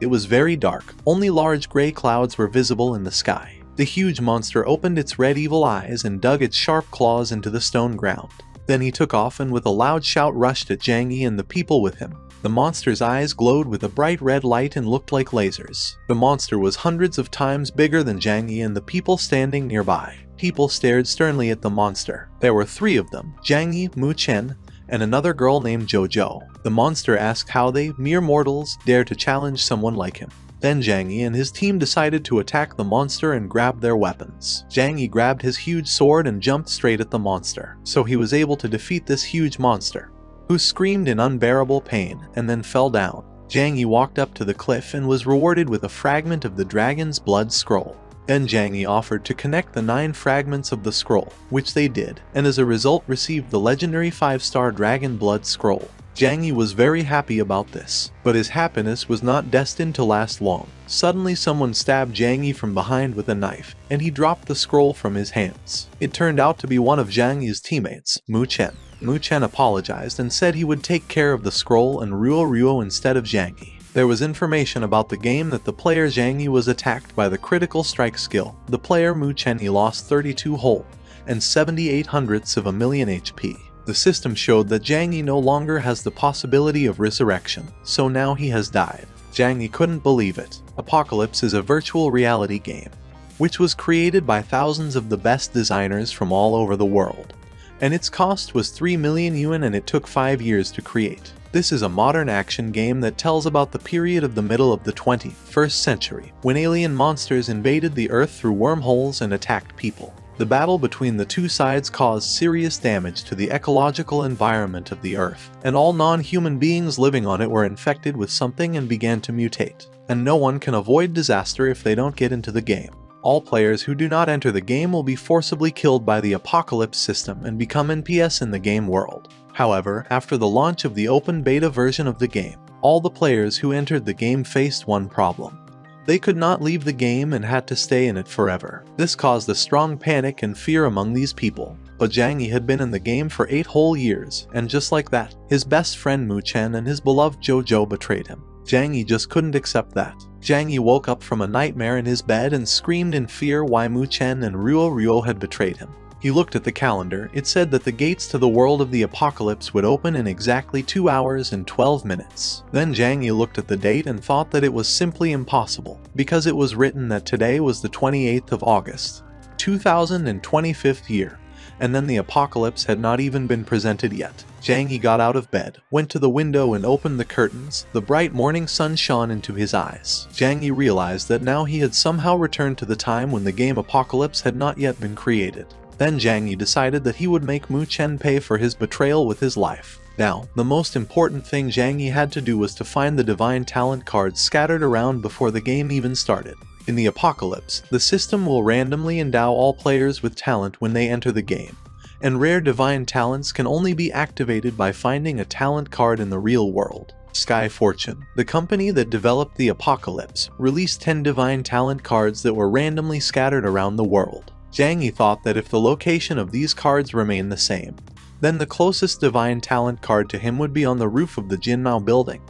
It was very dark, only large gray clouds were visible in the sky. The huge monster opened its red evil eyes and dug its sharp claws into the stone ground. Then he took off and with a loud shout rushed at Zhang Yi and the people with him. The monster's eyes glowed with a bright red light and looked like lasers. The monster was hundreds of times bigger than Zhang Yi and the people standing nearby. People stared sternly at the monster. There were 3 of them, Zhang Yi, Mu Chen, and another girl named Jojo. The monster asked how they, mere mortals, dare to challenge someone like him. Then Zhang Yi and his team decided to attack the monster and grab their weapons. Zhang Yi grabbed his huge sword and jumped straight at the monster, so he was able to defeat this huge monster, who screamed in unbearable pain and then fell down. Zhang Yi walked up to the cliff and was rewarded with a fragment of the dragon's blood scroll. Then Zhang Yi offered to connect the 9 fragments of the scroll, which they did, and as a result received the legendary 5-star dragon blood scroll. Zhang Yi was very happy about this, but his happiness was not destined to last long. Suddenly someone stabbed Zhang Yi from behind with a knife, and he dropped the scroll from his hands. It turned out to be one of Zhang Yi's teammates, Mu Chen. Mu Chen apologized and said he would take care of the scroll and Ruo instead of Zhang Yi. There was information about the game that the player Zhang Yi was attacked by the critical strike skill. The player Mu Chen he lost 32 whole and 78 hundredths of a million HP. The system showed that Zhang Yi no longer has the possibility of resurrection, so now he has died. Zhang Yi couldn't believe it. Apocalypse is a virtual reality game, which was created by thousands of the best designers from all over the world, and its cost was 3 million yuan and it took 5 years to create. This is a modern action game that tells about the period of the middle of the 21st century, when alien monsters invaded the Earth through wormholes and attacked people. The battle between the 2 sides caused serious damage to the ecological environment of the Earth, and all non-human beings living on it were infected with something and began to mutate. And no one can avoid disaster if they don't get into the game. All players who do not enter the game will be forcibly killed by the apocalypse system and become NPS in the game world. However, after the launch of the open beta version of the game, all the players who entered the game faced one problem. They could not leave the game and had to stay in it forever. This caused a strong panic and fear among these people. But Zhang Yi had been in the game for 8 whole years, and just like that, his best friend Mu Chen and his beloved Jojo betrayed him. Zhang Yi just couldn't accept that. Zhang Yi woke up from a nightmare in his bed and screamed in fear why Mu Chen and Ruo had betrayed him. He looked at the calendar. It said that the gates to the world of the apocalypse would open in exactly 2 hours and 12 minutes. Then Zhang Yi looked at the date and thought that it was simply impossible, because it was written that today was the 28th of August, 2025th year, and then the apocalypse had not even been presented yet. Zhang Yi got out of bed, went to the window and opened the curtains. The bright morning sun shone into his eyes. Zhang Yi realized that now he had somehow returned to the time when the game Apocalypse had not yet been created. Then Zhang Yi decided that he would make Mu Chen pay for his betrayal with his life. Now, the most important thing Zhang Yi had to do was to find the divine talent cards scattered around before the game even started. In the Apocalypse, the system will randomly endow all players with talent when they enter the game, and rare divine talents can only be activated by finding a talent card in the real world. Sky Fortune, the company that developed the Apocalypse, released 10 divine talent cards that were randomly scattered around the world. Zhang Yi thought that if the location of these cards remained the same, then the closest divine talent card to him would be on the roof of the Jinmao building,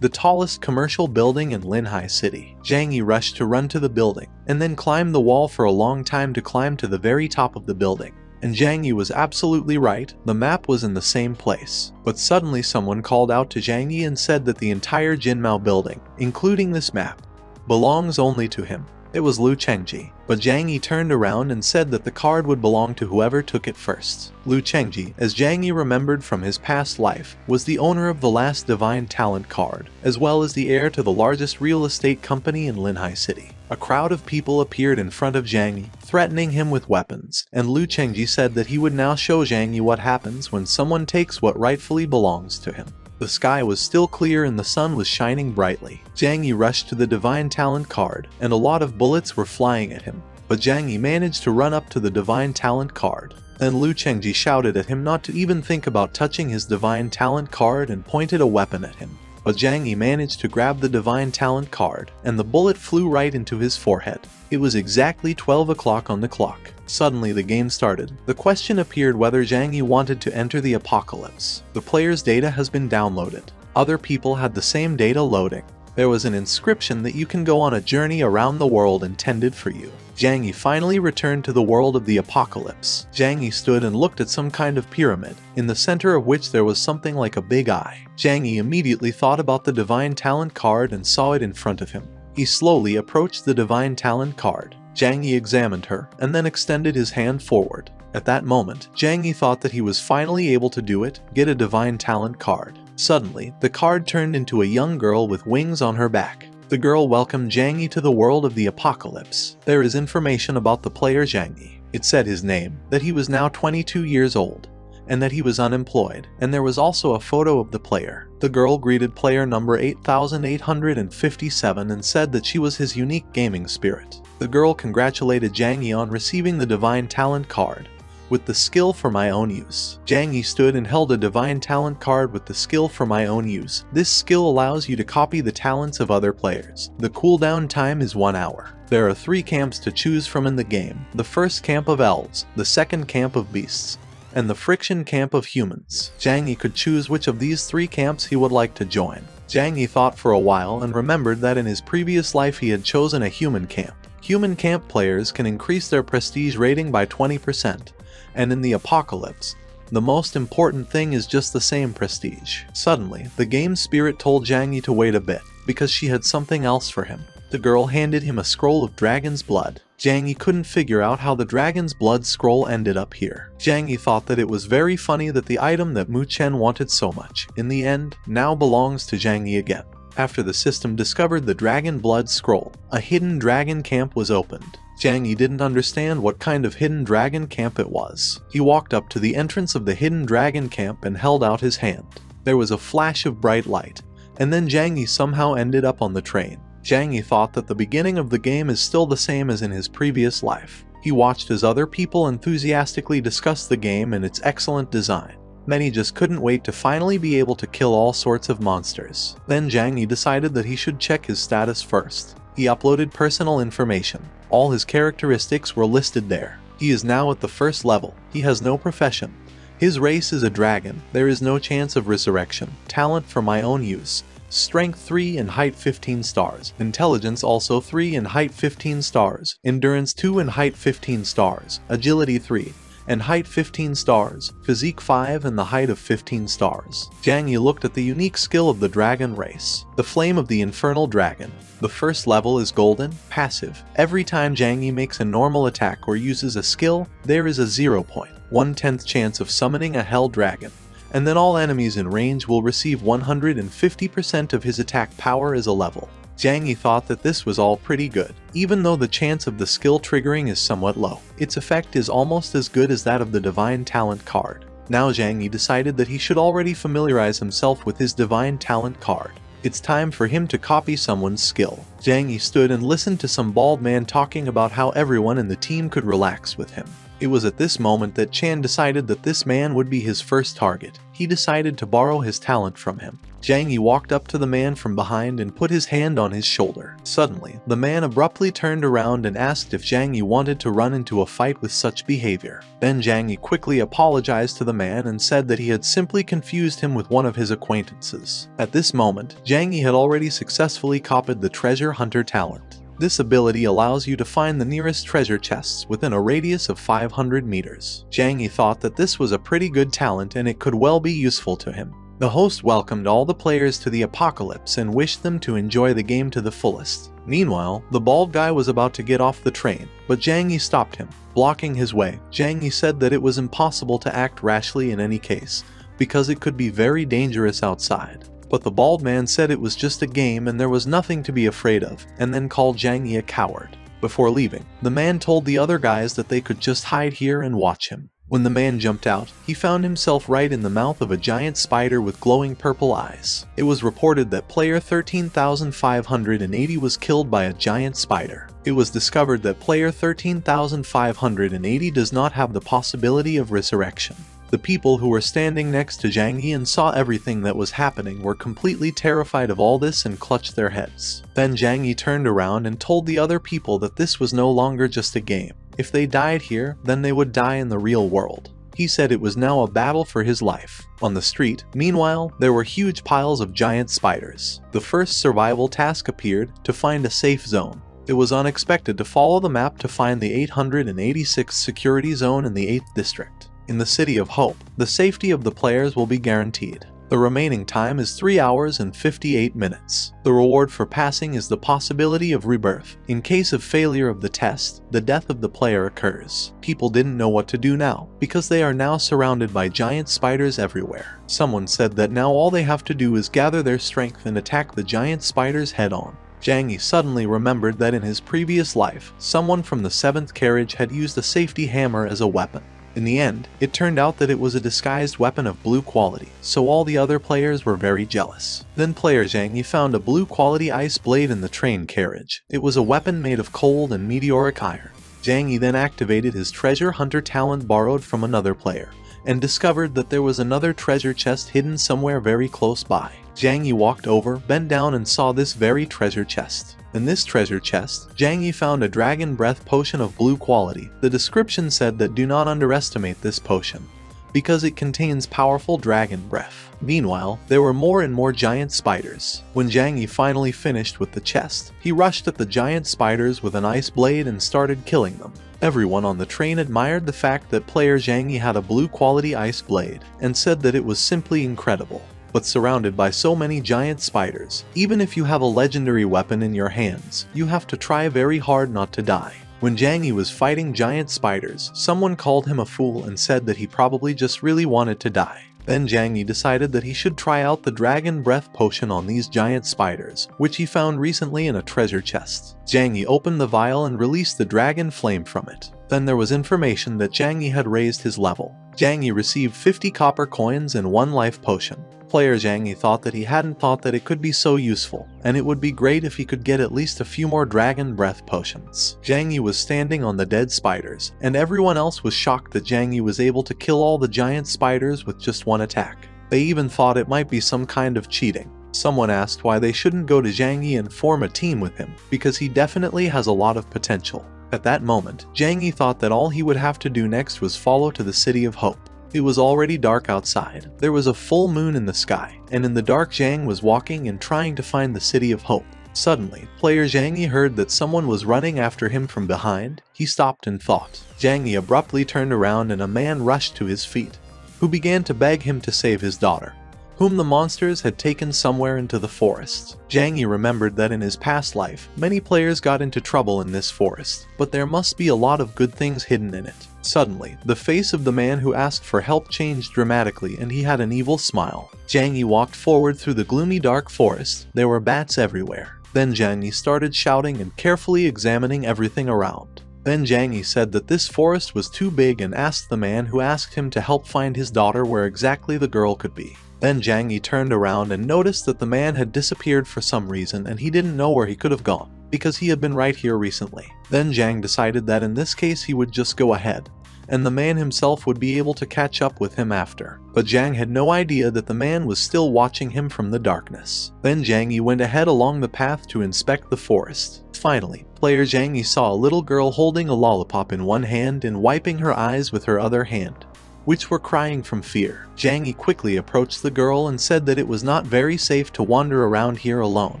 the tallest commercial building in Linhai City. Zhang Yi rushed to run to the building, and then climbed the wall for a long time to climb to the very top of the building. And Zhang Yi was absolutely right, the map was in the same place. But suddenly someone called out to Zhang Yi and said that the entire Jinmao building, including this map, belongs only to him. It was Lu Chengji, but Zhang Yi turned around and said that the card would belong to whoever took it first. Lu Chengji, as Zhang Yi remembered from his past life, was the owner of the last divine talent card, as well as the heir to the largest real estate company in Linhai City. A crowd of people appeared in front of Zhang Yi, threatening him with weapons, and Lu Chengji said that he would now show Zhang Yi what happens when someone takes what rightfully belongs to him. The sky was still clear and the sun was shining brightly. Zhang Yi rushed to the divine talent card, and a lot of bullets were flying at him. But Zhang Yi managed to run up to the divine talent card. Then Lu Chengji shouted at him not to even think about touching his divine talent card and pointed a weapon at him. But Zhang Yi managed to grab the divine talent card, and the bullet flew right into his forehead. It was exactly 12 o'clock on the clock. Suddenly the game started. The question appeared whether Zhang Yi wanted to enter the apocalypse. The player's data has been downloaded. Other people had the same data loading. There was an inscription that you can go on a journey around the world intended for you. Zhang Yi finally returned to the world of the apocalypse. Zhang Yi stood and looked at some kind of pyramid, in the center of which there was something like a big eye. Zhang Yi immediately thought about the divine talent card and saw it in front of him. He slowly approached the divine talent card. Zhang Yi examined her, and then extended his hand forward. At that moment, Zhang Yi thought that he was finally able to do it, get a divine talent card. Suddenly, the card turned into a young girl with wings on her back. The girl welcomed Zhang Yi to the world of the apocalypse. There is information about the player Zhang Yi. It said his name, that he was now 22 years old, and that he was unemployed, and there was also a photo of the player. The girl greeted player number 8857 and said that she was his unique gaming spirit. The girl congratulated Zhang Yi on receiving the divine talent card with the skill for my own use. Zhang Yi stood and held a divine talent card with the skill for my own use. This skill allows you to copy the talents of other players. The cooldown time is 1 hour. There are 3 camps to choose from in the game. The first camp of elves, the second camp of beasts, and the friction camp of humans. Zhang Yi could choose which of these 3 camps he would like to join. Zhang Yi thought for a while and remembered that in his previous life he had chosen a human camp. Human camp players can increase their prestige rating by 20%. And in the apocalypse, the most important thing is just the same prestige. Suddenly, the game spirit told Zhang Yi to wait a bit, because she had something else for him. The girl handed him a scroll of dragon's blood. Zhang Yi couldn't figure out how the dragon's blood scroll ended up here. Zhang Yi thought that it was very funny that the item that Mu Chen wanted so much, in the end, now belongs to Zhang Yi again. After the system discovered the dragon blood scroll, a hidden dragon camp was opened. Zhang Yi didn't understand what kind of hidden dragon camp it was. He walked up to the entrance of the hidden dragon camp and held out his hand. There was a flash of bright light, and then Zhang Yi somehow ended up on the train. Zhang Yi thought that the beginning of the game is still the same as in his previous life. He watched as other people enthusiastically discussed the game and its excellent design. Many just couldn't wait to finally be able to kill all sorts of monsters. Then Zhang Yi decided that he should check his status first. He uploaded personal information. All his characteristics were listed there. He is now at the first level. He has no profession. His race is a dragon. There is no chance of resurrection. Talent for my own use. Strength 3 and height 15 stars. Intelligence also 3 and height 15 stars. Endurance 2 and height 15 stars. Agility 3 and height 15 stars. Physique 5 and the height of 15 stars. Zhang Yi looked at the unique skill of the dragon race. The flame of the infernal dragon. The first level is golden, passive. Every time Zhang Yi makes a normal attack or uses a skill, there is a 0.1/10 chance of summoning a hell dragon. And then all enemies in range will receive 150% of his attack power as a level. Zhang Yi thought that this was all pretty good, even though the chance of the skill triggering is somewhat low. Its effect is almost as good as that of the divine talent card. Now Zhang Yi decided that he should already familiarize himself with his divine talent card. It's time for him to copy someone's skill. Zhang Yi stood and listened to some bald man talking about how everyone in the team could relax with him. It was at this moment that Chan decided that this man would be his first target. He decided to borrow his talent from him. Zhang Yi walked up to the man from behind and put his hand on his shoulder. Suddenly, the man abruptly turned around and asked if Zhang Yi wanted to run into a fight with such behavior. Then Zhang Yi quickly apologized to the man and said that he had simply confused him with one of his acquaintances. At this moment, Zhang Yi had already successfully copied the treasure hunter talent. This ability allows you to find the nearest treasure chests within a radius of 500 meters. Zhang Yi thought that this was a pretty good talent and it could well be useful to him. The host welcomed all the players to the apocalypse and wished them to enjoy the game to the fullest. Meanwhile, the bald guy was about to get off the train, but Zhang Yi stopped him, blocking his way. Zhang Yi said that it was impossible to act rashly in any case, because it could be very dangerous outside. But the bald man said it was just a game and there was nothing to be afraid of, and then called Zhang Yi a coward. Before leaving, the man told the other guys that they could just hide here and watch him. When the man jumped out, he found himself right in the mouth of a giant spider with glowing purple eyes. It was reported that player 13,580 was killed by a giant spider. It was discovered that player 13,580 does not have the possibility of resurrection. The people who were standing next to Zhang Yi and saw everything that was happening were completely terrified of all this and clutched their heads. Then Zhang Yi turned around and told the other people that this was no longer just a game. If they died here, then they would die in the real world. He said it was now a battle for his life. On the street, meanwhile, there were huge piles of giant spiders. The first survival task appeared: to find a safe zone. It was unexpected to follow the map to find the 886th security zone in the 8th district. In the City of Hope, the safety of the players will be guaranteed. The remaining time is 3 hours and 58 minutes. The reward for passing is the possibility of rebirth. In case of failure of the test, the death of the player occurs. People didn't know what to do now, because they are now surrounded by giant spiders everywhere. Someone said that now all they have to do is gather their strength and attack the giant spiders head on. Zhang Yi suddenly remembered that in his previous life, someone from the 7th carriage had used a safety hammer as a weapon. In the end, it turned out that it was a disguised weapon of blue quality, so all the other players were very jealous. Then player Zhang Yi found a blue quality ice blade in the train carriage. It was a weapon made of cold and meteoric iron. Zhang Yi then activated his treasure hunter talent borrowed from another player, and discovered that there was another treasure chest hidden somewhere very close by. Zhang Yi walked over, bent down and saw this very treasure chest. In this treasure chest, Zhang Yi found a dragon breath potion of blue quality. The description said that do not underestimate this potion, because it contains powerful dragon breath. Meanwhile, there were more and more giant spiders. When Zhang Yi finally finished with the chest, he rushed at the giant spiders with an ice blade and started killing them. Everyone on the train admired the fact that player Zhang Yi had a blue quality ice blade, and said that it was simply incredible. But surrounded by so many giant spiders, even if you have a legendary weapon in your hands, you have to try very hard not to die. When Zhang Yi was fighting giant spiders, someone called him a fool and said that he probably just really wanted to die. Then Zhang Yi decided that he should try out the dragon breath potion on these giant spiders, which he found recently in a treasure chest. Zhang Yi opened the vial and released the dragon flame from it. Then there was information that Zhang Yi had raised his level. Zhang Yi received 50 copper coins and 1 life potion. Player Zhang Yi thought that he hadn't thought that it could be so useful, and it would be great if he could get at least a few more dragon breath potions. Zhang Yi was standing on the dead spiders, and everyone else was shocked that Zhang Yi was able to kill all the giant spiders with just 1 attack. They even thought it might be some kind of cheating. Someone asked why they shouldn't go to Zhang Yi and form a team with him, because he definitely has a lot of potential. At that moment, Zhang Yi thought that all he would have to do next was follow to the City of Hope. It was already dark outside. There was a full moon in the sky, and in the dark Zhang was walking and trying to find the City of Hope. Suddenly, player Zhang Yi heard that someone was running after him from behind. He stopped and thought. Zhang Yi abruptly turned around and a man rushed to his feet, who began to beg him to save his daughter, whom the monsters had taken somewhere into the forest. Zhang Yi remembered that in his past life, many players got into trouble in this forest, but there must be a lot of good things hidden in it. Suddenly, the face of the man who asked for help changed dramatically and he had an evil smile. Zhang Yi walked forward through the gloomy dark forest. There were bats everywhere. Then Zhang Yi started shouting and carefully examining everything around. Then Zhang Yi said that this forest was too big and asked the man who asked him to help find his daughter where exactly the girl could be. Then Zhang Yi turned around and noticed that the man had disappeared for some reason and he didn't know where he could have gone, because he had been right here recently. Then Zhang decided that in this case he would just go ahead, and the man himself would be able to catch up with him after. But Zhang had no idea that the man was still watching him from the darkness. Then Zhang Yi went ahead along the path to inspect the forest. Finally, player Zhang Yi saw a little girl holding a lollipop in one hand and wiping her eyes with her other hand, which were crying from fear. Zhang Yi quickly approached the girl and said that it was not very safe to wander around here alone,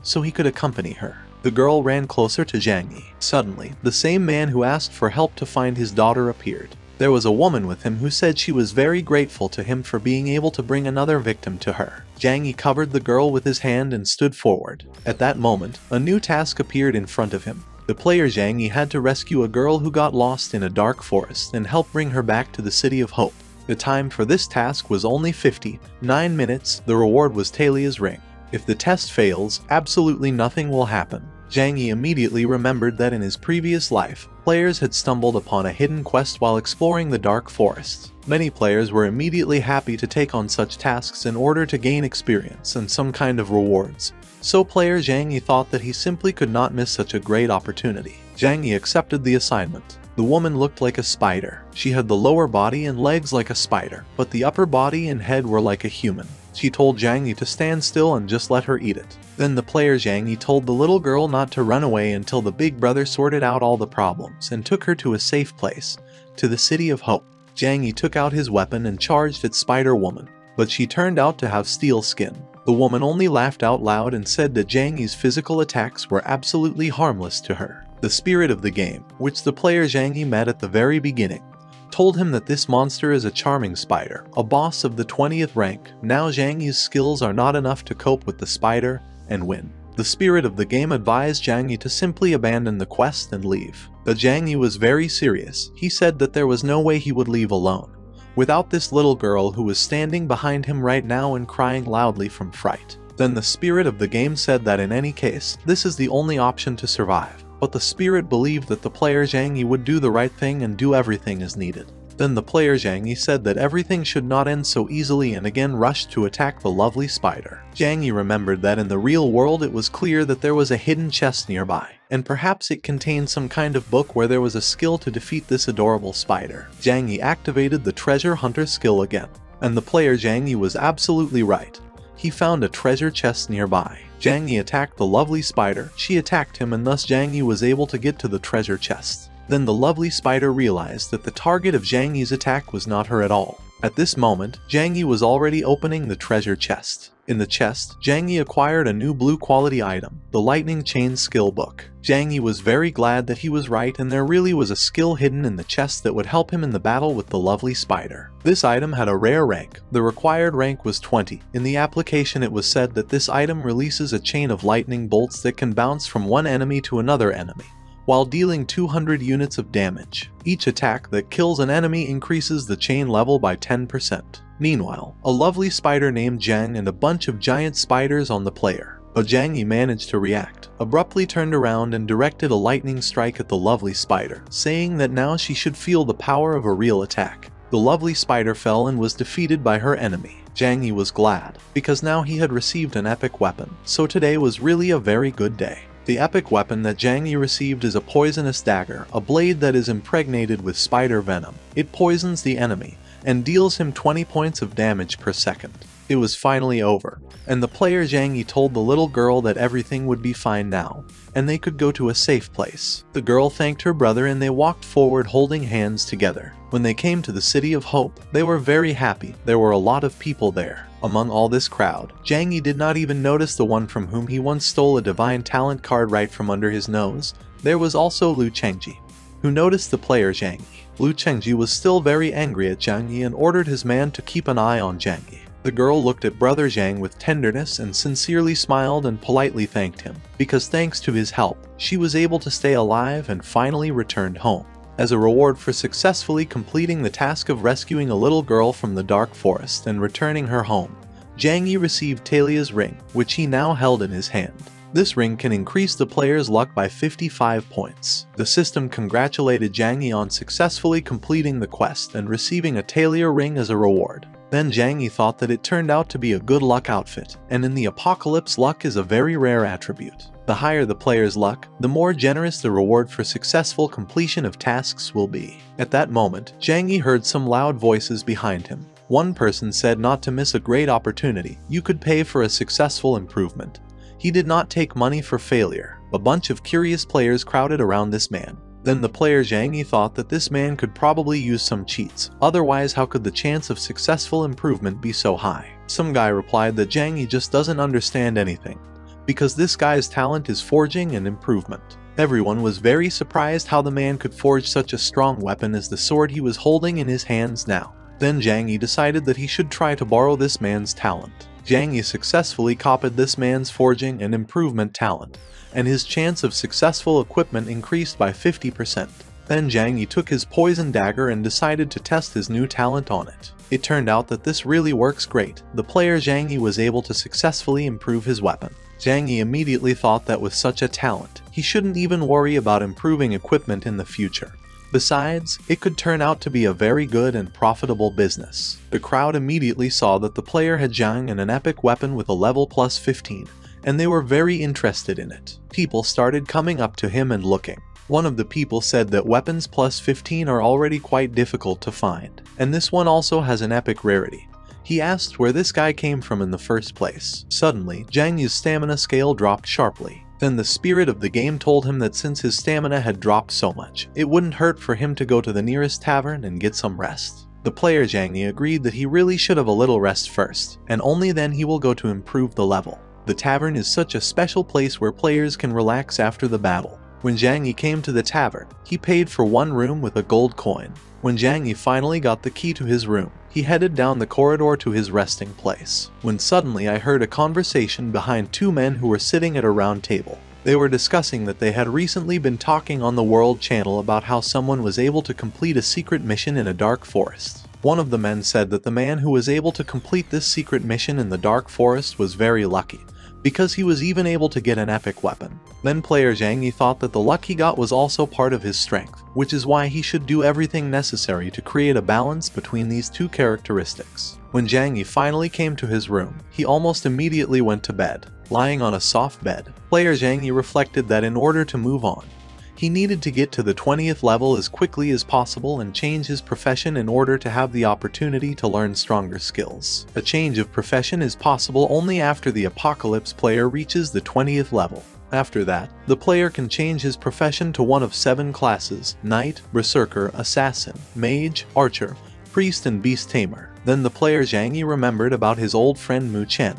so he could accompany her. The girl ran closer to Zhang Yi. Suddenly, the same man who asked for help to find his daughter appeared. There was a woman with him who said she was very grateful to him for being able to bring another victim to her. Zhang Yi covered the girl with his hand and stood forward. At that moment, a new task appeared in front of him. The player Zhang Yi had to rescue a girl who got lost in a dark forest and help bring her back to the City of Hope. The time for this task was only 59 minutes. The reward was Talia's ring. If the test fails, absolutely nothing will happen. Zhang Yi immediately remembered that in his previous life, players had stumbled upon a hidden quest while exploring the dark forest. Many players were immediately happy to take on such tasks in order to gain experience and some kind of rewards. So player Zhang Yi thought that he simply could not miss such a great opportunity. Zhang Yi accepted the assignment. The woman looked like a spider. She had the lower body and legs like a spider, but the upper body and head were like a human. She told Zhang Yi to stand still and just let her eat it. Then the player Zhang Yi told the little girl not to run away until the big brother sorted out all the problems and took her to a safe place, to the City of Hope. Zhang Yi took out his weapon and charged at Spider-Woman, but she turned out to have steel skin. The woman only laughed out loud and said that Zhang Yi's physical attacks were absolutely harmless to her. The spirit of the game, which the player Zhang Yi met at the very beginning, told him that this monster is a charming spider, a boss of the 20th rank. Now Zhang Yi's skills are not enough to cope with the spider and win. The spirit of the game advised Zhang Yi to simply abandon the quest and leave. But Zhang Yi was very serious. He said that there was no way he would leave alone without this little girl who was standing behind him right now and crying loudly from fright. Then the spirit of the game said that in any case, this is the only option to survive. But the spirit believed that the player Zhang Yi would do the right thing and do everything as needed. Then the player Zhang Yi said that everything should not end so easily and again rushed to attack the lovely spider. Zhang Yi remembered that in the real world it was clear that there was a hidden chest nearby, and perhaps it contained some kind of book where there was a skill to defeat this adorable spider. Zhang Yi activated the treasure hunter skill again, and the player Zhang Yi was absolutely right. He found a treasure chest nearby. Zhang Yi attacked the lovely spider, she attacked him, and thus Zhang Yi was able to get to the treasure chest. Then the lovely spider realized that the target of Zhang Yi's attack was not her at all. At this moment, Zhang Yi was already opening the treasure chest. In the chest, Zhang Yi acquired a new blue quality item, the lightning chain skill book. Zhang Yi was very glad that he was right and there really was a skill hidden in the chest that would help him in the battle with the lovely spider. This item had a rare rank. The required rank was 20. In the application it was said that this item releases a chain of lightning bolts that can bounce from one enemy to another enemy, while dealing 200 units of damage. Each attack that kills an enemy increases the chain level by 10%. Meanwhile, a lovely spider named Zhang and a bunch of giant spiders on the player. But Zhang Yi managed to react, abruptly turned around and directed a lightning strike at the lovely spider, saying that now she should feel the power of a real attack. The lovely spider fell and was defeated by her enemy. Zhang Yi was glad, because now he had received an epic weapon, so today was really a very good day. The epic weapon that Zhang Yi received is a poisonous dagger, a blade that is impregnated with spider venom. It poisons the enemy, and deals him 20 points of damage per second. It was finally over, and the player Zhang Yi told the little girl that everything would be fine now, and they could go to a safe place. The girl thanked her brother and they walked forward holding hands together. When they came to the City of Hope, they were very happy. There were a lot of people there. Among all this crowd, Zhang Yi did not even notice the one from whom he once stole a divine talent card right from under his nose. There was also Lu Chengji, who noticed the player Zhang Yi. Lu Chengji was still very angry at Zhang Yi and ordered his man to keep an eye on Zhang Yi. The girl looked at brother Zhang with tenderness and sincerely smiled and politely thanked him, because thanks to his help, she was able to stay alive and finally returned home. As a reward for successfully completing the task of rescuing a little girl from the dark forest and returning her home, Zhang Yi received Talia's ring, which he now held in his hand. This ring can increase the player's luck by 55 points. The system congratulated Zhang Yi on successfully completing the quest and receiving a Talia ring as a reward. Then Zhang Yi thought that it turned out to be a good luck outfit, and in the apocalypse luck is a very rare attribute. The higher the player's luck, the more generous the reward for successful completion of tasks will be. At that moment, Zhang Yi heard some loud voices behind him. One person said not to miss a great opportunity. You could pay for a successful improvement. He did not take money for failure. A bunch of curious players crowded around this man. Then the player Zhang Yi thought that this man could probably use some cheats, otherwise how could the chance of successful improvement be so high? Some guy replied that Zhang Yi just doesn't understand anything, because this guy's talent is forging and improvement. Everyone was very surprised how the man could forge such a strong weapon as the sword he was holding in his hands now. Then Zhang Yi decided that he should try to borrow this man's talent. Zhang Yi successfully copied this man's forging and improvement talent, and his chance of successful equipment increased by 50%. Then Zhang Yi took his poison dagger and decided to test his new talent on it. It turned out that this really works great. The player Zhang Yi was able to successfully improve his weapon. Zhang Yi immediately thought that with such a talent, he shouldn't even worry about improving equipment in the future. Besides, it could turn out to be a very good and profitable business. The crowd immediately saw that the player had Zhang and an epic weapon with a level plus 15, and they were very interested in it. People started coming up to him and looking. One of the people said that weapons plus 15 are already quite difficult to find, and this one also has an epic rarity. He asked where this guy came from in the first place. Suddenly, Zhang Yi's stamina scale dropped sharply. Then the spirit of the game told him that since his stamina had dropped so much, it wouldn't hurt for him to go to the nearest tavern and get some rest. The player Zhang Yi agreed that he really should have a little rest first, and only then he will go to improve the level. The tavern is such a special place where players can relax after the battle. When Zhang Yi came to the tavern, he paid for one room with a gold coin. When Zhang Yi finally got the key to his room, he headed down the corridor to his resting place. When suddenly I heard a conversation behind two men who were sitting at a round table. They were discussing that they had recently been talking on the World Channel about how someone was able to complete a secret mission in a dark forest. One of the men said that the man who was able to complete this secret mission in the dark forest was very lucky, because he was even able to get an epic weapon. Then player Zhang Yi thought that the luck he got was also part of his strength, which is why he should do everything necessary to create a balance between these two characteristics. When Zhang Yi finally came to his room, he almost immediately went to bed. Lying on a soft bed, player Zhang Yi reflected that in order to move on, he needed to get to the 20th level as quickly as possible and change his profession in order to have the opportunity to learn stronger skills. A change of profession is possible only after the Apocalypse player reaches the 20th level. After that, the player can change his profession to one of 7 classes: Knight, Berserker, Assassin, Mage, Archer, Priest and Beast Tamer. Then the player Zhang Yi remembered about his old friend Mu Chen,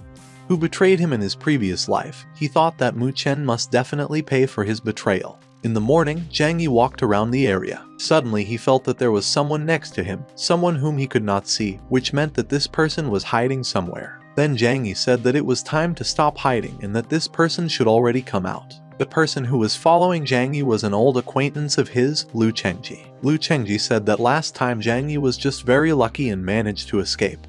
who betrayed him in his previous life. He thought that Mu Chen must definitely pay for his betrayal. In the morning, Zhang Yi walked around the area. Suddenly he felt that there was someone next to him, someone whom he could not see, which meant that this person was hiding somewhere. Then Zhang Yi said that it was time to stop hiding and that this person should already come out. The person who was following Zhang Yi was an old acquaintance of his, Lu Chengji. Lu Chengji said that last time Zhang Yi was just very lucky and managed to escape.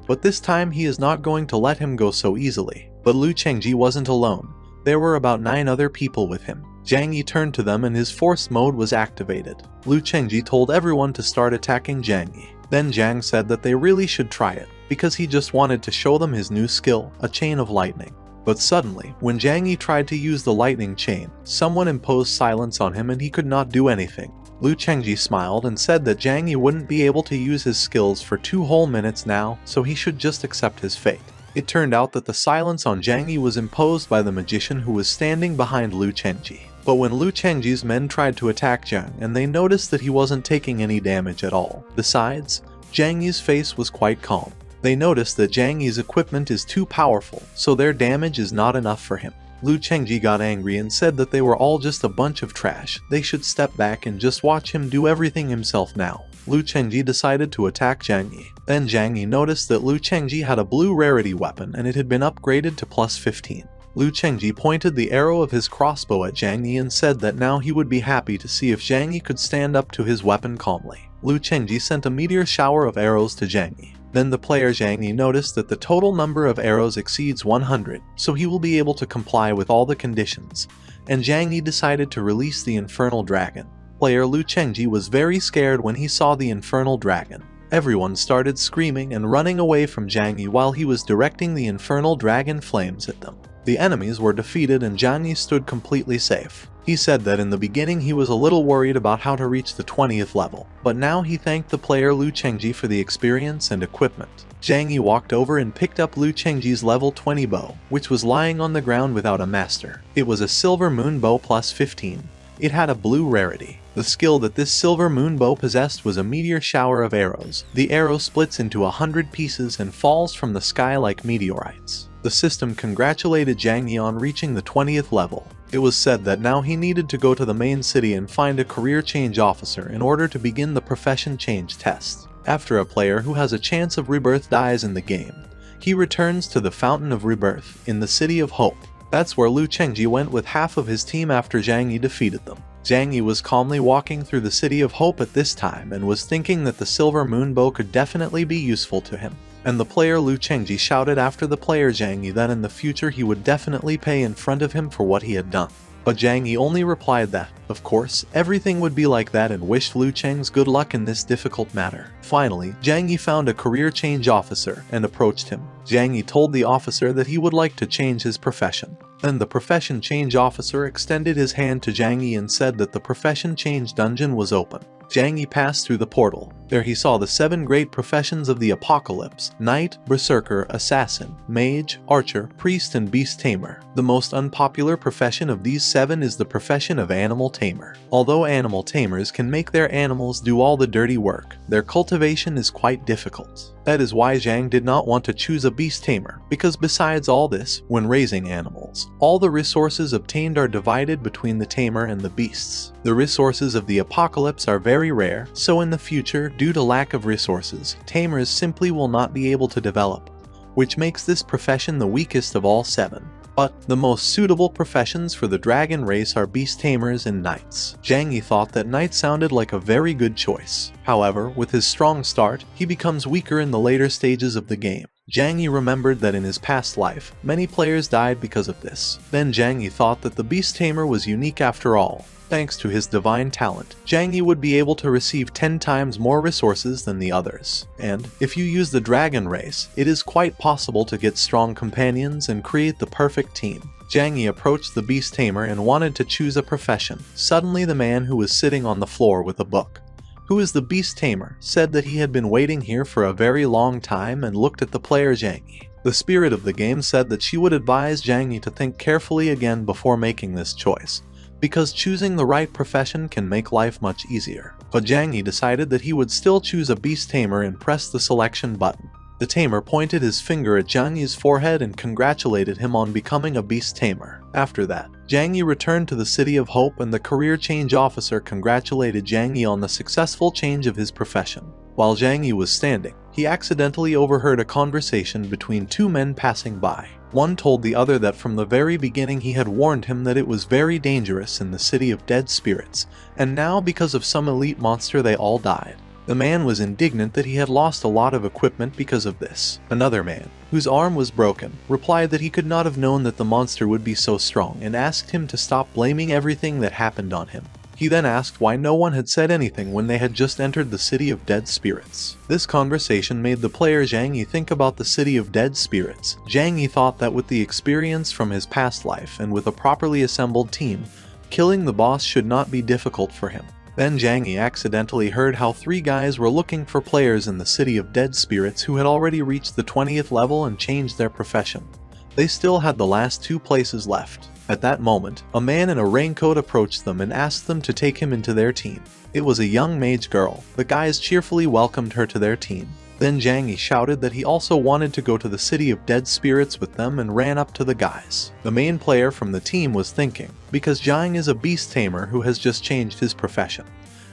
But this time he is not going to let him go so easily. But Lu Chengji wasn't alone. There were about 9 other people with him. Zhang Yi turned to them and his force mode was activated. Lu Chengji told everyone to start attacking Zhang Yi. Then Zhang said that they really should try it, because he just wanted to show them his new skill, a chain of lightning. But suddenly, when Zhang Yi tried to use the lightning chain, someone imposed silence on him and he could not do anything. Lu Chengji smiled and said that Zhang Yi wouldn't be able to use his skills for 2 whole minutes now, so he should just accept his fate. It turned out that the silence on Zhang Yi was imposed by the magician who was standing behind Lu Chengji. But when Lu Chengji's men tried to attack Zhang, and they noticed that he wasn't taking any damage at all. Besides, Zhang Yi's face was quite calm. They noticed that Zhang Yi's equipment is too powerful, so their damage is not enough for him. Lu Chengji got angry and said that they were all just a bunch of trash. They should step back and just watch him do everything himself now. Lu Chengji decided to attack Zhang Yi. Then Zhang Yi noticed that Lu Chengji had a blue rarity weapon and it had been upgraded to plus 15. Lu Chengji pointed the arrow of his crossbow at Zhang Yi and said that now he would be happy to see if Zhang Yi could stand up to his weapon calmly. Lu Chengji sent a meteor shower of arrows to Zhang Yi. Then the player Zhang Yi noticed that the total number of arrows exceeds 100, so he will be able to comply with all the conditions, and Zhang Yi decided to release the Infernal Dragon. Player Lu Chengji was very scared when he saw the Infernal Dragon. Everyone started screaming and running away from Zhang Yi while he was directing the Infernal Dragon flames at them. The enemies were defeated and Zhang Yi stood completely safe. He said that in the beginning he was a little worried about how to reach the 20th level, but now he thanked the player Lu Chengji for the experience and equipment. Zhang Yi walked over and picked up Lu Chengji's level 20 bow, which was lying on the ground without a master. It was a silver moon bow plus 15. It had a blue rarity. The skill that this silver moon bow possessed was a meteor shower of arrows. The arrow splits into 100 pieces and falls from the sky like meteorites. The system congratulated Zhang Yi on reaching the 20th level. It was said that now he needed to go to the main city and find a career change officer in order to begin the profession change test. After a player who has a chance of rebirth dies in the game, he returns to the Fountain of Rebirth in the City of Hope. That's where Lu Chengji went with half of his team after Zhang Yi defeated them. Zhang Yi was calmly walking through the City of Hope at this time and was thinking that the silver moon bow could definitely be useful to him. And the player Lu Chengji shouted after the player Zhang Yi that in the future he would definitely pay in front of him for what he had done. But Zhang Yi only replied that, of course, everything would be like that and wished Lu Cheng's good luck in this difficult matter. Finally, Zhang Yi found a career change officer and approached him. Zhang Yi told the officer that he would like to change his profession. Then the profession change officer extended his hand to Zhang Yi and said that the profession change dungeon was open. Zhang Yi passed through the portal. There he saw the 7 great professions of the apocalypse: knight, berserker, assassin, mage, archer, priest, and beast tamer. The most unpopular profession of these 7 is the profession of animal tamer. Although animal tamers can make their animals do all the dirty work, their cultivation is quite difficult. That is why Zhang did not want to choose a beast tamer, because besides all this, when raising animals, all the resources obtained are divided between the tamer and the beasts. The resources of the apocalypse are very rare, so in the future, due to lack of resources, tamers simply will not be able to develop, which makes this profession the weakest of all 7. But the most suitable professions for the dragon race are beast tamers and knights. Zhang Yi thought that knight sounded like a very good choice. However, with his strong start, he becomes weaker in the later stages of the game. Zhang Yi remembered that in his past life, many players died because of this. Then Zhang Yi thought that the beast tamer was unique after all. Thanks to his divine talent, Zhang Yi would be able to receive 10 times more resources than the others. And if you use the dragon race, it is quite possible to get strong companions and create the perfect team. Zhang Yi approached the beast tamer and wanted to choose a profession. Suddenly the man who was sitting on the floor with a book, who is the beast tamer, said that he had been waiting here for a very long time and looked at the player Zhang Yi. The spirit of the game said that she would advise Zhang Yi to think carefully again before making this choice, because choosing the right profession can make life much easier. But Zhang Yi decided that he would still choose a beast tamer and press the selection button. The tamer pointed his finger at Zhang Yi's forehead and congratulated him on becoming a beast tamer. After that, Zhang Yi returned to the City of Hope and the career change officer congratulated Zhang Yi on the successful change of his profession. While Zhang Yi was standing, he accidentally overheard a conversation between 2 men passing by. One told the other that from the very beginning he had warned him that it was very dangerous in the City of Dead Spirits, and now because of some elite monster they all died. The man was indignant that he had lost a lot of equipment because of this. Another man, whose arm was broken, replied that he could not have known that the monster would be so strong and asked him to stop blaming everything that happened on him. He then asked why no one had said anything when they had just entered the City of Dead Spirits. This conversation made the player Zhang Yi think about the City of Dead Spirits. Zhang Yi thought that with the experience from his past life and with a properly assembled team, killing the boss should not be difficult for him. Then Zhang Yi accidentally heard how 3 guys were looking for players in the City of Dead Spirits who had already reached the 20th level and changed their profession. They still had the last 2 places left. At that moment, a man in a raincoat approached them and asked them to take him into their team. It was a young mage girl. The guys cheerfully welcomed her to their team. Then Zhang Yi shouted that he also wanted to go to the City of Dead Spirits with them and ran up to the guys. The main player from the team was thinking, because Zhang is a beast tamer who has just changed his profession,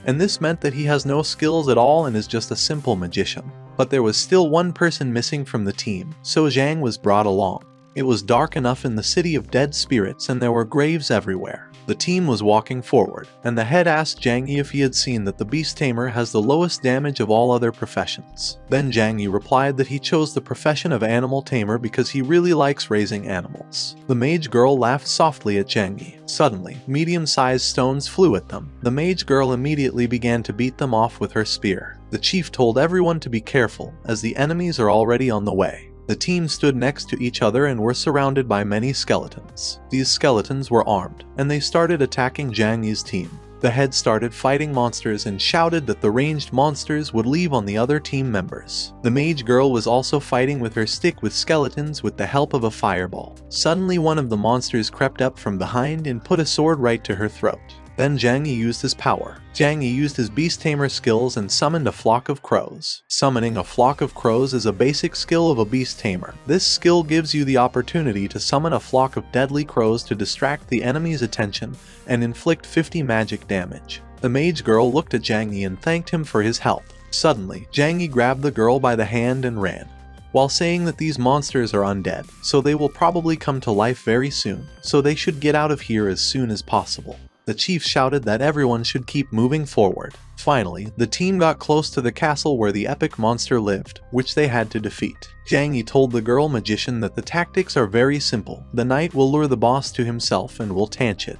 and this meant that he has no skills at all and is just a simple magician. But there was still one person missing from the team, so Zhang was brought along. It was dark enough in the City of Dead Spirits and there were graves everywhere. The team was walking forward, and the head asked Zhang Yi if he had seen that the beast tamer has the lowest damage of all other professions. Then Zhang Yi replied that he chose the profession of animal tamer because he really likes raising animals. The mage girl laughed softly at Zhang Yi. Suddenly, medium-sized stones flew at them. The mage girl immediately began to beat them off with her spear. The chief told everyone to be careful, as the enemies are already on the way. The team stood next to each other and were surrounded by many skeletons. These skeletons were armed, and they started attacking Zhang Yi's team. The head started fighting monsters and shouted that the ranged monsters would leave on the other team members. The mage girl was also fighting with her stick with skeletons with the help of a fireball. Suddenly one of the monsters crept up from behind and put a sword right to her throat. Then Zhang Yi used his power. Zhang Yi used his beast tamer skills and summoned a flock of crows. Summoning a flock of crows is a basic skill of a beast tamer. This skill gives you the opportunity to summon a flock of deadly crows to distract the enemy's attention and inflict 50 magic damage. The mage girl looked at Zhang Yi and thanked him for his help. Suddenly, Zhang Yi grabbed the girl by the hand and ran, while saying that these monsters are undead, so they will probably come to life very soon, so they should get out of here as soon as possible. The chief shouted that everyone should keep moving forward. Finally, the team got close to the castle where the epic monster lived, which they had to defeat. Zhang Yi told the girl magician that the tactics are very simple. The knight will lure the boss to himself and will taunt it,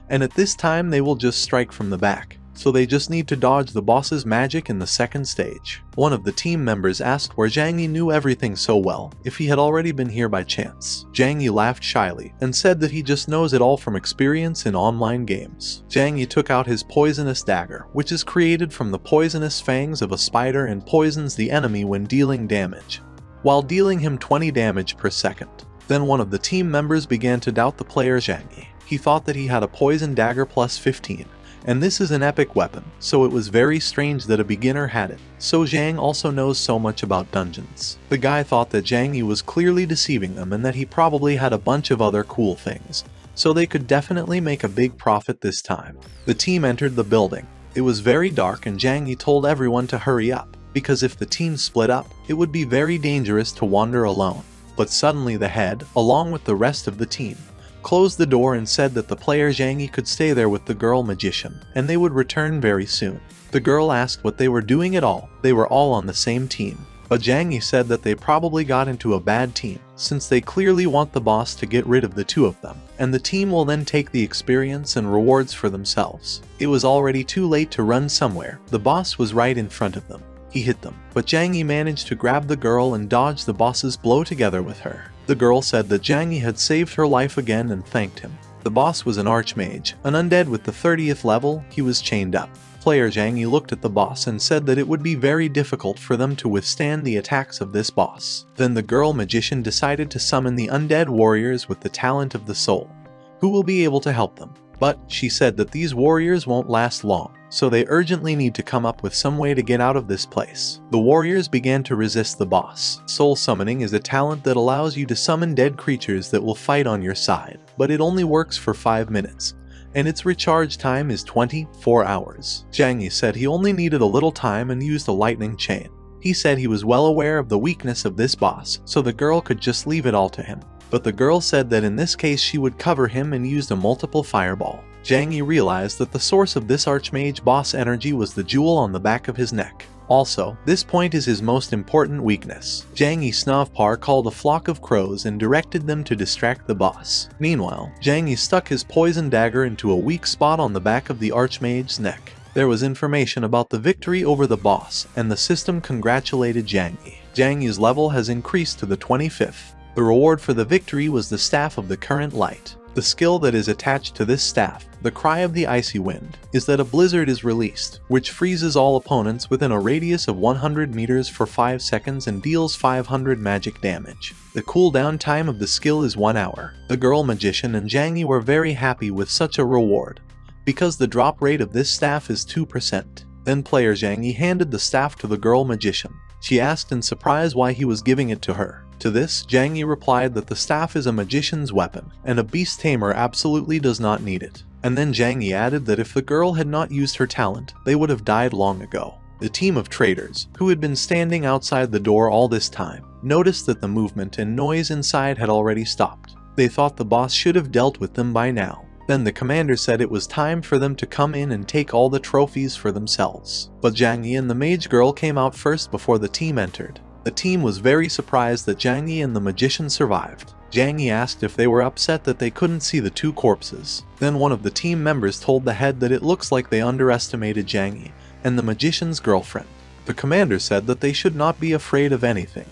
and at this time they will just strike from the back. so they just need to dodge the boss's magic in the second stage. One of the team members asked where Zhang Yi knew everything so well, if he had already been here by chance. Zhang Yi laughed shyly, and said that he just knows it all from experience in online games. Zhang Yi took out his poisonous dagger, which is created from the poisonous fangs of a spider and poisons the enemy when dealing damage, while dealing him 20 damage per second. Then one of the team members began to doubt the player Zhang Yi. He thought that he had a poison dagger plus 15, and this is an epic weapon, so it was very strange that a beginner had it. So Zhang also knows so much about dungeons. The guy thought that Zhang Yi was clearly deceiving them and that he probably had a bunch of other cool things, so they could definitely make a big profit this time. The team entered the building. It was very dark and Zhang Yi told everyone to hurry up, because if the team split up, it would be very dangerous to wander alone. But suddenly the head, along with the rest of the team, closed the door and said that the player Zhang Yi could stay there with the girl magician, and they would return very soon. The girl asked what they were doing at all. They were all on the same team. But Zhang Yi said that they probably got into a bad team, since they clearly want the boss to get rid of the two of them, and the team will then take the experience and rewards for themselves. It was already too late to run somewhere. The boss was right in front of them. He hit them, but Zhang Yi managed to grab the girl and dodge the boss's blow together with her. The girl said that Zhang Yi had saved her life again and thanked him. The boss was an archmage, an undead with the 30th level. He was chained up. Player Zhang Yi looked at the boss and said that it would be very difficult for them to withstand the attacks of this boss. Then the girl magician decided to summon the undead warriors with the talent of the soul, who will be able to help them. But she said that these warriors won't last long, so they urgently need to come up with some way to get out of this place. The warriors began to resist the boss. Soul summoning is a talent that allows you to summon dead creatures that will fight on your side, but it only works for 5 minutes, and its recharge time is 24 hours. Zhang Yi said he only needed a little time and used a lightning chain. He said he was well aware of the weakness of this boss, so the girl could just leave it all to him. But the girl said that in this case she would cover him and used a multiple fireball. Zhang Yi realized that the source of this archmage boss energy was the jewel on the back of his neck. Also, this point is his most important weakness. Zhang Yi Snavpar called a flock of crows and directed them to distract the boss. Meanwhile, Zhang Yi stuck his poison dagger into a weak spot on the back of the archmage's neck. There was information about the victory over the boss, and the system congratulated Zhang Yi. Zhang Yi's level has increased to the 25th. The reward for the victory was the Staff of the Current Light. The skill that is attached to this staff, the Cry of the Icy Wind, is that a blizzard is released, which freezes all opponents within a radius of 100 meters for 5 seconds and deals 500 magic damage. The cooldown time of the skill is 1 hour. The girl magician and Zhang Yi were very happy with such a reward, because the drop rate of this staff is 2%. Then player Zhang Yi handed the staff to the girl magician. She asked in surprise why he was giving it to her. To this, Zhang Yi replied that the staff is a magician's weapon, and a beast tamer absolutely does not need it. And then Zhang Yi added that if the girl had not used her talent, they would have died long ago. The team of traders, who had been standing outside the door all this time, noticed that the movement and noise inside had already stopped. They thought the boss should have dealt with them by now. Then the commander said it was time for them to come in and take all the trophies for themselves. But Zhang Yi and the mage girl came out first before the team entered. The team was very surprised that Zhang Yi and the magician survived. Zhang Yi asked if they were upset that they couldn't see the two corpses. Then one of the team members told the head that it looks like they underestimated Zhang Yi and the magician's girlfriend. The commander said that they should not be afraid of anything,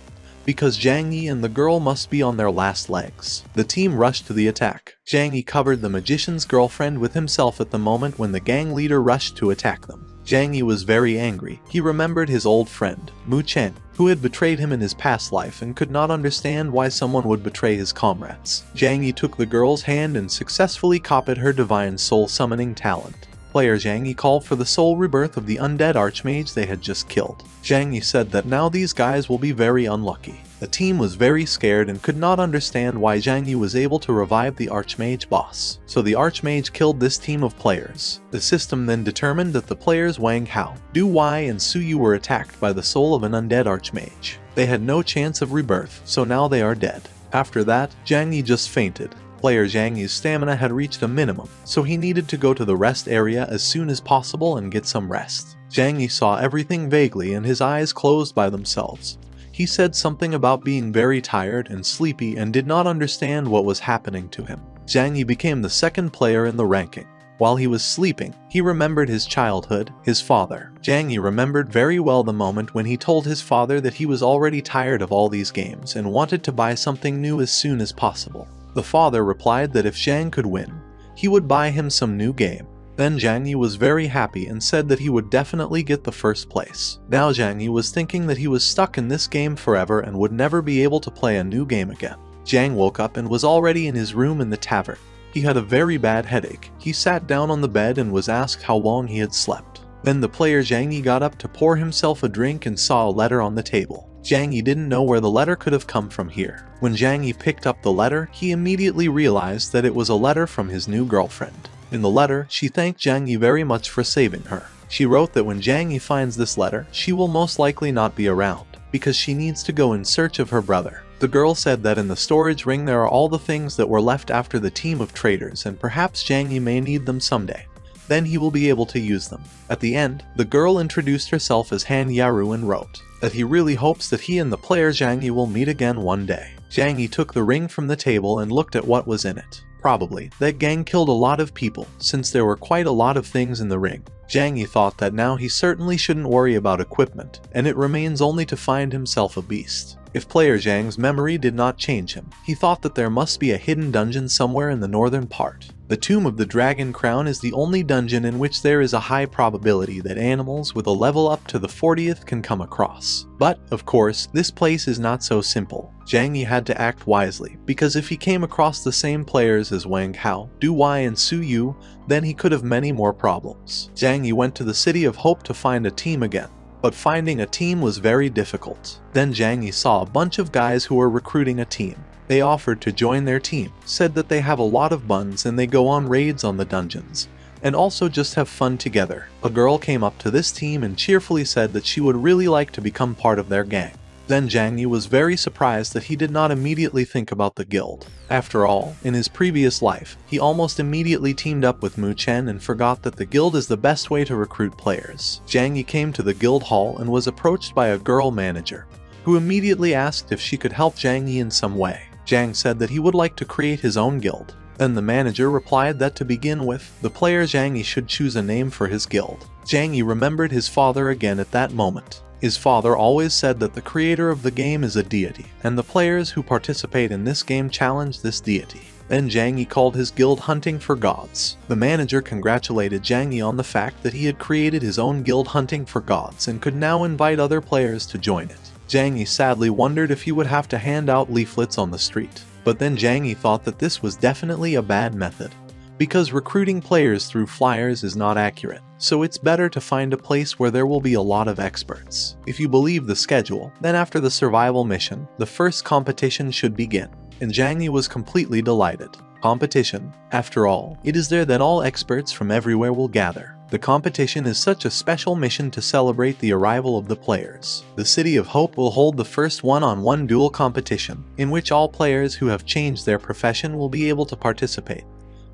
because Zhang Yi and the girl must be on their last legs. The team rushed to the attack. Zhang Yi covered the magician's girlfriend with himself at the moment when the gang leader rushed to attack them. Zhang Yi was very angry. He remembered his old friend, Mu Chen, who had betrayed him in his past life and could not understand why someone would betray his comrades. Zhang Yi took the girl's hand and successfully copied her divine soul summoning talent. Player Zhang Yi called for the soul rebirth of the undead archmage they had just killed. Zhang Yi said that now these guys will be very unlucky. The team was very scared and could not understand why Zhang Yi was able to revive the archmage boss. So the archmage killed this team of players. The system then determined that the players Wang Hao, Du Wei and Su Yu were attacked by the soul of an undead archmage. They had no chance of rebirth, so now they are dead. After that, Zhang Yi just fainted. Player Zhang Yi's stamina had reached a minimum, so he needed to go to the rest area as soon as possible and get some rest. Zhang Yi saw everything vaguely and his eyes closed by themselves. He said something about being very tired and sleepy and did not understand what was happening to him. Zhang Yi became the second player in the ranking. While he was sleeping, he remembered his childhood, his father. Zhang Yi remembered very well the moment when he told his father that he was already tired of all these games and wanted to buy something new as soon as possible. The father replied that if Zhang could win, he would buy him some new game. Then Zhang Yi was very happy and said that he would definitely get the first place. Now Zhang Yi was thinking that he was stuck in this game forever and would never be able to play a new game again. Zhang woke up and was already in his room in the tavern. He had a very bad headache. He sat down on the bed and was asked how long he had slept. Then the player Zhang Yi got up to pour himself a drink and saw a letter on the table. Zhang Yi didn't know where the letter could have come from here. When Zhang Yi picked up the letter, he immediately realized that it was a letter from his new girlfriend. In the letter, she thanked Zhang Yi very much for saving her. She wrote that when Zhang Yi finds this letter, she will most likely not be around, because she needs to go in search of her brother. The girl said that in the storage ring there are all the things that were left after the team of traders, and perhaps Zhang Yi may need them someday. Then he will be able to use them. At the end, the girl introduced herself as Han Yaru and wrote that he really hopes that he and the player Zhang Yi will meet again one day. Zhang Yi took the ring from the table and looked at what was in it. Probably, that gang killed a lot of people, since there were quite a lot of things in the ring. Zhang Yi thought that now he certainly shouldn't worry about equipment, and it remains only to find himself a beast. If player Zhang's memory did not change him, he thought that there must be a hidden dungeon somewhere in the northern part. The Tomb of the Dragon Crown is the only dungeon in which there is a high probability that animals with a level up to the 40th can come across. But, of course, this place is not so simple. Zhang Yi had to act wisely, because if he came across the same players as Wang Hao, Du Wei and Su Yu, then he could have many more problems. Zhang Yi went to the City of Hope to find a team again. But finding a team was very difficult. Then Zhang Yi saw a bunch of guys who were recruiting a team. They offered to join their team, said that they have a lot of buns and they go on raids on the dungeons, and also just have fun together. A girl came up to this team and cheerfully said that she would really like to become part of their gang. Then Zhang Yi was very surprised that he did not immediately think about the guild. After all, in his previous life, he almost immediately teamed up with Mu Chen and forgot that the guild is the best way to recruit players. Zhang Yi came to the guild hall and was approached by a girl manager, who immediately asked if she could help Zhang Yi in some way. Zhang said that he would like to create his own guild. Then the manager replied that to begin with, the player Zhang Yi should choose a name for his guild. Zhang Yi remembered his father again at that moment. His father always said that the creator of the game is a deity, and the players who participate in this game challenge this deity. Then Zhang Yi called his guild Hunting for Gods. The manager congratulated Zhang Yi on the fact that he had created his own guild Hunting for Gods and could now invite other players to join it. Zhang Yi sadly wondered if he would have to hand out leaflets on the street. But then Zhang Yi thought that this was definitely a bad method, because recruiting players through flyers is not accurate. So it's better to find a place where there will be a lot of experts. If you believe the schedule, then after the survival mission, the first competition should begin. And Zhang Yi was completely delighted. Competition. After all, it is there that all experts from everywhere will gather. The competition is such a special mission to celebrate the arrival of the players. The City of Hope will hold the first one-on-one duel competition, in which all players who have changed their profession will be able to participate.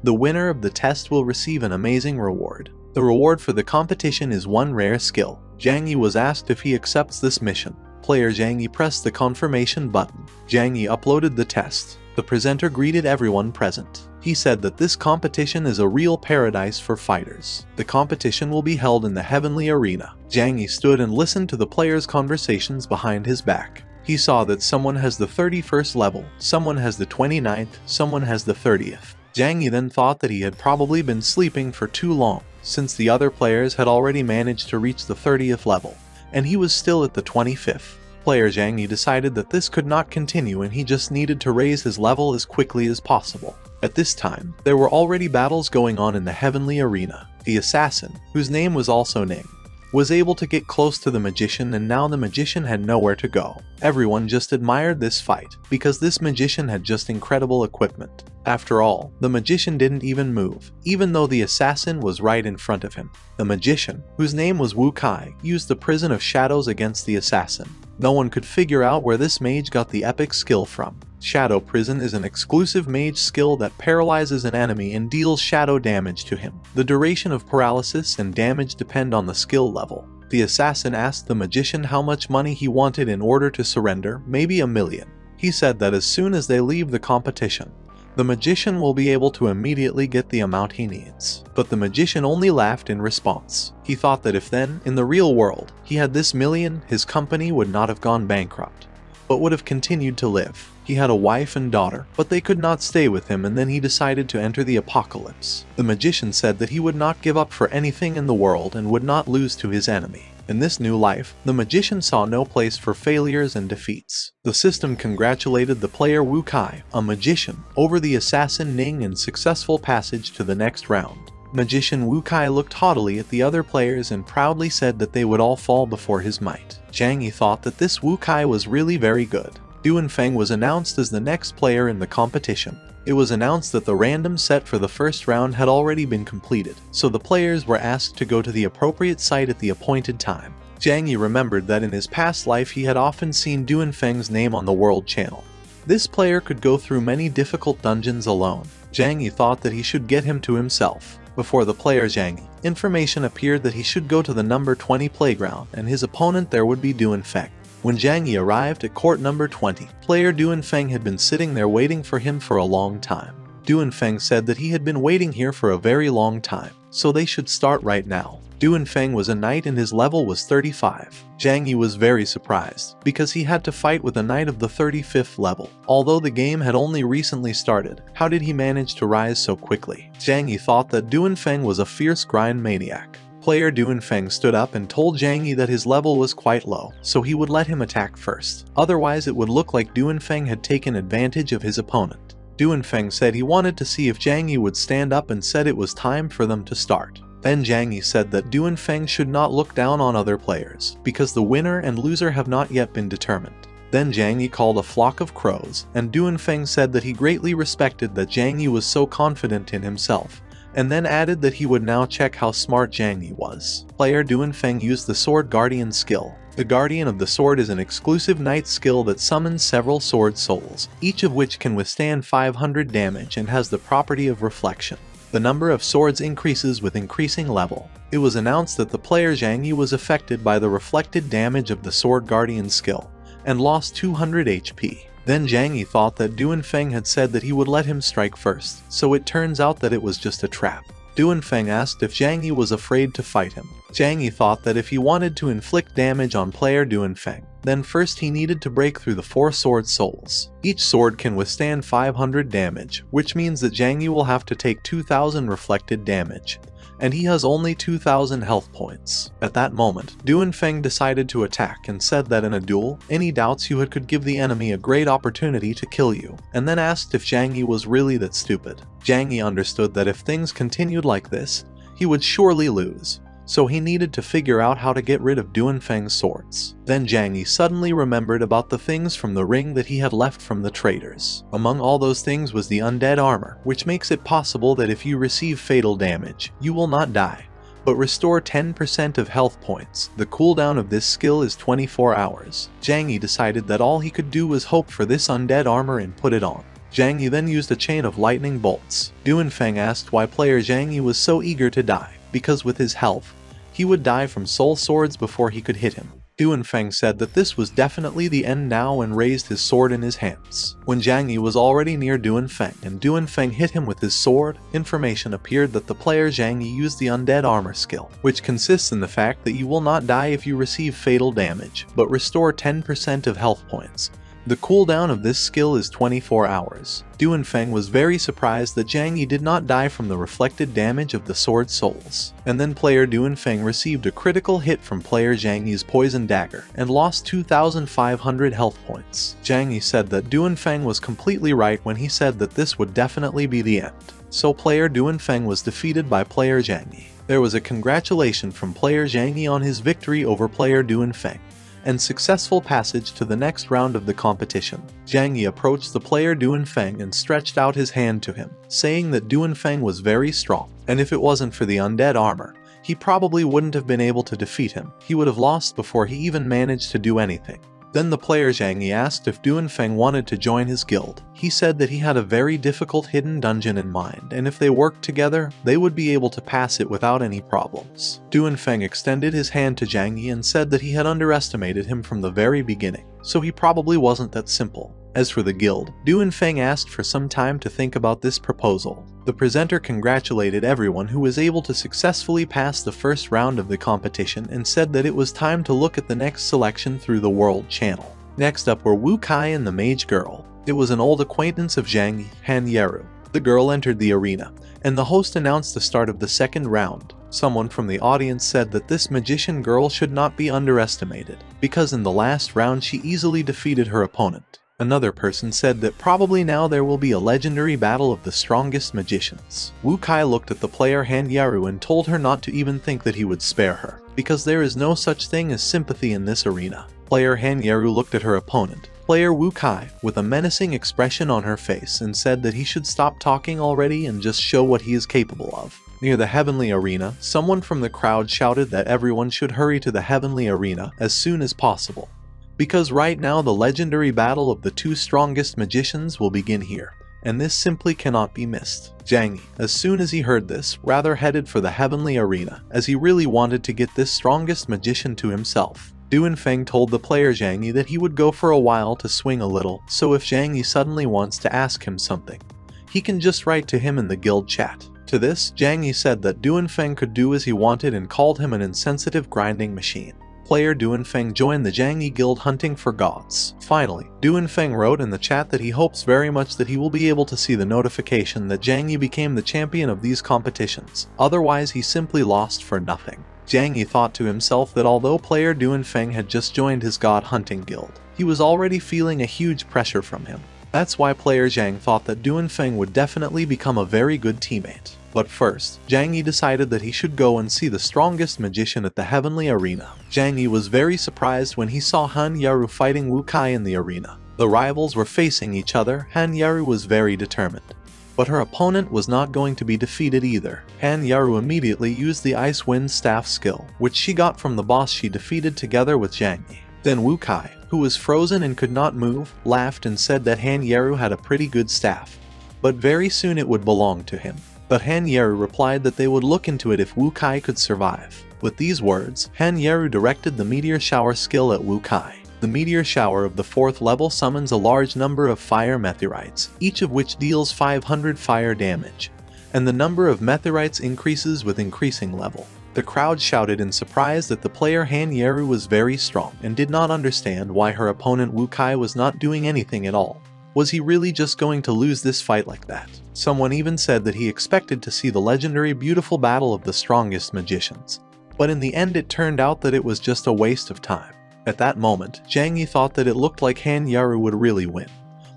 The winner of the test will receive an amazing reward. The reward for the competition is one rare skill. Zhang Yi was asked if he accepts this mission. Player Zhang Yi pressed the confirmation button. Zhang Yi uploaded the test. The presenter greeted everyone present. He said that this competition is a real paradise for fighters. The competition will be held in the heavenly arena. Zhang Yi stood and listened to the players' conversations behind his back. He saw that someone has the 31st level, someone has the 29th, someone has the 30th. Zhang Yi then thought that he had probably been sleeping for too long, since the other players had already managed to reach the 30th level, and he was still at the 25th. Player Zhang Yi decided that this could not continue and he just needed to raise his level as quickly as possible. At this time, there were already battles going on in the heavenly arena. The assassin, whose name was also Ning, was able to get close to the magician, and now the magician had nowhere to go. Everyone just admired this fight, because this magician had just incredible equipment. After all, the magician didn't even move, even though the assassin was right in front of him. The magician, whose name was Wu Kai, used the Prison of Shadows against the assassin. No one could figure out where this mage got the epic skill from. Shadow Prison is an exclusive mage skill that paralyzes an enemy and deals shadow damage to him. The duration of paralysis and damage depend on the skill level. The assassin asked the magician how much money he wanted in order to surrender, maybe $1 million. He said that as soon as they leave the competition, the magician will be able to immediately get the amount he needs. But the magician only laughed in response. He thought that if then, in the real world, he had this million, his company would not have gone bankrupt, but would have continued to live. He had a wife and daughter, but they could not stay with him, and then he decided to enter the apocalypse. The magician said that he would not give up for anything in the world and would not lose to his enemy. In this new life, the magician saw no place for failures and defeats. The system congratulated the player Wu Kai, a magician, over the assassin Ning and successful passage to the next round. Magician Wu Kai looked haughtily at the other players and proudly said that they would all fall before his might. Zhang Yi thought that this Wu Kai was really very good. Duan Feng was announced as the next player in the competition. It was announced that the random set for the first round had already been completed, so the players were asked to go to the appropriate site at the appointed time. Zhang Yi remembered that in his past life he had often seen Duan Feng's name on the World Channel. This player could go through many difficult dungeons alone. Zhang Yi thought that he should get him to himself. Before the player Zhang Yi, information appeared that he should go to the number 20 playground and his opponent there would be Duan Feng. When Zhang Yi arrived at court number 20, player Duan Feng had been sitting there waiting for him for a long time. Duan Feng said that he had been waiting here for a very long time, so they should start right now. Duan Feng was a knight and his level was 35. Zhang Yi was very surprised, because he had to fight with a knight of the 35th level. Although the game had only recently started, how did he manage to rise so quickly? Zhang Yi thought that Duan Feng was a fierce grind maniac. Player Duan Feng stood up and told Zhang Yi that his level was quite low, so he would let him attack first. Otherwise it would look like Duan Feng had taken advantage of his opponent. Duan Feng said he wanted to see if Zhang Yi would stand up and said it was time for them to start. Then Zhang Yi said that Duan Feng should not look down on other players, because the winner and loser have not yet been determined. Then Zhang Yi called a flock of crows, and Duan Feng said that he greatly respected that Zhang Yi was so confident in himself, and then added that he would now check how smart Zhang Yi was. Player Duan Feng used the Sword Guardian skill. The Guardian of the Sword is an exclusive knight skill that summons several sword souls, each of which can withstand 500 damage and has the property of reflection. The number of swords increases with increasing level. It was announced that the player Zhang Yi was affected by the reflected damage of the Sword Guardian skill, and lost 200 HP. Then Zhang Yi thought that Duan Feng had said that he would let him strike first, so it turns out that it was just a trap. Duan Feng asked if Zhang Yi was afraid to fight him. Zhang Yi thought that if he wanted to inflict damage on player Duan Feng, then first he needed to break through the 4 sword souls. Each sword can withstand 500 damage, which means that Zhang Yi will have to take 2000 reflected damage, and he has only 2000 health points. At that moment, Duan Feng decided to attack and said that in a duel, any doubts you had could give the enemy a great opportunity to kill you, and then asked if Zhang Yi was really that stupid. Zhang Yi understood that if things continued like this, he would surely lose, so he needed to figure out how to get rid of Duan Feng's swords. Then Zhang Yi suddenly remembered about the things from the ring that he had left from the traders. Among all those things was the undead armor, which makes it possible that if you receive fatal damage, you will not die, but restore 10% of health points. The cooldown of this skill is 24 hours. Zhang Yi decided that all he could do was hope for this undead armor and put it on. Zhang Yi then used a chain of lightning bolts. Duan Feng asked why player Zhang Yi was so eager to die, because with his health, he would die from soul swords before he could hit him. Duan Feng said that this was definitely the end now and raised his sword in his hands. When Zhang Yi was already near Duan Feng and Duan Feng hit him with his sword, information appeared that the player Zhang Yi used the undead armor skill, which consists in the fact that you will not die if you receive fatal damage, but restore 10% of health points. The cooldown of this skill is 24 hours. Duan Feng was very surprised that Zhang Yi did not die from the reflected damage of the sword souls. And then player Duan Feng received a critical hit from player Zhang Yi's poison dagger and lost 2,500 health points. Zhang Yi said that Duan Feng was completely right when he said that this would definitely be the end. So player Duan Feng was defeated by player Zhang Yi. There was a congratulation from player Zhang Yi on his victory over player Duan Feng, and successful passage to the next round of the competition. Zhang Yi approached the player Duan Feng and stretched out his hand to him, saying that Duan Feng was very strong, and if it wasn't for the undead armor, he probably wouldn't have been able to defeat him. He would have lost before he even managed to do anything. Then the player Zhang Yi asked if Duan Feng wanted to join his guild. He said that he had a very difficult hidden dungeon in mind, and if they worked together, they would be able to pass it without any problems. Duan Feng extended his hand to Zhang Yi and said that he had underestimated him from the very beginning, so he probably wasn't that simple. As for the guild, Du and Feng asked for some time to think about this proposal. The presenter congratulated everyone who was able to successfully pass the first round of the competition and said that it was time to look at the next selection through the World Channel. Next up were Wu Kai and the Mage Girl. It was an old acquaintance of Zhang Yi, Han Yeru. The girl entered the arena, and the host announced the start of the second round. Someone from the audience said that this magician girl should not be underestimated, because in the last round she easily defeated her opponent. Another person said that probably now there will be a legendary battle of the strongest magicians. Wu Kai looked at the player Han Yeru and told her not to even think that he would spare her, because there is no such thing as sympathy in this arena. Player Han Yeru looked at her opponent, player Wu Kai, with a menacing expression on her face and said that he should stop talking already and just show what he is capable of. Near the Heavenly Arena, someone from the crowd shouted that everyone should hurry to the Heavenly Arena as soon as possible, because right now the legendary battle of the two strongest magicians will begin here, and this simply cannot be missed. Zhang Yi, as soon as he heard this, rather headed for the Heavenly Arena, as he really wanted to get this strongest magician to himself. Du and Feng told the player Zhang Yi that he would go for a while to swing a little, so if Zhang Yi suddenly wants to ask him something, he can just write to him in the guild chat. To this, Zhang Yi said that Du and Feng could do as he wanted and called him an insensitive grinding machine. Player Du and Feng joined the Zhang Yi guild hunting for gods. Finally, Du and Feng wrote in the chat that he hopes very much that he will be able to see the notification that Zhang Yi became the champion of these competitions, otherwise he simply lost for nothing. Zhang Yi thought to himself that although player Du and Feng had just joined his god hunting guild, he was already feeling a huge pressure from him. That's why player Zhang thought that Du and Feng would definitely become a very good teammate. But first, Zhang Yi decided that he should go and see the strongest magician at the Heavenly Arena. Zhang Yi was very surprised when he saw Han Yeru fighting Wu Kai in the arena. The rivals were facing each other. Han Yeru was very determined, but her opponent was not going to be defeated either. Han Yeru immediately used the Ice Wind Staff skill, which she got from the boss she defeated together with Zhang Yi. Then Wu Kai, who was frozen and could not move, laughed and said that Han Yeru had a pretty good staff, but very soon it would belong to him. But Han Yeru replied that they would look into it if Wu Kai could survive. With these words, Han Yeru directed the Meteor Shower skill at Wu Kai. The Meteor Shower of the 4th level summons a large number of fire meteorites, each of which deals 500 fire damage, and the number of meteorites increases with increasing level. The crowd shouted in surprise that the player Han Yeru was very strong and did not understand why her opponent Wu Kai was not doing anything at all. Was he really just going to lose this fight like that? Someone even said that he expected to see the legendary beautiful battle of the strongest magicians, but in the end it turned out that it was just a waste of time. At that moment, Zhang Yi thought that it looked like Han Yeru would really win,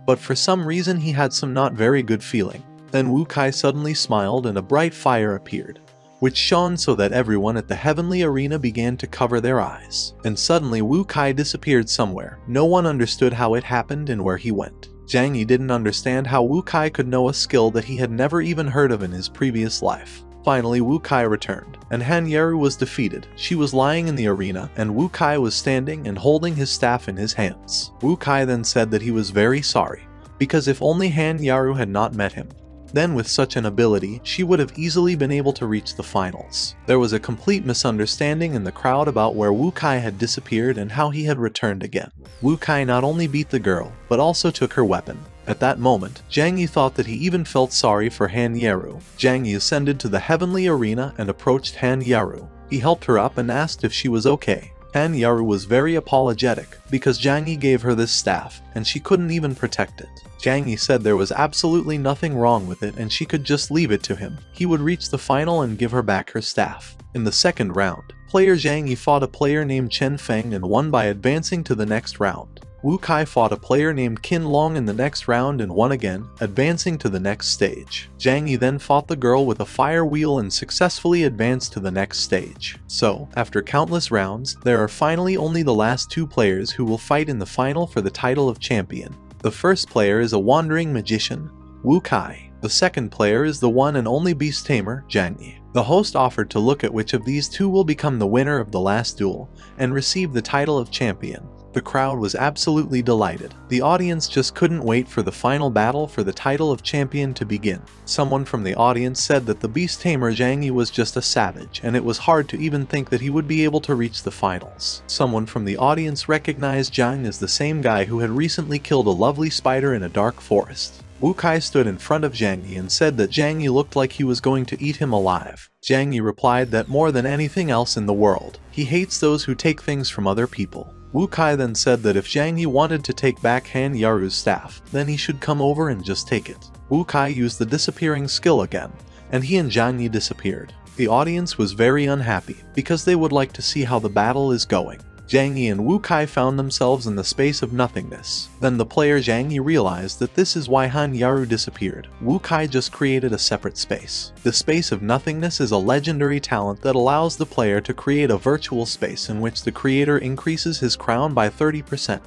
but for some reason he had some not very good feeling. Then Wu Kai suddenly smiled and a bright fire appeared, which shone so that everyone at the Heavenly Arena began to cover their eyes. And suddenly Wu Kai disappeared somewhere. No one understood how it happened and where he went. Zhang Yi didn't understand how Wu Kai could know a skill that he had never even heard of in his previous life. Finally, Wu Kai returned, and Han Yeru was defeated. She was lying in the arena, and Wu Kai was standing and holding his staff in his hands. Wu Kai then said that he was very sorry, because if only Han Yeru had not met him, then with such an ability, she would have easily been able to reach the finals. There was a complete misunderstanding in the crowd about where Wu Kai had disappeared and how he had returned again. Wu Kai not only beat the girl, but also took her weapon. At that moment, Zhang Yi thought that he even felt sorry for Han Yeru. Zhang Yi ascended to the Heavenly Arena and approached Han Yeru. He helped her up and asked if she was okay. Han Yeru was very apologetic because Zhang Yi gave her this staff and she couldn't even protect it. Zhang Yi said there was absolutely nothing wrong with it and she could just leave it to him. He would reach the final and give her back her staff. In the second round, player Zhang Yi fought a player named Chen Feng and won by advancing to the next round. Wu Kai fought a player named Qin Long in the next round and won again, advancing to the next stage. Zhang Yi then fought the girl with a fire wheel and successfully advanced to the next stage. So, after countless rounds, there are finally only the last two players who will fight in the final for the title of champion. The first player is a wandering magician, Wu Kai. The second player is the one and only beast tamer, Zhang Yi. The host offered to look at which of these two will become the winner of the last duel and receive the title of champion. The crowd was absolutely delighted. The audience just couldn't wait for the final battle for the title of champion to begin. Someone from the audience said that the beast tamer Zhang Yi was just a savage, and it was hard to even think that he would be able to reach the finals. Someone from the audience recognized Zhang as the same guy who had recently killed a lovely spider in a dark forest. Wu Kai stood in front of Zhang Yi and said that Zhang Yi looked like he was going to eat him alive. Zhang Yi replied that more than anything else in the world, he hates those who take things from other people. Wu Kai then said that if Zhang Yi wanted to take back Han Yaru's staff, then he should come over and just take it. Wu Kai used the disappearing skill again, and he and Zhang Yi disappeared. The audience was very unhappy, because they would like to see how the battle is going. Zhang Yi and Wu Kai found themselves in the space of nothingness. Then the player Zhang Yi realized that this is why Han Yaru disappeared. Wu Kai just created a separate space. The space of nothingness is a legendary talent that allows the player to create a virtual space in which the creator increases his crown by 30%,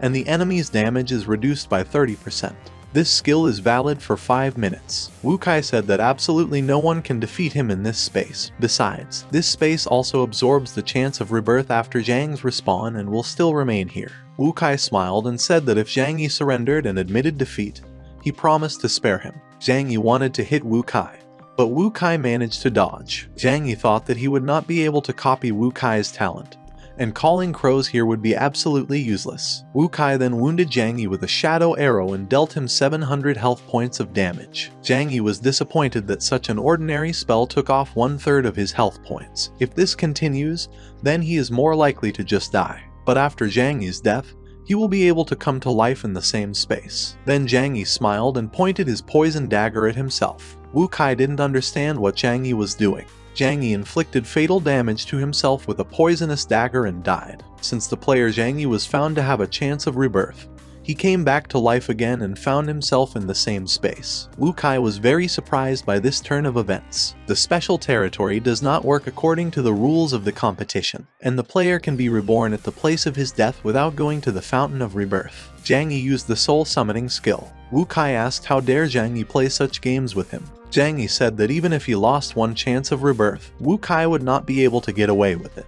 and the enemy's damage is reduced by 30%. This skill is valid for 5 minutes. Wu Kai said that absolutely no one can defeat him in this space. Besides, this space also absorbs the chance of rebirth after Zhang's respawn and will still remain here. Wu Kai smiled and said that if Zhang Yi surrendered and admitted defeat, he promised to spare him. Zhang Yi wanted to hit Wu Kai, but Wu Kai managed to dodge. Zhang Yi thought that he would not be able to copy Wu Kai's talent, and calling crows here would be absolutely useless. Wu Kai then wounded Zhang Yi with a shadow arrow and dealt him 700 health points of damage. Zhang Yi was disappointed that such an ordinary spell took off 1/3 of his health points. If this continues, then he is more likely to just die. But after Zhang Yi's death, he will be able to come to life in the same space. Then Zhang Yi smiled and pointed his poison dagger at himself. Wu Kai didn't understand what Zhang Yi was doing. Zhang Yi inflicted fatal damage to himself with a poisonous dagger and died. Since the player Zhang Yi was found to have a chance of rebirth, he came back to life again and found himself in the same space. Wu Kai was very surprised by this turn of events. The special territory does not work according to the rules of the competition, and the player can be reborn at the place of his death without going to the fountain of rebirth. Zhang Yi used the soul summoning skill. Wu Kai asked how dare Zhang Yi play such games with him. Zhang Yi said that even if he lost one chance of rebirth, Wu Kai would not be able to get away with it.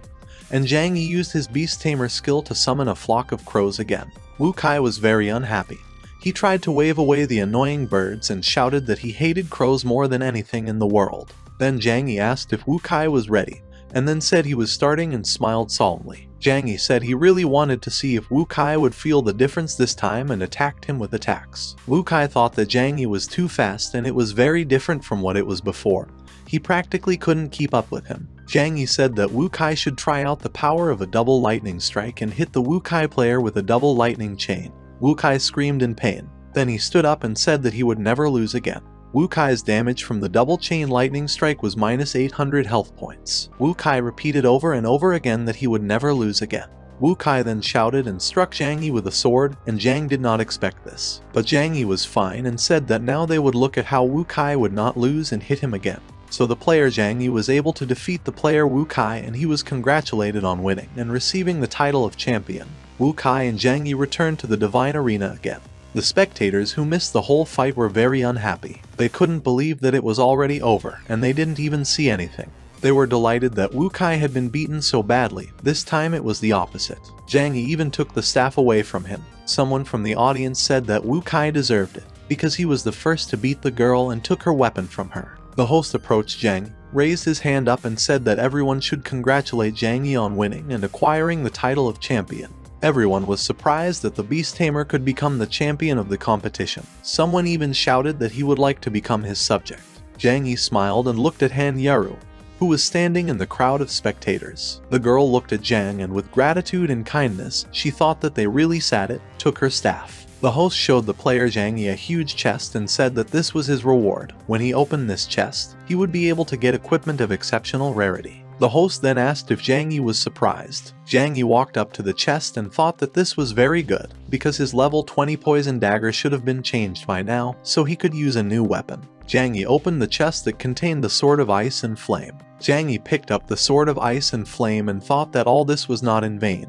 And Zhang Yi used his beast tamer skill to summon a flock of crows again. Wu Kai was very unhappy. He tried to wave away the annoying birds and shouted that he hated crows more than anything in the world. Then Zhang Yi asked if Wu Kai was ready, and then said he was starting and smiled solemnly. Zhang Yi said he really wanted to see if Wu Kai would feel the difference this time and attacked him with attacks. Wu Kai thought that Zhang Yi was too fast and it was very different from what it was before. He practically couldn't keep up with him. Zhang Yi said that Wu Kai should try out the power of a double lightning strike and hit the Wu Kai player with a double lightning chain. Wu Kai screamed in pain. Then he stood up and said that he would never lose again. Wu Kai's damage from the double chain lightning strike was minus 800 health points. Wu Kai repeated over and over again that he would never lose again. Wu Kai then shouted and struck Zhang Yi with a sword, and Zhang did not expect this. But Zhang Yi was fine and said that now they would look at how Wu Kai would not lose and hit him again. So the player Zhang Yi was able to defeat the player Wu Kai, and he was congratulated on winning and receiving the title of champion. Wu Kai and Zhang Yi returned to the Divine Arena again. The spectators who missed the whole fight were very unhappy. They couldn't believe that it was already over, and they didn't even see anything. They were delighted that Wu Kai had been beaten so badly. This time it was the opposite. Zhang Yi even took the staff away from him. Someone from the audience said that Wu Kai deserved it, because he was the first to beat the girl and took her weapon from her. The host approached Zhang, raised his hand up and said that everyone should congratulate Zhang Yi on winning and acquiring the title of champion. Everyone was surprised that the beast tamer could become the champion of the competition. Someone even shouted that he would like to become his subject. Zhang Yi smiled and looked at Han Yaru, who was standing in the crowd of spectators. The girl looked at Zhang, and with gratitude and kindness, she thought that they really sat it, took her staff. The host showed the player Zhang Yi a huge chest and said that this was his reward. When he opened this chest, he would be able to get equipment of exceptional rarity. The host then asked if Zhang Yi was surprised. Zhang Yi walked up to the chest and thought that this was very good, because his level 20 poison dagger should have been changed by now, so he could use a new weapon. Zhang Yi opened the chest that contained the sword of ice and flame. Zhang Yi picked up the sword of ice and flame and thought that all this was not in vain,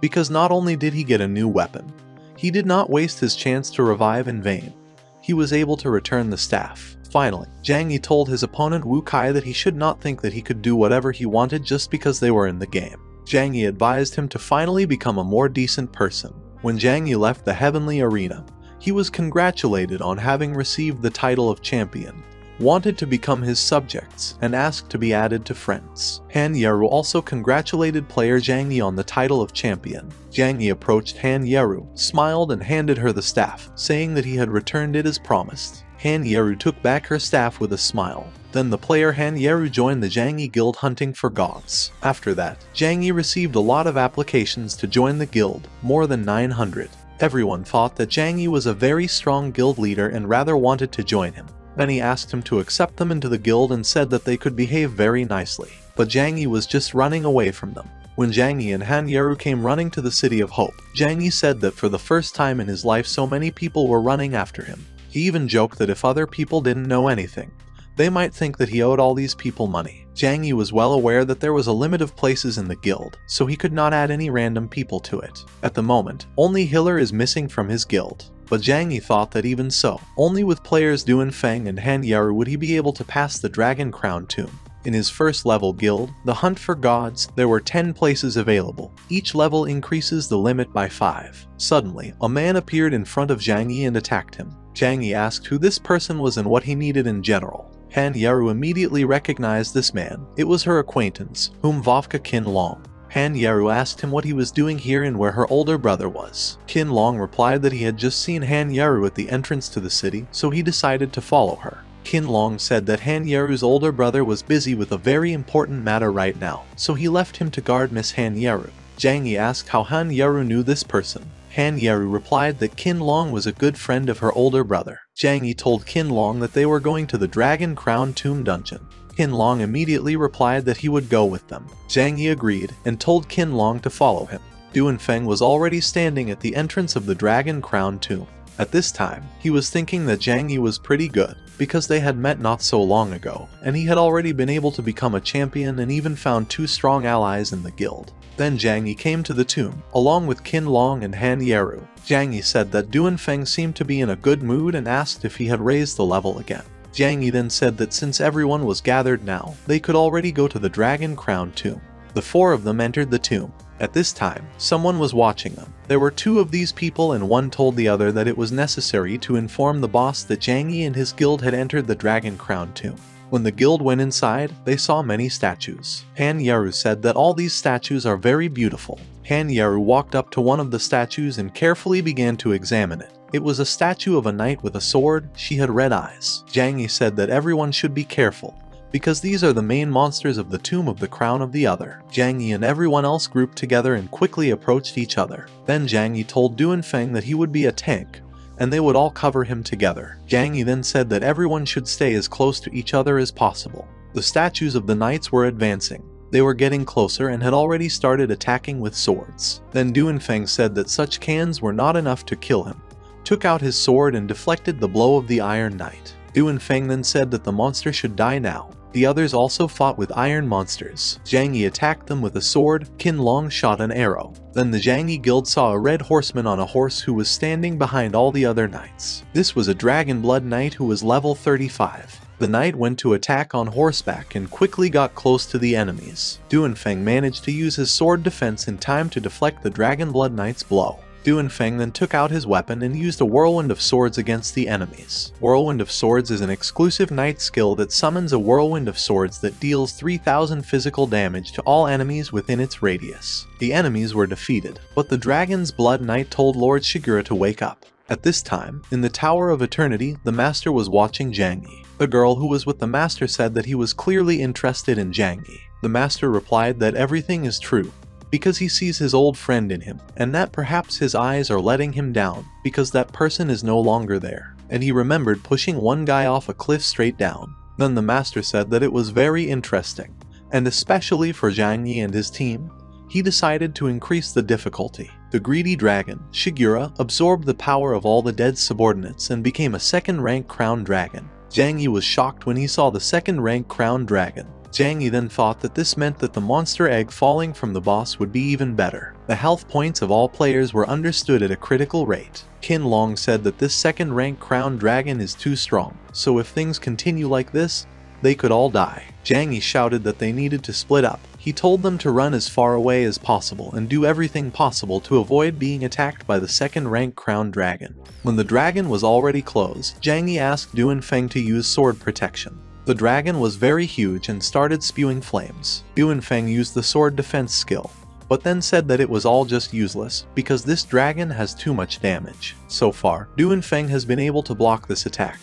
because not only did he get a new weapon, he did not waste his chance to revive in vain. He was able to return the staff. Finally, Zhang Yi told his opponent Wu Kai that he should not think that he could do whatever he wanted just because they were in the game. Zhang Yi advised him to finally become a more decent person. When Zhang Yi left the heavenly arena, he was congratulated on having received the title of champion, wanted to become his subjects, and asked to be added to friends. Han Yeru also congratulated player Zhang Yi on the title of champion. Zhang Yi approached Han Yeru, smiled and handed her the staff, saying that he had returned it as promised. Han Yeru took back her staff with a smile. Then the player Han Yeru joined the Zhang Yi guild hunting for gods. After that, Zhang Yi received a lot of applications to join the guild, more than 900. Everyone thought that Zhang Yi was a very strong guild leader and rather wanted to join him. Then he asked him to accept them into the guild and said that they could behave very nicely. But Zhang Yi was just running away from them. When Zhang Yi and Han Yeru came running to the City of Hope, Zhang Yi said that for the first time in his life so many people were running after him. He even joked that if other people didn't know anything, they might think that he owed all these people money. Zhang Yi was well aware that there was a limit of places in the guild, so he could not add any random people to it. At the moment, only Hiller is missing from his guild. But Zhang Yi thought that even so, only with players Duanfeng and Han Yeru would he be able to pass the Dragon Crown tomb. In his first level guild, the Hunt for Gods, there were 10 places available. Each level increases the limit by 5. Suddenly, a man appeared in front of Zhang Yi and attacked him. Zhang Yi asked who this person was and what he needed in general. Han Yeru immediately recognized this man. It was her acquaintance, whom Vovka Qin Long. Han Yeru asked him what he was doing here and where her older brother was. Qin Long replied that he had just seen Han Yeru at the entrance to the city, so he decided to follow her. Qin Long said that Han Yeru's older brother was busy with a very important matter right now, so he left him to guard Miss Han Yeru. Zhang Yi asked how Han Yeru knew this person. Han Yeru replied that Qin Long was a good friend of her older brother. Zhang Yi told Qin Long that they were going to the Dragon Crown Tomb dungeon. Qin Long immediately replied that he would go with them. Zhang Yi agreed and told Qin Long to follow him. Duanfeng was already standing at the entrance of the Dragon Crown Tomb. At this time, he was thinking that Zhang Yi was pretty good, because they had met not so long ago, and he had already been able to become a champion and even found 2 strong allies in the guild. Then Zhang Yi came to the tomb, along with Qin Long and Han Yeru. Zhang Yi said that Duanfeng seemed to be in a good mood and asked if he had raised the level again. Zhang Yi then said that since everyone was gathered now, they could already go to the Dragon Crown Tomb. The 4 of them entered the tomb. At this time, someone was watching them. There were 2 of these people and one told the other that it was necessary to inform the boss that Zhang Yi and his guild had entered the Dragon Crown Tomb. When the guild went inside, they saw many statues. Han Yeru said that all these statues are very beautiful. Han Yeru walked up to one of the statues and carefully began to examine it. It was a statue of a knight with a sword. She had red eyes. Zhang Yi said that everyone should be careful, because these are the main monsters of the Tomb of the Crown of the Other. Zhang Yi and everyone else grouped together and quickly approached each other. Then Zhang Yi told Duanfeng that he would be a tank, and they would all cover him together. Zhang Yi then said that everyone should stay as close to each other as possible. The statues of the knights were advancing. They were getting closer and had already started attacking with swords. Then Duanfeng said that such cans were not enough to kill him, took out his sword and deflected the blow of the Iron Knight. Duanfeng then said that the monster should die now. The others also fought with iron monsters. Zhang Yi attacked them with a sword. Qin Long shot an arrow. Then the Zhang Yi guild saw a red horseman on a horse who was standing behind all the other knights. This was a Dragon Blood Knight who was level 35. The knight went to attack on horseback and quickly got close to the enemies. Duanfeng managed to use his sword defense in time to deflect the Dragon Blood Knight's blow. Duanfeng then took out his weapon and used a Whirlwind of Swords against the enemies. Whirlwind of Swords is an exclusive knight skill that summons a Whirlwind of Swords that deals 3000 physical damage to all enemies within its radius. The enemies were defeated, but the Dragon's Blood Knight told Lord Shigura to wake up. At this time, in the Tower of Eternity, the Master was watching Zhang Yi. The girl who was with the Master said that he was clearly interested in Zhang Yi. The Master replied that everything is true, because he sees his old friend in him, and that perhaps his eyes are letting him down, because that person is no longer there. And he remembered pushing one guy off a cliff straight down. Then the Master said that it was very interesting, and especially for Zhang Yi and his team, he decided to increase the difficulty. The greedy dragon, Shigura, absorbed the power of all the dead subordinates and became a second-rank crown dragon. Zhang Yi was shocked when he saw the second-rank crown dragon. Zhang Yi then thought that this meant that the monster egg falling from the boss would be even better. The health points of all players were understood at a critical rate. Qin Long said that this second-rank crown dragon is too strong, so if things continue like this, they could all die. Zhang Yi shouted that they needed to split up. He told them to run as far away as possible and do everything possible to avoid being attacked by the second-rank crown dragon. When the dragon was already close, Zhang Yi asked Duanfeng to use sword protection. The dragon was very huge and started spewing flames. Duanfeng used the sword defense skill, but then said that it was all just useless because this dragon has too much damage. So far, Duanfeng has been able to block this attack,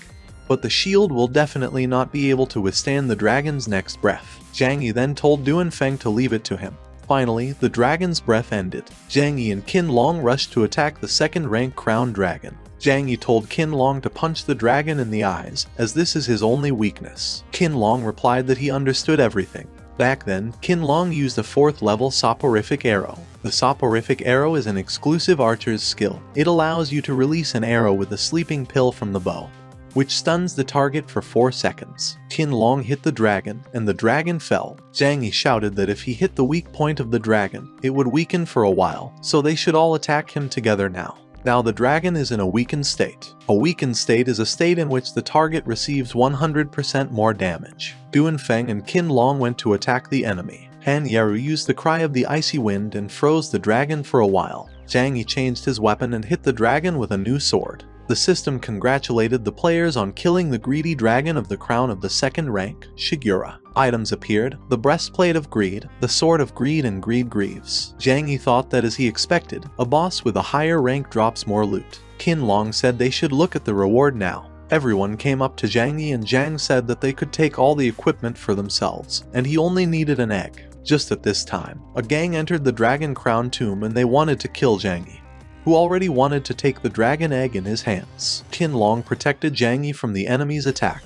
but the shield will definitely not be able to withstand the dragon's next breath. Zhang Yi then told Duanfeng to leave it to him. Finally, the dragon's breath ended. Zhang Yi and Qin Long rushed to attack the second-rank crown dragon. Zhang Yi told Qin Long to punch the dragon in the eyes, as this is his only weakness. Qin Long replied that he understood everything. Back then, Qin Long used a 4th-level soporific arrow. The soporific arrow is an exclusive archer's skill. It allows you to release an arrow with a sleeping pill from the bow, which stuns the target for 4 seconds. Qin Long hit the dragon, and the dragon fell. Zhang Yi shouted that if he hit the weak point of the dragon, it would weaken for a while, so they should all attack him together now. Now the dragon is in a weakened state. A weakened state is a state in which the target receives 100% more damage. Duanfeng and Qin Long went to attack the enemy. Han Yeru used the cry of the icy wind and froze the dragon for a while. Zhang Yi changed his weapon and hit the dragon with a new sword. The system congratulated the players on killing the greedy dragon of the crown of the second rank, Shigura. Items appeared: the breastplate of greed, the sword of greed, and greed greaves. Zhang Yi thought that, as he expected, a boss with a higher rank drops more loot. Qin Long said they should look at the reward now. Everyone came up to Zhang Yi and Zhang said that they could take all the equipment for themselves, and he only needed an egg. Just at this time, a gang entered the Dragon Crown tomb and they wanted to kill Zhang Yi, who already wanted to take the dragon egg in his hands. Qin Long protected Zhang Yi from the enemy's attack,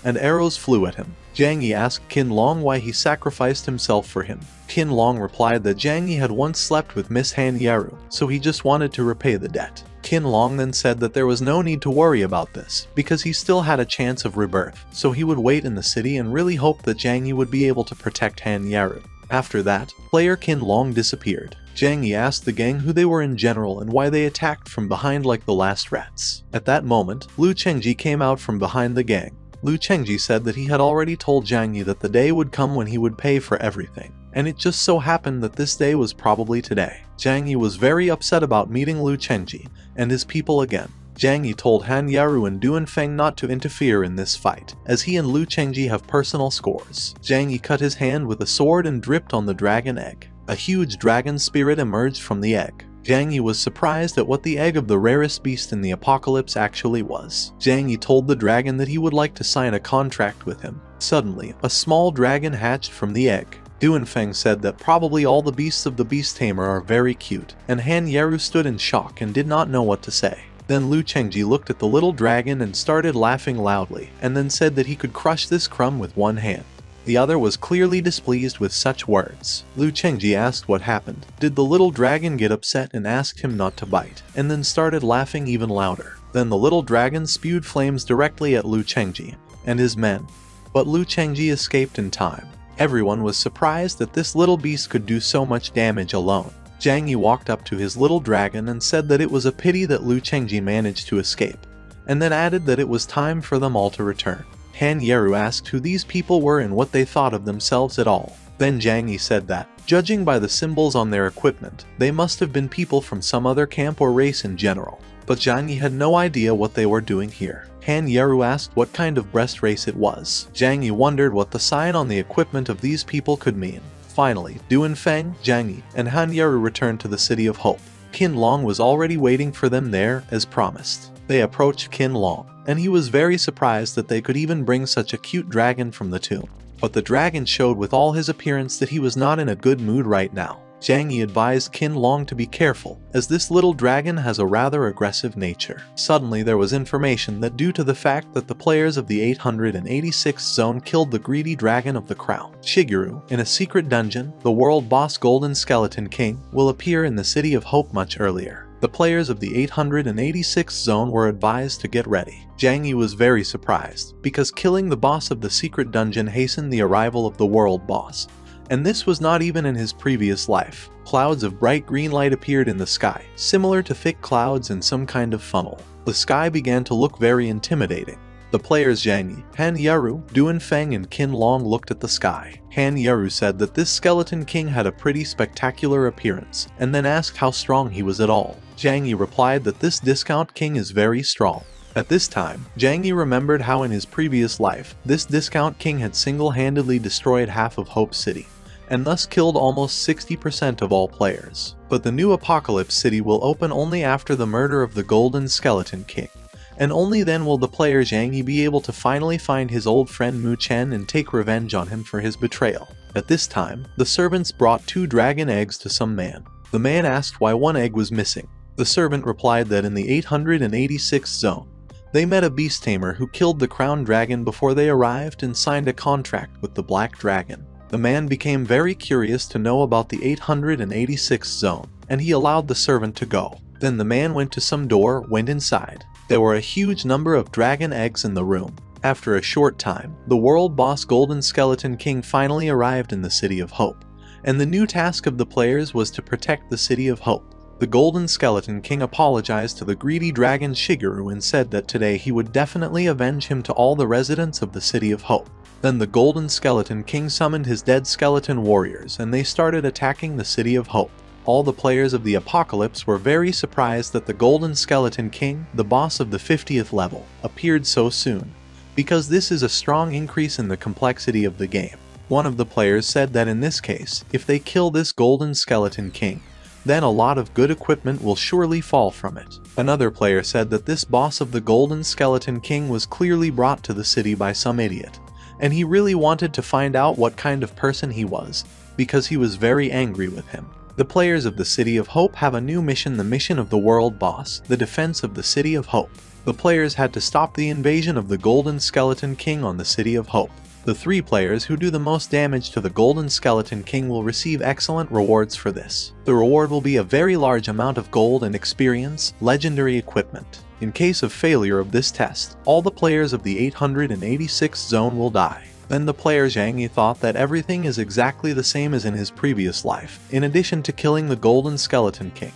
and arrows flew at him. Zhang Yi asked Qin Long why he sacrificed himself for him. Qin Long replied that Zhang Yi had once slept with Miss Han Yeru, so he just wanted to repay the debt. Qin Long then said that there was no need to worry about this, because he still had a chance of rebirth, so he would wait in the city and really hope that Zhang Yi would be able to protect Han Yeru. After that, player Qin Long disappeared. Zhang Yi asked the gang who they were in general and why they attacked from behind like the last rats. At that moment, Lu Chengji came out from behind the gang. Lu Chengji said that he had already told Zhang Yi that the day would come when he would pay for everything, and it just so happened that this day was probably today. Zhang Yi was very upset about meeting Lu Chengji and his people again. Zhang Yi told Han Yeru and Duanfeng not to interfere in this fight, as he and Lu Chengji have personal scores. Zhang Yi cut his hand with a sword and dripped on the dragon egg. A huge dragon spirit emerged from the egg. Zhang Yi was surprised at what the egg of the rarest beast in the apocalypse actually was. Zhang Yi told the dragon that he would like to sign a contract with him. Suddenly, a small dragon hatched from the egg. Duanfeng said that probably all the beasts of the beast tamer are very cute, and Han Yeru stood in shock and did not know what to say. Then Lu Chengji looked at the little dragon and started laughing loudly, and then said that he could crush this crumb with one hand. The other was clearly displeased with such words. Lu Chengji asked what happened. Did the little dragon get upset and asked him not to bite, and then started laughing even louder. Then the little dragon spewed flames directly at Lu Chengji and his men, but Lu Chengji escaped in time. Everyone was surprised that this little beast could do so much damage alone. Zhang Yi walked up to his little dragon and said that it was a pity that Lu Chengji managed to escape, and then added that it was time for them all to return. Han Yeru asked who these people were and what they thought of themselves at all. Then Zhang Yi said that, judging by the symbols on their equipment, they must have been people from some other camp or race in general. But Zhang Yi had no idea what they were doing here. Han Yeru asked what kind of breast race it was. Zhang Yi wondered what the sign on the equipment of these people could mean. Finally, Duanfeng, Zhang Yi, and Han Yeru returned to the City of Hope. Qin Long was already waiting for them there, as promised. They approached Qin Long, and he was very surprised that they could even bring such a cute dragon from the tomb. But the dragon showed with all his appearance that he was not in a good mood right now. Zhang Yi advised Qin Long to be careful, as this little dragon has a rather aggressive nature. Suddenly there was information that due to the fact that the players of the 886th zone killed the greedy dragon of the crown, Shiguru, in a secret dungeon, the world boss Golden Skeleton King will appear in the City of Hope much earlier. The players of the 886th zone were advised to get ready. Zhang Yi was very surprised, because killing the boss of the secret dungeon hastened the arrival of the world boss. And this was not even in his previous life. Clouds of bright green light appeared in the sky, similar to thick clouds in some kind of funnel. The sky began to look very intimidating. The players Zhang Yi, Han Yaru, Duan Feng and Qin Long looked at the sky. Han Yaru said that this skeleton king had a pretty spectacular appearance, and then asked how strong he was at all. Zhang Yi replied that this discount king is very strong. At this time, Zhang Yi remembered how in his previous life, this discount king had single-handedly destroyed half of Hope City, and thus killed almost 60% of all players. But the new Apocalypse City will open only after the murder of the Golden Skeleton King, and only then will the player Zhang Yi be able to finally find his old friend Mu Chen and take revenge on him for his betrayal. At this time, the servants brought 2 dragon eggs to some man. The man asked why 1 egg was missing. The servant replied that in the 886th zone, they met a beast tamer who killed the crown dragon before they arrived and signed a contract with the black dragon. The man became very curious to know about the 886th zone, and he allowed the servant to go. Then the man went to some door, went inside. There were a huge number of dragon eggs in the room. After a short time, the world boss Golden Skeleton King finally arrived in the City of Hope, and the new task of the players was to protect the City of Hope. The Golden Skeleton King apologized to the greedy dragon Shigeru and said that today he would definitely avenge him to all the residents of the City of Hope. Then the Golden Skeleton King summoned his dead skeleton warriors and they started attacking the City of Hope. All the players of the Apocalypse were very surprised that the Golden Skeleton King, the boss of the 50th level, appeared so soon, because this is a strong increase in the complexity of the game. One of the players said that in this case, if they kill this Golden Skeleton King, then a lot of good equipment will surely fall from it. Another player said that this boss of the Golden Skeleton King was clearly brought to the city by some idiot, and he really wanted to find out what kind of person he was, because he was very angry with him. The players of the City of Hope have a new mission, the mission of the world boss, the defense of the City of Hope. The players had to stop the invasion of the Golden Skeleton King on the City of Hope. The 3 players who do the most damage to the Golden Skeleton King will receive excellent rewards for this. The reward will be a very large amount of gold and experience, legendary equipment. In case of failure of this test, all the players of the 886th zone will die. Then the player Zhang Yi thought that everything is exactly the same as in his previous life. In addition to killing the Golden Skeleton King,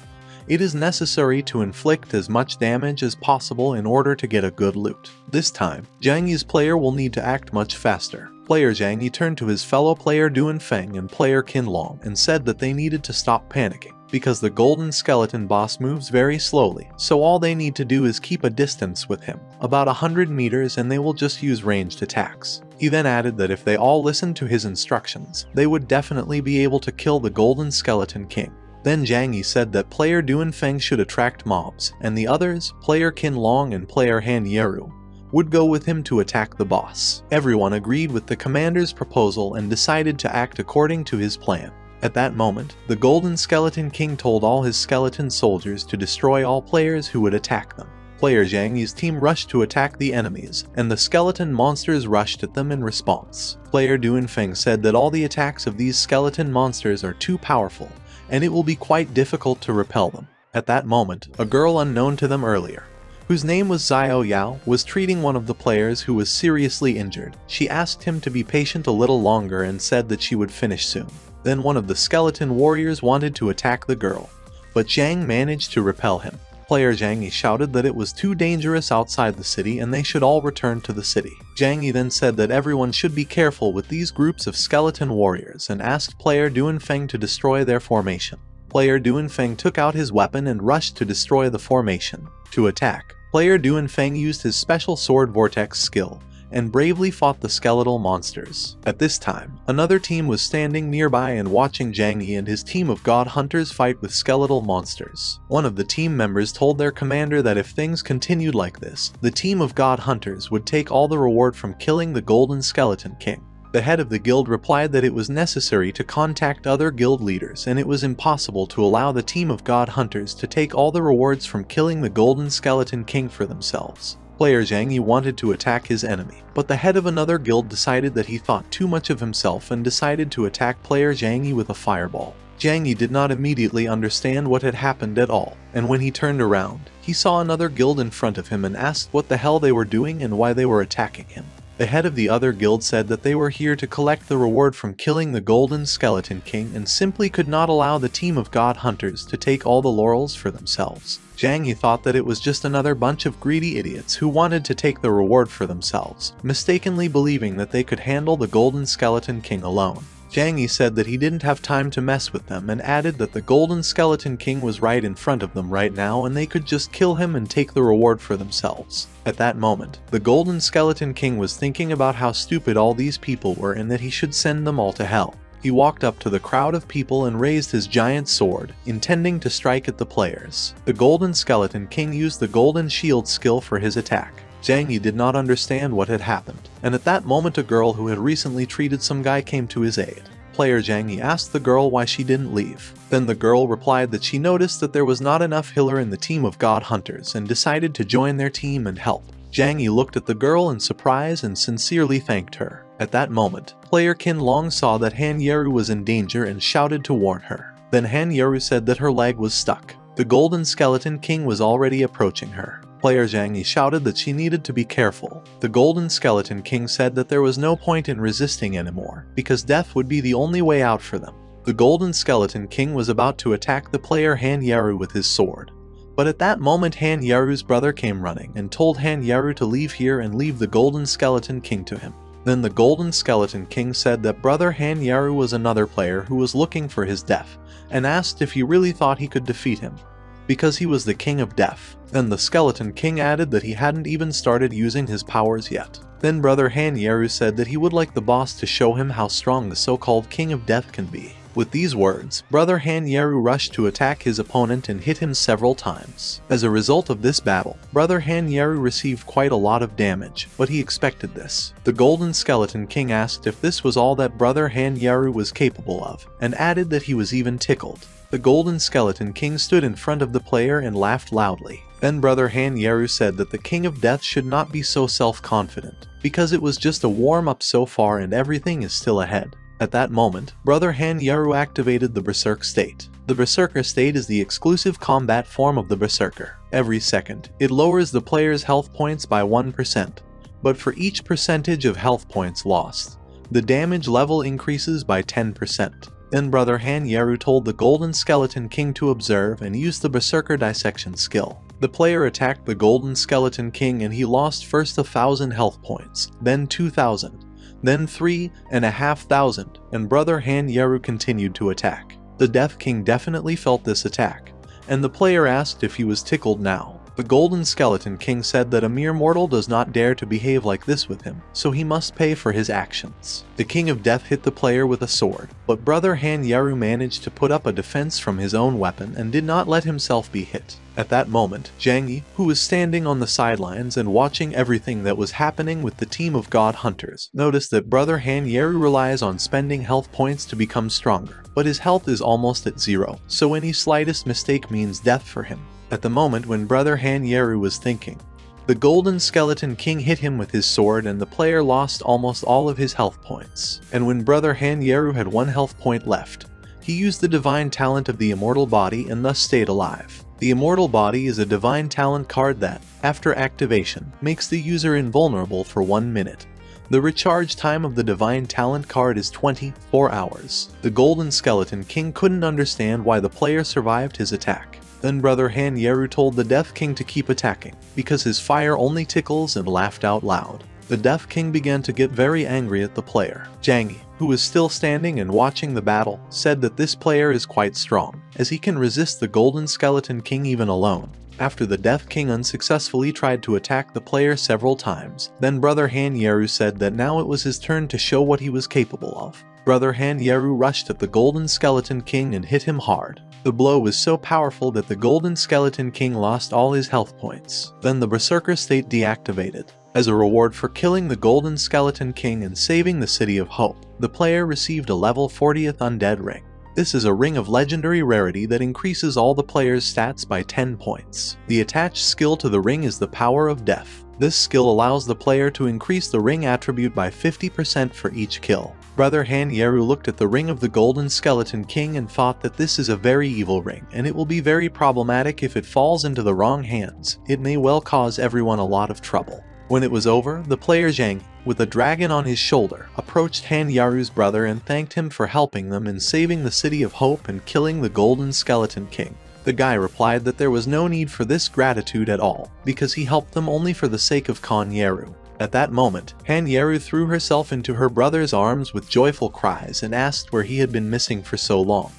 it is necessary to inflict as much damage as possible in order to get a good loot. This time, Zhang Yi's player will need to act much faster. Player Zhang Yi turned to his fellow player Duan Feng and player Qin Long and said that they needed to stop panicking, because the Golden Skeleton boss moves very slowly, so all they need to do is keep a distance with him, about 100 meters, and they will just use ranged attacks. He then added that if they all listened to his instructions, they would definitely be able to kill the Golden Skeleton King. Then Zhang Yi said that player Duan Feng should attract mobs, and the others, player Qin Long and player Han Yaru, would go with him to attack the boss. Everyone agreed with the commander's proposal and decided to act according to his plan. At that moment, the Golden Skeleton King told all his skeleton soldiers to destroy all players who would attack them. Player Zhang Yi's team rushed to attack the enemies, and the skeleton monsters rushed at them in response. Player Duan Feng said that all the attacks of these skeleton monsters are too powerful, and it will be quite difficult to repel them. At that moment, a girl unknown to them earlier, whose name was Xiao Yao, was treating one of the players who was seriously injured. She asked him to be patient a little longer and said that she would finish soon. Then one of the skeleton warriors wanted to attack the girl, but Zhang managed to repel him. Player Zhang Yi shouted that it was too dangerous outside the city and they should all return to the city. Zhang Yi then said that everyone should be careful with these groups of skeleton warriors and asked player Duan Feng to destroy their formation. Player Duan Feng took out his weapon and rushed to destroy the formation. To attack, player Duan Feng used his special sword vortex skill and bravely fought the skeletal monsters. At this time, another team was standing nearby and watching Zhang Yi and his team of god hunters fight with skeletal monsters. One of the team members told their commander that if things continued like this, the team of god hunters would take all the reward from killing the Golden Skeleton King. The head of the guild replied that it was necessary to contact other guild leaders and it was impossible to allow the team of god hunters to take all the rewards from killing the Golden Skeleton King for themselves. Player Zhang Yi wanted to attack his enemy, but the head of another guild decided that he thought too much of himself and decided to attack player Zhang Yi with a fireball. Zhang Yi did not immediately understand what had happened at all, and when he turned around, he saw another guild in front of him and asked what the hell they were doing and why they were attacking him. The head of the other guild said that they were here to collect the reward from killing the Golden Skeleton King and simply could not allow the team of god hunters to take all the laurels for themselves. Zhang Yi thought that it was just another bunch of greedy idiots who wanted to take the reward for themselves, mistakenly believing that they could handle the Golden Skeleton King alone. Zhang Yi said that he didn't have time to mess with them and added that the Golden Skeleton King was right in front of them right now and they could just kill him and take the reward for themselves. At that moment, the Golden Skeleton King was thinking about how stupid all these people were and that he should send them all to hell. He walked up to the crowd of people and raised his giant sword, intending to strike at the players. The Golden Skeleton King used the Golden Shield skill for his attack. Zhang Yi did not understand what had happened, and at that moment a girl who had recently treated some guy came to his aid. Player Zhang Yi asked the girl why she didn't leave. Then the girl replied that she noticed that there was not enough healer in the team of god hunters and decided to join their team and help. Zhang Yi looked at the girl in surprise and sincerely thanked her. At that moment, player Qin Long saw that Han Yeru was in danger and shouted to warn her. Then Han Yeru said that her leg was stuck. The Golden Skeleton King was already approaching her. Player Zhang Yi shouted that she needed to be careful. The Golden Skeleton King said that there was no point in resisting anymore, because death would be the only way out for them. The Golden Skeleton King was about to attack the player Han Yeru with his sword. But at that moment Han Yeru's brother came running and told Han Yeru to leave here and leave the Golden Skeleton King to him. Then the Golden Skeleton King said that brother Han Yeru was another player who was looking for his death, and asked if he really thought he could defeat him, because he was the King of Death. Then the Skeleton King added that he hadn't even started using his powers yet. Then brother Han Yeru said that he would like the boss to show him how strong the so-called King of Death can be. With these words, brother Han Yeru rushed to attack his opponent and hit him several times. As a result of this battle, brother Han Yeru received quite a lot of damage, but he expected this. The Golden Skeleton King asked if this was all that brother Han Yeru was capable of, and added that he was even tickled. The Golden Skeleton King stood in front of the player and laughed loudly. Then brother Han Yeru said that the King of Death should not be so self-confident, because it was just a warm-up so far and everything is still ahead. At that moment, brother Han Yeru activated the Berserk state. The Berserker state is the exclusive combat form of the Berserker. Every second, it lowers the player's health points by 1%, but for each percentage of health points lost, the damage level increases by 10%. Then brother Han Yeru told the Golden Skeleton King to observe and use the Berserker dissection skill. The player attacked the Golden Skeleton King and he lost first 1,000 health points, then 2,000. Then 3,500, and brother Han Yeru continued to attack. The Death King definitely felt this attack, and the player asked if he was tickled now. The Golden Skeleton King said that a mere mortal does not dare to behave like this with him, so he must pay for his actions. The King of Death hit the player with a sword, but brother Han Yeru managed to put up a defense from his own weapon and did not let himself be hit. At that moment, Zhang Yi, who was standing on the sidelines and watching everything that was happening with the team of god hunters, noticed that brother Han Yeru relies on spending health points to become stronger, but his health is almost at zero, so any slightest mistake means death for him. At the moment when brother Han Yeru was thinking, the Golden Skeleton King hit him with his sword and the player lost almost all of his health points. And when brother Han Yeru had 1 health point left, he used the divine talent of the immortal body and thus stayed alive. The immortal body is a divine talent card that, after activation, makes the user invulnerable for 1 minute. The recharge time of the divine talent card is 24 hours. The Golden Skeleton King couldn't understand why the player survived his attack. Then brother Han Yeru told the Death King to keep attacking, because his fire only tickles, and laughed out loud. The Death King began to get very angry at the player. Zhang Yi, who was still standing and watching the battle, said that this player is quite strong, as he can resist the Golden Skeleton King even alone. After the Death King unsuccessfully tried to attack the player several times, then brother Han Yeru said that now it was his turn to show what he was capable of. Brother Han Yeru rushed at the Golden Skeleton King and hit him hard. The blow was so powerful that the Golden Skeleton King lost all his health points. Then the Berserker state deactivated. As a reward for killing the Golden Skeleton King and saving the City of Hope, the player received a level 40th Undead Ring. This is a ring of legendary rarity that increases all the player's stats by 10 points. The attached skill to the ring is the Power of Death. This skill allows the player to increase the ring attribute by 50% for each kill. Brother Han Yeru looked at the ring of the Golden Skeleton King and thought that this is a very evil ring, and it will be very problematic if it falls into the wrong hands. It may well cause everyone a lot of trouble. When it was over, the player Zhang, with a dragon on his shoulder, approached Han Yaru's brother and thanked him for helping them in saving the City of Hope and killing the Golden Skeleton King. The guy replied that there was no need for this gratitude at all, because he helped them only for the sake of Han Yaru. At that moment, Han Yaru threw herself into her brother's arms with joyful cries and asked where he had been missing for so long,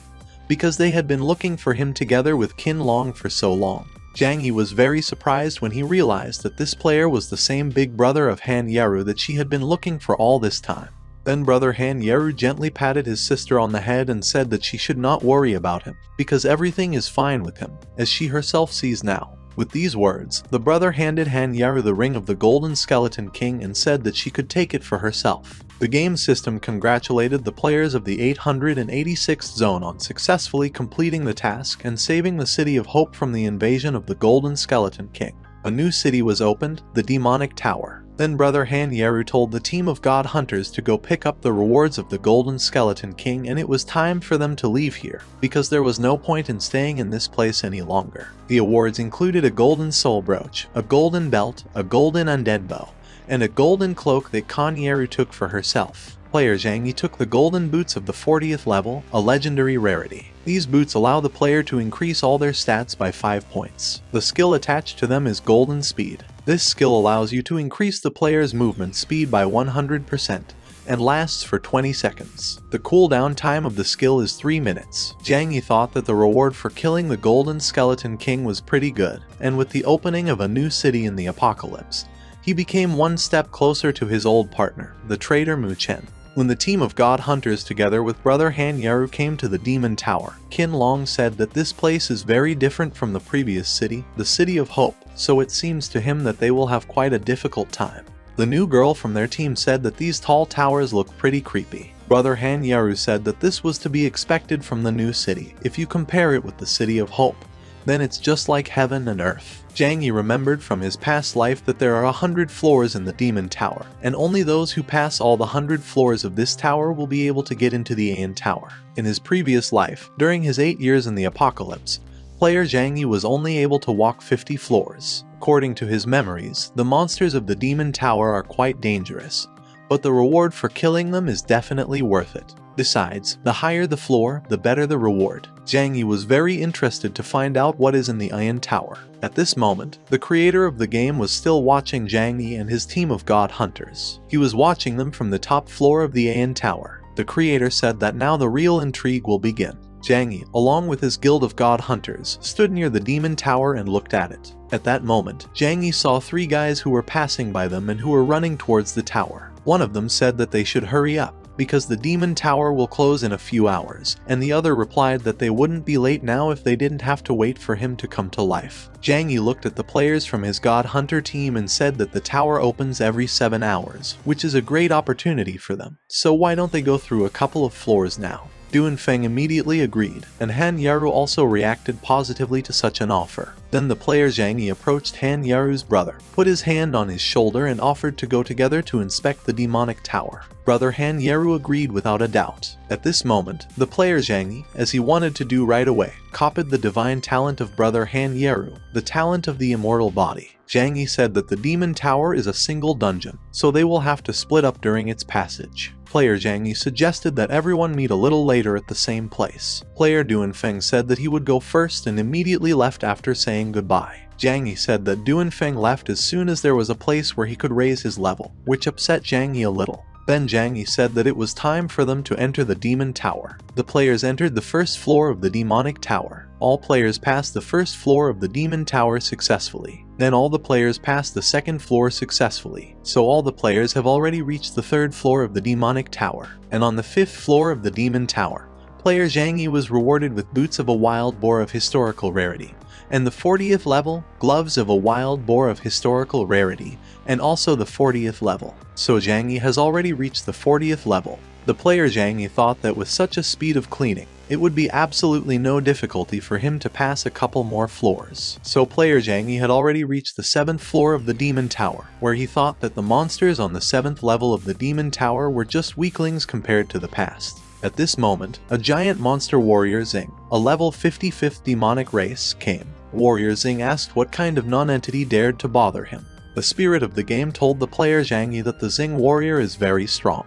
because they had been looking for him together with Qin Long for so long. Zhang Yi was very surprised when he realized that this player was the same big brother of Han Yaru that she had been looking for all this time. Then brother Han Yaru gently patted his sister on the head and said that she should not worry about him, because everything is fine with him, as she herself sees now. With these words, the brother handed Han Yaru the ring of the Golden Skeleton King and said that she could take it for herself. The game system congratulated the players of the 886th zone on successfully completing the task and saving the City of Hope from the invasion of the Golden Skeleton King. A new city was opened, the Demonic Tower. Then brother Han Yaru told the team of god hunters to go pick up the rewards of the Golden Skeleton King, and it was time for them to leave here, because there was no point in staying in this place any longer. The awards included a golden soul brooch, a golden belt, a golden undead bow, and a golden cloak that Han Yaru took for herself. Player Zhang Yi took the golden boots of the 40th level, a legendary rarity. These boots allow the player to increase all their stats by 5 points. The skill attached to them is Golden Speed. This skill allows you to increase the player's movement speed by 100% and lasts for 20 seconds. The cooldown time of the skill is 3 minutes. Zhang Yi thought that the reward for killing the Golden Skeleton King was pretty good, and with the opening of a new city in the apocalypse, he became one step closer to his old partner, the traitor Mu Chen. When the team of god hunters together with brother Han Yaru came to the Demon Tower, Qin Long said that this place is very different from the previous city, the City of Hope, so it seems to him that they will have quite a difficult time. The new girl from their team said that these tall towers look pretty creepy. Brother Han Yaru said that this was to be expected from the new city. If you compare it with the City of Hope, then it's just like heaven and earth. Zhang Yi remembered from his past life that there are 100 floors in the Demon Tower, and only those who pass all the 100 floors of this tower will be able to get into the Aeon Tower. In his previous life, during his 8 years in the apocalypse, player Zhang Yi was only able to walk 50 floors. According to his memories, the monsters of the Demon Tower are quite dangerous, but the reward for killing them is definitely worth it. Besides, the higher the floor, the better the reward. Zhang Yi was very interested to find out what is in the Aeon Tower. At this moment, the creator of the game was still watching Zhang Yi and his team of god hunters. He was watching them from the top floor of the Aeon Tower. The creator said that now the real intrigue will begin. Zhang Yi, along with his guild of god hunters, stood near the Demon Tower and looked at it. At that moment, Zhang Yi saw 3 guys who were passing by them and who were running towards the tower. One of them said that they should hurry up, because the Demon Tower will close in a few hours, and the other replied that they wouldn't be late now if they didn't have to wait for him to come to life. Zhang Yi looked at the players from his god hunter team and said that the tower opens every 7 hours, which is a great opportunity for them, so why don't they go through a couple of floors now? Duanfeng immediately agreed, and Han Yaru also reacted positively to such an offer. Then the player Zhang Yi approached Han Yaru's brother, put his hand on his shoulder and offered to go together to inspect the demonic tower. Brother Han Yaru agreed without a doubt. At this moment, the player Zhang Yi, as he wanted to do right away, copied the divine talent of brother Han Yaru, the talent of the immortal body. Zhang Yi said that the demon tower is a single dungeon, so they will have to split up during its passage. Player Zhang Yi suggested that everyone meet a little later at the same place. Player Duanfeng said that he would go first and immediately left after saying goodbye. Zhang Yi said that Duanfeng left as soon as there was a place where he could raise his level, which upset Zhang Yi a little. Then Zhang Yi said that it was time for them to enter the demon tower. The players entered the first floor of the demonic tower. All players passed the first floor of the demon tower successfully. Then all the players passed the second floor successfully. So all the players have already reached the third floor of the demonic tower. And on the 5th floor of the demon tower, player Zhang Yi was rewarded with boots of a wild boar of historical rarity, and the 40th level, gloves of a wild boar of historical rarity, and also the 40th level. So Zhang Yi has already reached the 40th level. The player Zhang Yi thought that with such a speed of cleaning, it would be absolutely no difficulty for him to pass a couple more floors. So player Zhang Yi had already reached the 7th floor of the demon tower, where he thought that the monsters on the 7th level of the demon tower were just weaklings compared to the past. At this moment, a giant monster warrior Xing, a level 55th demonic race, came. Warrior Xing asked what kind of non-entity dared to bother him. The spirit of the game told the player Zhang Yi that the Zing warrior is very strong.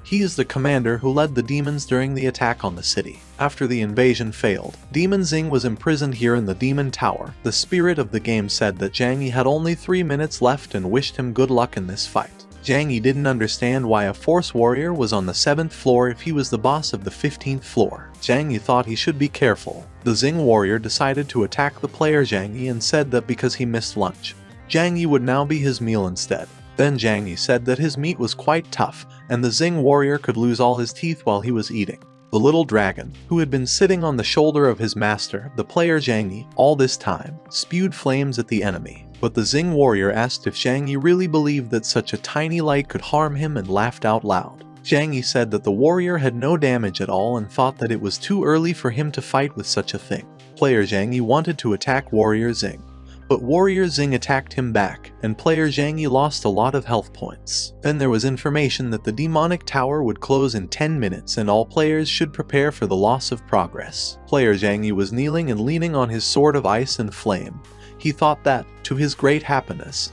He is the commander who led the demons during the attack on the city. After the invasion failed, Demon Zing was imprisoned here in the Demon Tower. The spirit of the game said that Zhang Yi had only 3 minutes left and wished him good luck in this fight. Zhang Yi didn't understand why a force warrior was on the 7th floor if he was the boss of the 15th floor. Zhang Yi thought he should be careful. The Zing warrior decided to attack the player Zhang Yi and said that because he missed lunch, Zhang Yi would now be his meal instead. Then Zhang Yi said that his meat was quite tough, and the Zing warrior could lose all his teeth while he was eating. The little dragon, who had been sitting on the shoulder of his master, the player Zhang Yi, all this time, spewed flames at the enemy. But the Zing warrior asked if Zhang Yi really believed that such a tiny light could harm him and laughed out loud. Zhang Yi said that the warrior had no damage at all and thought that it was too early for him to fight with such a thing. Player Zhang Yi wanted to attack warrior Zing, but warrior Zing attacked him back, and player Zhang Yi lost a lot of health points. Then there was information that the demonic tower would close in 10 minutes and all players should prepare for the loss of progress. Player Zhang Yi was kneeling and leaning on his sword of ice and flame. He thought that, to his great happiness,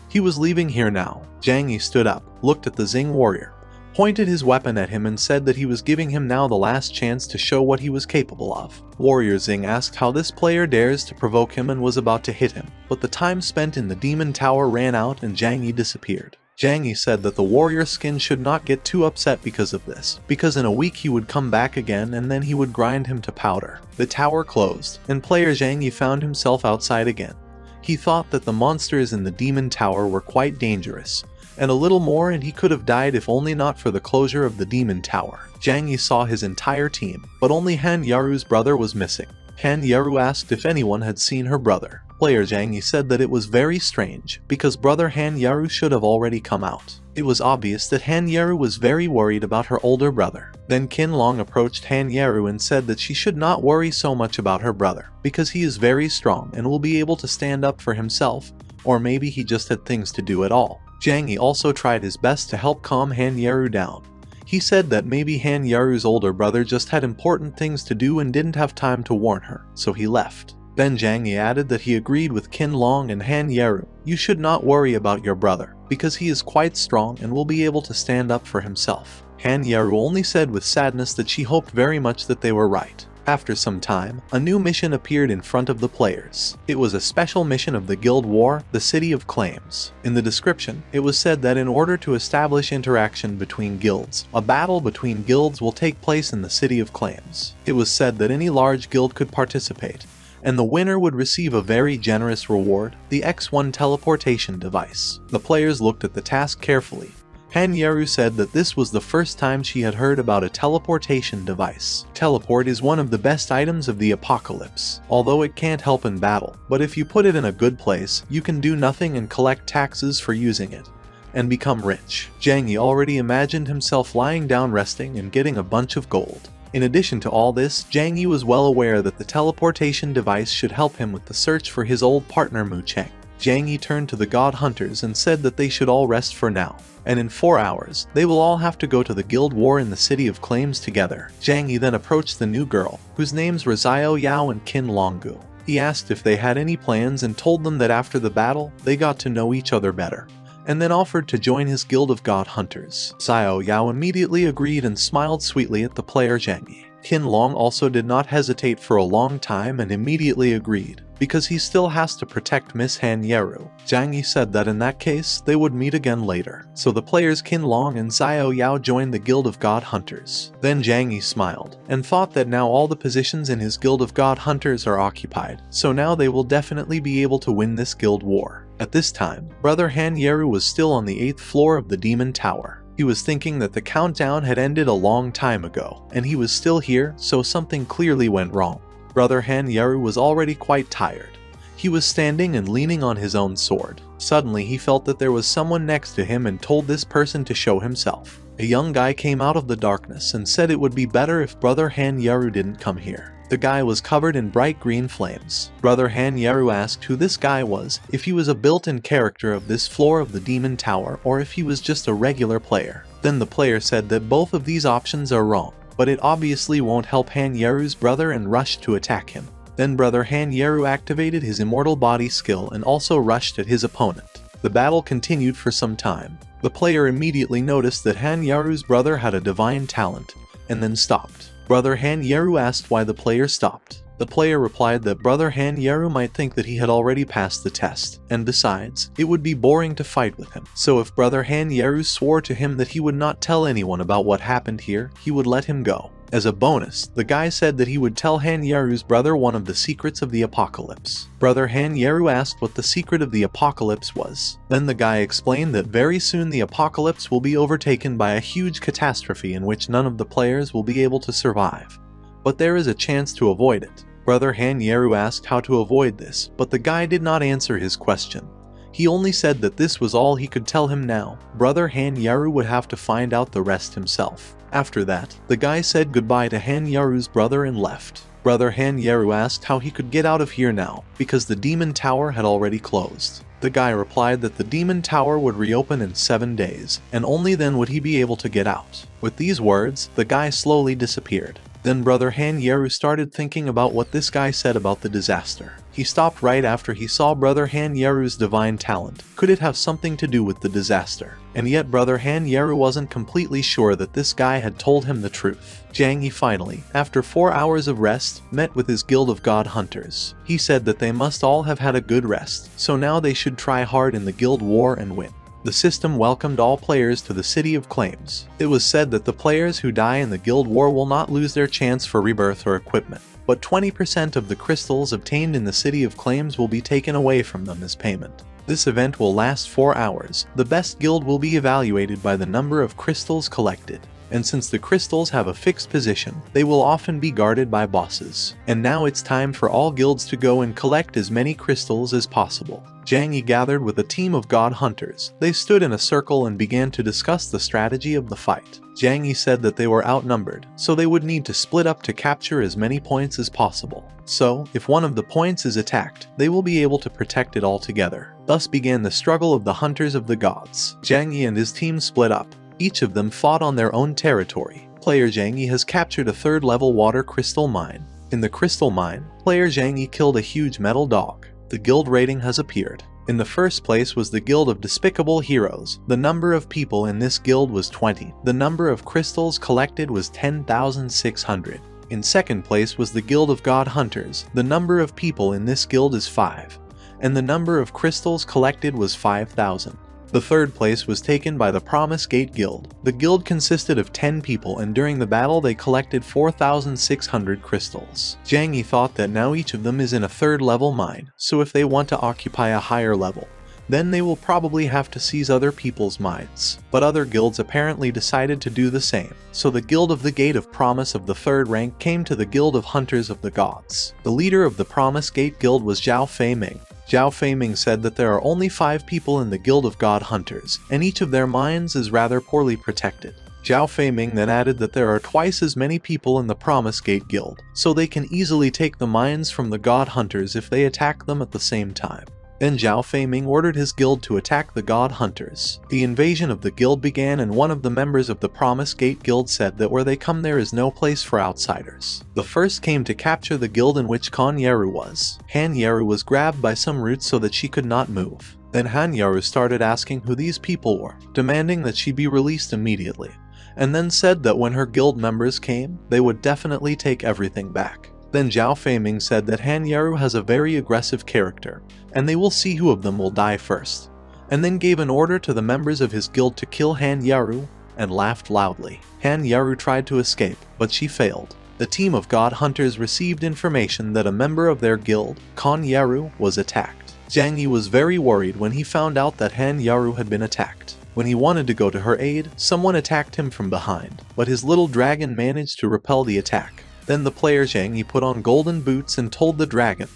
he was leaving here now. Zhang Yi stood up, looked at the Zing warrior, pointed his weapon at him and said that he was giving him now the last chance to show what he was capable of. Warrior Zing asked how this player dares to provoke him and was about to hit him, but the time spent in the demon tower ran out and Zhang Yi disappeared. Zhang Yi said that the warrior skin should not get too upset because of this, because in a week he would come back again and then he would grind him to powder. The tower closed, and player Zhang Yi found himself outside again. He thought that the monsters in the demon tower were quite dangerous, and a little more and he could have died if only not for the closure of the demon tower. Zhang Yi saw his entire team, but only Han Yaru's brother was missing. Han Yaru asked if anyone had seen her brother. Player Zhang Yi said that it was very strange, because brother Han Yaru should have already come out. It was obvious that Han Yaru was very worried about her older brother. Then Qin Long approached Han Yaru and said that she should not worry so much about her brother, because he is very strong and will be able to stand up for himself, or maybe he just had things to do at all. Zhang Yi also tried his best to help calm Han Yaru down. He said that maybe Han Yaru's older brother just had important things to do and didn't have time to warn her, so he left. Then Zhang Yi added that he agreed with Qin Long and Han Yaru. You should not worry about your brother, because he is quite strong and will be able to stand up for himself. Han Yaru only said with sadness that she hoped very much that they were right. After some time, a new mission appeared in front of the players. It was a special mission of the Guild War, the City of Claims. In the description, it was said that in order to establish interaction between guilds, a battle between guilds will take place in the City of Claims. It was said that any large guild could participate, and the winner would receive a very generous reward, the X1 teleportation device. The players looked at the task carefully. Han Yaru said that this was the first time she had heard about a teleportation device. Teleport is one of the best items of the apocalypse, although it can't help in battle, but if you put it in a good place, you can do nothing and collect taxes for using it, and become rich. Zhang Yi already imagined himself lying down resting and getting a bunch of gold. In addition to all this, Zhang Yi was well aware that the teleportation device should help him with the search for his old partner Mu Cheng. Zhang Yi turned to the god hunters and said that they should all rest for now, and in 4 hours, they will all have to go to the Guild War in the City of Claims together. Zhang Yi then approached the new girl, whose names were Xiao Yao and Qin Longgu. He asked if they had any plans and told them that after the battle, they got to know each other better, and then offered to join his guild of god hunters. Xiao Yao immediately agreed and smiled sweetly at the player Zhang Yi. Qin Long also did not hesitate for a long time and immediately agreed, because he still has to protect Miss Han Yaru. Zhang Yi said that in that case, they would meet again later. So the players Qin Long and Xiao Yao joined the Guild of God Hunters. Then Zhang Yi smiled, and thought that now all the positions in his Guild of God Hunters are occupied, so now they will definitely be able to win this guild war. At this time, brother Han Yaru was still on the 8th floor of the Demon Tower. He was thinking that the countdown had ended a long time ago, and he was still here, so something clearly went wrong. Brother Han Yaru was already quite tired. He was standing and leaning on his own sword. Suddenly he felt that there was someone next to him and told this person to show himself. A young guy came out of the darkness and said it would be better if Brother Han Yaru didn't come here. The guy was covered in bright green flames. Brother Han Yaru asked who this guy was, if he was a built-in character of this floor of the Demon Tower, or if he was just a regular player. Then the player said that both of these options are wrong, but it obviously won't help Han Yaru's brother and rushed to attack him. Then Brother Han Yaru activated his immortal body skill and also rushed at his opponent. The battle continued for some time. The player immediately noticed that Han Yaru's brother had a divine talent, and then stopped. Brother Han Yaru asked why the player stopped. The player replied that brother Han Yaru might think that he had already passed the test, and besides, it would be boring to fight with him. So if brother Han Yaru swore to him that he would not tell anyone about what happened here, he would let him go. As a bonus, the guy said that he would tell Han Yaru's brother one of the secrets of the apocalypse. Brother Han Yaru asked what the secret of the apocalypse was. Then the guy explained that very soon the apocalypse will be overtaken by a huge catastrophe in which none of the players will be able to survive. But there is a chance to avoid it. Brother Han Yaru asked how to avoid this, but the guy did not answer his question. He only said that this was all he could tell him now. Brother Han Yaru would have to find out the rest himself. After that, the guy said goodbye to Han Yaru's brother and left. Brother Han Yaru asked how he could get out of here now, because the demon tower had already closed. The guy replied that the demon tower would reopen in 7 days, and only then would he be able to get out. With these words, the guy slowly disappeared. Then brother Han Yaru started thinking about what this guy said about the disaster. He stopped right after he saw brother Han Yaru's divine talent. Could it have something to do with the disaster? And yet brother Han Yaru wasn't completely sure that this guy had told him the truth. Zhang Yi finally, after 4 hours of rest, met with his guild of god hunters. He said that they must all have had a good rest, so now they should try hard in the guild war and win. The system welcomed all players to the City of Claims. It was said that the players who die in the guild war will not lose their chance for rebirth or equipment, but 20% of the crystals obtained in the City of Claims will be taken away from them as payment. This event will last 4 hours. The best guild will be evaluated by the number of crystals collected. And since the crystals have a fixed position, they will often be guarded by bosses. And now it's time for all guilds to go and collect as many crystals as possible. Zhang Yi gathered with a team of god hunters. They stood in a circle and began to discuss the strategy of the fight. Zhang Yi said that they were outnumbered, so they would need to split up to capture as many points as possible. So, if one of the points is attacked, they will be able to protect it all together. Thus began the struggle of the hunters of the gods. Zhang Yi and his team split up. Each of them fought on their own territory. Player Zhang Yi has captured a 3rd level water crystal mine. In the crystal mine, player Zhang Yi killed a huge metal dog. The guild rating has appeared. In the first place was the Guild of Despicable Heroes. The number of people in this guild was 20. The number of crystals collected was 10,600. In second place was the Guild of God Hunters. The number of people in this guild is 5. And the number of crystals collected was 5,000. The third place was taken by the Promise Gate Guild. The guild consisted of 10 people, and during the battle they collected 4,600 crystals. Zhang Yi thought that now each of them is in a 3rd level mine, so if they want to occupy a higher level, then they will probably have to seize other people's mines. But other guilds apparently decided to do the same, so the Guild of the Gate of Promise of the 3rd rank came to the Guild of Hunters of the Gods. The leader of the Promise Gate Guild was Zhao Feiming. Zhao Feiming said that there are only 5 people in the Guild of God Hunters, and each of their mines is rather poorly protected. Zhao Feiming then added that there are twice as many people in the Promise Gate Guild, so they can easily take the mines from the God Hunters if they attack them at the same time. Then Zhao Feiming ordered his guild to attack the God Hunters. The invasion of the guild began, and one of the members of the Promise Gate Guild said that where they come there is no place for outsiders. The first came to capture the guild in which Han Yaru was. Han Yaru was grabbed by some roots so that she could not move. Then Han Yaru started asking who these people were, demanding that she be released immediately, and then said that when her guild members came, they would definitely take everything back. Then Zhao Feiming said that Han Yaru has a very aggressive character, and they will see who of them will die first, and then gave an order to the members of his guild to kill Han Yaru, and laughed loudly. Han Yaru tried to escape, but she failed. The team of God Hunters received information that a member of their guild, Han Yaru, was attacked. Zhang Yi was very worried when he found out that Han Yaru had been attacked. When he wanted to go to her aid, someone attacked him from behind, but his little dragon managed to repel the attack. Then the player Zhang Yi put on golden boots and told the dragon,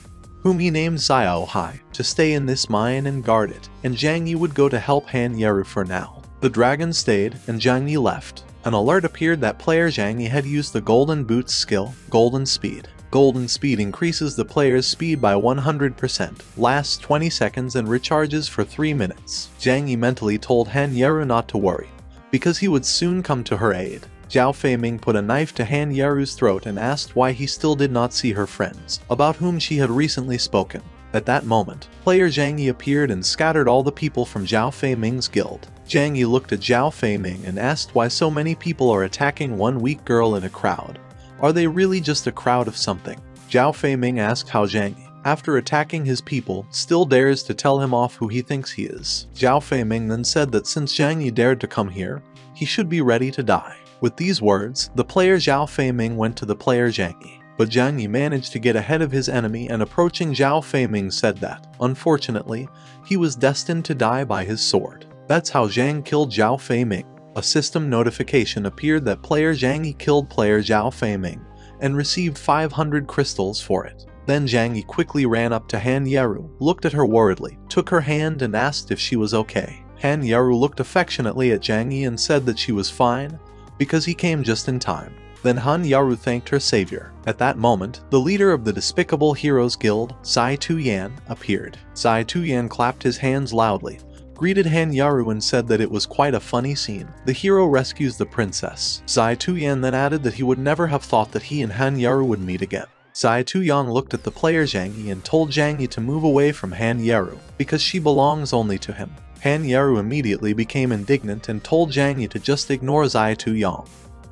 whom he named Xiao Hai, to stay in this mine and guard it, and Zhang Yi would go to help Han Yaru for now. The dragon stayed, and Zhang Yi left. An alert appeared that player Zhang Yi had used the golden boots skill, Golden Speed. Golden Speed increases the player's speed by 100%, lasts 20 seconds and recharges for 3 minutes. Zhang Yi mentally told Han Yaru not to worry, because he would soon come to her aid. Zhao Feiming put a knife to Han Yaru's throat and asked why he still did not see her friends, about whom she had recently spoken. At that moment, player Zhang Yi appeared and scattered all the people from Zhao Feiming's guild. Zhang Yi looked at Zhao Feiming and asked why so many people are attacking one weak girl in a crowd. Are they really just a crowd of something? Zhao Feiming asked how Zhang Yi, after attacking his people, still dares to tell him off who he thinks he is. Zhao Feiming then said that since Zhang Yi dared to come here, he should be ready to die. With these words, the player Zhao Feiming went to the player Zhang Yi. But Zhang Yi managed to get ahead of his enemy and approaching Zhao Feiming said that, unfortunately, he was destined to die by his sword. That's how Zhang killed Zhao Feiming. A system notification appeared that player Zhang Yi killed player Zhao Feiming and received 500 crystals for it. Then Zhang Yi quickly ran up to Han Yeru, looked at her worriedly, took her hand and asked if she was okay. Han Yeru looked affectionately at Zhang Yi and said that she was fine, because he came just in time. Then Han Yaru thanked her savior. At that moment, the leader of the Despicable Heroes Guild, Zai Tuyan, appeared. Zai Tuyan clapped his hands loudly, greeted Han Yaru and said that it was quite a funny scene. The hero rescues the princess. Zai Tuyan then added that he would never have thought that he and Han Yaru would meet again. Zai Tuyang looked at the player Zhang Yi and told Zhang Yi to move away from Han Yaru, because she belongs only to him. Han Yaru immediately became indignant and told Zhang Yi to just ignore Zai Tuyang,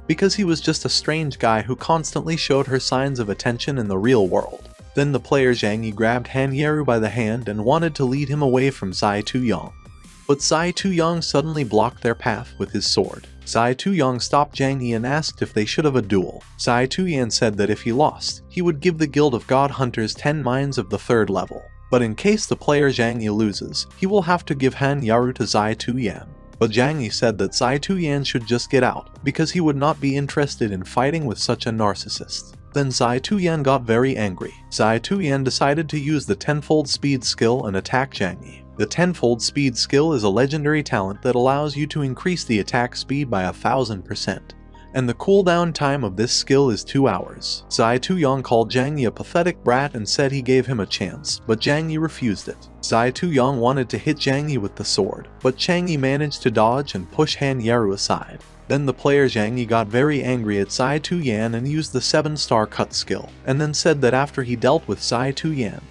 because he was just a strange guy who constantly showed her signs of attention in the real world. Then the player Zhang Yi grabbed Han Yaru by the hand and wanted to lead him away from Zai Tuyang. But Zai Tuyang suddenly blocked their path with his sword. Zai Tuyang stopped Zhang Yi and asked if they should have a duel. Zai Tuyan said that if he lost, he would give the Guild of God Hunters 10 mines of the 3rd level. But in case the player Zhang Yi loses, he will have to give Han Yaru to Zai Tuyan. But Zhang Yi said that Zai Tuyan should just get out, because he would not be interested in fighting with such a narcissist. Then Zai Tuyan got very angry. Zai Tuyan decided to use the tenfold speed skill and attack Zhang Yi. The tenfold speed skill is a legendary talent that allows you to increase the attack speed by 1000%. And the cooldown time of this skill is 2 hours. Zai Tuyang called Zhang Yi a pathetic brat and said he gave him a chance, but Zhang Yi refused it. Zai Tuyang wanted to hit Zhang Yi with the sword, but Zhang Yi managed to dodge and push Han Yaru aside. Then the player Zhang Yi got very angry at Zai Tuyan and used the 7-star cut skill, and then said that after he dealt with Zai Tuyan,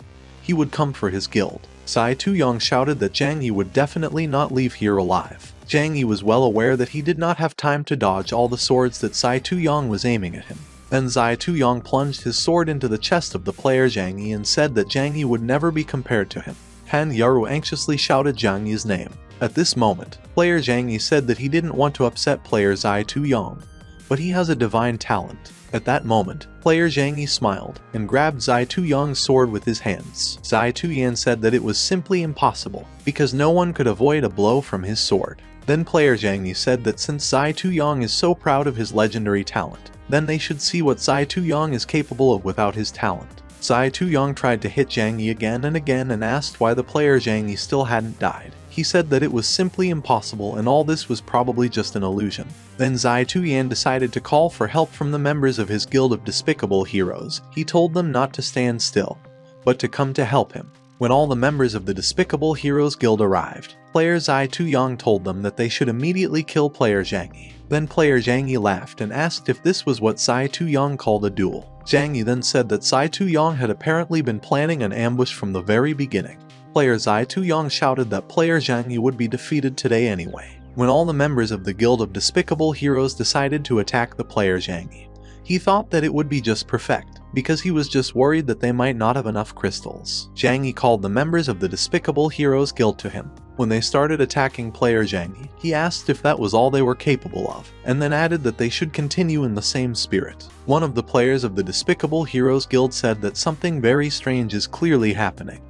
he would come for his guild. Zai Tuyang shouted that Zhang Yi would definitely not leave here alive. Zhang Yi was well aware that he did not have time to dodge all the swords that Zai Tuyang was aiming at him. Then Zai Tuyang plunged his sword into the chest of the player Zhang Yi and said that Zhang Yi would never be compared to him. Han Yaru anxiously shouted Zhang Yi's name. At this moment, player Zhang Yi said that he didn't want to upset player Zai Tuyang, but he has a divine talent. At that moment, player Zhang Yi smiled and grabbed Zai Tuyang's sword with his hands. Zai Tuyan said that it was simply impossible, because no one could avoid a blow from his sword. Then player Zhang Yi said that since Zai Tuyang is so proud of his legendary talent, then they should see what Zai Tuyang is capable of without his talent. Zai Tuyang tried to hit Zhang Yi again and asked why the player Zhang Yi still hadn't died. He said that it was simply impossible and all this was probably just an illusion. Then Zai Tuyan decided to call for help from the members of his Guild of Despicable Heroes. He told them not to stand still, but to come to help him. When all the members of the Despicable Heroes Guild arrived, player Zai Tuyang told them that they should immediately kill player Zhang Yi. Then player Zhang Yi laughed and asked if this was what Zai Tuyang called a duel. Zhang Yi then said that Zai Tuyang had apparently been planning an ambush from the very beginning. Player Zai Tuyang shouted that player Zhang Yi would be defeated today anyway. When all the members of the Guild of Despicable Heroes decided to attack the player Zhang Yi, he thought that it would be just perfect, because he was just worried that they might not have enough crystals. Zhang Yi called the members of the Despicable Heroes Guild to him. When they started attacking player Zhang Yi, he asked if that was all they were capable of, and then added that they should continue in the same spirit. One of the players of the Despicable Heroes Guild said that something very strange is clearly happening.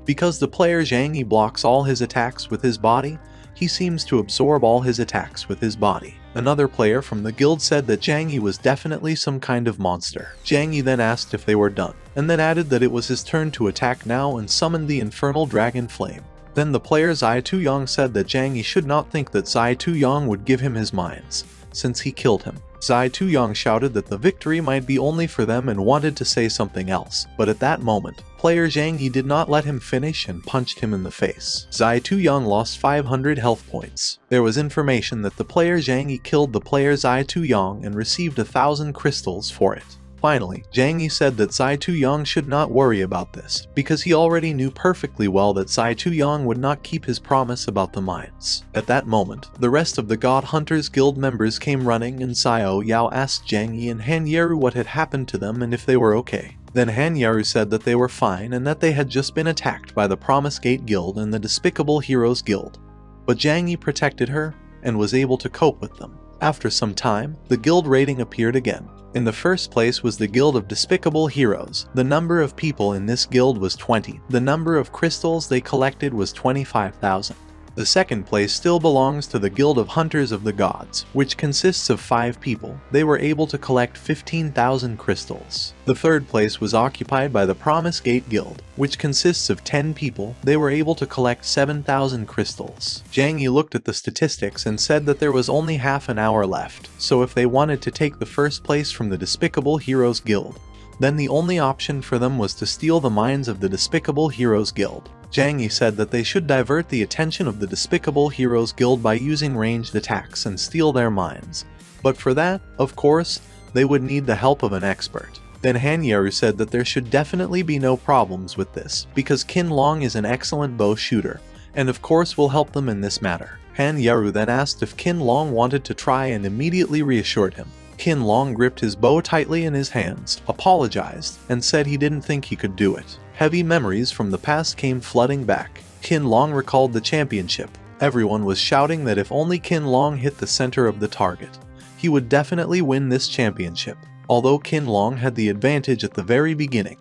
Because the player Zhang Yi blocks all his attacks with his body, he seems to absorb all his attacks with his body. Another player from the guild said that Zhang Yi was definitely some kind of monster. Zhang Yi then asked if they were done, and then added that it was his turn to attack now and summoned the infernal dragon flame. Then the player Zai Tuyang said that Zhang Yi should not think that Zai Tuyang would give him his mines, since he killed him. Zai Tuyang shouted that the victory might be only for them and wanted to say something else, but at that moment, player Zhang Yi did not let him finish and punched him in the face. Zai Tuyang lost 500 health points. There was information that the player Zhang Yi killed the player Zai Tuyang and received 1,000 crystals for it. Finally, Zhang Yi said that Zai Tuyang should not worry about this, because he already knew perfectly well that Zai Tuyang would not keep his promise about the mines. At that moment, the rest of the God Hunters Guild members came running, and Xiao Yao asked Zhang Yi and Han Yeru what had happened to them and if they were okay. Then Han Yeru said that they were fine and that they had just been attacked by the Promise Gate Guild and the Despicable Heroes Guild. But Zhang Yi protected her and was able to cope with them. After some time, the guild rating appeared again. In the first place was the Guild of Despicable Heroes. The number of people in this guild was 20. The number of crystals they collected was 25,000. The second place still belongs to the Guild of Hunters of the Gods, which consists of 5 people. They were able to collect 15,000 crystals. The third place was occupied by the Promise Gate Guild, which consists of 10 people. They were able to collect 7,000 crystals. Zhang Yi looked at the statistics and said that there was only half an hour left, so if they wanted to take the first place from the Despicable Heroes Guild, then the only option for them was to steal the mines of the Despicable Heroes Guild. Zhang Yi said that they should divert the attention of the Despicable Heroes Guild by using ranged attacks and steal their mines. But for that, of course, they would need the help of an expert. Then Han Yeru said that there should definitely be no problems with this, because Qin Long is an excellent bow shooter, and of course will help them in this matter. Han Yeru then asked if Qin Long wanted to try and immediately reassured him. Qin Long gripped his bow tightly in his hands, apologized, and said he didn't think he could do it. Heavy memories from the past came flooding back. Qin Long recalled the championship. Everyone was shouting that if only Qin Long hit the center of the target, he would definitely win this championship. Although Qin Long had the advantage at the very beginning,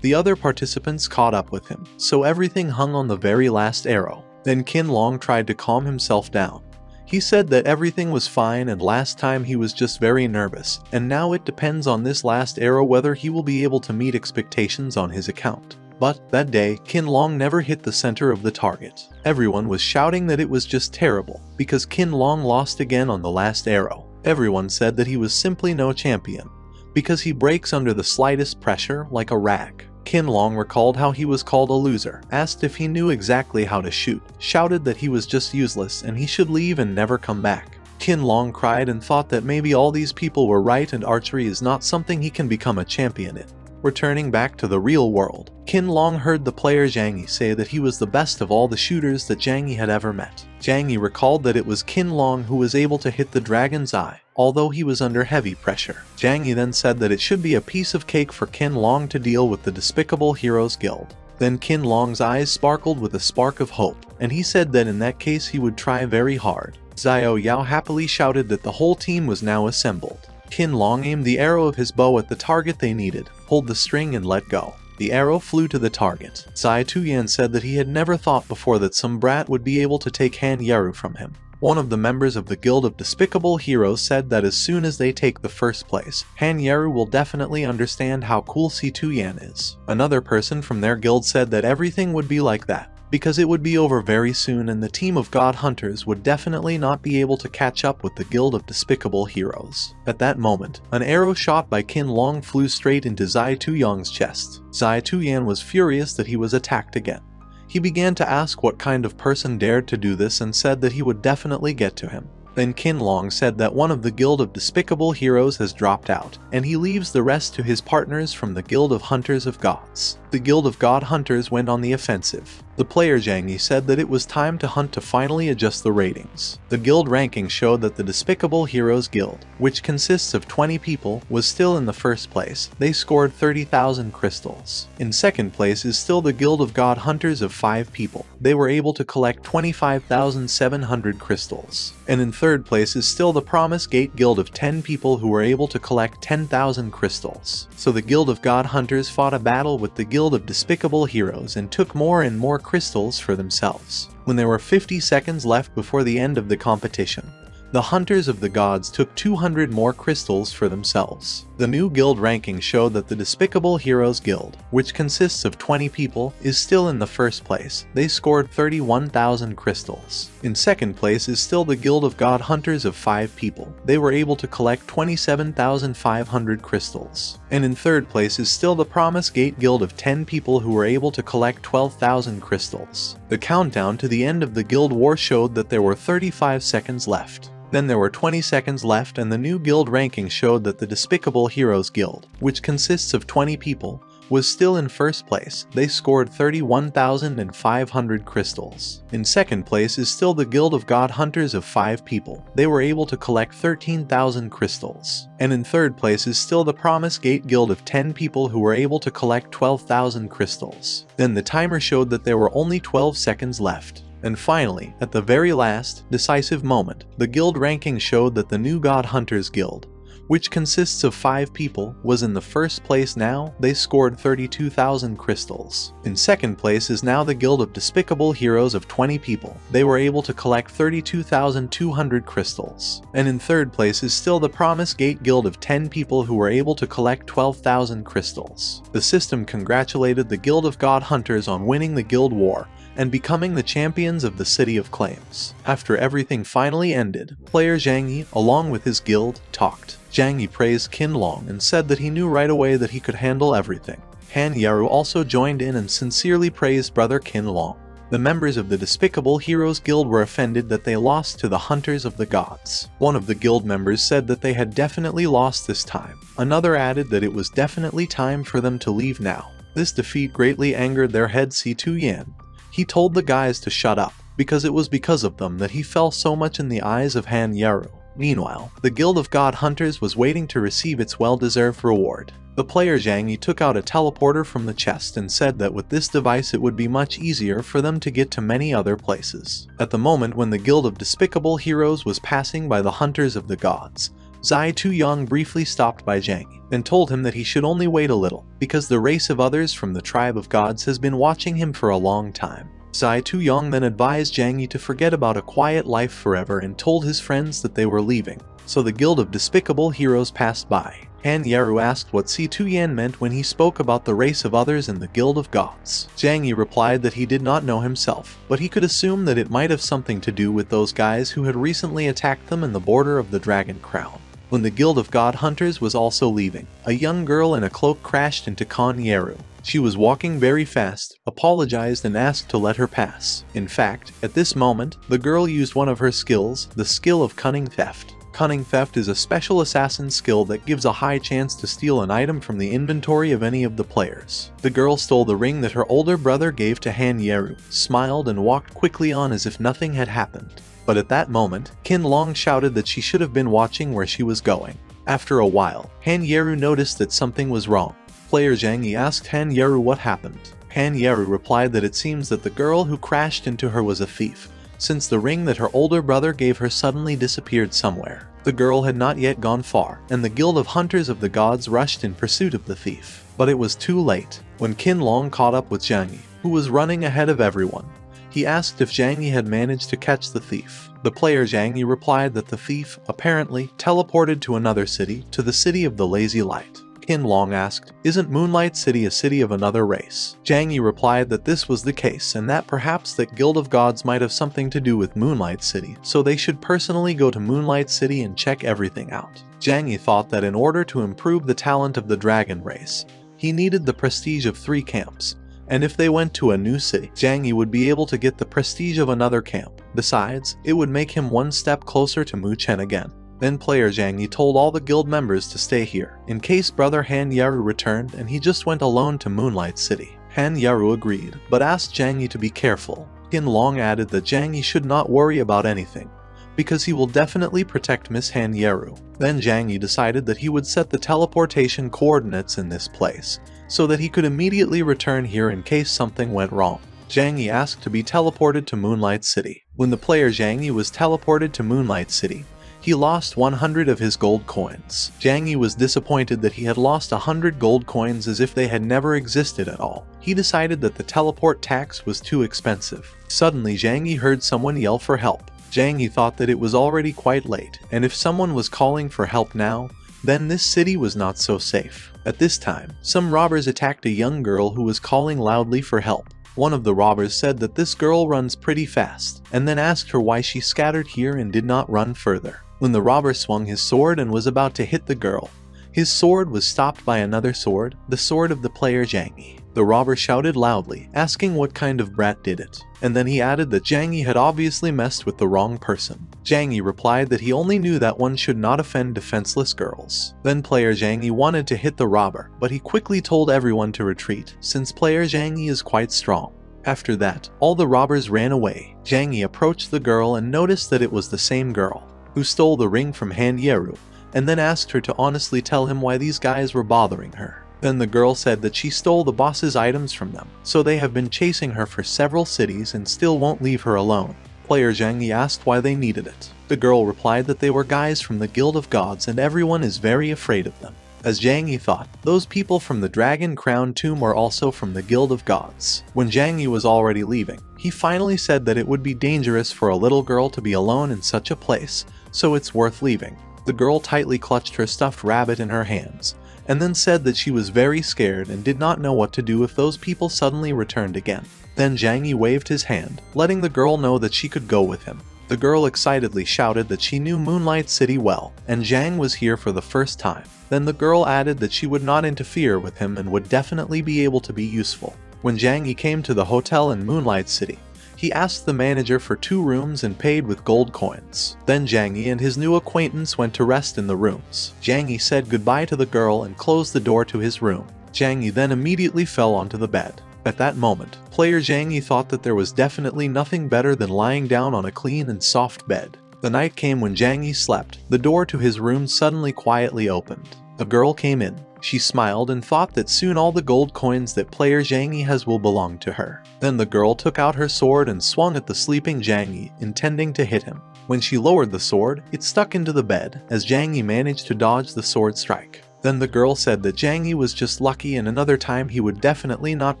the other participants caught up with him, so everything hung on the very last arrow. Then Qin Long tried to calm himself down. He said that everything was fine and last time he was just very nervous, and now it depends on this last arrow whether he will be able to meet expectations on his account. But that day, Qin Long never hit the center of the target. Everyone was shouting that it was just terrible, because Qin Long lost again on the last arrow. Everyone said that he was simply no champion, because he breaks under the slightest pressure like a rag. Qin Long recalled how he was called a loser, asked if he knew exactly how to shoot, shouted that he was just useless and he should leave and never come back. Qin Long cried and thought that maybe all these people were right and archery is not something he can become a champion in. Returning back to the real world, Qin Long heard the player Zhang Yi say that he was the best of all the shooters that Zhang Yi had ever met. Zhang Yi recalled that it was Qin Long who was able to hit the dragon's eye, although he was under heavy pressure. Zhang Yi then said that it should be a piece of cake for Qin Long to deal with the Despicable Heroes Guild. Then Qin Long's eyes sparkled with a spark of hope, and he said that in that case he would try very hard. Xiao Yao happily shouted that the whole team was now assembled. Qin Long aimed the arrow of his bow at the target they needed, pulled the string and let go. The arrow flew to the target. Zai Tuyan said that he had never thought before that some brat would be able to take Han Yeru from him. One of the members of the Guild of Despicable Heroes said that as soon as they take the first place, Han Yeru will definitely understand how cool Si Tuyan is. Another person from their guild said that everything would be like that, because it would be over very soon and the team of God Hunters would definitely not be able to catch up with the Guild of Despicable Heroes. At that moment, an arrow shot by Qin Long flew straight into Zai Tuyang's chest. Zai Tuyan was furious that he was attacked again. He began to ask what kind of person dared to do this and said that he would definitely get to him. Then Qin Long said that one of the Guild of Despicable Heroes has dropped out, and he leaves the rest to his partners from the Guild of Hunters of Gods. The Guild of God Hunters went on the offensive. The player Zhang Yi said that it was time to hunt to finally adjust the ratings. The guild ranking showed that the Despicable Heroes Guild, which consists of 20 people, was still in the first place. They scored 30,000 crystals. In second place is still the Guild of God Hunters of 5 people. They were able to collect 25,700 crystals. And in third place is still the Promise Gate Guild of 10 people who were able to collect 10,000 crystals. So the Guild of God Hunters fought a battle with the Guild of Despicable Heroes and took more and more crystals for themselves. When there were 50 seconds left before the end of the competition, the Hunters of the Gods took 200 more crystals for themselves. The new guild ranking showed that the Despicable Heroes Guild, which consists of 20 people, is still in the first place. They scored 31,000 crystals. In second place is still the Guild of God Hunters of 5 people. They were able to collect 27,500 crystals. And in third place is still the Promise Gate Guild of 10 people who were able to collect 12,000 crystals. The countdown to the end of the guild war showed that there were 35 seconds left. Then there were 20 seconds left and the new guild ranking showed that the Despicable Heroes Guild, which consists of 20 people, was still in first place. They scored 31,500 crystals. In second place is still the Guild of God Hunters of 5 people. They were able to collect 13,000 crystals. And in third place is still the Promise Gate Guild of 10 people who were able to collect 12,000 crystals. Then the timer showed that there were only 12 seconds left. And finally, at the very last, decisive moment, the guild ranking showed that the new God Hunters Guild, which consists of 5 people, was in the first place now. They scored 32,000 crystals. In second place is now the Guild of Despicable Heroes of 20 people. They were able to collect 32,200 crystals. And in third place is still the Promise Gate Guild of 10 people who were able to collect 12,000 crystals. The system congratulated the Guild of God Hunters on winning the guild war and becoming the champions of the City of Claims. After everything finally ended, player Zhang Yi, along with his guild, talked. Zhang Yi praised Qinlong and said that he knew right away that he could handle everything. Han Yaru also joined in and sincerely praised brother Qinlong. The members of the Despicable Heroes Guild were offended that they lost to the Hunters of the Gods. One of the guild members said that they had definitely lost this time. Another added that it was definitely time for them to leave now. This defeat greatly angered their head Si-Tu Yan. He told the guys to shut up, because it was because of them that he fell so much in the eyes of Han Yaru. Meanwhile, the Guild of God Hunters was waiting to receive its well-deserved reward. The player Zhang Yi took out a teleporter from the chest and said that with this device it would be much easier for them to get to many other places. At the moment when the Guild of Despicable Heroes was passing by the Hunters of the Gods, Si-Tu Yan briefly stopped by Zhang Yi and told him that he should only wait a little, because the race of others from the tribe of gods has been watching him for a long time. Si-Tu Yan then advised Zhang Yi to forget about a quiet life forever and told his friends that they were leaving. So the Guild of Despicable Heroes passed by. Han Yaru asked what Si-Tu Yan meant when he spoke about the race of others in the Guild of Gods. Zhang Yi replied that he did not know himself, but he could assume that it might have something to do with those guys who had recently attacked them in the border of the Dragon Crown. When the Guild of God Hunters was also leaving, a young girl in a cloak crashed into Kan Yaru. She was walking very fast, apologized and asked to let her pass. In fact, at this moment, the girl used one of her skills, the skill of Cunning Theft. Cunning Theft is a special assassin skill that gives a high chance to steal an item from the inventory of any of the players. The girl stole the ring that her older brother gave to Han Yaru, smiled and walked quickly on as if nothing had happened. But at that moment, Qinlong shouted that she should have been watching where she was going. After a while, Han Yaru noticed that something was wrong. Player Zhang Yi asked Han Yaru what happened. Han Yaru replied that it seems that the girl who crashed into her was a thief, since the ring that her older brother gave her suddenly disappeared somewhere. The girl had not yet gone far, and the Guild of Hunters of the Gods rushed in pursuit of the thief. But it was too late. When Qinlong caught up with Zhang Yi, who was running ahead of everyone, he asked if Zhang Yi had managed to catch the thief. The player Zhang Yi replied that the thief, apparently, teleported to another city, to the City of the Lazy Light. Qinlong asked, "Isn't Moonlight City a city of another race?" Zhang Yi replied that this was the case and that perhaps that Guild of Gods might have something to do with Moonlight City, so they should personally go to Moonlight City and check everything out. Zhang Yi thought that in order to improve the talent of the dragon race, he needed the prestige of 3 camps. And if they went to a new city, Zhang Yi would be able to get the prestige of another camp. Besides, it would make him one step closer to Mu Chen again. Then player Zhang Yi told all the guild members to stay here, in case brother Han Yaru returned and he just went alone to Moonlight City. Han Yaru agreed, but asked Zhang Yi to be careful. Qinlong added that Zhang Yi should not worry about anything, because he will definitely protect Miss Han Yaru. Then Zhang Yi decided that he would set the teleportation coordinates in this place, so that he could immediately return here in case something went wrong. Zhang Yi asked to be teleported to Moonlight City. When the player Zhang Yi was teleported to Moonlight City, he lost 100 of his gold coins. Zhang Yi was disappointed that he had lost 100 gold coins as if they had never existed at all. He decided that the teleport tax was too expensive. Suddenly Zhang Yi heard someone yell for help. Zhang Yi thought that it was already quite late, and if someone was calling for help now, then this city was not so safe. At this time, some robbers attacked a young girl who was calling loudly for help. One of the robbers said that this girl runs pretty fast, and then asked her why she scattered here and did not run further. When the robber swung his sword and was about to hit the girl, his sword was stopped by another sword, the sword of the player Zhang Yi. The robber shouted loudly, asking what kind of brat did it. And then he added that Zhang Yi had obviously messed with the wrong person. Zhang Yi replied that he only knew that one should not offend defenseless girls. Then player Zhang Yi wanted to hit the robber, but he quickly told everyone to retreat, since player Zhang Yi is quite strong. After that, all the robbers ran away. Zhang Yi approached the girl and noticed that it was the same girl who stole the ring from Han Yeru, and then asked her to honestly tell him why these guys were bothering her. Then the girl said that she stole the boss's items from them, so they have been chasing her for several cities and still won't leave her alone. Player Zhang Yi asked why they needed it. The girl replied that they were guys from the Guild of Gods and everyone is very afraid of them. As Zhang Yi thought, those people from the Dragon Crown tomb were also from the Guild of Gods. When Zhang Yi was already leaving, he finally said that it would be dangerous for a little girl to be alone in such a place, so it's worth leaving. The girl tightly clutched her stuffed rabbit in her hands, and then said that she was very scared and did not know what to do if those people suddenly returned again. Then Zhang Yi waved his hand, letting the girl know that she could go with him. The girl excitedly shouted that she knew Moonlight City well, and Zhang was here for the first time. Then the girl added that she would not interfere with him and would definitely be able to be useful. When Zhang Yi came to the hotel in Moonlight City, he asked the manager for 2 rooms and paid with gold coins. Then Zhang Yi and his new acquaintance went to rest in the rooms. Zhang Yi said goodbye to the girl and closed the door to his room. Zhang Yi then immediately fell onto the bed. At that moment, player Zhang Yi thought that there was definitely nothing better than lying down on a clean and soft bed. The night came when Zhang Yi slept. The door to his room suddenly quietly opened. A girl came in. She smiled and thought that soon all the gold coins that player Zhang Yi has will belong to her. Then the girl took out her sword and swung at the sleeping Zhang Yi, intending to hit him. When she lowered the sword, it stuck into the bed, as Zhang Yi managed to dodge the sword strike. Then the girl said that Zhang Yi was just lucky and another time he would definitely not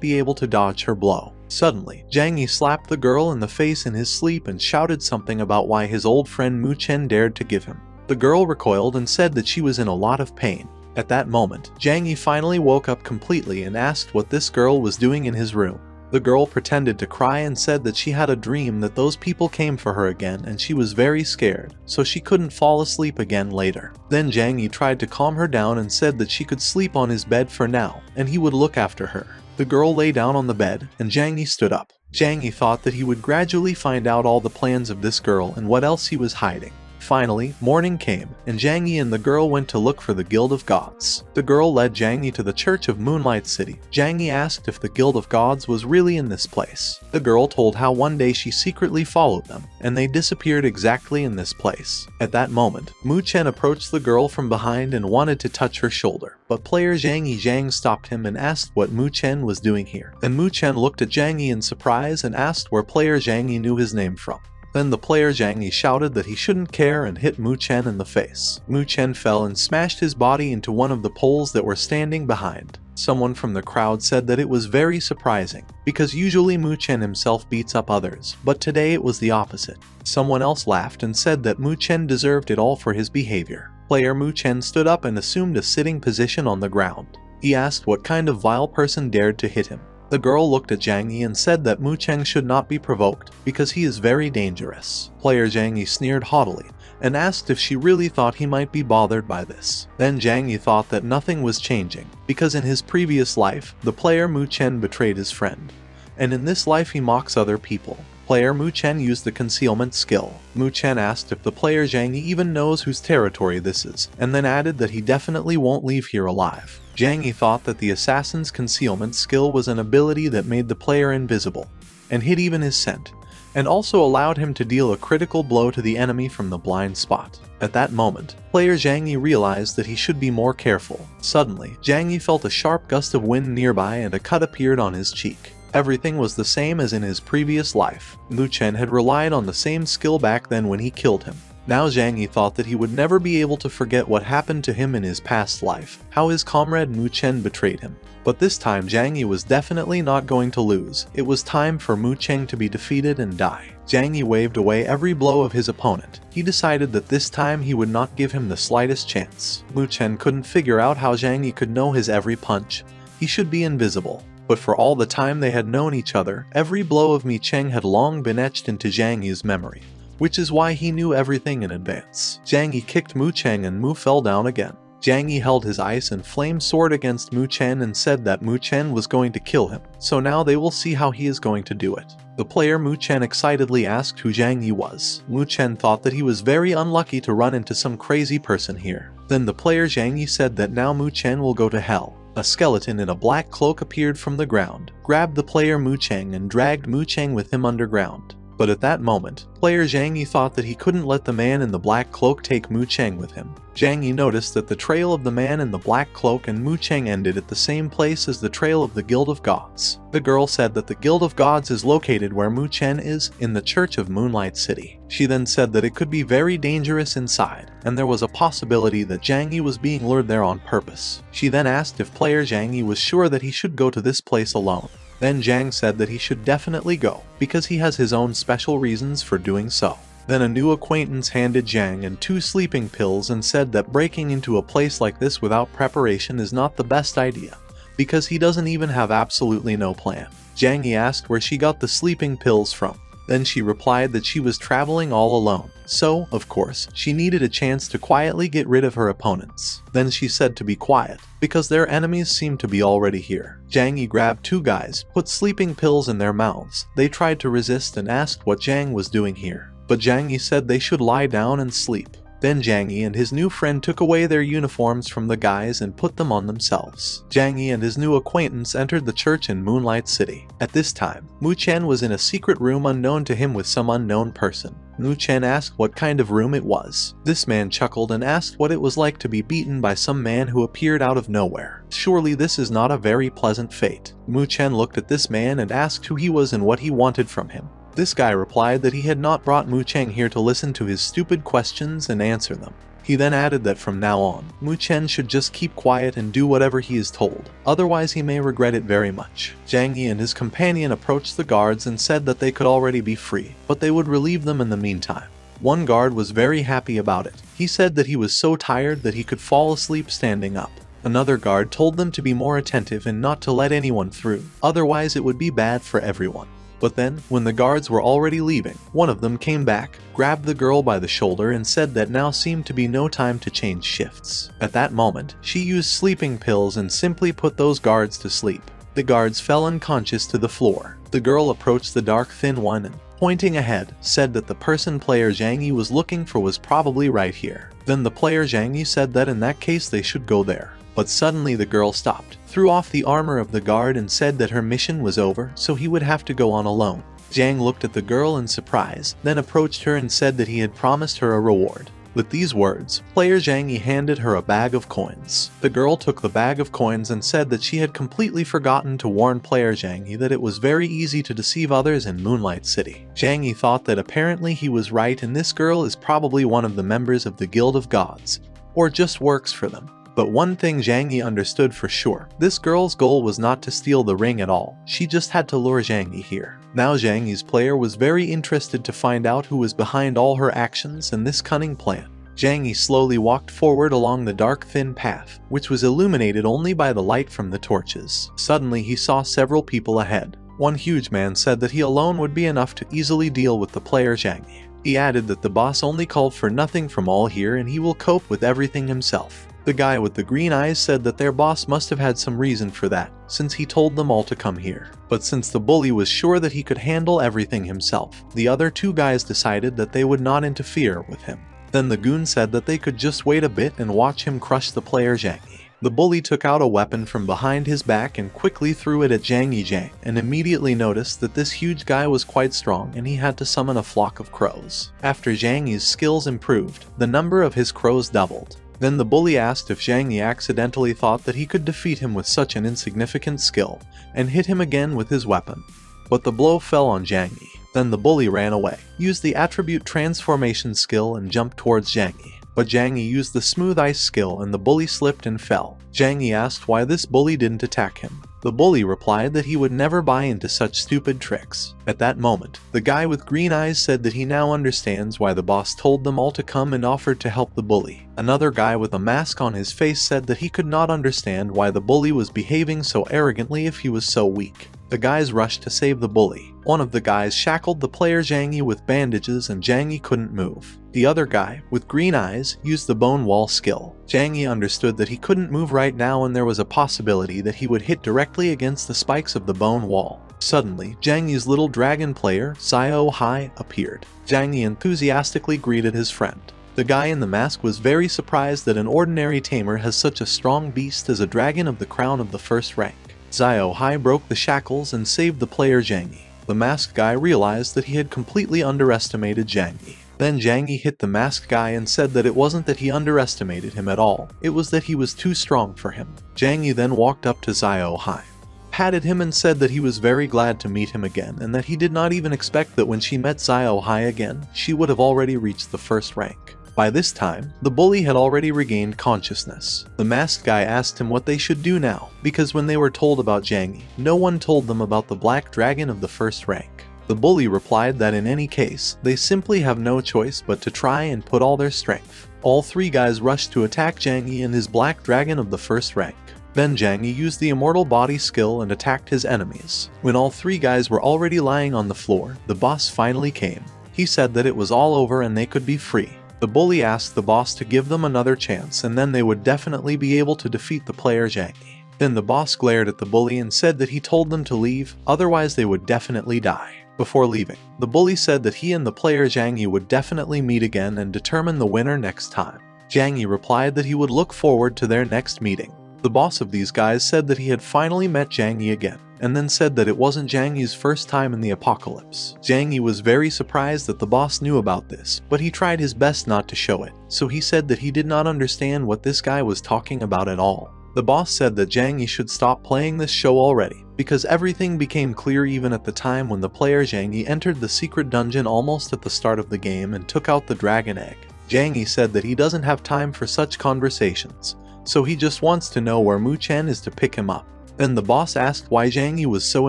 be able to dodge her blow. Suddenly, Zhang Yi slapped the girl in the face in his sleep and shouted something about why his old friend Mu Chen dared to give him. The girl recoiled and said that she was in a lot of pain. At that moment, Zhang Yi finally woke up completely and asked what this girl was doing in his room. The girl pretended to cry and said that she had a dream that those people came for her again and she was very scared, so she couldn't fall asleep again later. Then Zhang Yi tried to calm her down and said that she could sleep on his bed for now, and he would look after her. The girl lay down on the bed, and Zhang Yi stood up. Zhang Yi thought that he would gradually find out all the plans of this girl and what else he was hiding. Finally, morning came, and Zhang Yi and the girl went to look for the Guild of Gods. The girl led Zhang Yi to the Church of Moonlight City. Zhang Yi asked if the Guild of Gods was really in this place. The girl told how one day she secretly followed them, and they disappeared exactly in this place. At that moment, Mu Chen approached the girl from behind and wanted to touch her shoulder, but player Zhang Yi stopped him and asked what Mu Chen was doing here. And Mu Chen looked at Zhang Yi in surprise and asked where player Zhang Yi knew his name from. Then the player Zhang Yi shouted that he shouldn't care and hit Mu Chen in the face. Mu Chen fell and smashed his body into one of the poles that were standing behind. Someone from the crowd said that it was very surprising, because usually Mu Chen himself beats up others, but today it was the opposite. Someone else laughed and said that Mu Chen deserved it all for his behavior. Player Mu Chen stood up and assumed a sitting position on the ground. He asked what kind of vile person dared to hit him. The girl looked at Zhang Yi and said that Mu Chen should not be provoked, because he is very dangerous. Player Zhang Yi sneered haughtily, and asked if she really thought he might be bothered by this. Then Zhang Yi thought that nothing was changing, because in his previous life, the player Mu Chen betrayed his friend, and in this life he mocks other people. Player Mu Chen used the concealment skill. Mu Chen asked if the player Zhang Yi even knows whose territory this is, and then added that he definitely won't leave here alive. Zhang Yi thought that the assassin's concealment skill was an ability that made the player invisible, and hid even his scent, and also allowed him to deal a critical blow to the enemy from the blind spot. At that moment, player Zhang Yi realized that he should be more careful. Suddenly, Zhang Yi felt a sharp gust of wind nearby and a cut appeared on his cheek. Everything was the same as in his previous life. Mu Chen had relied on the same skill back then when he killed him. Now Zhang Yi thought that he would never be able to forget what happened to him in his past life, how his comrade Mu Chen betrayed him. But this time Zhang Yi was definitely not going to lose. It was time for Mu Chen to be defeated and die. Zhang Yi waved away every blow of his opponent. He decided that this time he would not give him the slightest chance. Mu Chen couldn't figure out how Zhang Yi could know his every punch. He should be invisible. But for all the time they had known each other, every blow of Mi Cheng had long been etched into Zhang Yi's memory, which is why he knew everything in advance. Zhang Yi kicked Mu Cheng and Mu fell down again. Zhang Yi held his ice and flame sword against Mu Chen and said that Mu Chen was going to kill him, so now they will see how he is going to do it. The player Mu Chen excitedly asked who Zhang Yi was. Mu Chen thought that he was very unlucky to run into some crazy person here. Then the player Zhang Yi said that now Mu Chen will go to hell. A skeleton in a black cloak appeared from the ground, grabbed the player Mu Chen and dragged Mu Chen with him underground. But at that moment, player Zhang Yi thought that he couldn't let the man in the black cloak take Mu Chen with him. Zhang Yi noticed that the trail of the man in the black cloak and Mu Chen ended at the same place as the trail of the Guild of Gods. The girl said that the Guild of Gods is located where Mu Chen is, in the Church of Moonlight City. She then said that it could be very dangerous inside, and there was a possibility that Zhang Yi was being lured there on purpose. She then asked if player Zhang Yi was sure that he should go to this place alone. Then Zhang said that he should definitely go, because he has his own special reasons for doing so. Then a new acquaintance handed Zhang and 2 sleeping pills and said that breaking into a place like this without preparation is not the best idea, because he doesn't even have absolutely no plan. Zhang Yi asked where she got the sleeping pills from. Then she replied that she was traveling all alone, so, of course, she needed a chance to quietly get rid of her opponents. Then she said to be quiet, because their enemies seemed to be already here. Zhang Yi grabbed 2 guys, put sleeping pills in their mouths. They tried to resist and asked what Zhang was doing here, but Zhang Yi said they should lie down and sleep. Then Zhang Yi and his new friend took away their uniforms from the guys and put them on themselves. Zhang Yi and his new acquaintance entered the church in Moonlight City. At this time, Mu Chen was in a secret room unknown to him with some unknown person. Mu Chen asked what kind of room it was. This man chuckled and asked what it was like to be beaten by some man who appeared out of nowhere. Surely this is not a very pleasant fate. Mu Chen looked at this man and asked who he was and what he wanted from him. This guy replied that he had not brought Mu Chen here to listen to his stupid questions and answer them. He then added that from now on, Mu Chen should just keep quiet and do whatever he is told, otherwise he may regret it very much. Zhang Yi and his companion approached the guards and said that they could already be free, but they would relieve them in the meantime. One guard was very happy about it. He said that he was so tired that he could fall asleep standing up. Another guard told them to be more attentive and not to let anyone through, otherwise it would be bad for everyone. But then, when the guards were already leaving, one of them came back, grabbed the girl by the shoulder and said that now seemed to be no time to change shifts. At that moment, she used sleeping pills and simply put those guards to sleep. The guards fell unconscious to the floor. The girl approached the dark thin one and, pointing ahead, said that the person player Zhang Yi was looking for was probably right here. Then the player Zhang Yi said that in that case they should go there. But suddenly the girl stopped, threw off the armor of the guard and said that her mission was over, so he would have to go on alone. Zhang looked at the girl in surprise, then approached her and said that he had promised her a reward. With these words, player Zhang Yi handed her a bag of coins. The girl took the bag of coins and said that she had completely forgotten to warn player Zhang Yi that it was very easy to deceive others in Moonlight City. Zhang Yi thought that apparently he was right and this girl is probably one of the members of the Guild of Gods, or just works for them. But one thing Zhang Yi understood for sure, this girl's goal was not to steal the ring at all, she just had to lure Zhang Yi here. Now Zhang Yi's player was very interested to find out who was behind all her actions and this cunning plan. Zhang Yi slowly walked forward along the dark thin path, which was illuminated only by the light from the torches. Suddenly he saw several people ahead. One huge man said that he alone would be enough to easily deal with the player Zhang Yi. He added that the boss only called for nothing from all here and he will cope with everything himself. The guy with the green eyes said that their boss must have had some reason for that, since he told them all to come here. But since the bully was sure that he could handle everything himself, the other 2 guys decided that they would not interfere with him. Then the goon said that they could just wait a bit and watch him crush the player Zhang Yi. The bully took out a weapon from behind his back and quickly threw it at Zhang Yi and immediately noticed that this huge guy was quite strong and he had to summon a flock of crows. After Zhang Yi's skills improved, the number of his crows doubled. Then the bully asked if Zhang Yi accidentally thought that he could defeat him with such an insignificant skill, and hit him again with his weapon. But the blow fell on Zhang Yi. Then the bully ran away, used the attribute transformation skill and jumped towards Zhang Yi. But Zhang Yi used the smooth ice skill and the bully slipped and fell. Zhang Yi asked why this bully didn't attack him. The bully replied that he would never buy into such stupid tricks. At that moment, the guy with green eyes said that he now understands why the boss told them all to come and offered to help the bully. Another guy with a mask on his face said that he could not understand why the bully was behaving so arrogantly if he was so weak. The guys rushed to save the bully. One of the guys shackled the player Zhang Yi with bandages and Zhang Yi couldn't move. The other guy, with green eyes, used the bone wall skill. Zhang Yi understood that he couldn't move right now and there was a possibility that he would hit directly against the spikes of the bone wall. Suddenly, Zhang Yi's little dragon player, Xiao Hai, appeared. Zhang Yi enthusiastically greeted his friend. The guy in the mask was very surprised that an ordinary tamer has such a strong beast as a dragon of the crown of the first rank. Xiao Hai broke the shackles and saved the player Zhang Yi. The masked guy realized that he had completely underestimated Zhang Yi. Then Zhang Yi hit the masked guy and said that it wasn't that he underestimated him at all, it was that he was too strong for him. Zhang Yi then walked up to Xiao Hai, patted him and said that he was very glad to meet him again and that he did not even expect that when she met Xiao Hai again, she would have already reached the first rank. By this time, the bully had already regained consciousness. The masked guy asked him what they should do now, because when they were told about Zhang Yi, no one told them about the black dragon of the first rank. The bully replied that in any case, they simply have no choice but to try and put all their strength. All three guys rushed to attack Zhang Yi and his black dragon of the first rank. Then Zhang Yi used the immortal body skill and attacked his enemies. When all three guys were already lying on the floor, the boss finally came. He said that it was all over and they could be free. The bully asked the boss to give them another chance and then they would definitely be able to defeat the player Zhang Yi. Then the boss glared at the bully and said that he told them to leave, otherwise they would definitely die. Before leaving, the bully said that he and the player Zhang Yi would definitely meet again and determine the winner next time. Zhang Yi replied that he would look forward to their next meeting. The boss of these guys said that he had finally met Zhang Yi again, and then said that it wasn't Zhang Yi's first time in the apocalypse. Zhang Yi was very surprised that the boss knew about this, but he tried his best not to show it, so he said that he did not understand what this guy was talking about at all. The boss said that Zhang Yi should stop playing this show already, because everything became clear even at the time when the player Zhang Yi entered the secret dungeon almost at the start of the game and took out the dragon egg. Zhang Yi said that he doesn't have time for such conversations, so he just wants to know where Mu Chen is to pick him up. Then the boss asked why Zhang Yi was so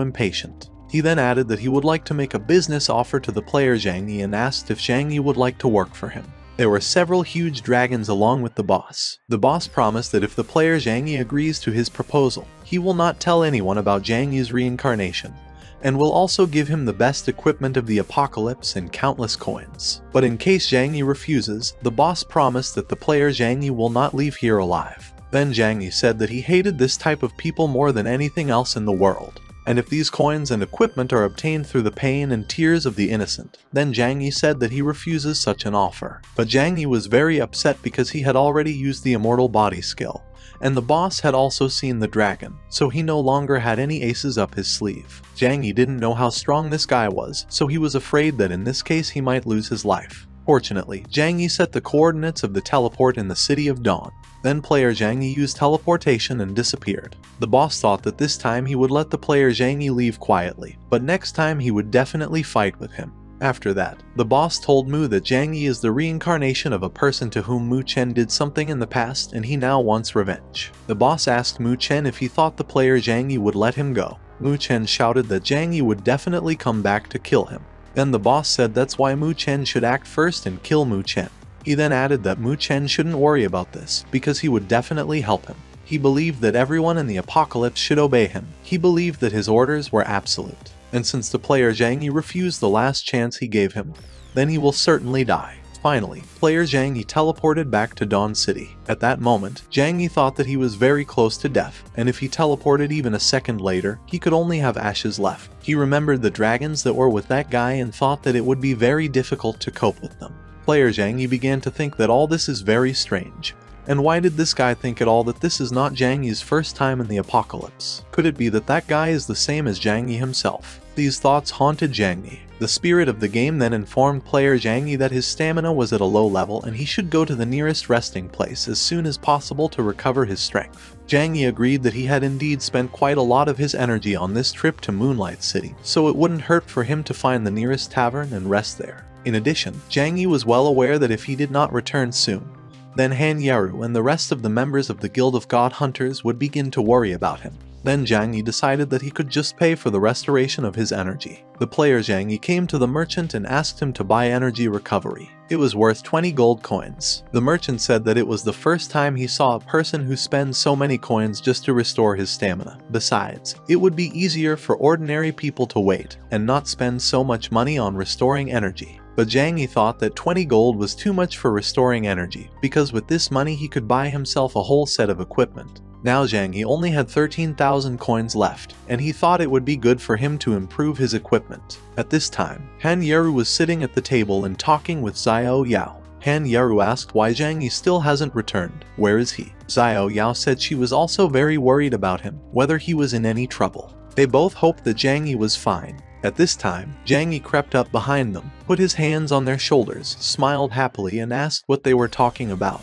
impatient. He then added that he would like to make a business offer to the player Zhang Yi and asked if Zhang Yi would like to work for him. There were several huge dragons along with the boss. The boss promised that if the player Zhang Yi agrees to his proposal, he will not tell anyone about Zhang Yi's reincarnation, and will also give him the best equipment of the apocalypse and countless coins. But in case Zhang Yi refuses, the boss promised that the player Zhang Yi will not leave here alive. Then Zhang Yi said that he hated this type of people more than anything else in the world. And if these coins and equipment are obtained through the pain and tears of the innocent, then Zhang Yi said that he refuses such an offer. But Zhang Yi was very upset because he had already used the immortal body skill, and the boss had also seen the dragon, so he no longer had any aces up his sleeve. Zhang Yi didn't know how strong this guy was, so he was afraid that in this case he might lose his life. Fortunately, Zhang Yi set the coordinates of the teleport in the City of Dawn. Then player Zhang Yi used teleportation and disappeared. The boss thought that this time he would let the player Zhang Yi leave quietly, but next time he would definitely fight with him. After that, the boss told Mu that Zhang Yi is the reincarnation of a person to whom Mu Chen did something in the past and he now wants revenge. The boss asked Mu Chen if he thought the player Zhang Yi would let him go. Mu Chen shouted that Zhang Yi would definitely come back to kill him. Then the boss said that's why Mu Chen should act first and kill Mu Chen. He then added that Mu Chen shouldn't worry about this, because he would definitely help him. He believed that everyone in the apocalypse should obey him. He believed that his orders were absolute. And since the player Zhang Yi refused the last chance he gave him, then he will certainly die. Finally, player Zhang Yi teleported back to Dawn City. At that moment, Zhang Yi thought that he was very close to death, and if he teleported even a second later, he could only have ashes left. He remembered the dragons that were with that guy and thought that it would be very difficult to cope with them. Player Zhang Yi began to think that all this is very strange. And why did this guy think at all that this is not Zhang Yi's first time in the apocalypse? Could it be that that guy is the same as Zhang Yi himself? These thoughts haunted Zhang Yi. The spirit of the game then informed player Zhang Yi that his stamina was at a low level and he should go to the nearest resting place as soon as possible to recover his strength. Zhang Yi agreed that he had indeed spent quite a lot of his energy on this trip to Moonlight City, so it wouldn't hurt for him to find the nearest tavern and rest there. In addition, Zhang Yi was well aware that if he did not return soon, Then Han Yaru and the rest of the members of the Guild of God Hunters would begin to worry about him. Then Zhang Yi decided that he could just pay for the restoration of his energy. The player Zhang Yi came to the merchant and asked him to buy energy recovery. It was worth 20 gold coins. The merchant said that it was the first time he saw a person who spends so many coins just to restore his stamina. Besides, it would be easier for ordinary people to wait and not spend so much money on restoring energy. But Zhang Yi thought that 20 gold was too much for restoring energy, because with this money he could buy himself a whole set of equipment. Now Zhang Yi only had 13,000 coins left, and he thought it would be good for him to improve his equipment. At this time, Han Yaru was sitting at the table and talking with Xiao Yao. Han Yaru asked why Zhang Yi still hasn't returned. Where is he? Xiao Yao said she was also very worried about him, whether he was in any trouble. They both hoped that Zhang Yi was fine. At this time, Zhang Yi crept up behind them, put his hands on their shoulders, smiled happily and asked what they were talking about,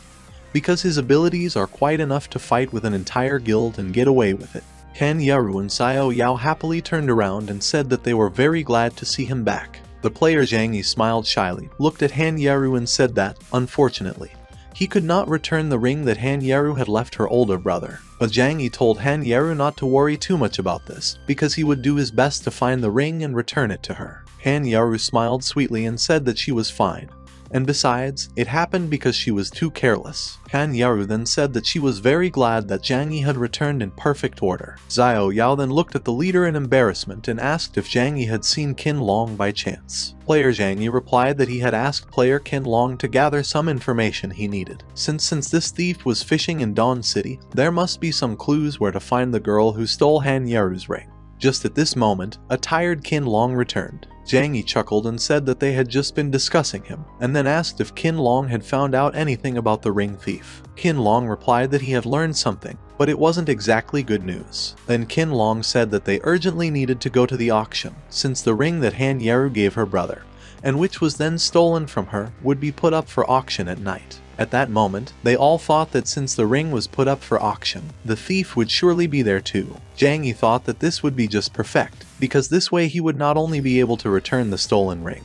because his abilities are quite enough to fight with an entire guild and get away with it. Han Yaru and Xiao Yao happily turned around and said that they were very glad to see him back. The player Zhang Yi smiled shyly, looked at Han Yaru and said that, unfortunately, he could not return the ring that Han Yaru had left her older brother. But Zhang Yi told Han Yaru not to worry too much about this, because he would do his best to find the ring and return it to her. Han Yaru smiled sweetly and said that she was fine. And besides, it happened because she was too careless. Han Yaru then said that she was very glad that Zhang Yi had returned in perfect order. Xiao Yao then looked at the leader in embarrassment and asked if Zhang Yi had seen Qin Long by chance. Player Zhang Yi replied that he had asked player Qin Long to gather some information he needed. Since this thief was fishing in Dawn City, there must be some clues where to find the girl who stole Han Yaru's ring. Just at this moment, a tired Qin Long returned. Zhang Yi chuckled and said that they had just been discussing him, and then asked if Qin Long had found out anything about the ring thief. Qin Long replied that he had learned something, but it wasn't exactly good news. Then Qin Long said that they urgently needed to go to the auction, since the ring that Han Yaru gave her brother, and which was then stolen from her, would be put up for auction at night. At that moment, they all thought that since the ring was put up for auction, the thief would surely be there too. Zhang Yi thought that this would be just perfect, because this way he would not only be able to return the stolen ring,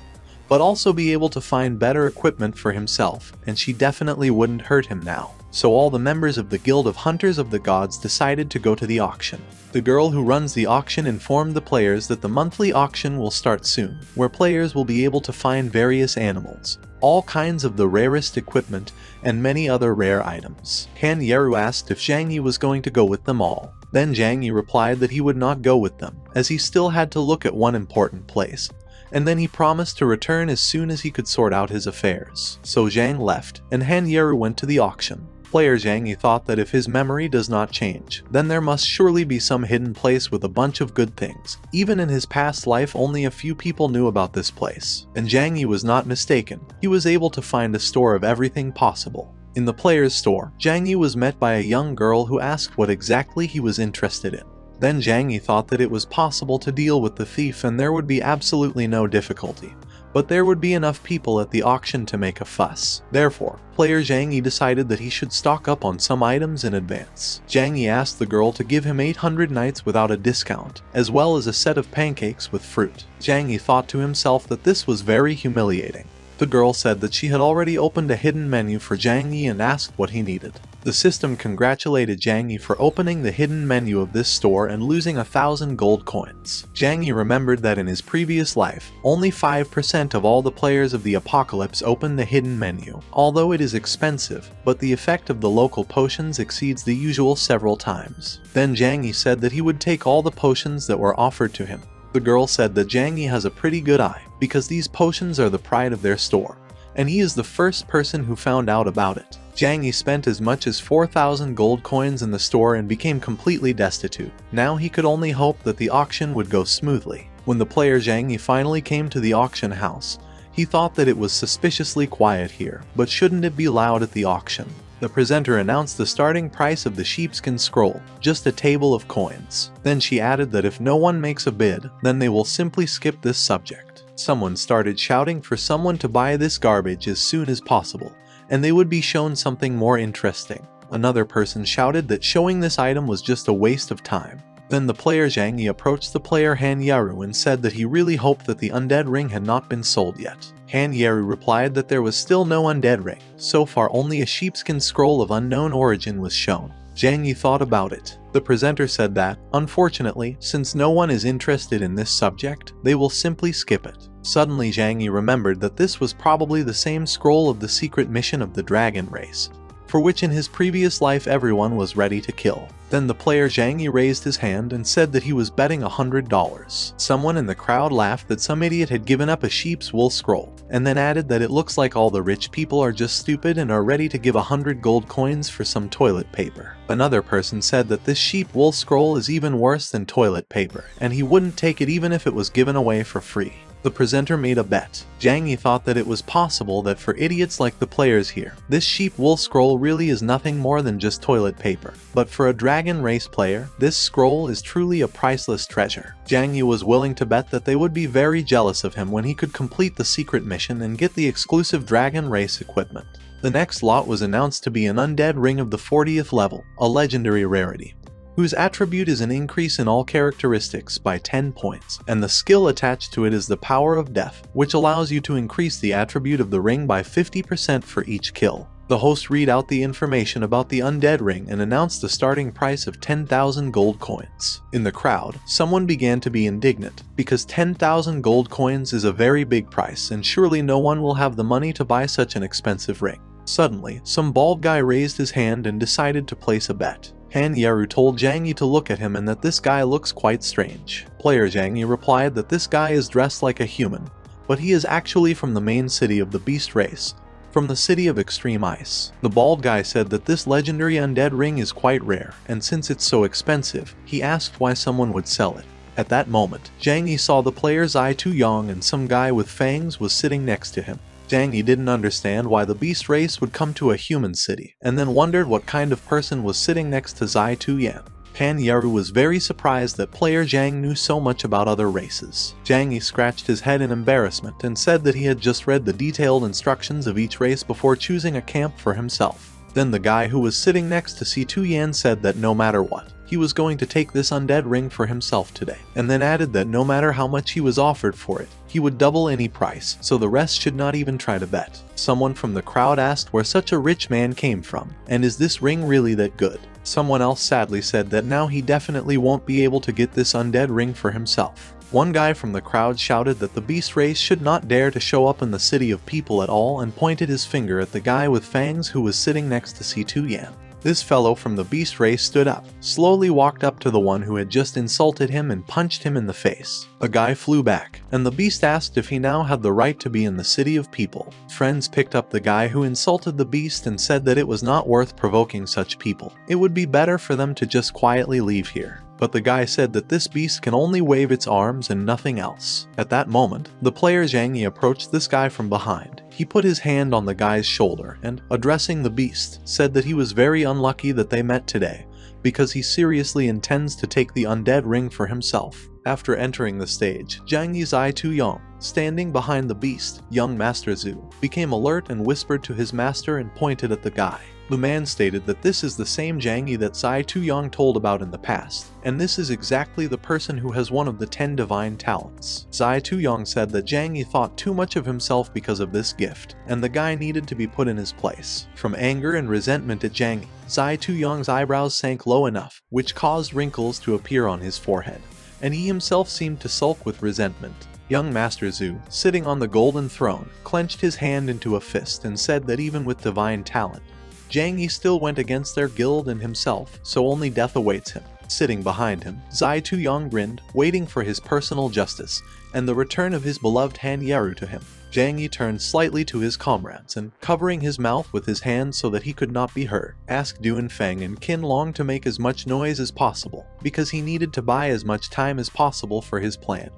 but also be able to find better equipment for himself, and she definitely wouldn't hurt him now. So all the members of the Guild of Hunters of the Gods decided to go to the auction. The girl who runs the auction informed the players that the monthly auction will start soon, where players will be able to find various animals, all kinds of the rarest equipment, and many other rare items. Han Yaru asked if Zhang Yi was going to go with them all. Then Zhang Yi replied that he would not go with them, as he still had to look at one important place, and then he promised to return as soon as he could sort out his affairs. So Zhang left, and Han Yaru went to the auction. Player Zhang Yi thought that if his memory does not change, then there must surely be some hidden place with a bunch of good things. Even in his past life, only a few people knew about this place. And Zhang Yi was not mistaken. He was able to find a store of everything possible. In the player's store, Zhang Yi was met by a young girl who asked what exactly he was interested in. Then Zhang Yi thought that it was possible to deal with the thief and there would be absolutely no difficulty. But there would be enough people at the auction to make a fuss. Therefore, player Zhang Yi decided that he should stock up on some items in advance. Zhang Yi asked the girl to give him 800 knights without a discount, as well as a set of pancakes with fruit. Zhang Yi thought to himself that this was very humiliating. The girl said that she had already opened a hidden menu for Zhang Yi and asked what he needed. The system congratulated Zhang Yi for opening the hidden menu of this store and losing 1,000 gold coins. Zhang Yi remembered that in his previous life, only 5% of all the players of the apocalypse opened the hidden menu. Although it is expensive, but the effect of the local potions exceeds the usual several times. Then Zhang Yi said that he would take all the potions that were offered to him. The girl said that Zhang Yi has a pretty good eye, because these potions are the pride of their store, and he is the first person who found out about it. Zhang Yi spent as much as 4,000 gold coins in the store and became completely destitute. Now he could only hope that the auction would go smoothly. When the player Zhang Yi finally came to the auction house, he thought that it was suspiciously quiet here, but shouldn't it be loud at the auction? The presenter announced the starting price of the sheepskin scroll, just a table of coins. Then she added that if no one makes a bid, then they will simply skip this subject. Someone started shouting for someone to buy this garbage as soon as possible, and they would be shown something more interesting. Another person shouted that showing this item was just a waste of time. Then the player Zhang Yi approached the player Han Yaru and said that he really hoped that the undead ring had not been sold yet. Han Yaru replied that there was still no undead ring. So far only a sheepskin scroll of unknown origin was shown. Zhang Yi thought about it. The presenter said that, unfortunately, since no one is interested in this subject, they will simply skip it. Suddenly Zhang Yi remembered that this was probably the same scroll of the secret mission of the dragon race, for which in his previous life everyone was ready to kill. Then the player Zhang Yi raised his hand and said that he was betting $100. Someone in the crowd laughed that some idiot had given up a sheep's wool scroll, and then added that it looks like all the rich people are just stupid and are ready to give 100 gold coins for some toilet paper. Another person said that this sheep wool scroll is even worse than toilet paper, and he wouldn't take it even if it was given away for free. The presenter made a bet. Zhang Yi thought that it was possible that for idiots like the players here, this sheep wool scroll really is nothing more than just toilet paper. But for a dragon race player, this scroll is truly a priceless treasure. Zhang Yi was willing to bet that they would be very jealous of him when he could complete the secret mission and get the exclusive dragon race equipment. The next lot was announced to be an undead ring of the 40th level, a legendary rarity, whose attribute is an increase in all characteristics by 10 points, and the skill attached to it is the power of death, which allows you to increase the attribute of the ring by 50% for each kill. The host read out the information about the undead ring and announced the starting price of 10,000 gold coins. In the crowd, someone began to be indignant, because 10,000 gold coins is a very big price and surely no one will have the money to buy such an expensive ring. Suddenly, some bald guy raised his hand and decided to place a bet. Han Yaru told Zhang Yi to look at him and that this guy looks quite strange. Player Zhang Yi replied that this guy is dressed like a human, but he is actually from the main city of the beast race, from the city of extreme ice. The bald guy said that this legendary undead ring is quite rare, and since it's so expensive, he asked why someone would sell it. At that moment, Zhang Yi saw the player Zai Tuyong and some guy with fangs was sitting next to him. Zhang Yi didn't understand why the beast race would come to a human city, and then wondered what kind of person was sitting next to Zai Tuyan. Han Yaru was very surprised that player Zhang knew so much about other races. Zhang Yi scratched his head in embarrassment and said that he had just read the detailed instructions of each race before choosing a camp for himself. Then the guy who was sitting next to Si Tuyan said that no matter what, he was going to take this undead ring for himself today, and then added that no matter how much he was offered for it, he would double any price, so the rest should not even try to bet. Someone from the crowd asked where such a rich man came from, and is this ring really that good? Someone else sadly said that now he definitely won't be able to get this undead ring for himself. One guy from the crowd shouted that the beast race should not dare to show up in the city of people at all and pointed his finger at the guy with fangs who was sitting next to Si Tuyan. This fellow from the beast race stood up, slowly walked up to the one who had just insulted him and punched him in the face. The guy flew back, and the beast asked if he now had the right to be in the city of people. Friends picked up the guy who insulted the beast and said that it was not worth provoking such people. It would be better for them to just quietly leave here. But the guy said that this beast can only wave its arms and nothing else. At that moment, the player Zhang Yi approached this guy from behind. He put his hand on the guy's shoulder and, addressing the beast, said that he was very unlucky that they met today, because he seriously intends to take the undead ring for himself. After entering the stage, Zhang Yi's Zai Tuyong, standing behind the beast, young Master Zhu, became alert and whispered to his master and pointed at the guy. The man stated that this is the same Zhang Yi that Zai Tuyong told about in the past, and this is exactly the person who has one of the 10 divine talents. Zai Tuyong said that Zhang Yi thought too much of himself because of this gift, and the guy needed to be put in his place. From anger and resentment at Zhang Yi, Zai Tuyong's eyebrows sank low enough, which caused wrinkles to appear on his forehead, and he himself seemed to sulk with resentment. Young Master Zhu, sitting on the golden throne, clenched his hand into a fist and said that even with divine talent, Zhang Yi still went against their guild and himself, so only death awaits him. Sitting behind him, Zai Tuyong grinned, waiting for his personal justice, and the return of his beloved Han Yaru to him. Zhang Yi turned slightly to his comrades and, covering his mouth with his hand so that he could not be heard, asked Duan Feng and Qin Long to make as much noise as possible, because he needed to buy as much time as possible for his plan,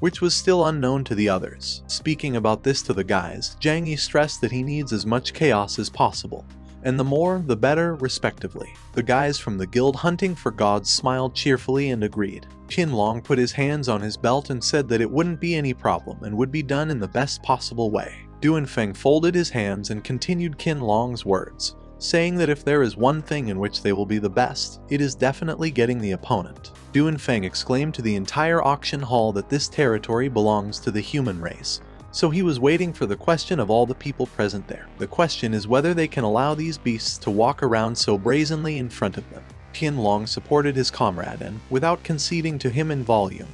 which was still unknown to the others. Speaking about this to the guys, Zhang Yi stressed that he needs as much chaos as possible, and the more, the better, respectively. The guys from the guild hunting for gods smiled cheerfully and agreed. Qin Long put his hands on his belt and said that it wouldn't be any problem and would be done in the best possible way. Duan Feng folded his hands and continued Qin Long's words, saying that if there is one thing in which they will be the best, it is definitely getting the opponent. Du and Feng exclaimed to the entire auction hall that this territory belongs to the human race, so he was waiting for the question of all the people present there. The question is whether they can allow these beasts to walk around so brazenly in front of them. Qianlong supported his comrade and, without conceding to him in volume,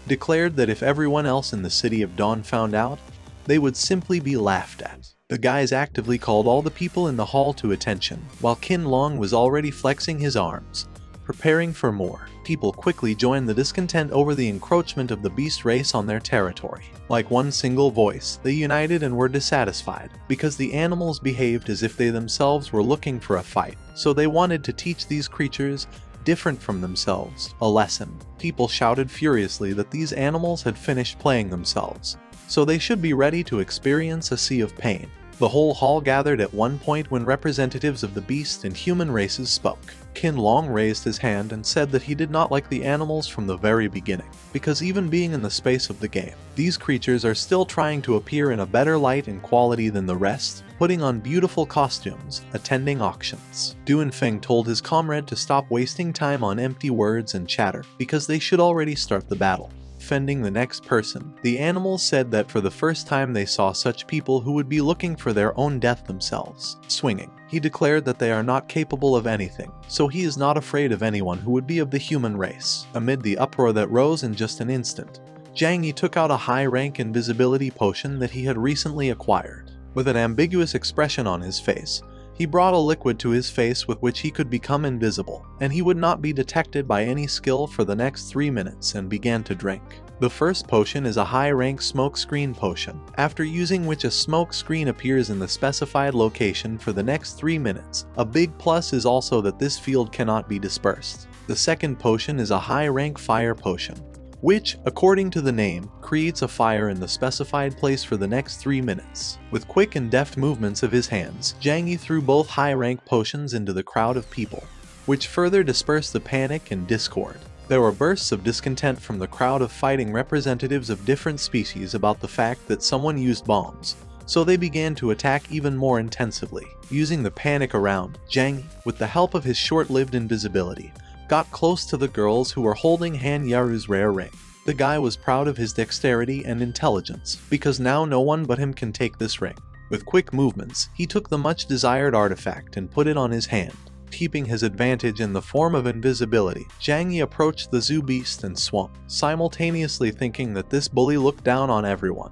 declared that if everyone else in the City of Dawn found out, they would simply be laughed at. The guys actively called all the people in the hall to attention, while Qianlong was already flexing his arms, preparing for more. People quickly joined the discontent over the encroachment of the beast race on their territory. Like one single voice, they united and were dissatisfied, because the animals behaved as if they themselves were looking for a fight, so they wanted to teach these creatures, different from themselves, a lesson. People shouted furiously that these animals had finished playing themselves, so they should be ready to experience a sea of pain. The whole hall gathered at one point when representatives of the beast and human races spoke. Qianlong raised his hand and said that he did not like the animals from the very beginning, because even being in the space of the game, these creatures are still trying to appear in a better light and quality than the rest, putting on beautiful costumes, attending auctions. Du and Feng told his comrade to stop wasting time on empty words and chatter, because they should already start the battle. Defending the next person, the animals said that for the first time they saw such people who would be looking for their own death themselves. Swinging, he declared that they are not capable of anything, so he is not afraid of anyone who would be of the human race. Amid the uproar that rose in just an instant, Zhang Yi took out a high-rank invisibility potion that he had recently acquired. With an ambiguous expression on his face, he brought a liquid to his face with which he could become invisible, and he would not be detected by any skill for the next 3 minutes and began to drink. The first potion is a high-rank smoke screen potion, after using which a smoke screen appears in the specified location for the next 3 minutes. A big plus is also that this field cannot be dispersed. The second potion is a high-rank fire potion, which, according to the name, creates a fire in the specified place for the next 3 minutes. With quick and deft movements of his hands, Zhang Yi threw both high-rank potions into the crowd of people, which further dispersed the panic and discord. There were bursts of discontent from the crowd of fighting representatives of different species about the fact that someone used bombs, so they began to attack even more intensively. Using the panic around, Zhang Yi, with the help of his short-lived invisibility, got close to the girls who were holding Han Yaru's rare ring. The guy was proud of his dexterity and intelligence, because now no one but him can take this ring. With quick movements, he took the much-desired artifact and put it on his hand. Keeping his advantage in the form of invisibility, Zhang Yi approached the zoo beast and swung, simultaneously thinking that this bully looked down on everyone,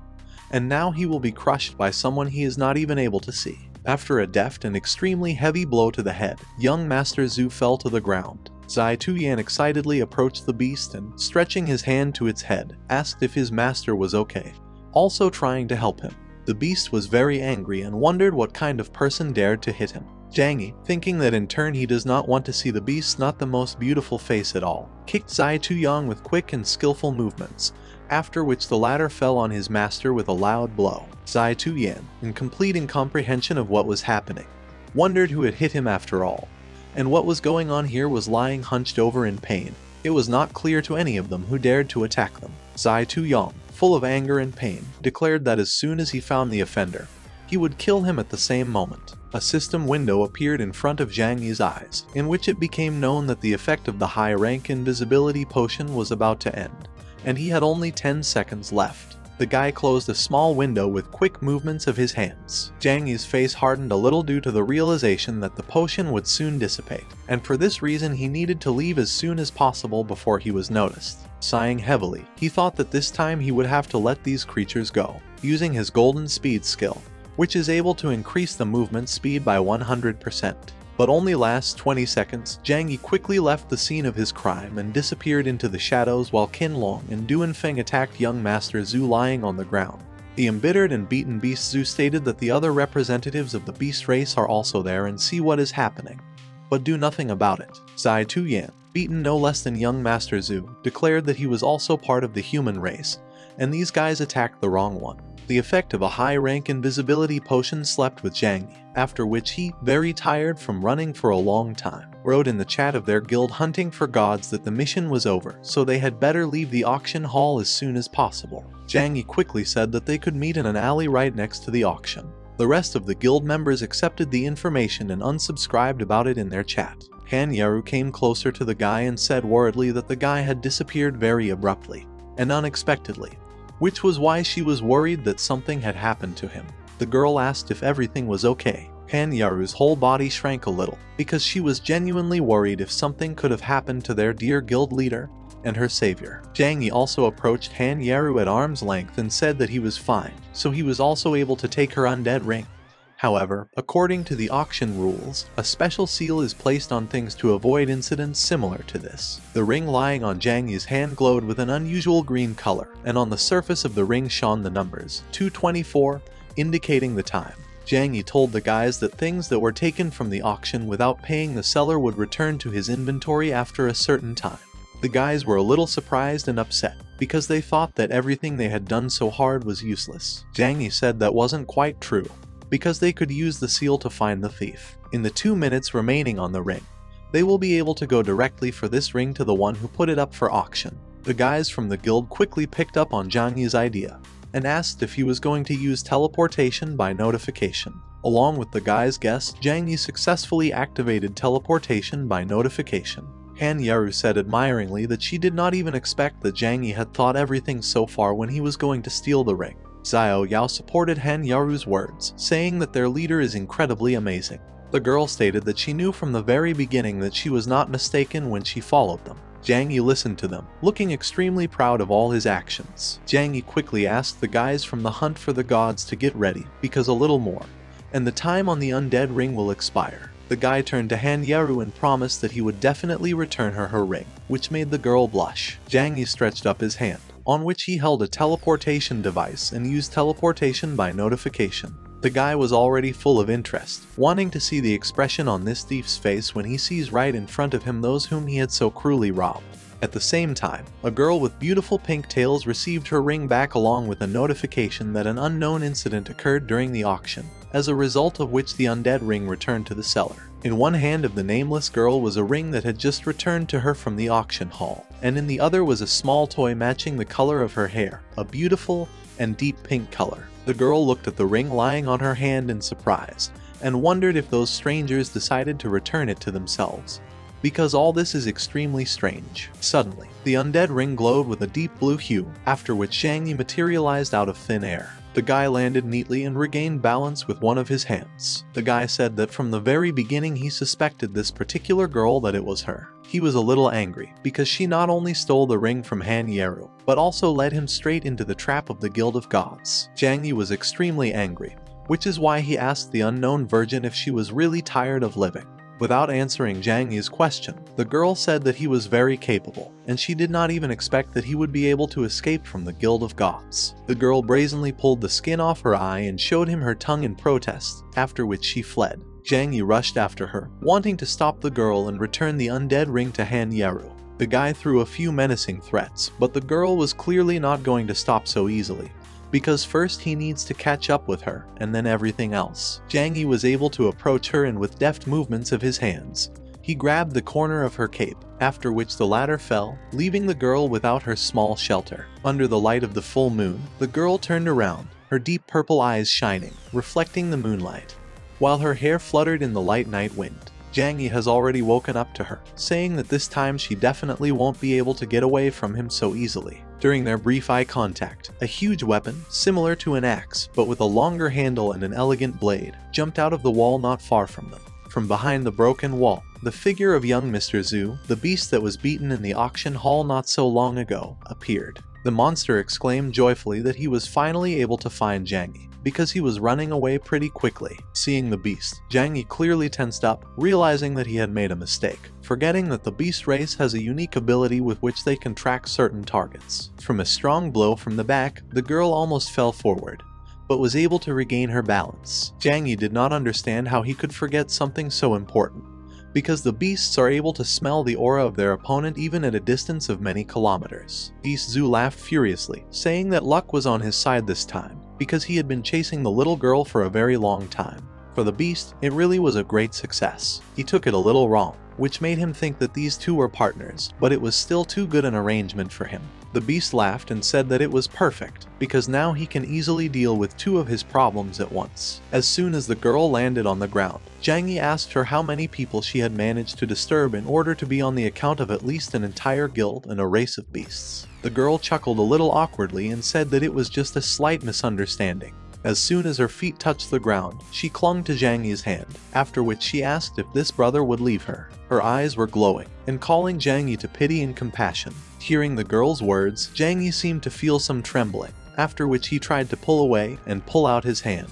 and now he will be crushed by someone he is not even able to see. After a deft and extremely heavy blow to the head, young Master Zhu fell to the ground. Zai Tuyan excitedly approached the beast and, stretching his hand to its head, asked if his master was okay, also trying to help him. The beast was very angry and wondered what kind of person dared to hit him. Zhang Yi, thinking that in turn he does not want to see the beast's not the most beautiful face at all, kicked Zai Tuyang with quick and skillful movements, after which the latter fell on his master with a loud blow. Zai Tuyan, in complete incomprehension of what was happening, wondered who had hit him after all, and what was going on here was lying hunched over in pain. It was not clear to any of them who dared to attack them. Zai Tuyang, full of anger and pain, declared that as soon as he found the offender, he would kill him at the same moment. A system window appeared in front of Zhang Yi's eyes, in which it became known that the effect of the high-rank invisibility potion was about to end, and he had only 10 seconds left. The guy closed a small window with quick movements of his hands. Zhang Yi's face hardened a little due to the realization that the potion would soon dissipate, and for this reason he needed to leave as soon as possible before he was noticed. Sighing heavily, he thought that this time he would have to let these creatures go, using his golden speed skill, which is able to increase the movement speed by 100%. But only lasts 20 seconds, Zhang Yi quickly left the scene of his crime and disappeared into the shadows while Qianlong and Du Feng attacked young Master Zhu lying on the ground. The embittered and beaten Beast Zhu stated that the other representatives of the beast race are also there and see what is happening, but do nothing about it. Zai Tuyan, beaten no less than young Master Zhu, declared that he was also part of the human race, and these guys attacked the wrong one. The effect of a high-rank invisibility potion slept with Zhang Yi, after which he, very tired from running for a long time, wrote in the chat of their guild hunting for gods that the mission was over, so they had better leave the auction hall as soon as possible. Zhang Yi quickly said that they could meet in an alley right next to the auction. The rest of the guild members accepted the information and unsubscribed about it in their chat. Han Yaru came closer to the guy and said worriedly that the guy had disappeared very abruptly and unexpectedly, which was why she was worried that something had happened to him. The girl asked if everything was okay. Han Yaru's whole body shrank a little because she was genuinely worried if something could have happened to their dear guild leader and her savior. Zhang Yi also approached Han Yaru at arm's length and said that he was fine, so he was also able to take her undead ring. However, according to the auction rules, a special seal is placed on things to avoid incidents similar to this. The ring lying on Zhang Yi's hand glowed with an unusual green color, and on the surface of the ring shone the numbers 224, indicating the time. Zhang Yi told the guys that things that were taken from the auction without paying the seller would return to his inventory after a certain time. The guys were a little surprised and upset, because they thought that everything they had done so hard was useless. Zhang Yi said that wasn't quite true, because they could use the seal to find the thief. In the 2 minutes remaining on the ring, they will be able to go directly for this ring to the one who put it up for auction. The guys from the guild quickly picked up on Zhang Yi's idea, and asked if he was going to use teleportation by notification. Along with the guy's guess, Zhang Yi successfully activated teleportation by notification. Han Yaru said admiringly that she did not even expect that Zhang Yi had thought everything so far when he was going to steal the ring. Xiao Yao supported Han Yaru's words, saying that their leader is incredibly amazing. The girl stated that she knew from the very beginning that she was not mistaken when she followed them. Zhang Yi listened to them, looking extremely proud of all his actions. Zhang Yi quickly asked the guys from the hunt for the gods to get ready, because a little more, and the time on the undead ring will expire. The guy turned to Han Yaru and promised that he would definitely return her ring, which made the girl blush. Zhang Yi stretched up his hand, on which he held a teleportation device and used teleportation by notification. The guy was already full of interest, wanting to see the expression on this thief's face when he sees right in front of him those whom he had so cruelly robbed. At the same time, a girl with beautiful pink tails received her ring back along with a notification that an unknown incident occurred during the auction, as a result of which the undead ring returned to the seller. In one hand of the nameless girl was a ring that had just returned to her from the auction hall, and in the other was a small toy matching the color of her hair, a beautiful and deep pink color. The girl looked at the ring lying on her hand in surprise, and wondered if those strangers decided to return it to themselves, because all this is extremely strange. Suddenly, the undead ring glowed with a deep blue hue, after which Zhang Yi materialized out of thin air. The guy landed neatly and regained balance with one of his hands. The guy said that from the very beginning he suspected this particular girl that it was her. He was a little angry, because she not only stole the ring from Han Yaru, but also led him straight into the trap of the Guild of Gods. Zhang Yi was extremely angry, which is why he asked the unknown virgin if she was really tired of living. Without answering Zhang Yi's question, the girl said that he was very capable, and she did not even expect that he would be able to escape from the Guild of Gods. The girl brazenly pulled the skin off her eye and showed him her tongue in protest, after which she fled. Zhang Yi rushed after her, wanting to stop the girl and return the undead ring to Han Yaru. The guy threw a few menacing threats, but the girl was clearly not going to stop so easily, because first he needs to catch up with her, and then everything else. Zhang Yi was able to approach her, and with deft movements of his hands, he grabbed the corner of her cape, after which the latter fell, leaving the girl without her small shelter. Under the light of the full moon, the girl turned around, her deep purple eyes shining, reflecting the moonlight, while her hair fluttered in the light night wind. Zhang Yi has already woken up to her, saying that this time she definitely won't be able to get away from him so easily. During their brief eye contact, a huge weapon, similar to an axe but with a longer handle and an elegant blade, jumped out of the wall not far from them. From behind the broken wall, the figure of young Mr. Zhu, the beast that was beaten in the auction hall not so long ago, appeared. The monster exclaimed joyfully that he was finally able to find Zhang Yi, because he was running away pretty quickly. Seeing the beast, Zhang Yi clearly tensed up, realizing that he had made a mistake, forgetting that the beast race has a unique ability with which they can track certain targets. From a strong blow from the back, the girl almost fell forward, but was able to regain her balance. Zhang Yi did not understand how he could forget something so important, because the beasts are able to smell the aura of their opponent even at a distance of many kilometers. Beast Zhu laughed furiously, saying that luck was on his side this time, because he had been chasing the little girl for a very long time. For the beast, it really was a great success. He took it a little wrong, which made him think that these two were partners, but it was still too good an arrangement for him. The beast laughed and said that it was perfect, because now he can easily deal with two of his problems at once. As soon as the girl landed on the ground, Zhang Yi asked her how many people she had managed to disturb in order to be on the account of at least an entire guild and a race of beasts. The girl chuckled a little awkwardly and said that it was just a slight misunderstanding. As soon as her feet touched the ground, she clung to Zhang Yi's hand, after which she asked if this brother would leave her. Her eyes were glowing, and calling Zhang Yi to pity and compassion. Hearing the girl's words, Zhang Yi seemed to feel some trembling, after which he tried to pull away and pull out his hand,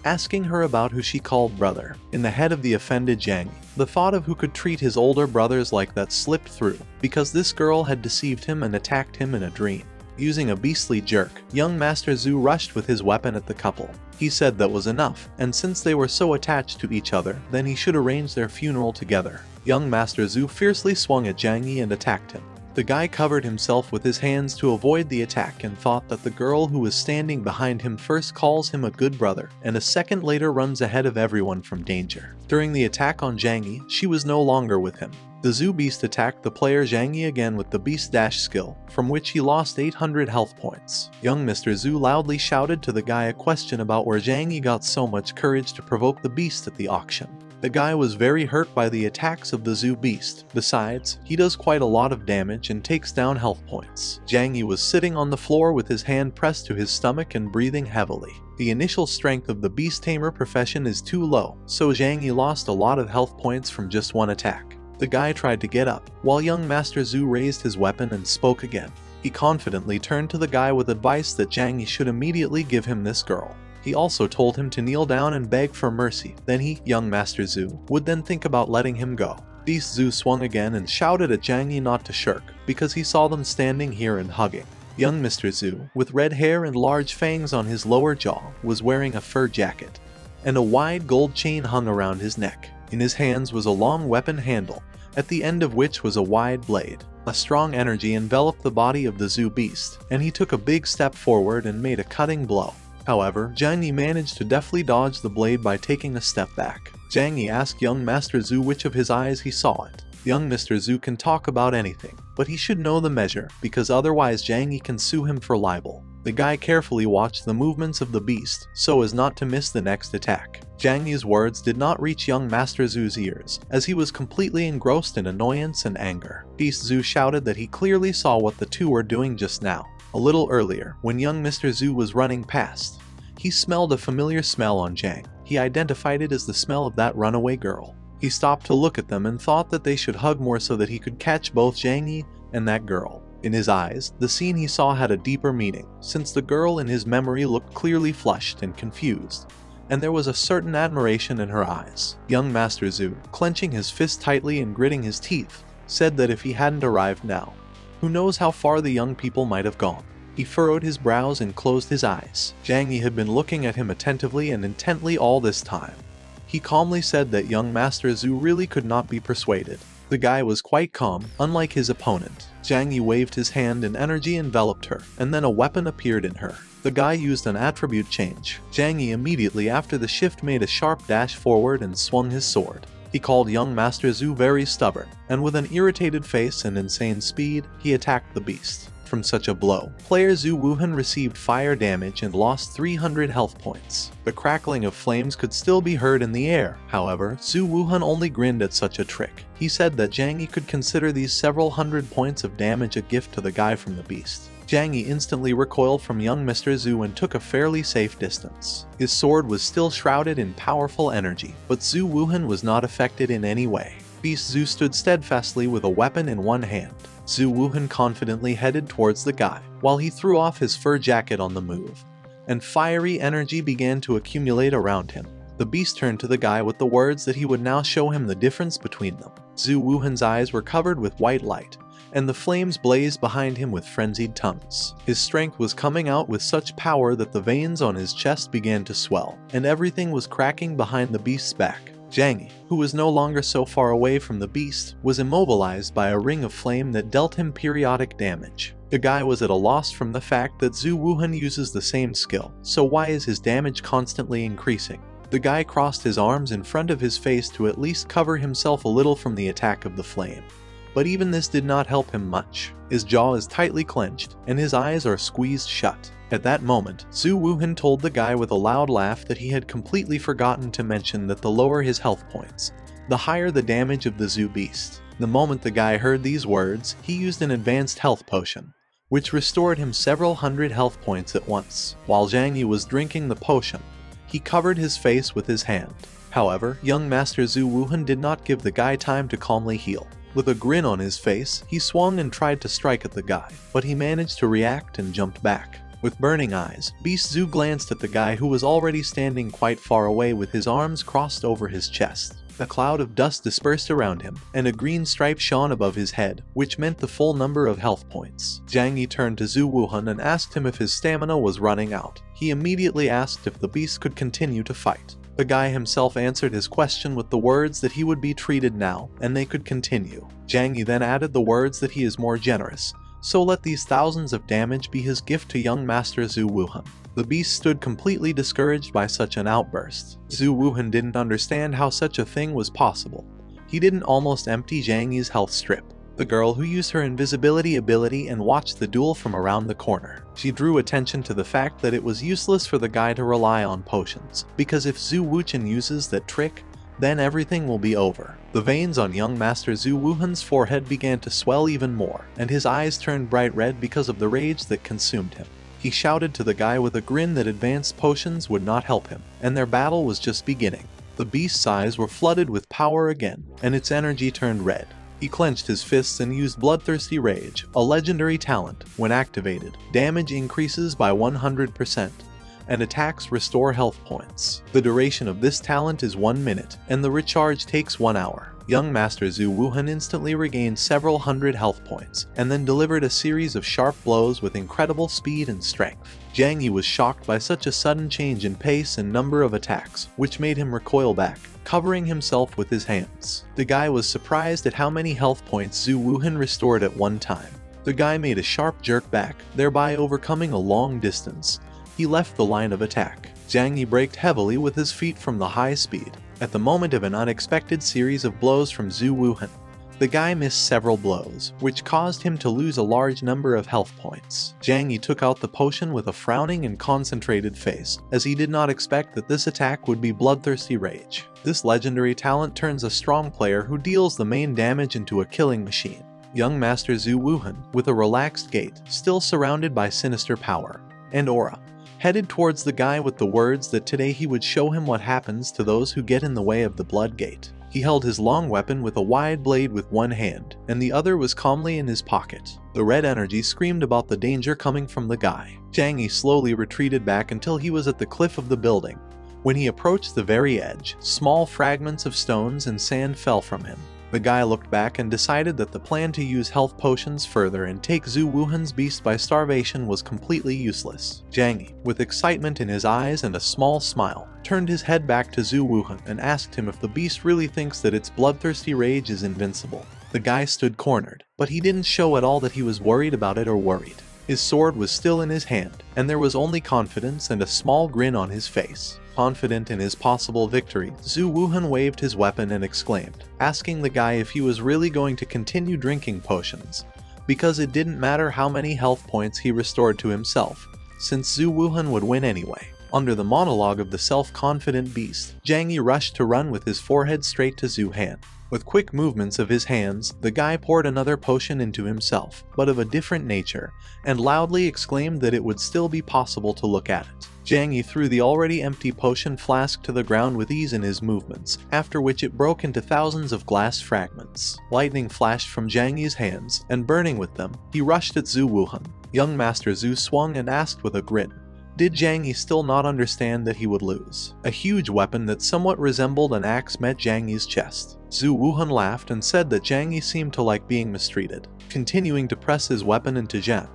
asking her about who she called brother. In the head of the offended Zhang Yi, the thought of who could treat his older brothers like that slipped through, because this girl had deceived him and attacked him in a dream. Using a beastly jerk, young Master Zhu rushed with his weapon at the couple. He said that was enough, and since they were so attached to each other, then he should arrange their funeral together. Young Master Zhu fiercely swung at Zhang Yi and attacked him. The guy covered himself with his hands to avoid the attack and thought that the girl who was standing behind him first calls him a good brother, and a second later runs ahead of everyone from danger. During the attack on Zhang Yi, she was no longer with him. The Zhu beast attacked the player Zhang Yi again with the beast dash skill, from which he lost 800 health points. Young Mr. Zhu loudly shouted to the guy a question about where Zhang Yi got so much courage to provoke the beast at the auction. The guy was very hurt by the attacks of the Zhu beast. Besides, he does quite a lot of damage and takes down health points. Zhang Yi was sitting on the floor with his hand pressed to his stomach and breathing heavily. The initial strength of the beast tamer profession is too low, so Zhang Yi lost a lot of health points from just one attack. The guy tried to get up, while young Master Zhu raised his weapon and spoke again. He confidently turned to the guy with advice that Zhang Yi should immediately give him this girl. He also told him to kneel down and beg for mercy, then he, young Master Zhu, would then think about letting him go. Beast Zhu swung again and shouted at Zhang Yi not to shirk, because he saw them standing here and hugging. Young Mr. Zhu, with red hair and large fangs on his lower jaw, was wearing a fur jacket, and a wide gold chain hung around his neck. In his hands was a long weapon handle, at the end of which was a wide blade. A strong energy enveloped the body of the Zhu beast, and he took a big step forward and made a cutting blow. However, Zhang Yi managed to deftly dodge the blade by taking a step back. Zhang Yi asked young Master Zhu which of his eyes he saw it. Young Mr. Zhu can talk about anything, but he should know the measure, because otherwise Zhang Yi can sue him for libel. The guy carefully watched the movements of the beast, so as not to miss the next attack. Zhang Yi's words did not reach young Master Zhu's ears, as he was completely engrossed in annoyance and anger. Beast Zhu shouted that he clearly saw what the two were doing just now. A little earlier, when young Mr. Zhu was running past, he smelled a familiar smell on Zhang. He identified it as the smell of that runaway girl. He stopped to look at them and thought that they should hug more so that he could catch both Zhang Yi and that girl. In his eyes, the scene he saw had a deeper meaning, since the girl in his memory looked clearly flushed and confused, and there was a certain admiration in her eyes. Young Master Zhu, clenching his fist tightly and gritting his teeth, said that if he hadn't arrived now, who knows how far the young people might have gone. He furrowed his brows and closed his eyes. Zhang Yi had been looking at him attentively and intently all this time. He calmly said that young Master Zhu really could not be persuaded. The guy was quite calm, unlike his opponent. Zhang Yi waved his hand and energy enveloped her, and then a weapon appeared in her. The guy used an attribute change. Zhang Yi immediately after the shift made a sharp dash forward and swung his sword. He called young Master Zhu very stubborn, and with an irritated face and insane speed, he attacked the beast. From such a blow, player Zhu Wuhan received fire damage and lost 300 health points. The crackling of flames could still be heard in the air. However, Zhu Wuhan only grinned at such a trick. He said that Zhang Yi could consider these several hundred points of damage a gift to the guy from the beast. Zhang Yi instantly recoiled from young Mr. Zhu and took a fairly safe distance. His sword was still shrouded in powerful energy, but Zhu Wuhan was not affected in any way. Beast Zhu stood steadfastly with a weapon in one hand. Zhu Wuhan confidently headed towards the guy, while he threw off his fur jacket on the move, and fiery energy began to accumulate around him. The beast turned to the guy with the words that he would now show him the difference between them. Zhu Wuhan's eyes were covered with white light, and the flames blazed behind him with frenzied tongues. His strength was coming out with such power that the veins on his chest began to swell, and everything was cracking behind the beast's back. Zhang Yi, who was no longer so far away from the beast, was immobilized by a ring of flame that dealt him periodic damage. The guy was at a loss from the fact that Zhu Wuhan uses the same skill, so why is his damage constantly increasing? The guy crossed his arms in front of his face to at least cover himself a little from the attack of the flame. but even this did not help him much. His jaw is tightly clenched, and his eyes are squeezed shut. At that moment, Zhu Wuhan told the guy with a loud laugh that he had completely forgotten to mention that the lower his health points, the higher the damage of the Zhu beast. The moment the guy heard these words, he used an advanced health potion, which restored him several hundred health points at once. While Zhang Yi was drinking the potion, he covered his face with his hand. However, young Master Zhu Wuhan did not give the guy time to calmly heal. With a grin on his face, he swung and tried to strike at the guy, but he managed to react and jumped back. With burning eyes, Beast Zhu glanced at the guy who was already standing quite far away with his arms crossed over his chest. A cloud of dust dispersed around him, and a green stripe shone above his head, which meant the full number of health points. Zhang Yi turned to Zhu Wuhan and asked him if his stamina was running out. He immediately asked if the beast could continue to fight. The guy himself answered his question with the words that he would be treated now, and they could continue. Zhang Yi then added the words that he is more generous, so let these thousands of damage be his gift to young Master Zhu Wuhan. The beast stood completely discouraged by such an outburst. Zhu Wuhan didn't understand how such a thing was possible. He didn't almost empty Zhang Yi's health strip. The girl who used her invisibility ability and watched the duel from around the corner. She drew attention to the fact that it was useless for the guy to rely on potions, because if Zhu Wuchen uses that trick, then everything will be over. The veins on young Master Zhu Wuhan's forehead began to swell even more, and his eyes turned bright red because of the rage that consumed him. He shouted to the guy with a grin that advanced potions would not help him, and their battle was just beginning. The beast's eyes were flooded with power again, and its energy turned red. He clenched his fists and used Bloodthirsty Rage, a legendary talent. When activated, damage increases by 100%, and attacks restore health points. The duration of this talent is 1 minute, and the recharge takes 1 hour. Young Master Zhu Wuhan instantly regained several hundred health points, and then delivered a series of sharp blows with incredible speed and strength. Zhang Yi was shocked by such a sudden change in pace and number of attacks, which made him recoil back, covering himself with his hands. The guy was surprised at how many health points Zhu Wuhan restored at one time. The guy made a sharp jerk back, thereby overcoming a long distance. He left the line of attack. Zhang Yi braked heavily with his feet from the high speed. At the moment of an unexpected series of blows from Zhu Wuhan, the guy missed several blows, which caused him to lose a large number of health points. Zhang Yi took out the potion with a frowning and concentrated face, as he did not expect that this attack would be Bloodthirsty Rage. This legendary talent turns a strong player who deals the main damage into a killing machine. Young Master Zhu Wuhan, with a relaxed gait, still surrounded by sinister power and aura, headed towards the guy with the words that today he would show him what happens to those who get in the way of the blood gate. He held his long weapon with a wide blade with one hand, and the other was calmly in his pocket. The red energy screamed about the danger coming from the guy. Zhang Yi slowly retreated back until he was at the cliff of the building. When he approached the very edge, small fragments of stones and sand fell from him. The guy looked back and decided that the plan to use health potions further and take Zhu Wuhan's beast by starvation was completely useless. Zhang Yi, with excitement in his eyes and a small smile, turned his head back to Zhu Wuhan and asked him if the beast really thinks that its bloodthirsty rage is invincible. The guy stood cornered, but he didn't show at all that he was worried about it or worried. His sword was still in his hand, and there was only confidence and a small grin on his face. Confident in his possible victory, Zhu Wuhan waved his weapon and exclaimed, asking the guy if he was really going to continue drinking potions, because it didn't matter how many health points he restored to himself, since Zhu Wuhan would win anyway. Under the monologue of the self-confident beast, Zhang Yi rushed to run with his forehead straight to Zhu Han. With quick movements of his hands, the guy poured another potion into himself, but of a different nature, and loudly exclaimed that it would still be possible to look at it. Zhang Yi threw the already empty potion flask to the ground with ease in his movements, after which it broke into thousands of glass fragments. Lightning flashed from Zhang Yi's hands, and burning with them, he rushed at Zhu Wuhan. Young Master Zhu swung and asked with a grin, did Zhang Yi still not understand that he would lose? A huge weapon that somewhat resembled an axe met Zhang Yi's chest. Zhu Wuhan laughed and said that Zhang Yi seemed to like being mistreated. Continuing to press his weapon into Zhang,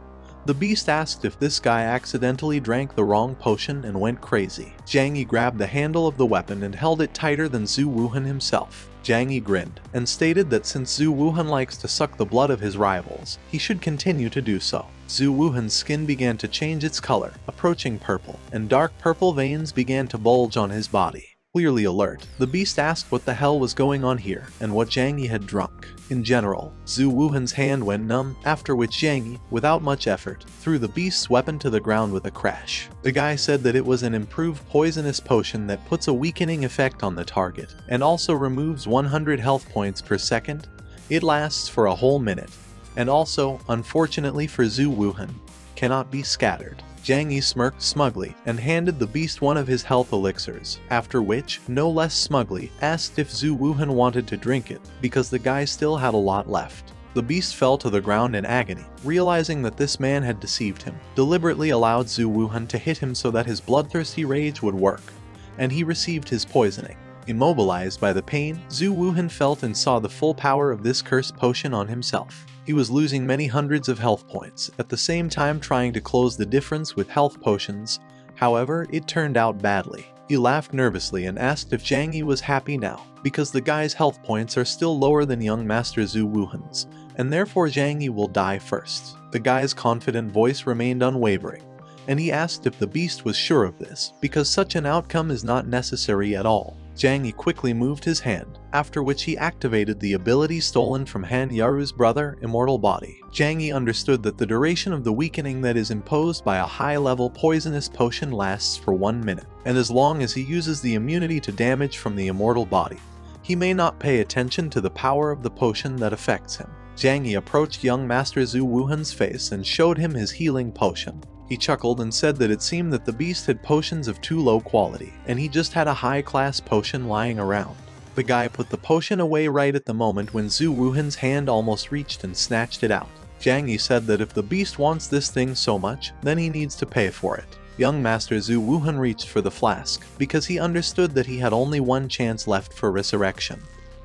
the beast asked if this guy accidentally drank the wrong potion and went crazy. Zhang Yi grabbed the handle of the weapon and held it tighter than Zhu Wuhan himself. Zhang Yi grinned and stated that since Zhu Wuhan likes to suck the blood of his rivals, he should continue to do so. Zhu Wuhan's skin began to change its color, approaching purple, and dark purple veins began to bulge on his body. Clearly alert, the beast asked what the hell was going on here and what Zhang Yi had drunk. In general, Zhu Wuhan's hand went numb, after which Zhang Yi, without much effort, threw the beast's weapon to the ground with a crash. The guy said that it was an improved poisonous potion that puts a weakening effect on the target, and also removes 100 health points per second. It lasts for a whole minute, and also, unfortunately for Zhu Wuhan, cannot be scattered. Zhang Yi smirked smugly and handed the beast one of his health elixirs, after which, no less smugly, asked if Zhu Wuhan wanted to drink it, because the guy still had a lot left. The beast fell to the ground in agony, realizing that this man had deceived him, deliberately allowed Zhu Wuhan to hit him so that his bloodthirsty rage would work, and he received his poisoning. Immobilized by the pain, Zhu Wuhan felt and saw the full power of this cursed potion on himself. He was losing many hundreds of health points, at the same time trying to close the difference with health potions. However, it turned out badly. He laughed nervously and asked if Zhang Yi was happy now, because the guy's health points are still lower than young Master Zhu Wuhan's, and therefore Zhang Yi will die first. The guy's confident voice remained unwavering, and he asked if the beast was sure of this, because such an outcome is not necessary at all. Zhang Yi quickly moved his hand, after which he activated the ability stolen from Han Yaru's brother, Immortal Body. Zhang Yi understood that the duration of the weakening that is imposed by a high-level poisonous potion lasts for 1 minute, and as long as he uses the immunity to damage from the Immortal Body, he may not pay attention to the power of the potion that affects him. Zhang Yi approached young Master Zhu Wuhan's face and showed him his healing potion. He chuckled and said that it seemed that the beast had potions of too low quality, and he just had a high-class potion lying around. The guy put the potion away right at the moment when Zhu Wuhan's hand almost reached and snatched it out. Zhang Yi said that if the beast wants this thing so much, then he needs to pay for it. Young Master Zhu Wuhan reached for the flask, because he understood that he had only one chance left for resurrection,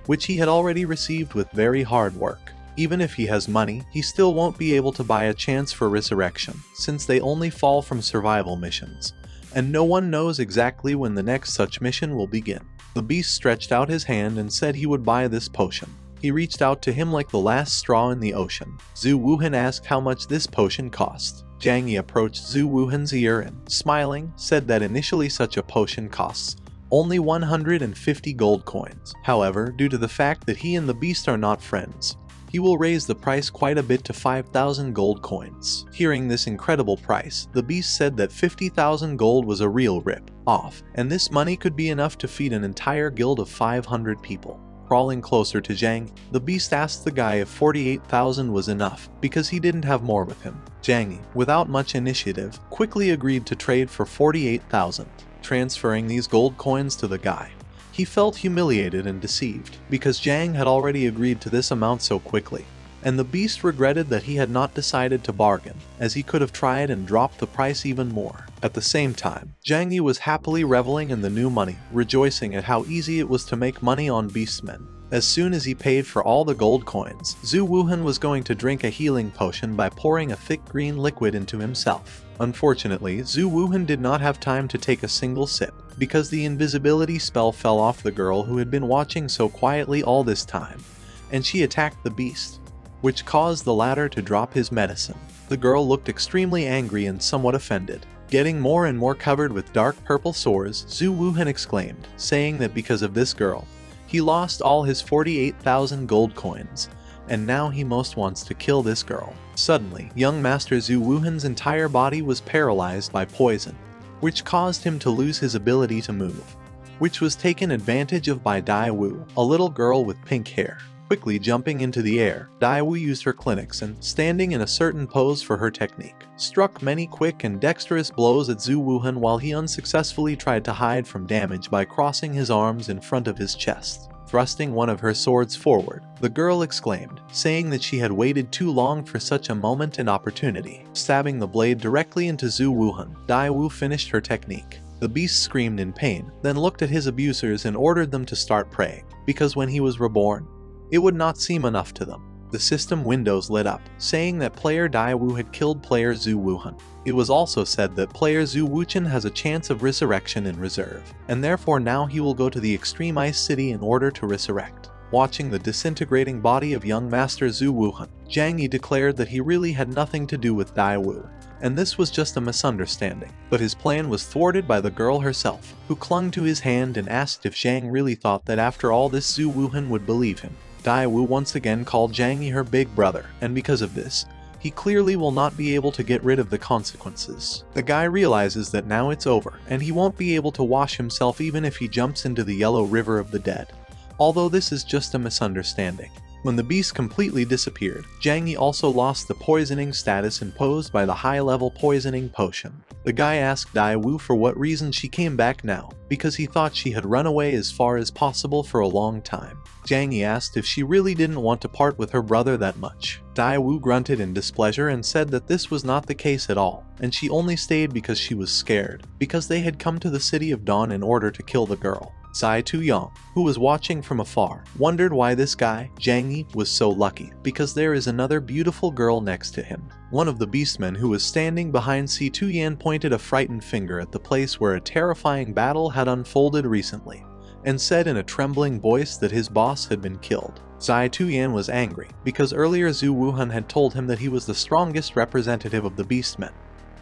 which he had already received with very hard work. Even if he has money, he still won't be able to buy a chance for resurrection, since they only fall from survival missions, and no one knows exactly when the next such mission will begin. The beast stretched out his hand and said he would buy this potion. He reached out to him like the last straw in the ocean. Zhu Wuhan asked how much this potion cost. Zhang Yi approached Zhu Wuhan's ear and, smiling, said that initially such a potion costs only 150 gold coins. However, due to the fact that he and the beast are not friends, he will raise the price quite a bit to 5,000 gold coins. Hearing this incredible price, the beast said that 50,000 gold was a real rip-off, and this money could be enough to feed an entire guild of 500 people. Crawling closer to Zhang, the beast asked the guy if 48,000 was enough, because he didn't have more with him. Zhang Yi, without much initiative, quickly agreed to trade for 48,000, transferring these gold coins to the guy. He felt humiliated and deceived, because Zhang had already agreed to this amount so quickly, and the beast regretted that he had not decided to bargain, as he could have tried and dropped the price even more. At the same time, Zhang Yi was happily reveling in the new money, rejoicing at how easy it was to make money on beastmen. As soon as he paid for all the gold coins, Zhu Wuhan was going to drink a healing potion by pouring a thick green liquid into himself. Unfortunately, Zhu Wuhan did not have time to take a single sip, because the invisibility spell fell off the girl who had been watching so quietly all this time, and she attacked the beast, which caused the latter to drop his medicine. The girl looked extremely angry and somewhat offended. Getting more and more covered with dark purple sores, Zhu Wuhan exclaimed, saying that because of this girl, he lost all his 48,000 gold coins, and now he most wants to kill this girl. Suddenly, young Master Zhu Wuhan's entire body was paralyzed by poison, which caused him to lose his ability to move, which was taken advantage of by Dai Wu, a little girl with pink hair. Quickly jumping into the air, Dai Wu used her clinics and, standing in a certain pose for her technique, struck many quick and dexterous blows at Zhu Wuhan while he unsuccessfully tried to hide from damage by crossing his arms in front of his chest. Thrusting one of her swords forward, the girl exclaimed, saying that she had waited too long for such a moment and opportunity. Stabbing the blade directly into Zhu Wuhan, Dai Wu finished her technique. The beast screamed in pain, then looked at his abusers and ordered them to start praying, because when he was reborn, it would not seem enough to them. The system windows lit up, saying that player Dai Wu had killed player Zhu Wuhan. It was also said that player Zhu Wuchen has a chance of resurrection in reserve, and therefore now he will go to the extreme ice city in order to resurrect. Watching the disintegrating body of young Master Zhu Wuhan, Zhang Yi declared that he really had nothing to do with Dai Wu, and this was just a misunderstanding. But his plan was thwarted by the girl herself, who clung to his hand and asked if Zhang really thought that after all this Zhu Wuhan would believe him. Daewoo once again called Zhang Yi her big brother, and because of this, he clearly will not be able to get rid of the consequences. The guy realizes that now it's over, and he won't be able to wash himself even if he jumps into the yellow river of the dead. Although this is just a misunderstanding. When the beast completely disappeared, Zhang Yi also lost the poisoning status imposed by the high-level poisoning potion. The guy asked Daewoo for what reason she came back now, because he thought she had run away as far as possible for a long time. Zhang Yi asked if she really didn't want to part with her brother that much. Daewoo grunted in displeasure and said that this was not the case at all, and she only stayed because she was scared, because they had come to the city of Dawn in order to kill the girl. Zai Tu-yang, who was watching from afar, wondered why this guy, Zhang Yi, was so lucky, because there is another beautiful girl next to him. One of the beastmen who was standing behind Si Tu-yan pointed a frightened finger at the place where a terrifying battle had unfolded recently, and said in a trembling voice that his boss had been killed. Zai Tu-yan was angry, because earlier Zhu Wuhan had told him that he was the strongest representative of the beastmen.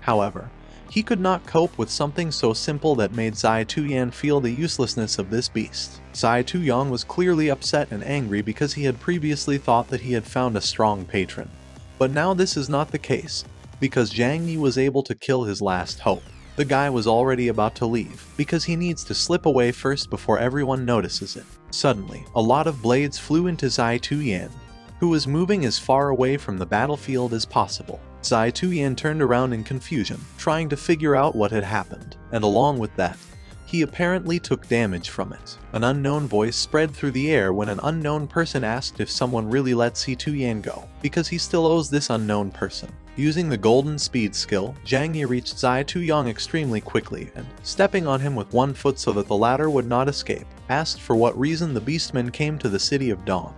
However, he could not cope with something so simple that made Zai Tu-yan feel the uselessness of this beast. Zai Tu-yang was clearly upset and angry because he had previously thought that he had found a strong patron. But now this is not the case, because Zhang Yi was able to kill his last hope. The guy was already about to leave, because he needs to slip away first before everyone notices it. Suddenly, a lot of blades flew into Zai Tu-yan, who was moving as far away from the battlefield as possible. Zai Tu-yan turned around in confusion, trying to figure out what had happened, and along with that, he apparently took damage from it. An unknown voice spread through the air when an unknown person asked if someone really let Si Tu-yan go, because he still owes this unknown person. Using the golden speed skill, Zhang Yi reached Zai Tu-yang extremely quickly and, stepping on him with one foot so that the latter would not escape, asked for what reason the beastmen came to the city of Dawn,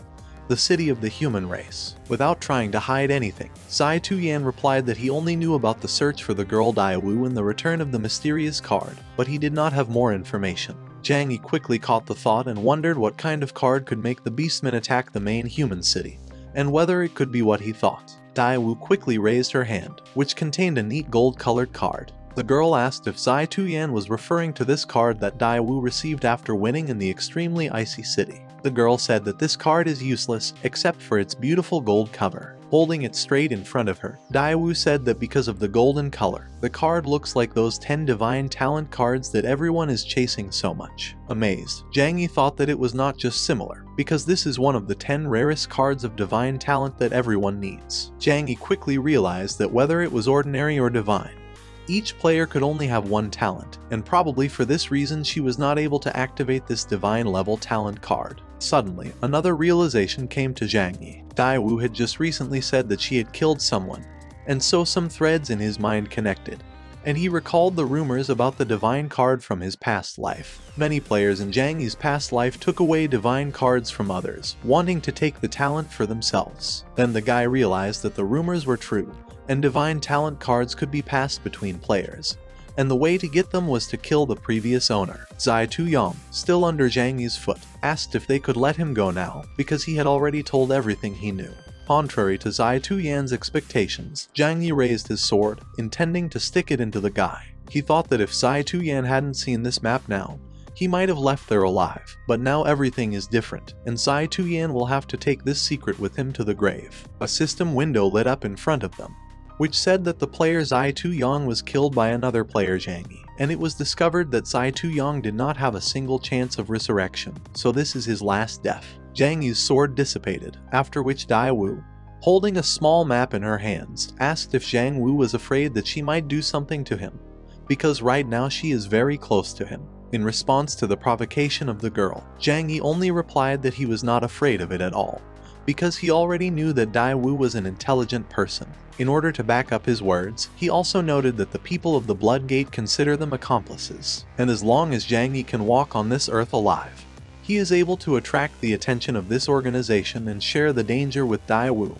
the city of the human race. Without trying to hide anything, Zai Tu-yan replied that he only knew about the search for the girl Daewoo and the return of the mysterious card, but he did not have more information. Zhang Yi quickly caught the thought and wondered what kind of card could make the beastmen attack the main human city, and whether it could be what he thought. Daewoo quickly raised her hand, which contained a neat gold-colored card. The girl asked if Zai Tu-yan was referring to this card that Daewoo received after winning in the extremely icy city. The girl said that this card is useless except for its beautiful gold cover. Holding it straight in front of her, Daewoo said that because of the golden color, the card looks like those 10 divine talent cards that everyone is chasing so much. Amazed, Zhang Yi thought that it was not just similar, because this is one of the 10 rarest cards of divine talent that everyone needs. Zhang Yi quickly realized that whether it was ordinary or divine, each player could only have one talent, and probably for this reason she was not able to activate this divine level talent card. Suddenly, another realization came to Zhang Yi. Daewoo had just recently said that she had killed someone, and so some threads in his mind connected, and he recalled the rumors about the divine card from his past life. Many players in Zhang Yi's past life took away divine cards from others, wanting to take the talent for themselves. Then the guy realized that the rumors were true, and divine talent cards could be passed between players, and the way to get them was to kill the previous owner. Zai Tu-yang, still under Zhang Yi's foot, asked if they could let him go now, because he had already told everything he knew. Contrary to Zai Tu-yan's expectations, Zhang Yi raised his sword, intending to stick it into the guy. He thought that if Zai Tu-yan hadn't seen this map now, he might have left there alive, but now everything is different, and Zai Tu-yan will have to take this secret with him to the grave. A system window lit up in front of them, which said that the player Zai Tu-yang was killed by another player Zhang Yi, and it was discovered that Zai Tu-yang did not have a single chance of resurrection, so this is his last death. Zhang Yi's sword dissipated, after which Daewoo, holding a small map in her hands, asked if Zhang Wu was afraid that she might do something to him, because right now she is very close to him. In response to the provocation of the girl, Zhang Yi only replied that he was not afraid of it at all, because he already knew that Daewoo was an intelligent person. In order to back up his words, he also noted that the people of the Blood Gate consider them accomplices, and as long as Zhang Yi can walk on this earth alive, he is able to attract the attention of this organization and share the danger with Daewoo,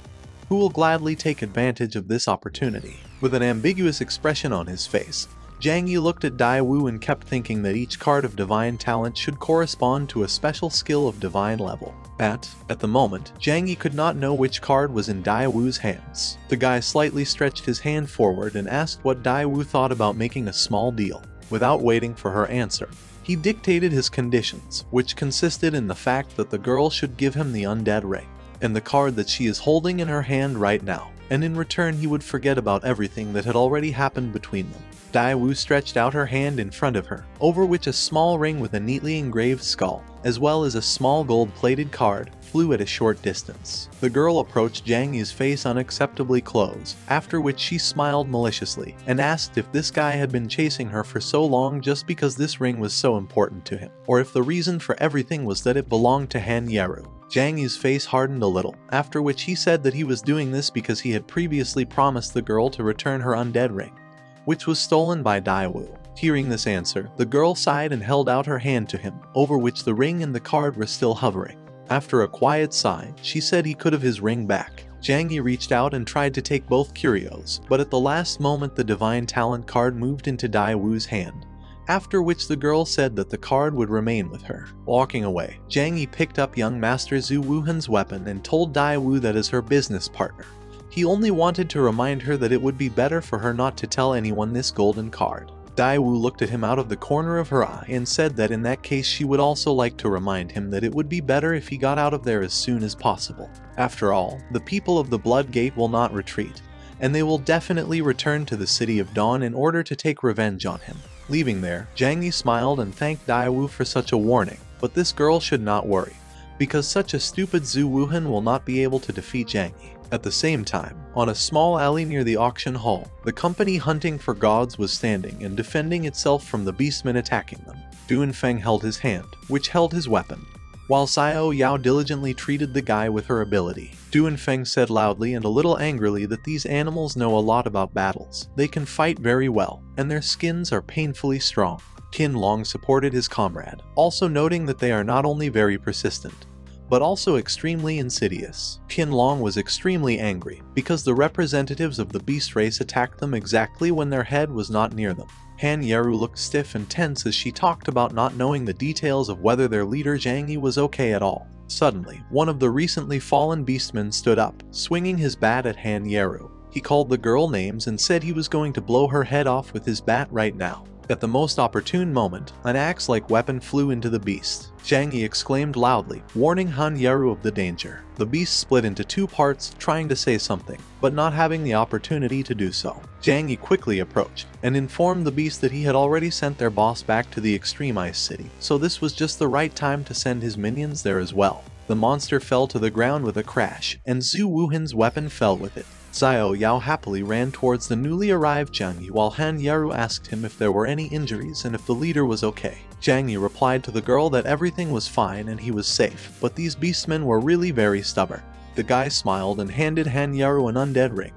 who will gladly take advantage of this opportunity. With an ambiguous expression on his face, Zhang Yi looked at Daiwu and kept thinking that each card of divine talent should correspond to a special skill of divine level. At the moment, Zhang Yi could not know which card was in Daiwu's hands. The guy slightly stretched his hand forward and asked what Daiwu thought about making a small deal. Without waiting for her answer, he dictated his conditions, which consisted in the fact that the girl should give him the undead ring, and the card that she is holding in her hand right now, and in return he would forget about everything that had already happened between them. Daiwu stretched out her hand in front of her, over which a small ring with a neatly engraved skull, as well as a small gold-plated card, flew at a short distance. The girl approached Zhang Yi's face unacceptably close, after which she smiled maliciously, and asked if this guy had been chasing her for so long just because this ring was so important to him, or if the reason for everything was that it belonged to Han Yeru. Zhang Yi's face hardened a little, after which he said that he was doing this because he had previously promised the girl to return her undead ring, which was stolen by Daiwu. Hearing this answer, the girl sighed and held out her hand to him, over which the ring and the card were still hovering. After a quiet sigh, she said he could have his ring back. Zhang Yi reached out and tried to take both curios, but at the last moment the divine talent card moved into Daiwu's hand, after which the girl said that the card would remain with her. Walking away, Zhang Yi picked up young Master Zhu Wuhan's weapon and told Daiwu that as her business partner, he only wanted to remind her that it would be better for her not to tell anyone this golden card. Daiwu looked at him out of the corner of her eye and said that in that case she would also like to remind him that it would be better if he got out of there as soon as possible. After all, the people of the Blood Gate will not retreat, and they will definitely return to the City of Dawn in order to take revenge on him. Leaving there, Zhang Yi smiled and thanked Daiwu for such a warning, but this girl should not worry, because such a stupid Zhu Wuhan will not be able to defeat Zhang Yi. At the same time, on a small alley near the auction hall, the company hunting for gods was standing and defending itself from the beastmen attacking them. Duanfeng held his hand, which held his weapon, while Xiao Yao diligently treated the guy with her ability. Duanfeng said loudly and a little angrily that these animals know a lot about battles. They can fight very well, and their skins are painfully strong. Qin Long supported his comrade, also noting that they are not only very persistent, but also extremely insidious. Qin Long was extremely angry, because the representatives of the beast race attacked them exactly when their head was not near them. Han Yeru looked stiff and tense as she talked about not knowing the details of whether their leader Zhang Yi was okay at all. Suddenly, one of the recently fallen beastmen stood up, swinging his bat at Han Yeru. He called the girl names and said he was going to blow her head off with his bat right now. At the most opportune moment, an axe-like weapon flew into the beast. Zhang Yi exclaimed loudly, warning Han Yeru of the danger. The beast split into two parts, trying to say something, but not having the opportunity to do so. Zhang Yi quickly approached, and informed the beast that he had already sent their boss back to the Extreme Ice City, so this was just the right time to send his minions there as well. The monster fell to the ground with a crash, and Zhu Wuhan's weapon fell with it. Xiao Yao happily ran towards the newly arrived Zhang Yi while Han Yeru asked him if there were any injuries and if the leader was okay. Zhang Yi replied to the girl that everything was fine and he was safe, but these beastmen were really very stubborn. The guy smiled and handed Han Yeru an undead ring,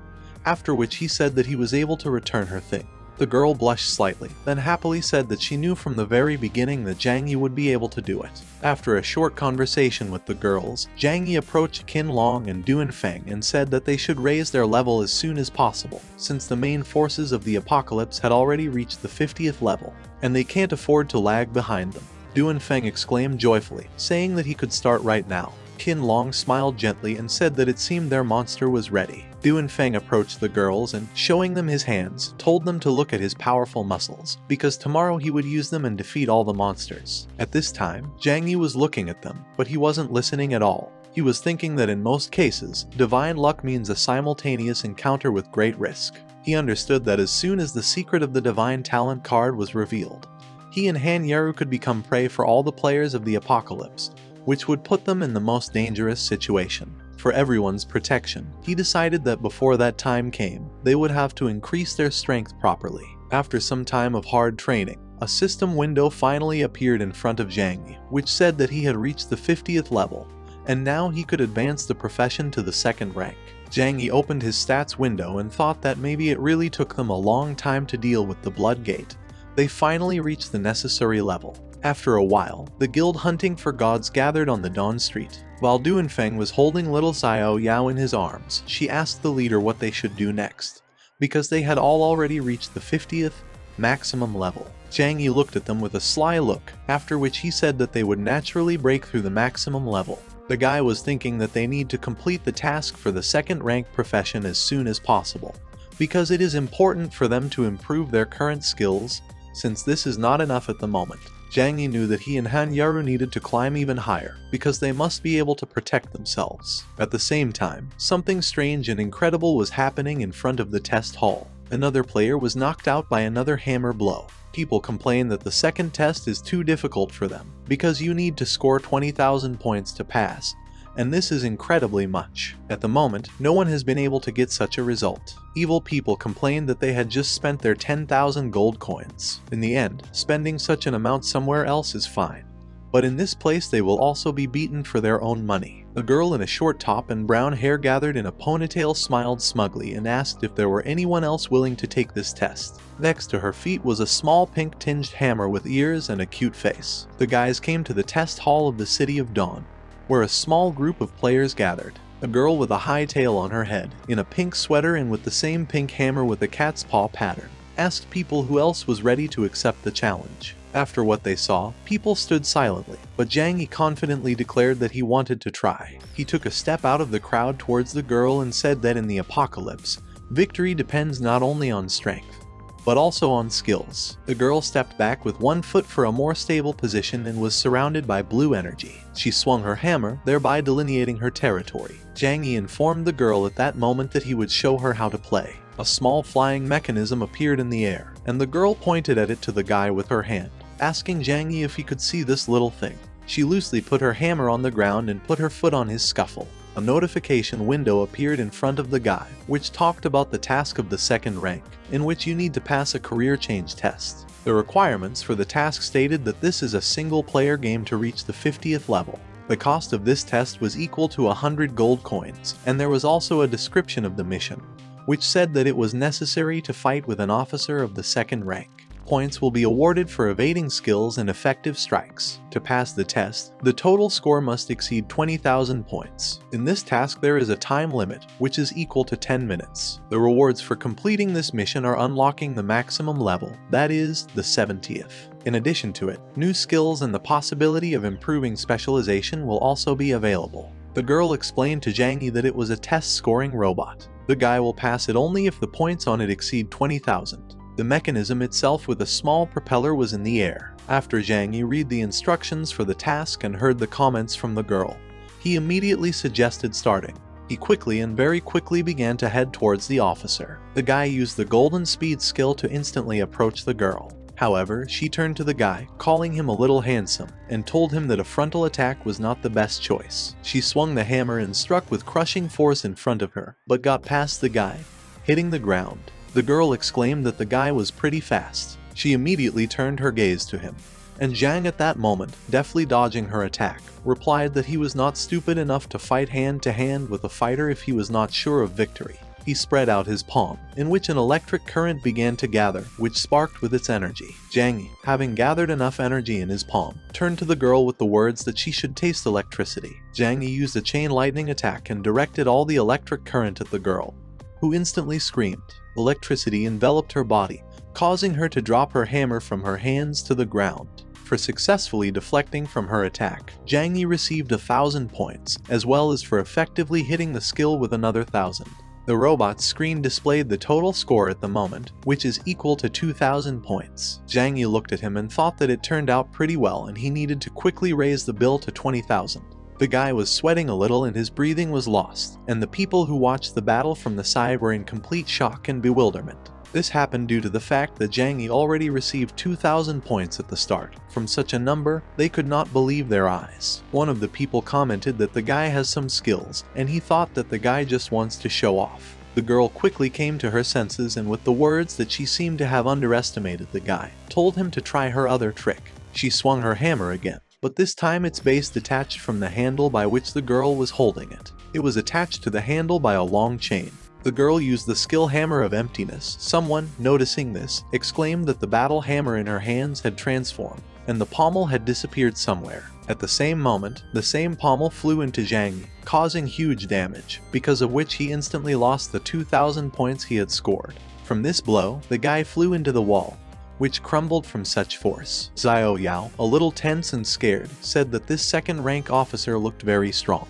after which he said that he was able to return her thing. The girl blushed slightly, then happily said that she knew from the very beginning that Zhang Yi would be able to do it. After a short conversation with the girls, Zhang Yi approached Qin Long and Duanfeng and said that they should raise their level as soon as possible, since the main forces of the apocalypse had already reached the 50th level, and they can't afford to lag behind them. Duanfeng exclaimed joyfully, saying that he could start right now. Qin Long smiled gently and said that it seemed their monster was ready. Duanfeng approached the girls and, showing them his hands, told them to look at his powerful muscles, because tomorrow he would use them and defeat all the monsters. At this time, Zhang Yi was looking at them, but he wasn't listening at all. He was thinking that in most cases, divine luck means a simultaneous encounter with great risk. He understood that as soon as the secret of the divine talent card was revealed, he and Han Yeru could become prey for all the players of the apocalypse, which would put them in the most dangerous situation. For everyone's protection, he decided that before that time came, they would have to increase their strength properly. After some time of hard training, a system window finally appeared in front of Zhang Yi, which said that he had reached the 50th level, and now he could advance the profession to the 2nd rank. Zhang Yi opened his stats window and thought that maybe it really took them a long time to deal with the Blood Gate. They finally reached the necessary level. After a while, the guild hunting for gods gathered on the Dawn Street. While Duanfeng was holding little Xiao Yao in his arms, she asked the leader what they should do next, because they had all already reached the 50th maximum level. Zhang Yi looked at them with a sly look, after which he said that they would naturally break through the maximum level. The guy was thinking that they need to complete the task for the second rank profession as soon as possible, because it is important for them to improve their current skills, since this is not enough at the moment. Zhang Yi knew that he and Han Yaru needed to climb even higher, because they must be able to protect themselves. At the same time, something strange and incredible was happening in front of the test hall. Another player was knocked out by another hammer blow. People complain that the second test is too difficult for them, because you need to score 20,000 points to pass, and this is incredibly much. At the moment, no one has been able to get such a result. Evil people complained that they had just spent their 10,000 gold coins. In the end, spending such an amount somewhere else is fine, but in this place they will also be beaten for their own money. A girl in a short top and brown hair gathered in a ponytail smiled smugly and asked if there were anyone else willing to take this test. Next to her feet was a small pink-tinged hammer with ears and a cute face. The guys came to the test hall of the City of Dawn, where a small group of players gathered. A girl with a high tail on her head, in a pink sweater and with the same pink hammer with a cat's paw pattern, asked people who else was ready to accept the challenge. After what they saw, people stood silently, but Zhang Yi confidently declared that he wanted to try. He took a step out of the crowd towards the girl and said that in the apocalypse, victory depends not only on strength, but also on skills. The girl stepped back with one foot for a more stable position and was surrounded by blue energy. She swung her hammer, thereby delineating her territory. Zhang Yi informed the girl at that moment that he would show her how to play. A small flying mechanism appeared in the air, and the girl pointed at it to the guy with her hand, asking Zhang Yi if he could see this little thing. She loosely put her hammer on the ground and put her foot on his scuffle. A notification window appeared in front of the guy, which talked about the task of the second rank, in which you need to pass a career change test. The requirements for the task stated that this is a single-player game to reach the 50th level. The cost of this test was equal to 100 gold coins, and there was also a description of the mission, which said that it was necessary to fight with an officer of the second rank. Points will be awarded for evading skills and effective strikes. To pass the test, the total score must exceed 20,000 points. In this task there is a time limit, which is equal to 10 minutes. The rewards for completing this mission are unlocking the maximum level, that is, the 70th. In addition to it, new skills and the possibility of improving specialization will also be available. The girl explained to Zhang Yi that it was a test-scoring robot. The guy will pass it only if the points on it exceed 20,000. The mechanism itself with a small propeller was in the air. After Zhang Yi read the instructions for the task and heard the comments from the girl, he immediately suggested starting. He quickly and very quickly began to head towards the officer. The guy used the golden speed skill to instantly approach the girl. However, she turned to the guy, calling him a little handsome, and told him that a frontal attack was not the best choice. She swung the hammer and struck with crushing force in front of her, but got past the guy, hitting the ground. The girl exclaimed that the guy was pretty fast. She immediately turned her gaze to him, and Zhang at that moment, deftly dodging her attack, replied that he was not stupid enough to fight hand-to-hand with a fighter if he was not sure of victory. He spread out his palm, in which an electric current began to gather, which sparked with its energy. Zhang Yi, having gathered enough energy in his palm, turned to the girl with the words that she should taste electricity. Zhang Yi used a chain lightning attack and directed all the electric current at the girl, who instantly screamed. Electricity enveloped her body, causing her to drop her hammer from her hands to the ground. For successfully deflecting from her attack, Zhang Yi received 1,000 points, as well as for effectively hitting the skill with another 1,000. The robot's screen displayed the total score at the moment, which is equal to 2,000 points. Zhang Yi looked at him and thought that it turned out pretty well and he needed to quickly raise the bill to 20,000. The guy was sweating a little and his breathing was lost, and the people who watched the battle from the side were in complete shock and bewilderment. This happened due to the fact that Zhang Yi already received 2,000 points at the start. From such a number, they could not believe their eyes. One of the people commented that the guy has some skills, and he thought that the guy just wants to show off. The girl quickly came to her senses and with the words that she seemed to have underestimated the guy, told him to try her other trick. She swung her hammer again, but this time its base detached from the handle by which the girl was holding it. It was attached to the handle by a long chain. The girl used the skill Hammer of Emptiness. Someone, noticing this, exclaimed that the battle hammer in her hands had transformed, and the pommel had disappeared somewhere. At the same moment, the same pommel flew into Zhang Yi, causing huge damage, because of which he instantly lost the 2,000 points he had scored. From this blow, the guy flew into the wall, which crumbled from such force. Xiao Yao, a little tense and scared, said that this second-rank officer looked very strong.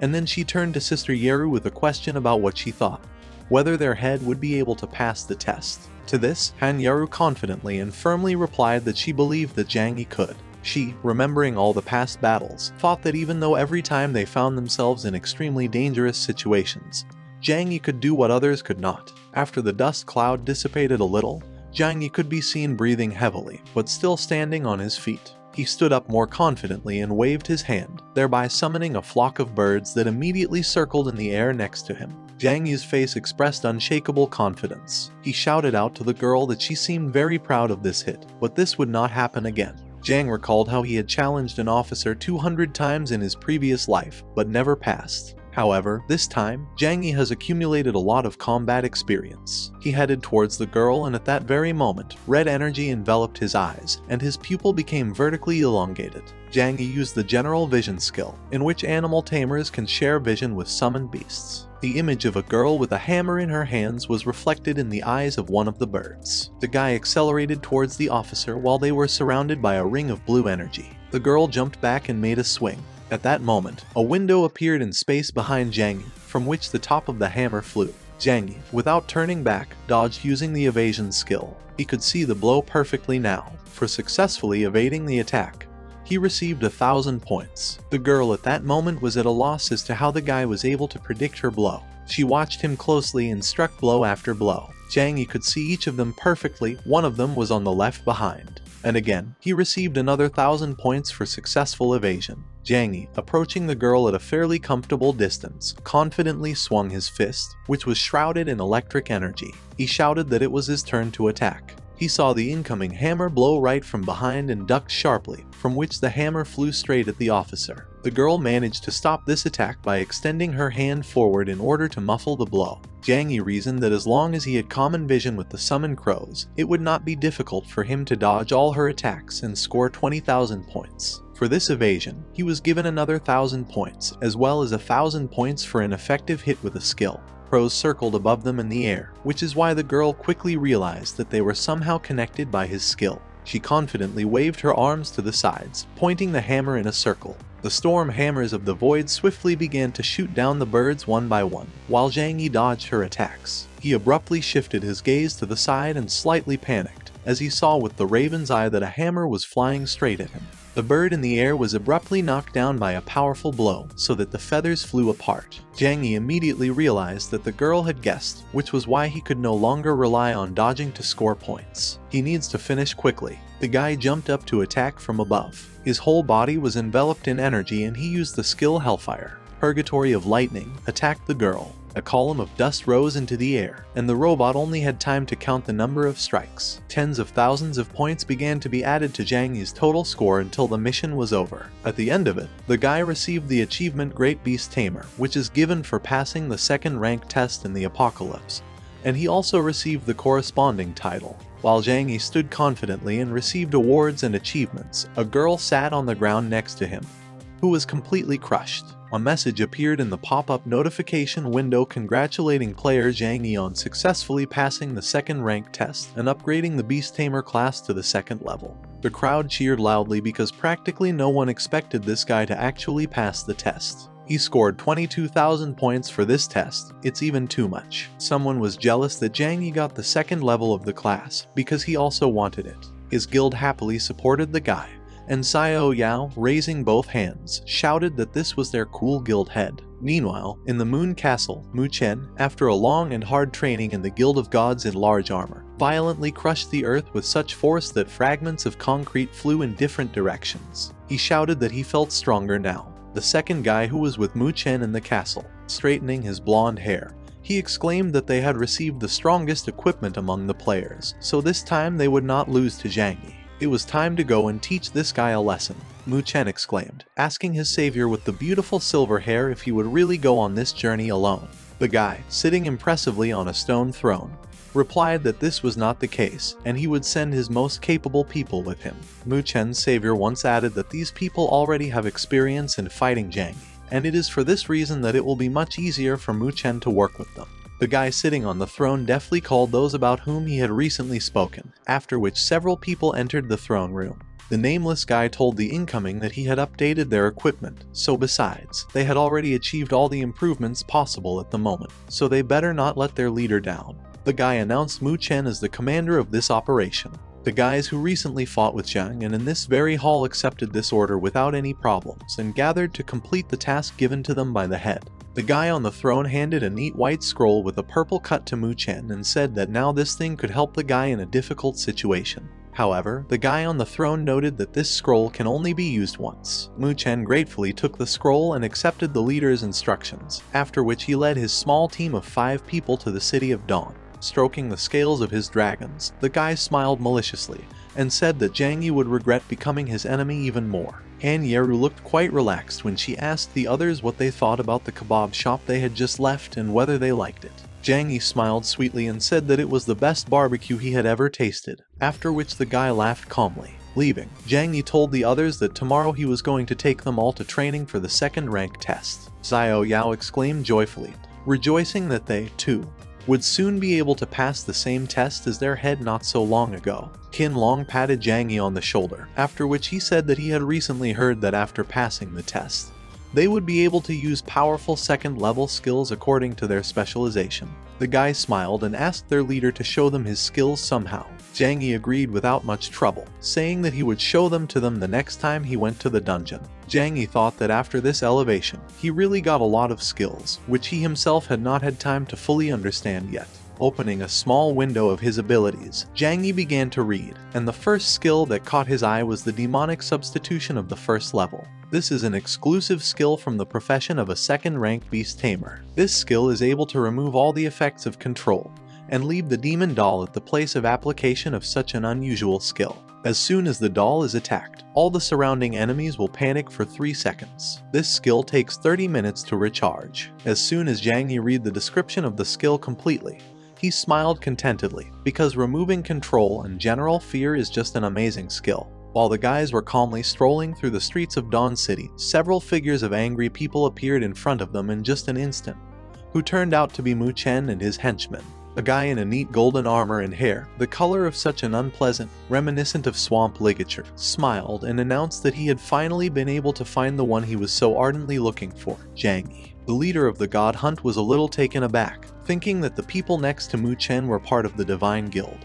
And then she turned to Sister Yeru with a question about what she thought, whether their head would be able to pass the test. To this, Han Yaru confidently and firmly replied that she believed that Zhang Yi could. She, remembering all the past battles, thought that even though every time they found themselves in extremely dangerous situations, Zhang Yi could do what others could not. After the dust cloud dissipated a little, Zhang Yi could be seen breathing heavily, but still standing on his feet. He stood up more confidently and waved his hand, thereby summoning a flock of birds that immediately circled in the air next to him. Zhang Yi's face expressed unshakable confidence. He shouted out to the girl that she seemed very proud of this hit, but this would not happen again. Zhang recalled how he had challenged an officer 200 times in his previous life, but never passed. However, this time, Zhang Yi has accumulated a lot of combat experience. He headed towards the girl, and at that very moment, red energy enveloped his eyes, and his pupil became vertically elongated. Zhang Yi used the general vision skill, in which animal tamers can share vision with summoned beasts. The image of a girl with a hammer in her hands was reflected in the eyes of one of the birds. The guy accelerated towards the officer while they were surrounded by a ring of blue energy. The girl jumped back and made a swing. At that moment, a window appeared in space behind Zhang Yi, from which the top of the hammer flew. Zhang Yi, without turning back, dodged using the evasion skill. He could see the blow perfectly now. For successfully evading the attack, he received 1,000 points. The girl at that moment was at a loss as to how the guy was able to predict her blow. She watched him closely and struck blow after blow. Zhang Yi could see each of them perfectly. One of them was on the left behind. And again, he received another 1,000 points for successful evasion. Zhang Yi, approaching the girl at a fairly comfortable distance, confidently swung his fist, which was shrouded in electric energy. He shouted that it was his turn to attack. He saw the incoming hammer blow right from behind and ducked sharply, from which the hammer flew straight at the officer. The girl managed to stop this attack by extending her hand forward in order to muffle the blow. Zhang Yi reasoned that as long as he had common vision with the summoned crows, it would not be difficult for him to dodge all her attacks and score 20,000 points. For this evasion, he was given another 1,000 points, as well as 1,000 points for an effective hit with a skill. Crows circled above them in the air, which is why the girl quickly realized that they were somehow connected by his skill. She confidently waved her arms to the sides, pointing the hammer in a circle. The storm hammers of the void swiftly began to shoot down the birds one by one, while Zhang Yi dodged her attacks. He abruptly shifted his gaze to the side and slightly panicked, as he saw with the raven's eye that a hammer was flying straight at him. The bird in the air was abruptly knocked down by a powerful blow, so that the feathers flew apart. Zhang Yi immediately realized that the girl had guessed, which was why he could no longer rely on dodging to score points. He needs to finish quickly. The guy jumped up to attack from above. His whole body was enveloped in energy, and he used the skill Hellfire. Purgatory of Lightning attacked the girl. A column of dust rose into the air, and the robot only had time to count the number of strikes. Tens of thousands of points began to be added to Zhang Yi's total score until the mission was over. At the end of it, the guy received the achievement Great Beast Tamer, which is given for passing the second rank test in the Apocalypse, and he also received the corresponding title. While Zhang Yi stood confidently and received awards and achievements, a girl sat on the ground next to him, who was completely crushed. A message appeared in the pop-up notification window congratulating player Zhang Yi on successfully passing the second rank test and upgrading the Beast Tamer class to the second level. The crowd cheered loudly because practically no one expected this guy to actually pass the test. He scored 22,000 points for this test. It's even too much. Someone was jealous that Zhang Yi got the second level of the class because he also wanted it. His guild happily supported the guy, and Xiao Yao, raising both hands, shouted that this was their cool guild head. Meanwhile, in the Moon Castle, Mu Chen, after a long and hard training in the Guild of Gods in large armor, violently crushed the earth with such force that fragments of concrete flew in different directions. He shouted that he felt stronger now. The second guy who was with Mu Chen in the castle, straightening his blonde hair, he exclaimed that they had received the strongest equipment among the players, so this time they would not lose to Zhang Yi. It was time to go and teach this guy a lesson, Mu Chen exclaimed, asking his savior with the beautiful silver hair if he would really go on this journey alone. The guy, sitting impressively on a stone throne, replied that this was not the case, and he would send his most capable people with him. Mu Chen's savior once added that these people already have experience in fighting Zhang Yi, and it is for this reason that it will be much easier for Mu Chen to work with them. The guy sitting on the throne deftly called those about whom he had recently spoken, after which several people entered the throne room. The nameless guy told the incoming that he had updated their equipment, so besides, they had already achieved all the improvements possible at the moment, so they better not let their leader down. The guy announced Mu Chen as the commander of this operation. The guys who recently fought with Zhang and in this very hall accepted this order without any problems and gathered to complete the task given to them by the head. The guy on the throne handed a neat white scroll with a purple cut to Mu Chen and said that now this thing could help the guy in a difficult situation. However, the guy on the throne noted that this scroll can only be used once. Mu Chen gratefully took the scroll and accepted the leader's instructions, after which he led his small team of 5 people to the city of Dawn. Stroking the scales of his dragons, the guy smiled maliciously and said that Zhang Yi would regret becoming his enemy even more. Han Yeru looked quite relaxed when she asked the others what they thought about the kebab shop they had just left and whether they liked it. Zhang Yi smiled sweetly and said that it was the best barbecue he had ever tasted, after which the guy laughed calmly. Leaving, Zhang Yi told the others that tomorrow he was going to take them all to training for the second rank test. Xiao Yao exclaimed joyfully, rejoicing that they, too, would soon be able to pass the same test as their head not so long ago. Qin Long patted Zhang Yi on the shoulder, after which he said that he had recently heard that after passing the test, they would be able to use powerful second-level skills according to their specialization. The guy smiled and asked their leader to show them his skills somehow. Zhang Yi agreed without much trouble, saying that he would show them to them the next time he went to the dungeon. Zhang Yi thought that after this elevation, he really got a lot of skills, which he himself had not had time to fully understand yet. Opening a small window of his abilities, Zhang Yi began to read, and the first skill that caught his eye was the demonic substitution of the first level. This is an exclusive skill from the profession of a second-rank beast tamer. This skill is able to remove all the effects of control, and leave the demon doll at the place of application of such an unusual skill. As soon as the doll is attacked, all the surrounding enemies will panic for 3 seconds. This skill takes 30 minutes to recharge. As soon as Zhang Yi read the description of the skill completely, he smiled contentedly, because removing control and general fear is just an amazing skill. While the guys were calmly strolling through the streets of Dawn City, several figures of angry people appeared in front of them in just an instant, who turned out to be Mu Chen and his henchmen. A guy in a neat golden armor and hair, the color of such an unpleasant, reminiscent of swamp ligature, smiled and announced that he had finally been able to find the one he was so ardently looking for, Zhang Yi. The leader of the God Hunt was a little taken aback, thinking that the people next to Mu Chen were part of the Divine Guild,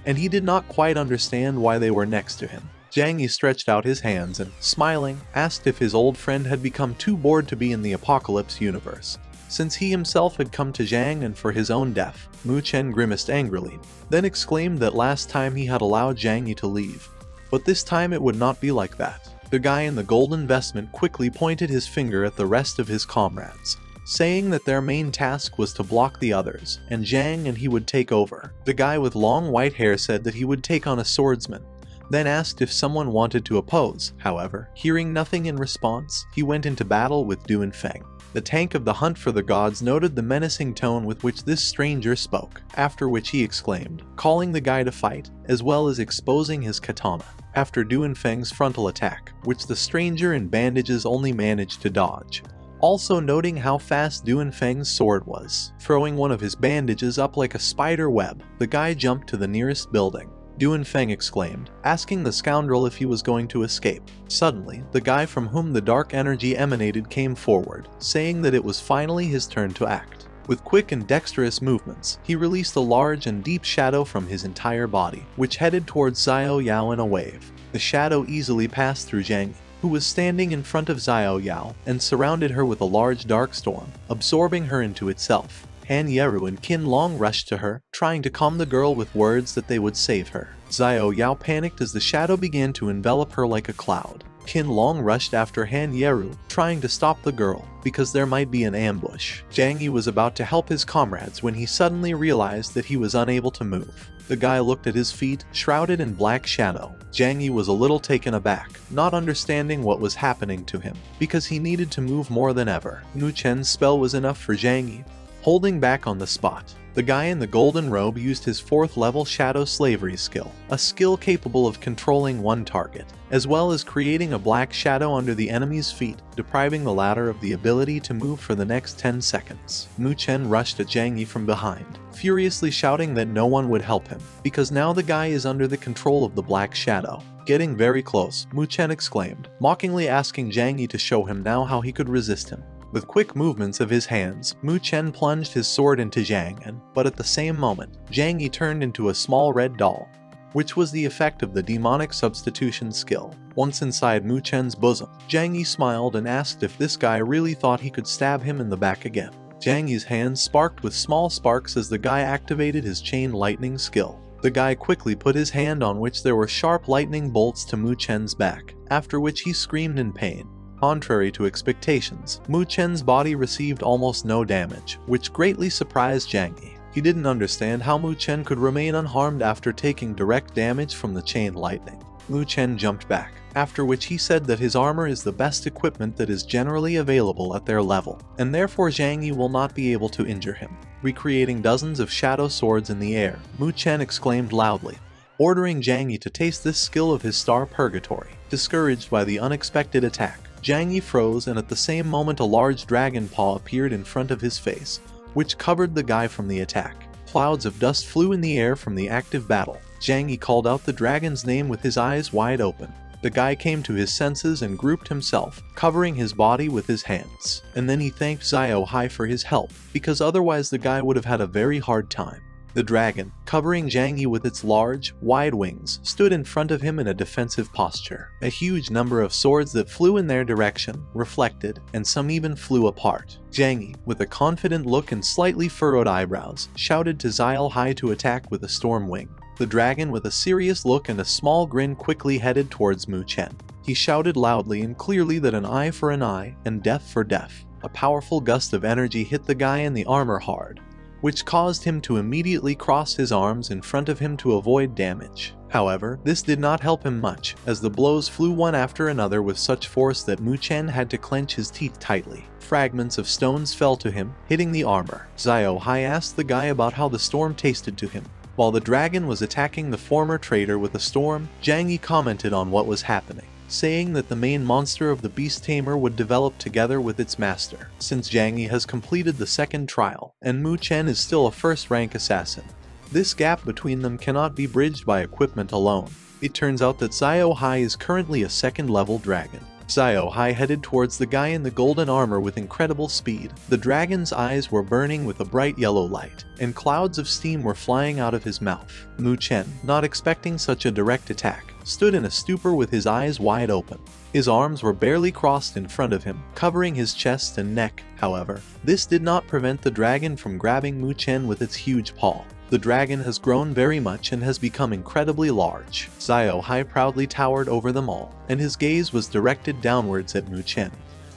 and he did not quite understand why they were next to him. Zhang Yi stretched out his hands and, smiling, asked if his old friend had become too bored to be in the Apocalypse universe, since he himself had come to Zhang and for his own death. Mu Chen grimaced angrily, then exclaimed that last time he had allowed Zhang Yi to leave, but this time it would not be like that. The guy in the golden vestment quickly pointed his finger at the rest of his comrades, saying that their main task was to block the others, and Zhang and he would take over. The guy with long white hair said that he would take on a swordsman, then asked if someone wanted to oppose. However, hearing nothing in response, he went into battle with Du and Feng. The tank of the Hunt for the Gods noted the menacing tone with which this stranger spoke, after which he exclaimed, calling the guy to fight, as well as exposing his katana. After Du and Feng's frontal attack, which the stranger in bandages only managed to dodge, also noting how fast Du and Feng's sword was. Throwing one of his bandages up like a spider web, the guy jumped to the nearest building. Du and Feng exclaimed, asking the scoundrel if he was going to escape. Suddenly, the guy from whom the dark energy emanated came forward, saying that it was finally his turn to act. With quick and dexterous movements, he released a large and deep shadow from his entire body, which headed towards Xiao Yao in a wave. The shadow easily passed through Zhang Yi, who was standing in front of Xiao Yao, and surrounded her with a large dark storm, absorbing her into itself. Han Yeru and Qin Long rushed to her, trying to calm the girl with words that they would save her. Xiao Yao panicked as the shadow began to envelop her like a cloud. Qin Long rushed after Han Yeru, trying to stop the girl, because there might be an ambush. Zhang Yi was about to help his comrades when he suddenly realized that he was unable to move. The guy looked at his feet, shrouded in black shadow. Zhang Yi was a little taken aback, not understanding what was happening to him, because he needed to move more than ever. Mu Chen's spell was enough for Zhang Yi. Holding back on the spot, The guy in the golden robe used his 4th level shadow slavery skill, a skill capable of controlling one target, as well as creating a black shadow under the enemy's feet, depriving the latter of the ability to move for the next 10 seconds. Mu Chen rushed at Zhang Yi from behind, furiously shouting that no one would help him, because now the guy is under the control of the black shadow. Getting very close, Mu Chen exclaimed, mockingly asking Zhang Yi to show him now how he could resist him. With quick movements of his hands, Mu Chen plunged his sword into Zhang Yi, but at the same moment, Zhang Yi turned into a small red doll, which was the effect of the demonic substitution skill. Once inside Mu Chen's bosom, Zhang Yi smiled and asked if this guy really thought he could stab him in the back again. Zhang Yi's hands sparked with small sparks as the guy activated his chain lightning skill. The guy quickly put his hand on which there were sharp lightning bolts to Mu Chen's back, after which he screamed in pain. Contrary to expectations, Mu Chen's body received almost no damage, which greatly surprised Zhang Yi. He didn't understand how Mu Chen could remain unharmed after taking direct damage from the chain lightning. Mu Chen jumped back, after which he said that his armor is the best equipment that is generally available at their level, and therefore Zhang Yi will not be able to injure him. Recreating dozens of shadow swords in the air, Mu Chen exclaimed loudly, ordering Zhang Yi to taste this skill of his star purgatory. Discouraged by the unexpected attack, Zhang Yi froze, and at the same moment a large dragon paw appeared in front of his face, which covered the guy from the attack. Clouds of dust flew in the air from the active battle. Zhang Yi called out the dragon's name with his eyes wide open. The guy came to his senses and grouped himself, covering his body with his hands. And then he thanked Zhao for his help, because otherwise the guy would have had a very hard time. The dragon, covering Zhang Yi with its large, wide wings, stood in front of him in a defensive posture. A huge number of swords that flew in their direction, reflected, and some even flew apart. Zhang Yi, with a confident look and slightly furrowed eyebrows, shouted to Zhao to attack with a storm wing. The dragon, with a serious look and a small grin, quickly headed towards Mu Chen. He shouted loudly and clearly that an eye for an eye, and death for death. A powerful gust of energy hit the guy in the armor hard, which caused him to immediately cross his arms in front of him to avoid damage. However, this did not help him much, as the blows flew one after another with such force that Mu Chen had to clench his teeth tightly. Fragments of stones fell to him, hitting the armor. Zhao asked the guy about how the storm tasted to him. While the dragon was attacking the former traitor with a storm, Zhang Yi commented on what was happening, saying that the main monster of the beast tamer would develop together with its master, since Zhang Yi has completed the second trial, and Mu Chen is still a first-rank assassin. This gap between them cannot be bridged by equipment alone. It turns out that Zhao is currently a second-level dragon. Zhao headed towards the guy in the golden armor with incredible speed. The dragon's eyes were burning with a bright yellow light, and clouds of steam were flying out of his mouth. Mu Chen, not expecting such a direct attack, stood in a stupor with his eyes wide open. His arms were barely crossed in front of him, covering his chest and neck. However, this did not prevent the dragon from grabbing Mu Chen with its huge paw. The dragon has grown very much and has become incredibly large. Zhao proudly towered over them all, and his gaze was directed downwards at Mu Chen,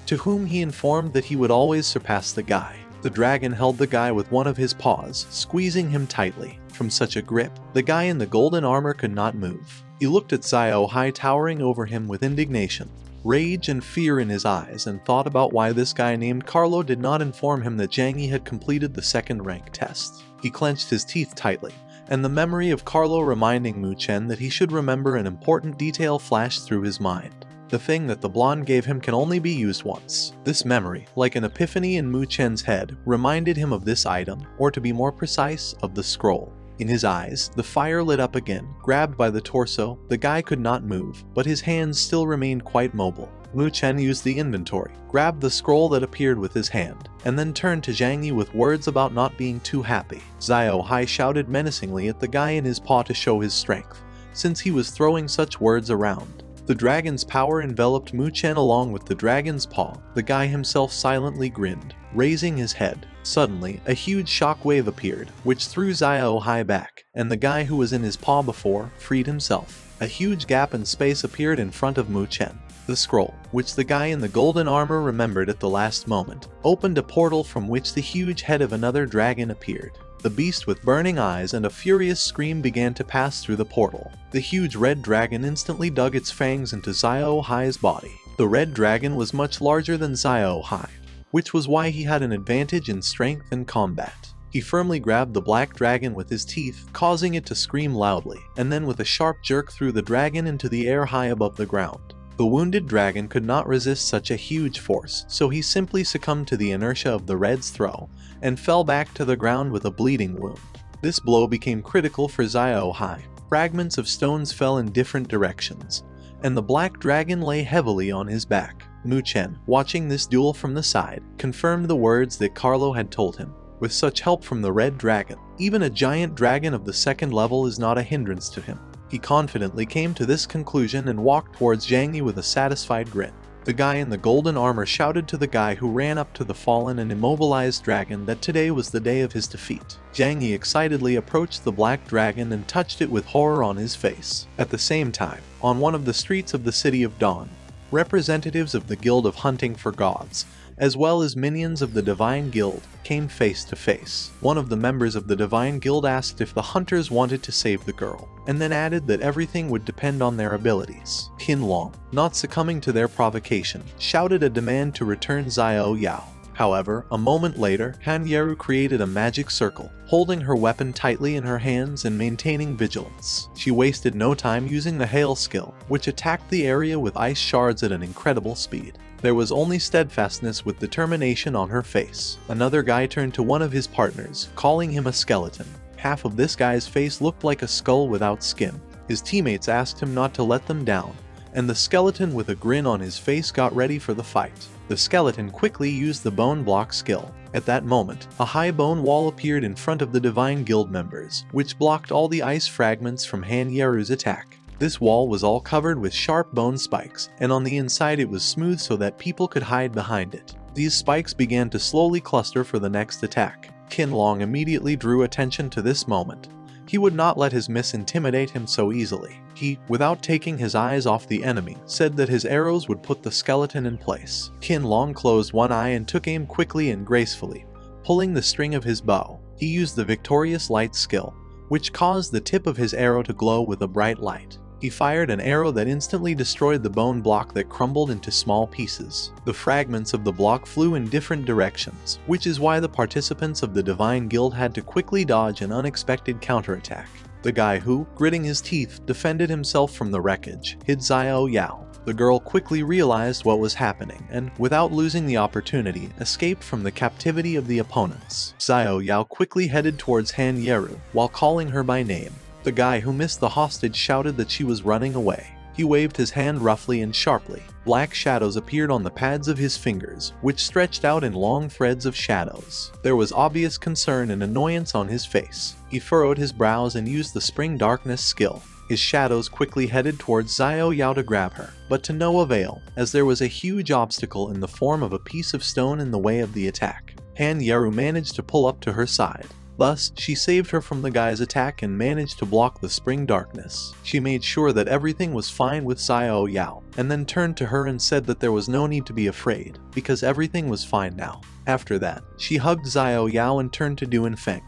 to whom he informed that he would always surpass the guy. The dragon held the guy with one of his paws, squeezing him tightly. From such a grip, the guy in the golden armor could not move. He looked at Zhao towering over him with indignation, rage and fear in his eyes, and thought about why this guy named Carlo did not inform him that Zhang Yi had completed the second rank test. He clenched his teeth tightly, and the memory of Carlo reminding Mu Chen that he should remember an important detail flashed through his mind. The thing that the blonde gave him can only be used once. This memory, like an epiphany in Mu Chen's head, reminded him of this item, or to be more precise, of the scroll. In his eyes, the fire lit up again. Grabbed by the torso, the guy could not move, but his hands still remained quite mobile. Mu Chen used the inventory, grabbed the scroll that appeared with his hand, and then turned to Zhang Yi with words about not being too happy. Zhao shouted menacingly at the guy in his paw to show his strength, since he was throwing such words around. The dragon's power enveloped Mu Chen along with the dragon's paw. The guy himself silently grinned, raising his head. Suddenly, a huge shockwave appeared, which threw Zhao back, and the guy who was in his paw before freed himself. A huge gap in space appeared in front of Mu Chen. The scroll, which the guy in the golden armor remembered at the last moment, opened a portal from which the huge head of another dragon appeared. The beast with burning eyes and a furious scream began to pass through the portal. The huge red dragon instantly dug its fangs into Zhao body. The red dragon was much larger than Zhao, which was why he had an advantage in strength and combat. He firmly grabbed the black dragon with his teeth, causing it to scream loudly, and then with a sharp jerk threw the dragon into the air high above the ground. The wounded dragon could not resist such a huge force, so he simply succumbed to the inertia of the red's throw, and fell back to the ground with a bleeding wound. This blow became critical for Zhao Yi. Fragments of stones fell in different directions, and the black dragon lay heavily on his back. Mu Chen, watching this duel from the side, confirmed the words that Carlo had told him. With such help from the red dragon, even a giant dragon of the second level is not a hindrance to him. He confidently came to this conclusion and walked towards Zhang Yi with a satisfied grin. The guy in the golden armor shouted to the guy who ran up to the fallen and immobilized dragon that today was the day of his defeat. Zhang Yi excitedly approached the black dragon and touched it with horror on his face. At the same time, on one of the streets of the City of Dawn, representatives of the Guild of Hunting for Gods, as well as minions of the Divine Guild, came face to face. One of the members of the Divine Guild asked if the hunters wanted to save the girl, and then added that everything would depend on their abilities. Qinlong, not succumbing to their provocation, shouted a demand to return Zhao Yi. However, a moment later, Han Yeru created a magic circle, holding her weapon tightly in her hands and maintaining vigilance. She wasted no time using the hail skill, which attacked the area with ice shards at an incredible speed. There was only steadfastness with determination on her face. Another guy turned to one of his partners, calling him a skeleton. Half of this guy's face looked like a skull without skin. His teammates asked him not to let them down, and the skeleton with a grin on his face got ready for the fight. The skeleton quickly used the bone block skill. At that moment, a high bone wall appeared in front of the Divine Guild members, which blocked all the ice fragments from Han Yeru's attack. This wall was all covered with sharp bone spikes, and on the inside it was smooth so that people could hide behind it. These spikes began to slowly cluster for the next attack. Qinlong immediately drew attention to this moment. He would not let his miss intimidate him so easily. He, without taking his eyes off the enemy, said that his arrows would put the skeleton in place. Qinlong closed one eye and took aim quickly and gracefully, pulling the string of his bow. He used the victorious light skill, which caused the tip of his arrow to glow with a bright light. He fired an arrow that instantly destroyed the bone block that crumbled into small pieces. The fragments of the block flew in different directions, which is why the participants of the Divine Guild had to quickly dodge an unexpected counterattack. The guy who, gritting his teeth, defended himself from the wreckage, hid Zhao Yi. The girl quickly realized what was happening and, without losing the opportunity, escaped from the captivity of the opponents. Zhao Yi quickly headed towards Han Yeru, while calling her by name. The guy who missed the hostage shouted that she was running away. He waved his hand roughly and sharply. Black shadows appeared on the pads of his fingers, which stretched out in long threads of shadows. There was obvious concern and annoyance on his face. He furrowed his brows and used the Spring Darkness skill. His shadows quickly headed towards Zhao Yi to grab her, but to no avail, as there was a huge obstacle in the form of a piece of stone in the way of the attack. Han Yeru managed to pull up to her side. Thus, she saved her from the guy's attack and managed to block the Spring Darkness. She made sure that everything was fine with Zhao Yi, and then turned to her and said that there was no need to be afraid, because everything was fine now. After that, she hugged Zhao Yi and turned to Duanfeng,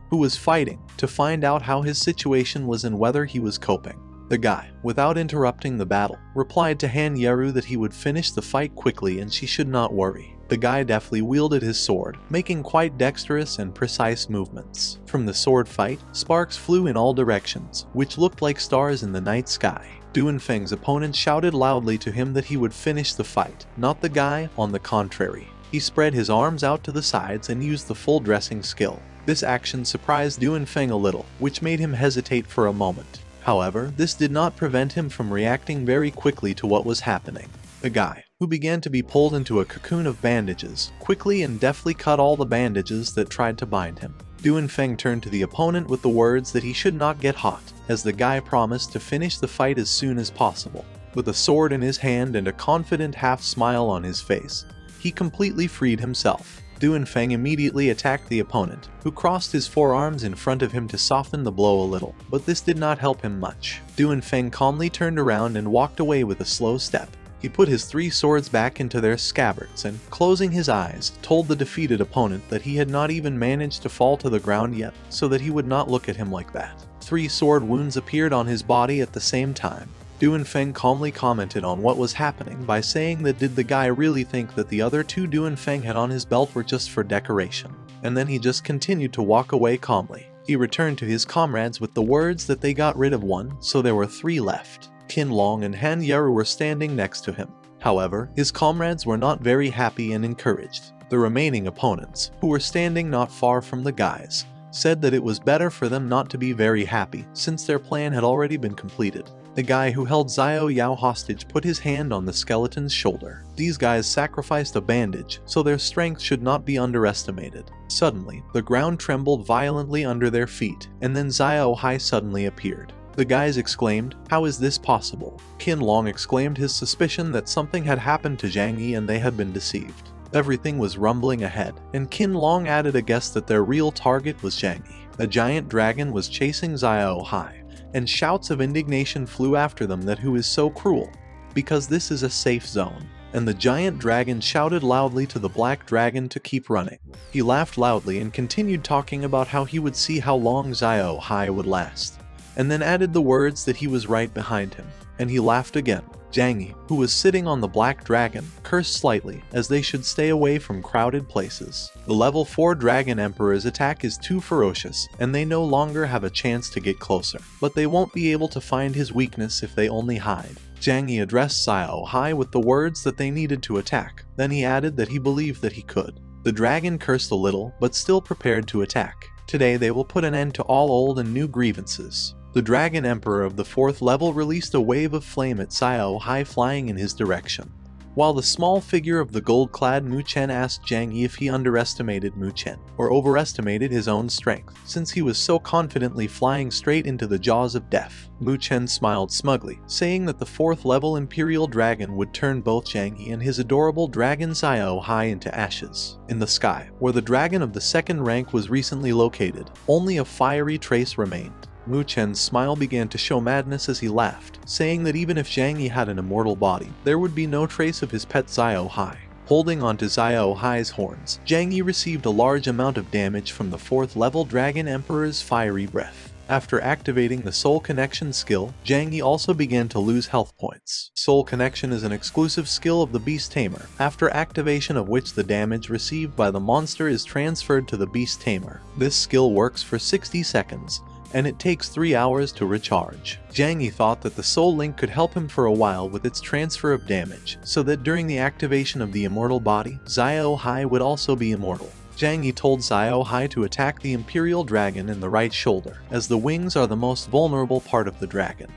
who was fighting, to find out how his situation was and whether he was coping. The guy, without interrupting the battle, replied to Han Yeru that he would finish the fight quickly and she should not worry. The guy deftly wielded his sword, making quite dexterous and precise movements. From the sword fight, sparks flew in all directions, which looked like stars in the night sky. Duanfeng's opponent shouted loudly to him that he would finish the fight, not the guy, on the contrary. He spread his arms out to the sides and used the full dressing skill. This action surprised Duanfeng a little, which made him hesitate for a moment. However, this did not prevent him from reacting very quickly to what was happening. The guy, who began to be pulled into a cocoon of bandages, quickly and deftly cut all the bandages that tried to bind him. Duanfeng turned to the opponent with the words that he should not get hot, as the guy promised to finish the fight as soon as possible. With a sword in his hand and a confident half-smile on his face, he completely freed himself. Duanfeng immediately attacked the opponent, who crossed his forearms in front of him to soften the blow a little, but this did not help him much. Duanfeng calmly turned around and walked away with a slow step. He put his 3 swords back into their scabbards and, closing his eyes, told the defeated opponent that he had not even managed to fall to the ground yet, so that he would not look at him like that. 3 sword wounds appeared on his body at the same time. Duanfeng calmly commented on what was happening by saying that did the guy really think that the other 2 Duanfeng had on his belt were just for decoration. and then he just continued to walk away calmly. He returned to his comrades with the words that they got rid of one, so there were 3 left. Qinlong and Han Yaru were standing next to him. However, his comrades were not very happy and encouraged. The remaining opponents, who were standing not far from the guys, said that it was better for them not to be very happy since their plan had already been completed. The guy who held Xiao Yao hostage put his hand on the skeleton's shoulder. These guys sacrificed a bandage, so their strength should not be underestimated. Suddenly, the ground trembled violently under their feet, and then Xiao Hai suddenly appeared. The guys exclaimed, "How is this possible?" Qinlong exclaimed his suspicion that something had happened to Zhang Yi and they had been deceived. Everything was rumbling ahead, and Qinlong added a guess that their real target was Zhang Yi. A giant dragon was chasing Xiao Hai, and shouts of indignation flew after them that who is so cruel, because this is a safe zone. And the giant dragon shouted loudly to the black dragon to keep running. He laughed loudly and continued talking about how he would see how long Xiao Hai would last, and then added the words that he was right behind him, and he laughed again. Zhang Yi, who was sitting on the black dragon, cursed slightly, as they should stay away from crowded places. The level 4 Dragon Emperor's attack is too ferocious, and they no longer have a chance to get closer. But they won't be able to find his weakness if they only hide. Zhang Yi addressed Xiao Hai with the words that they needed to attack. Then he added that he believed that he could. The dragon cursed a little, but still prepared to attack. Today they will put an end to all old and new grievances. The Dragon Emperor of the 4th level released a wave of flame at Xiao Hai flying in his direction. While the small figure of the gold-clad Mu Chen asked Zhang Yi if he underestimated Mu Chen, or overestimated his own strength, since he was so confidently flying straight into the jaws of death. Mu Chen smiled smugly, saying that the 4th level Imperial Dragon would turn both Zhang Yi and his adorable dragon Xiao Hai into ashes. In the sky, where the dragon of the 2nd rank was recently located, only a fiery trace remained. Mu Chen's smile began to show madness as he laughed, saying that even if Zhang Yi had an immortal body, there would be no trace of his pet Xiao Hai. Holding onto Xiao Hai's horns, Zhang Yi received a large amount of damage from the 4th level Dragon Emperor's fiery breath. After activating the Soul Connection skill, Zhang Yi also began to lose health points. Soul Connection is an exclusive skill of the Beast Tamer, after activation of which the damage received by the monster is transferred to the Beast Tamer. This skill works for 60 seconds, and it takes 3 hours to recharge. Zhang Yi thought that the Soul Link could help him for a while with its transfer of damage, so that during the activation of the immortal body, Xiao Hai would also be immortal. Zhang Yi told Xiao Hai to attack the Imperial Dragon in the right shoulder, as the wings are the most vulnerable part of the dragon.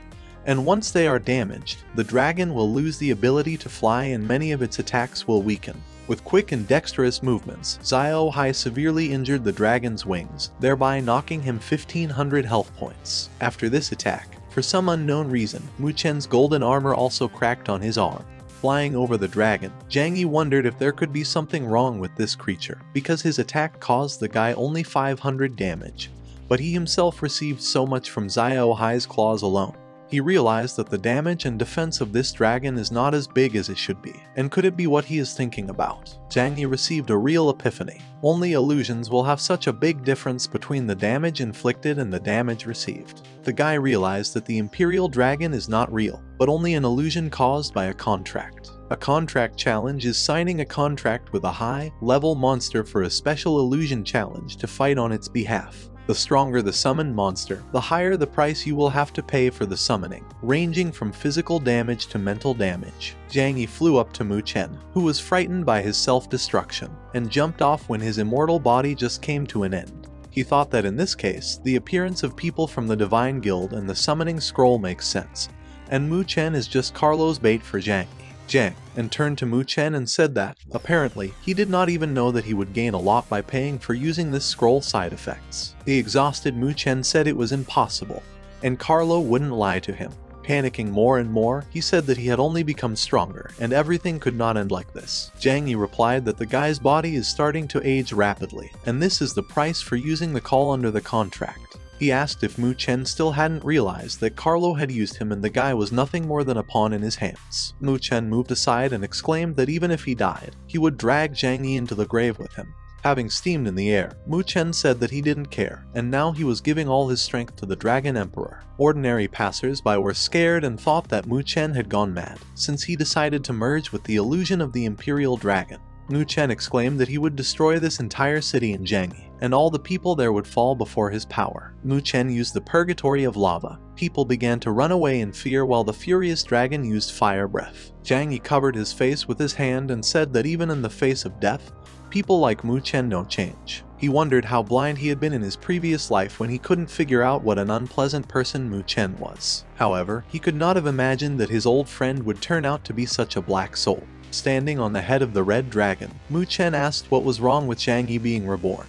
And once they are damaged, the dragon will lose the ability to fly and many of its attacks will weaken. With quick and dexterous movements, Xiao Hai severely injured the dragon's wings, thereby knocking him 1500 health points. After this attack, for some unknown reason, Mu Chen's golden armor also cracked on his arm. Flying over the dragon, Zhang Yi wondered if there could be something wrong with this creature, because his attack caused the guy only 500 damage, but he himself received so much from Xiao Hai's claws alone. He realized that the damage and defense of this dragon is not as big as it should be, and could it be what he is thinking about? Zhang Yi received a real epiphany. Only illusions will have such a big difference between the damage inflicted and the damage received. The guy realized that the Imperial Dragon is not real, but only an illusion caused by a contract. A contract challenge is signing a contract with a high-level monster for a special illusion challenge to fight on its behalf. The stronger the summoned monster, the higher the price you will have to pay for the summoning, ranging from physical damage to mental damage. Zhang Yi flew up to Mu Chen, who was frightened by his self-destruction, and jumped off when his immortal body just came to an end. He thought that in this case, the appearance of people from the Divine Guild and the summoning scroll makes sense, and Mu Chen is just Carlo's bait for Zhang Yi. And turned to Mu Chen and said that, apparently, he did not even know that he would gain a lot by paying for using this scroll side effects. The exhausted Mu Chen said it was impossible, and Carlo wouldn't lie to him. Panicking more and more, he said that he had only become stronger, and everything could not end like this. Zhang Yi replied that the guy's body is starting to age rapidly, and this is the price for using the call under the contract. He asked if Mu Chen still hadn't realized that Carlo had used him and the guy was nothing more than a pawn in his hands. Mu Chen moved aside and exclaimed that even if he died, he would drag Zhang Yi into the grave with him. Having steamed in the air, Mu Chen said that he didn't care, and now he was giving all his strength to the Dragon Emperor. Ordinary passers-by were scared and thought that Mu Chen had gone mad, since he decided to merge with the illusion of the Imperial Dragon. Mu Chen exclaimed that he would destroy this entire city in Zhang Yi, and all the people there would fall before his power. Mu Chen used the purgatory of lava. People began to run away in fear while the furious dragon used fire breath. Zhang Yi covered his face with his hand and said that even in the face of death, people like Mu Chen don't change. He wondered how blind he had been in his previous life when he couldn't figure out what an unpleasant person Mu Chen was. However, he could not have imagined that his old friend would turn out to be such a black soul. Standing on the head of the red dragon, Mu Chen asked what was wrong with Zhang Yi being reborn,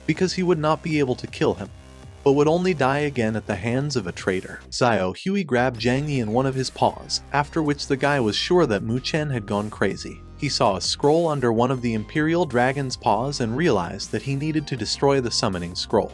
because he would not be able to kill him, but would only die again at the hands of a traitor. Xiao Hui grabbed Zhang Yi in one of his paws, after which the guy was sure that Mu Chen had gone crazy. He saw a scroll under one of the Imperial Dragon's paws and realized that he needed to destroy the summoning scroll,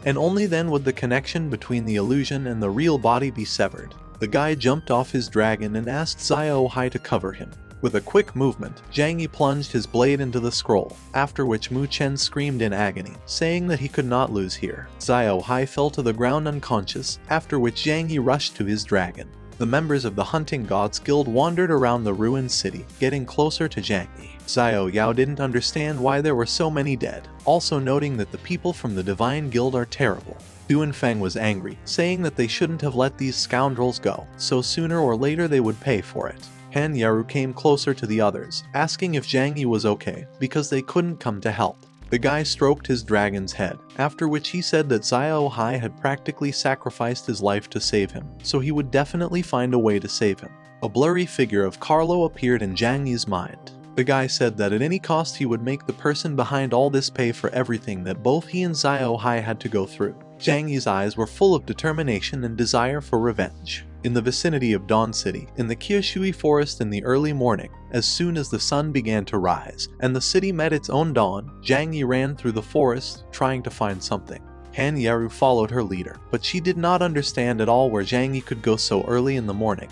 and only then would the connection between the illusion and the real body be severed. The guy jumped off his dragon and asked Xiao Hai to cover him. With a quick movement, Zhang Yi plunged his blade into the scroll, after which Mu Chen screamed in agony, saying that he could not lose here. Xiao Hai fell to the ground unconscious, after which Zhang Yi rushed to his dragon. The members of the Hunting Gods Guild wandered around the ruined city, getting closer to Zhang Yi. Xiao Yao didn't understand why there were so many dead, also noting that the people from the Divine Guild are terrible. Duan Feng was angry, saying that they shouldn't have let these scoundrels go, so sooner or later they would pay for it. Han Yaru came closer to the others, asking if Zhang Yi was okay, because they couldn't come to help. The guy stroked his dragon's head, after which he said that Xiao Hai had practically sacrificed his life to save him, so he would definitely find a way to save him. A blurry figure of Carlo appeared in Zhang Yi's mind. The guy said that at any cost he would make the person behind all this pay for everything that both he and Xiao Hai had to go through. Zhang Yi's eyes were full of determination and desire for revenge. In the vicinity of Dawn City, in the Qiushui forest in the early morning, as soon as the sun began to rise, and the city met its own dawn, Zhang Yi ran through the forest, trying to find something. Han Yaru followed her leader, but she did not understand at all where Zhang Yi could go so early in the morning,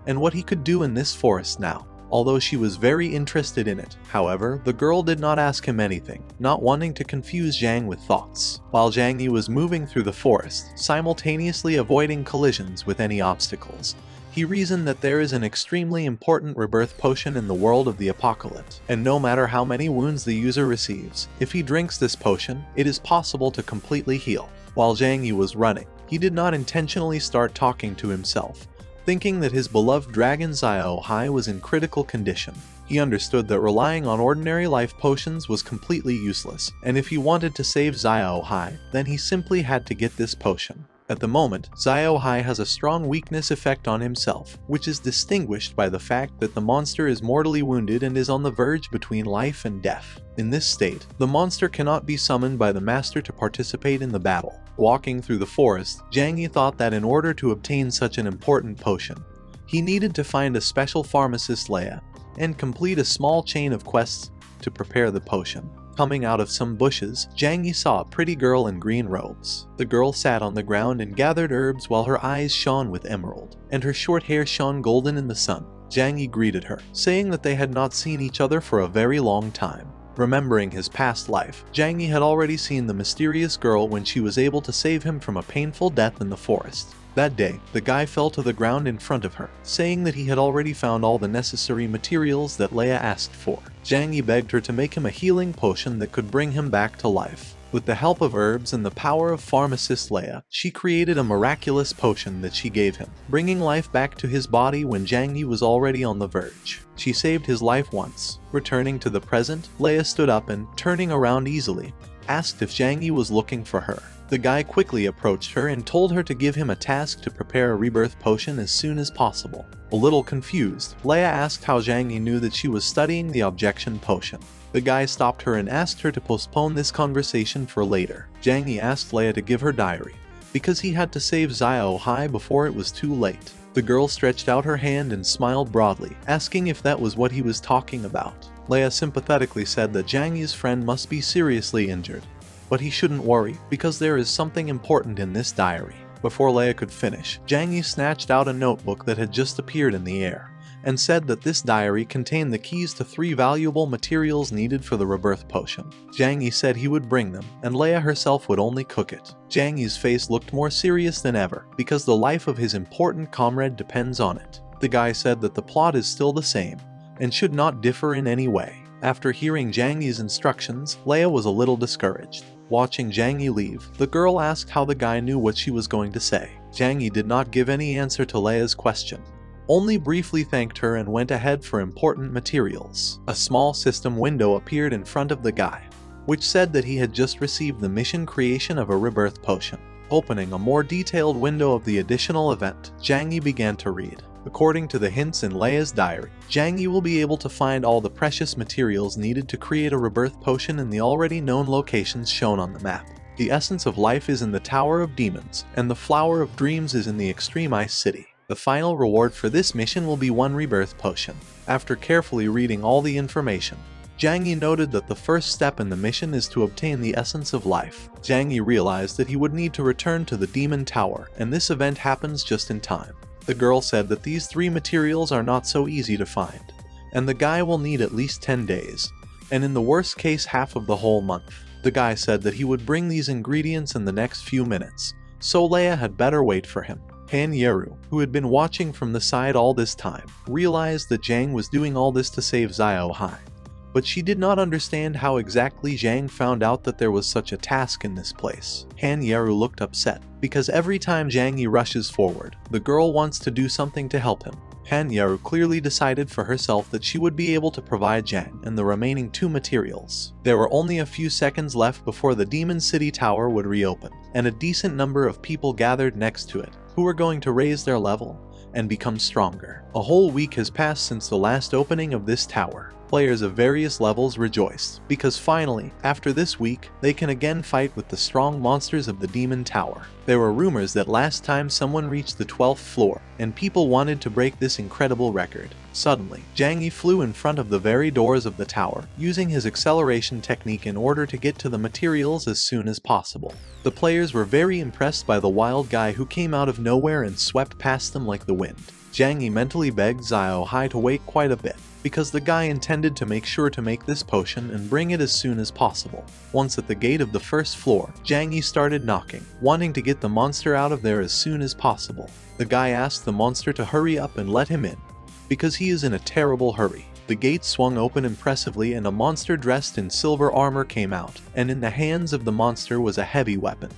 and what he could do in this forest now. Although she was very interested in it, however, the girl did not ask him anything, not wanting to confuse Zhang with thoughts. While Zhang Yi was moving through the forest, simultaneously avoiding collisions with any obstacles, he reasoned that there is an extremely important rebirth potion in the world of the apocalypse, and no matter how many wounds the user receives, if he drinks this potion, it is possible to completely heal. While Zhang Yi was running, he did not intentionally start talking to himself, thinking that his beloved dragon Xiao Hai was in critical condition. He understood that relying on ordinary life potions was completely useless, and if he wanted to save Xiao Hai, then he simply had to get this potion. At the moment, Xiao Hai has a strong weakness effect on himself, which is distinguished by the fact that the monster is mortally wounded and is on the verge between life and death. In this state, the monster cannot be summoned by the master to participate in the battle. Walking through the forest, Zhang Yi thought that in order to obtain such an important potion, he needed to find a special pharmacist Leia, and complete a small chain of quests to prepare the potion. Coming out of some bushes, Zhang Yi saw a pretty girl in green robes. The girl sat on the ground and gathered herbs while her eyes shone with emerald, and her short hair shone golden in the sun. Zhang Yi greeted her, saying that they had not seen each other for a very long time. Remembering his past life, Zhang Yi had already seen the mysterious girl when she was able to save him from a painful death in the forest. That day, the guy fell to the ground in front of her, saying that he had already found all the necessary materials that Leia asked for. Zhang Yi begged her to make him a healing potion that could bring him back to life. With the help of herbs and the power of pharmacist Leia, she created a miraculous potion that she gave him, bringing life back to his body when Zhang Yi was already on the verge. She saved his life once. Returning to the present, Leia stood up and, turning around easily, asked if Zhang Yi was looking for her. The guy quickly approached her and told her to give him a task to prepare a rebirth potion as soon as possible. A little confused, Leia asked how Zhang Yi knew that she was studying the objection potion. The guy stopped her and asked her to postpone this conversation for later. Zhang Yi asked Leia to give her diary, because he had to save Xiao Hai before it was too late. The girl stretched out her hand and smiled broadly, asking if that was what he was talking about. Leia sympathetically said that Zhang Yi's friend must be seriously injured, but he shouldn't worry, because there is something important in this diary. Before Leia could finish, Zhang Yi snatched out a notebook that had just appeared in the air, and said that this diary contained the keys to 3 valuable materials needed for the rebirth potion. Zhang Yi said he would bring them, and Leia herself would only cook it. Zhang Yi's face looked more serious than ever, because the life of his important comrade depends on it. The guy said that the plot is still the same, and should not differ in any way. After hearing Zhang Yi's instructions, Leia was a little discouraged. Watching Zhang Yi leave, the girl asked how the guy knew what she was going to say. Zhang Yi did not give any answer to Leia's question, only briefly thanked her and went ahead for important materials. A small system window appeared in front of the guy, which said that he had just received the mission creation of a rebirth potion. Opening a more detailed window of the additional event, Zhang Yi began to read. According to the hints in Leia's diary, Zhang Yi will be able to find all the precious materials needed to create a rebirth potion in the already known locations shown on the map. The essence of life is in the Tower of Demons, and the Flower of Dreams is in the Extreme Ice City. The final reward for this mission will be one rebirth potion. After carefully reading all the information, Zhang Yi noted that the first step in the mission is to obtain the essence of life. Zhang Yi realized that he would need to return to the Demon Tower, and this event happens just in time. The girl said that these 3 materials are not so easy to find, and the guy will need at least 10 days, and in the worst case half of the whole month. The guy said that he would bring these ingredients in the next few minutes, so Leia had better wait for him. Han Yeru, who had been watching from the side all this time, realized that Zhang was doing all this to save Xiao Hai, but she did not understand how exactly Zhang found out that there was such a task in this place. Han Yeru looked upset, because every time Zhang Yi rushes forward, the girl wants to do something to help him. Han Yeru clearly decided for herself that she would be able to provide Zhang and the remaining 2 materials. There were only a few seconds left before the Demon City Tower would reopen, and a decent number of people gathered next to it, who were going to raise their level and become stronger. A whole week has passed since the last opening of this tower. Players of various levels rejoiced, because finally, after this week, they can again fight with the strong monsters of the Demon Tower. There were rumors that last time someone reached the 12th floor, and people wanted to break this incredible record. Suddenly, Zhang Yi flew in front of the very doors of the tower, using his acceleration technique in order to get to the materials as soon as possible. The players were very impressed by the wild guy who came out of nowhere and swept past them like the wind. Zhang Yi mentally begged Xiao Hai to wait quite a bit, because the guy intended to make sure to make this potion and bring it as soon as possible. Once at the gate of the first floor, Zhang Yi started knocking, wanting to get the monster out of there as soon as possible. The guy asked the monster to hurry up and let him in, because he is in a terrible hurry. The gate swung open impressively and a monster dressed in silver armor came out, and in the hands of the monster was a heavy weapon,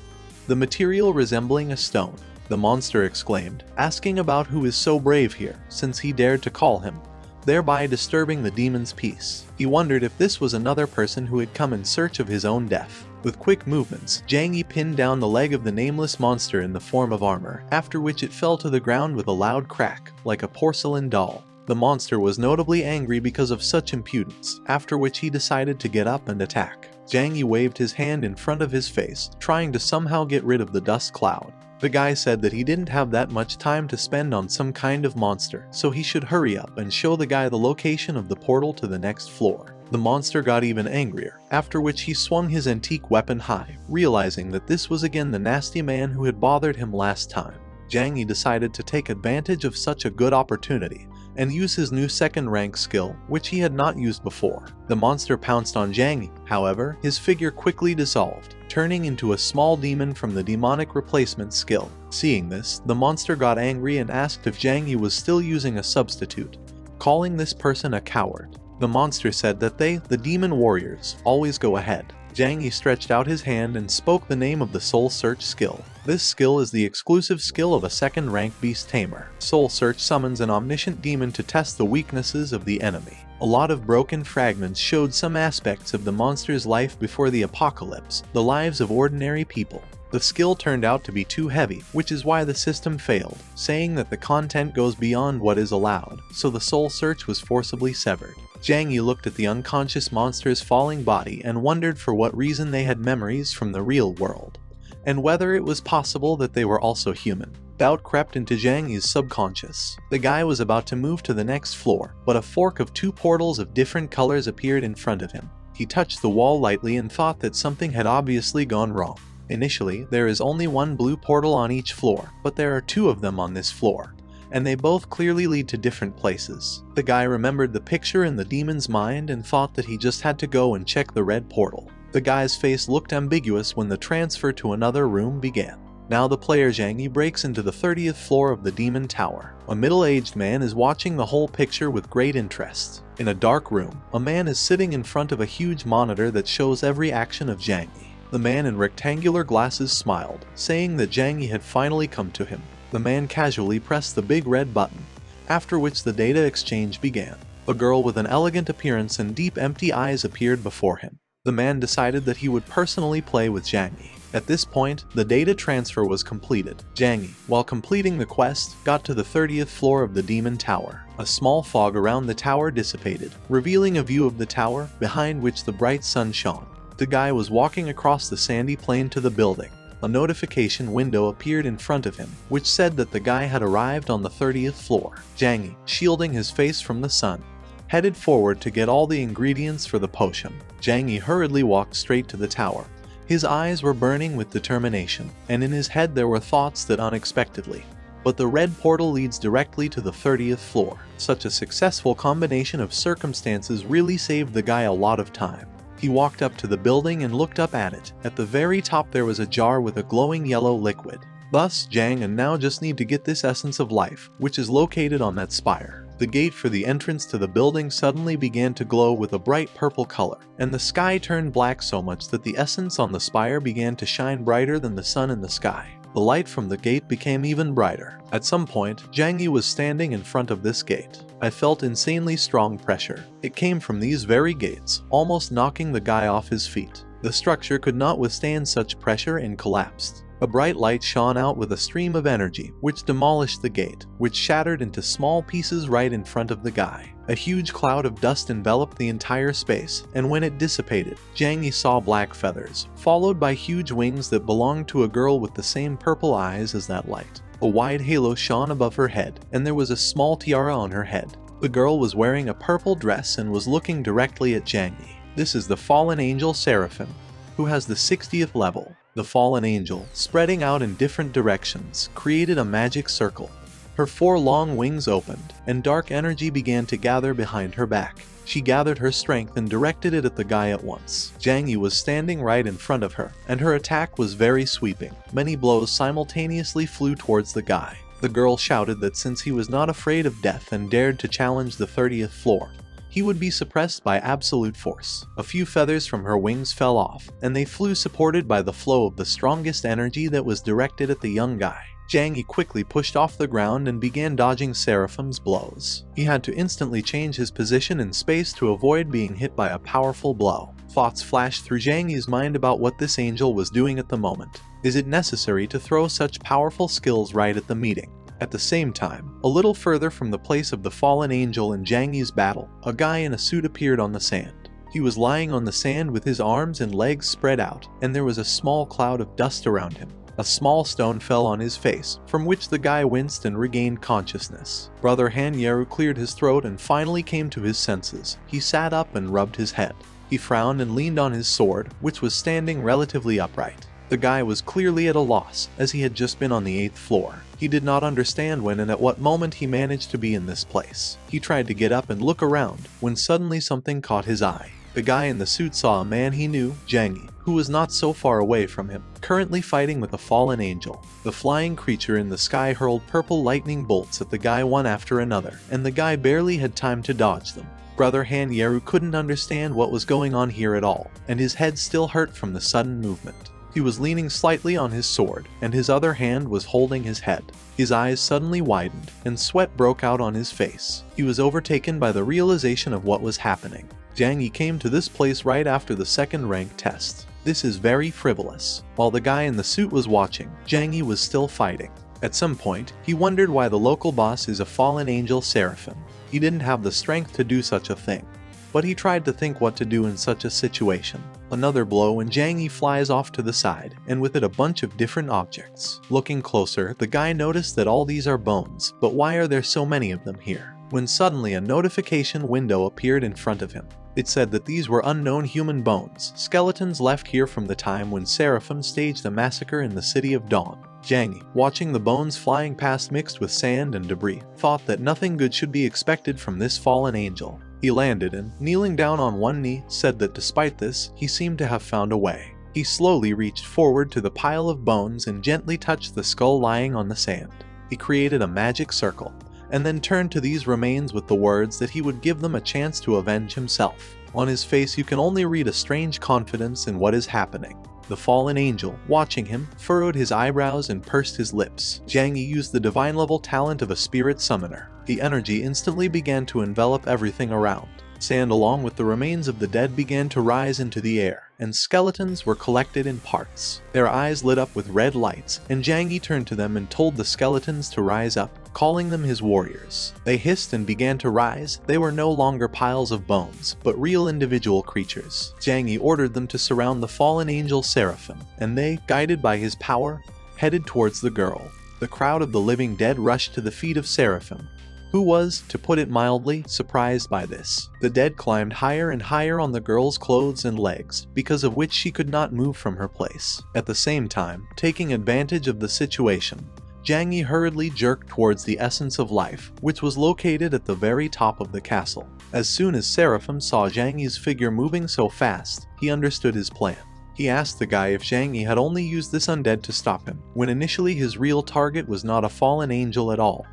the material resembling a stone. The monster exclaimed, asking about who is so brave here, since he dared to call him, thereby disturbing the demon's peace. He wondered if this was another person who had come in search of his own death. With quick movements, Zhang Yi pinned down the leg of the nameless monster in the form of armor, after which it fell to the ground with a loud crack, like a porcelain doll. The monster was notably angry because of such impudence, after which he decided to get up and attack. Zhang Yi waved his hand in front of his face, trying to somehow get rid of the dust cloud. The guy said that he didn't have that much time to spend on some kind of monster, so he should hurry up and show the guy the location of the portal to the next floor. The monster got even angrier, after which he swung his antique weapon high, realizing that this was again the nasty man who had bothered him last time. Zhang Yi decided to take advantage of such a good opportunity and use his new second rank skill, which he had not used before. The monster pounced on Zhang Yi, however, his figure quickly dissolved, turning into a small demon from the demonic replacement skill. Seeing this, the monster got angry and asked if Zhang Yi was still using a substitute, calling this person a coward. The monster said that they, the demon warriors, always go ahead. Zhang Yi stretched out his hand and spoke the name of the Soul Search skill. This skill is the exclusive skill of a second rank beast tamer. Soul Search summons an omniscient demon to test the weaknesses of the enemy. A lot of broken fragments showed some aspects of the monster's life before the apocalypse, the lives of ordinary people. The skill turned out to be too heavy, which is why the system failed, saying that the content goes beyond what is allowed, so the Soul Search was forcibly severed. Zhang Yi looked at the unconscious monster's falling body and wondered for what reason they had memories from the real world, and whether it was possible that they were also human. Doubt crept into Zhang Yi's subconscious. The guy was about to move to the next floor, but a fork of 2 portals of different colors appeared in front of him. He touched the wall lightly and thought that something had obviously gone wrong. Initially, there is only 1 blue portal on each floor, but there are 2 of them on this floor, and they both clearly lead to different places. The guy remembered the picture in the demon's mind and thought that he just had to go and check the red portal. The guy's face looked ambiguous when the transfer to another room began. Now the player Zhang Yi breaks into the 30th floor of the Demon Tower. A middle-aged man is watching the whole picture with great interest. In a dark room, a man is sitting in front of a huge monitor that shows every action of Zhang Yi. The man in rectangular glasses smiled, saying that Zhang Yi had finally come to him. The man casually pressed the big red button, after which the data exchange began. A girl with an elegant appearance and deep empty eyes appeared before him. The man decided that he would personally play with Zhang Yi. At this point, the data transfer was completed. Zhang Yi, while completing the quest, got to the 30th floor of the Demon Tower. A small fog around the tower dissipated, revealing a view of the tower, behind which the bright sun shone. The guy was walking across the sandy plain to the building. A notification window appeared in front of him, which said that the guy had arrived on the 30th floor. Zhang Yi, shielding his face from the sun, headed forward to get all the ingredients for the potion. Zhang Yi hurriedly walked straight to the tower. His eyes were burning with determination, and in his head there were thoughts that unexpectedly. But the red portal leads directly to the 30th floor. Such a successful combination of circumstances really saved the guy a lot of time. He walked up to the building and looked up at it. At the very top there was a jar with a glowing yellow liquid. Thus, Zhang and now just need to get this essence of life, which is located on that spire. The gate for the entrance to the building suddenly began to glow with a bright purple color, and the sky turned black so much that the essence on the spire began to shine brighter than the sun in the sky. The light from the gate became even brighter. At some point, Zhang Yi was standing in front of this gate. I felt insanely strong pressure. It came from these very gates, almost knocking the guy off his feet. The structure could not withstand such pressure and collapsed. A bright light shone out with a stream of energy, which demolished the gate, which shattered into small pieces right in front of the guy. A huge cloud of dust enveloped the entire space, and when it dissipated, Zhang Yi saw black feathers, followed by huge wings that belonged to a girl with the same purple eyes as that light. A wide halo shone above her head, and there was a small tiara on her head. The girl was wearing a purple dress and was looking directly at Zhang Yi. This is the fallen angel Seraphim, who has the 60th level. The fallen angel, spreading out in different directions, created a magic circle. Her 4 long wings opened, and dark energy began to gather behind her back. She gathered her strength and directed it at the guy at once. Zhang Yi was standing right in front of her, and her attack was very sweeping. Many blows simultaneously flew towards the guy. The girl shouted that since he was not afraid of death and dared to challenge the 30th floor, he would be suppressed by absolute force. A few feathers from her wings fell off, and they flew supported by the flow of the strongest energy that was directed at the young guy. Zhang Yi quickly pushed off the ground and began dodging Seraphim's blows. He had to instantly change his position in space to avoid being hit by a powerful blow. Thoughts flashed through Zhang Yi's mind about what this angel was doing at the moment. Is it necessary to throw such powerful skills right at the meeting? At the same time, a little further from the place of the fallen angel and Zhang Yi's battle, a guy in a suit appeared on the sand. He was lying on the sand with his arms and legs spread out, and there was a small cloud of dust around him. A small stone fell on his face, from which the guy winced and regained consciousness. Brother Han Yeru cleared his throat and finally came to his senses. He sat up and rubbed his head. He frowned and leaned on his sword, which was standing relatively upright. The guy was clearly at a loss, as he had just been on the 8th floor. He did not understand when and at what moment he managed to be in this place. He tried to get up and look around, when suddenly something caught his eye. The guy in the suit saw a man he knew, Zhang Yi, who was not so far away from him, currently fighting with a fallen angel. The flying creature in the sky hurled purple lightning bolts at the guy one after another, and the guy barely had time to dodge them. Brother Han Yeru couldn't understand what was going on here at all, and his head still hurt from the sudden movement. He was leaning slightly on his sword, and his other hand was holding his head. His eyes suddenly widened, and sweat broke out on his face. He was overtaken by the realization of what was happening. Zhang Yi came to this place right after the 2nd rank test. This is very frivolous. While the guy in the suit was watching, Zhang Yi was still fighting. At some point, he wondered why the local boss is a fallen angel Seraphim. He didn't have the strength to do such a thing. But he tried to think what to do in such a situation. Another blow and Zhang Yi flies off to the side, and with it a bunch of different objects. Looking closer, the guy noticed that all these are bones, but why are there so many of them here? When suddenly a notification window appeared in front of him. It said that these were unknown human bones, skeletons left here from the time when Seraphim staged a massacre in the city of Dawn. Zhang Yi, watching the bones flying past mixed with sand and debris, thought that nothing good should be expected from this fallen angel. He landed and, kneeling down on one knee, said that despite this, he seemed to have found a way. He slowly reached forward to the pile of bones and gently touched the skull lying on the sand. He created a magic circle, and then turned to these remains with the words that he would give them a chance to avenge himself. On his face you can only read a strange confidence in what is happening. The fallen angel, watching him, furrowed his eyebrows and pursed his lips. Zhang Yi used the divine-level talent of a spirit summoner. The energy instantly began to envelop everything around. Sand along with the remains of the dead began to rise into the air, and skeletons were collected in parts. Their eyes lit up with red lights, and Zhang Yi turned to them and told the skeletons to rise up, calling them his warriors. They hissed and began to rise. They were no longer piles of bones, but real individual creatures. Zhang Yi ordered them to surround the fallen angel Seraphim, and they, guided by his power, headed towards the girl. The crowd of the living dead rushed to the feet of Seraphim, who was, to put it mildly, surprised by this. The dead climbed higher and higher on the girl's clothes and legs, because of which she could not move from her place. At the same time, taking advantage of the situation, Zhang Yi hurriedly jerked towards the essence of life, which was located at the very top of the castle. As soon as Seraphim saw Zhang Yi's figure moving so fast, he understood his plan. He asked the guy if Zhang Yi had only used this undead to stop him, when initially his real target was not a fallen angel at all,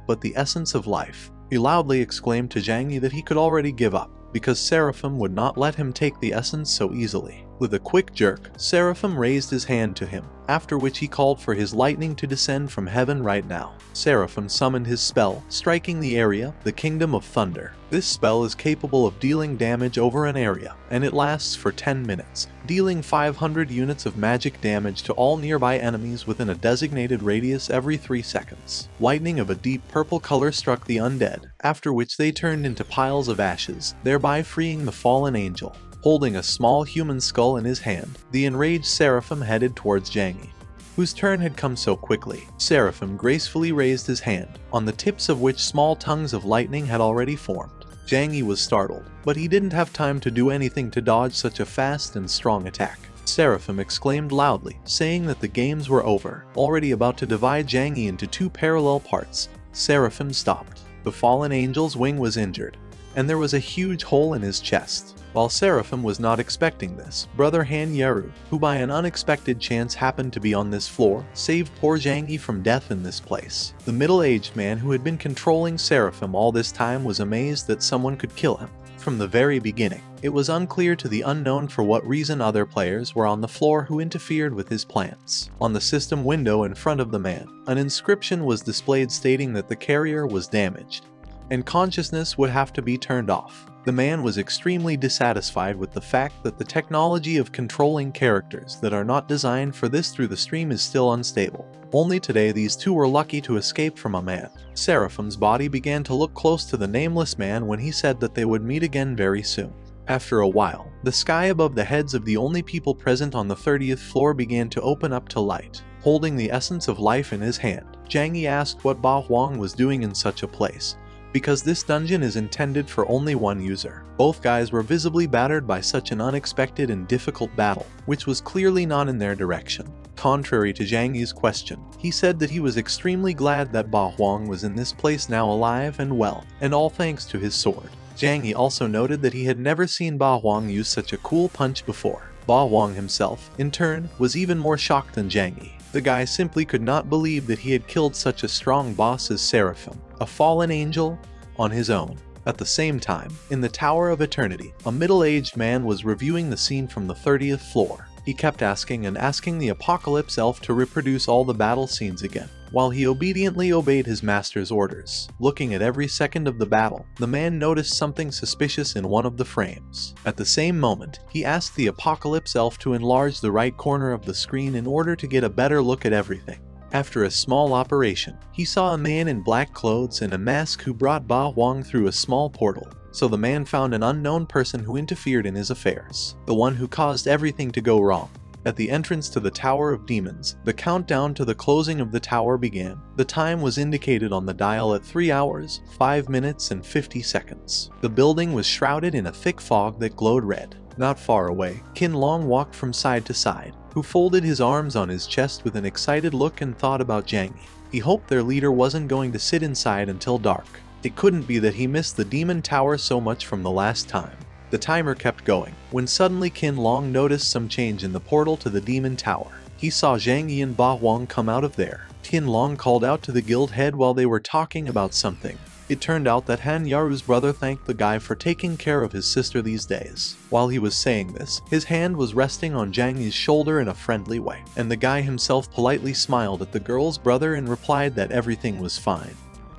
but the essence of life. He loudly exclaimed to Zhang Yi that he could already give up, because Seraphim would not let him take the essence so easily. With a quick jerk, Seraphim raised his hand to him, after which he called for his lightning to descend from heaven right now. Seraphim summoned his spell, striking the area, the Kingdom of Thunder. This spell is capable of dealing damage over an area, and it lasts for 10 minutes, dealing 500 units of magic damage to all nearby enemies within a designated radius every 3 seconds. Lightning of a deep purple color struck the undead, after which they turned into piles of ashes, thereby freeing the fallen angel. Holding a small human skull in his hand, the enraged Seraphim headed towards Zhang Yi, whose turn had come so quickly. Seraphim gracefully raised his hand, on the tips of which small tongues of lightning had already formed. Zhang Yi was startled, but he didn't have time to do anything to dodge such a fast and strong attack. Seraphim exclaimed loudly, saying that the games were over. Already about to divide Zhang Yi into 2 parallel parts, Seraphim stopped. The fallen angel's wing was injured, and there was a huge hole in his chest. While Seraphim was not expecting this, Brother Han Yeru, who by an unexpected chance happened to be on this floor, saved poor Zhang Yi from death in this place. The middle-aged man who had been controlling Seraphim all this time was amazed that someone could kill him. From the very beginning, it was unclear to the unknown for what reason other players were on the floor who interfered with his plans. On the system window in front of the man, an inscription was displayed stating that the carrier was damaged, and consciousness would have to be turned off. The man was extremely dissatisfied with the fact that the technology of controlling characters that are not designed for this through the stream is still unstable. Only today these two were lucky to escape from a man. Seraphim's body began to look close to the nameless man when he said that they would meet again very soon. After a while, the sky above the heads of the only people present on the 30th floor began to open up to light. Holding the essence of life in his hand, Zhang Yi asked what Ba Huang was doing in such a place, because this dungeon is intended for only one user. Both guys were visibly battered by such an unexpected and difficult battle, which was clearly not in their direction. Contrary to Zhang Yi's question, he said that he was extremely glad that Ba Huang was in this place now alive and well, and all thanks to his sword. Zhang Yi also noted that he had never seen Ba Huang use such a cool punch before. Ba Huang himself, in turn, was even more shocked than Zhang Yi. The guy simply could not believe that he had killed such a strong boss as Seraphim, a fallen angel, on his own. At the same time, in the Tower of Eternity, a middle-aged man was reviewing the scene from the 30th floor. He kept asking the Apocalypse Elf to reproduce all the battle scenes again, while he obediently obeyed his master's orders. Looking at every second of the battle, the man noticed something suspicious in one of the frames. At the same moment, he asked the Apocalypse Elf to enlarge the right corner of the screen in order to get a better look at everything. After a small operation, he saw a man in black clothes and a mask who brought Ba Huang through a small portal. So the man found an unknown person who interfered in his affairs, the one who caused everything to go wrong. At the entrance to the Tower of Demons, the countdown to the closing of the tower began. The time was indicated on the dial at 3 hours, 5 minutes, and 50 seconds. The building was shrouded in a thick fog that glowed red. Not far away, Qin Long walked from side to side, who folded his arms on his chest with an excited look and thought about Zhang Yi. He hoped their leader wasn't going to sit inside until dark. It couldn't be that he missed the demon tower so much from the last time. The timer kept going, when suddenly Qin Long noticed some change in the portal to the demon tower. He saw Zhang Yi and Ba Huang come out of there. Qin Long called out to the guild head while they were talking about something. It turned out that Han Yaru's brother thanked the guy for taking care of his sister these days. While he was saying this, his hand was resting on Zhang Yi's shoulder in a friendly way, and the guy himself politely smiled at the girl's brother and replied that everything was fine,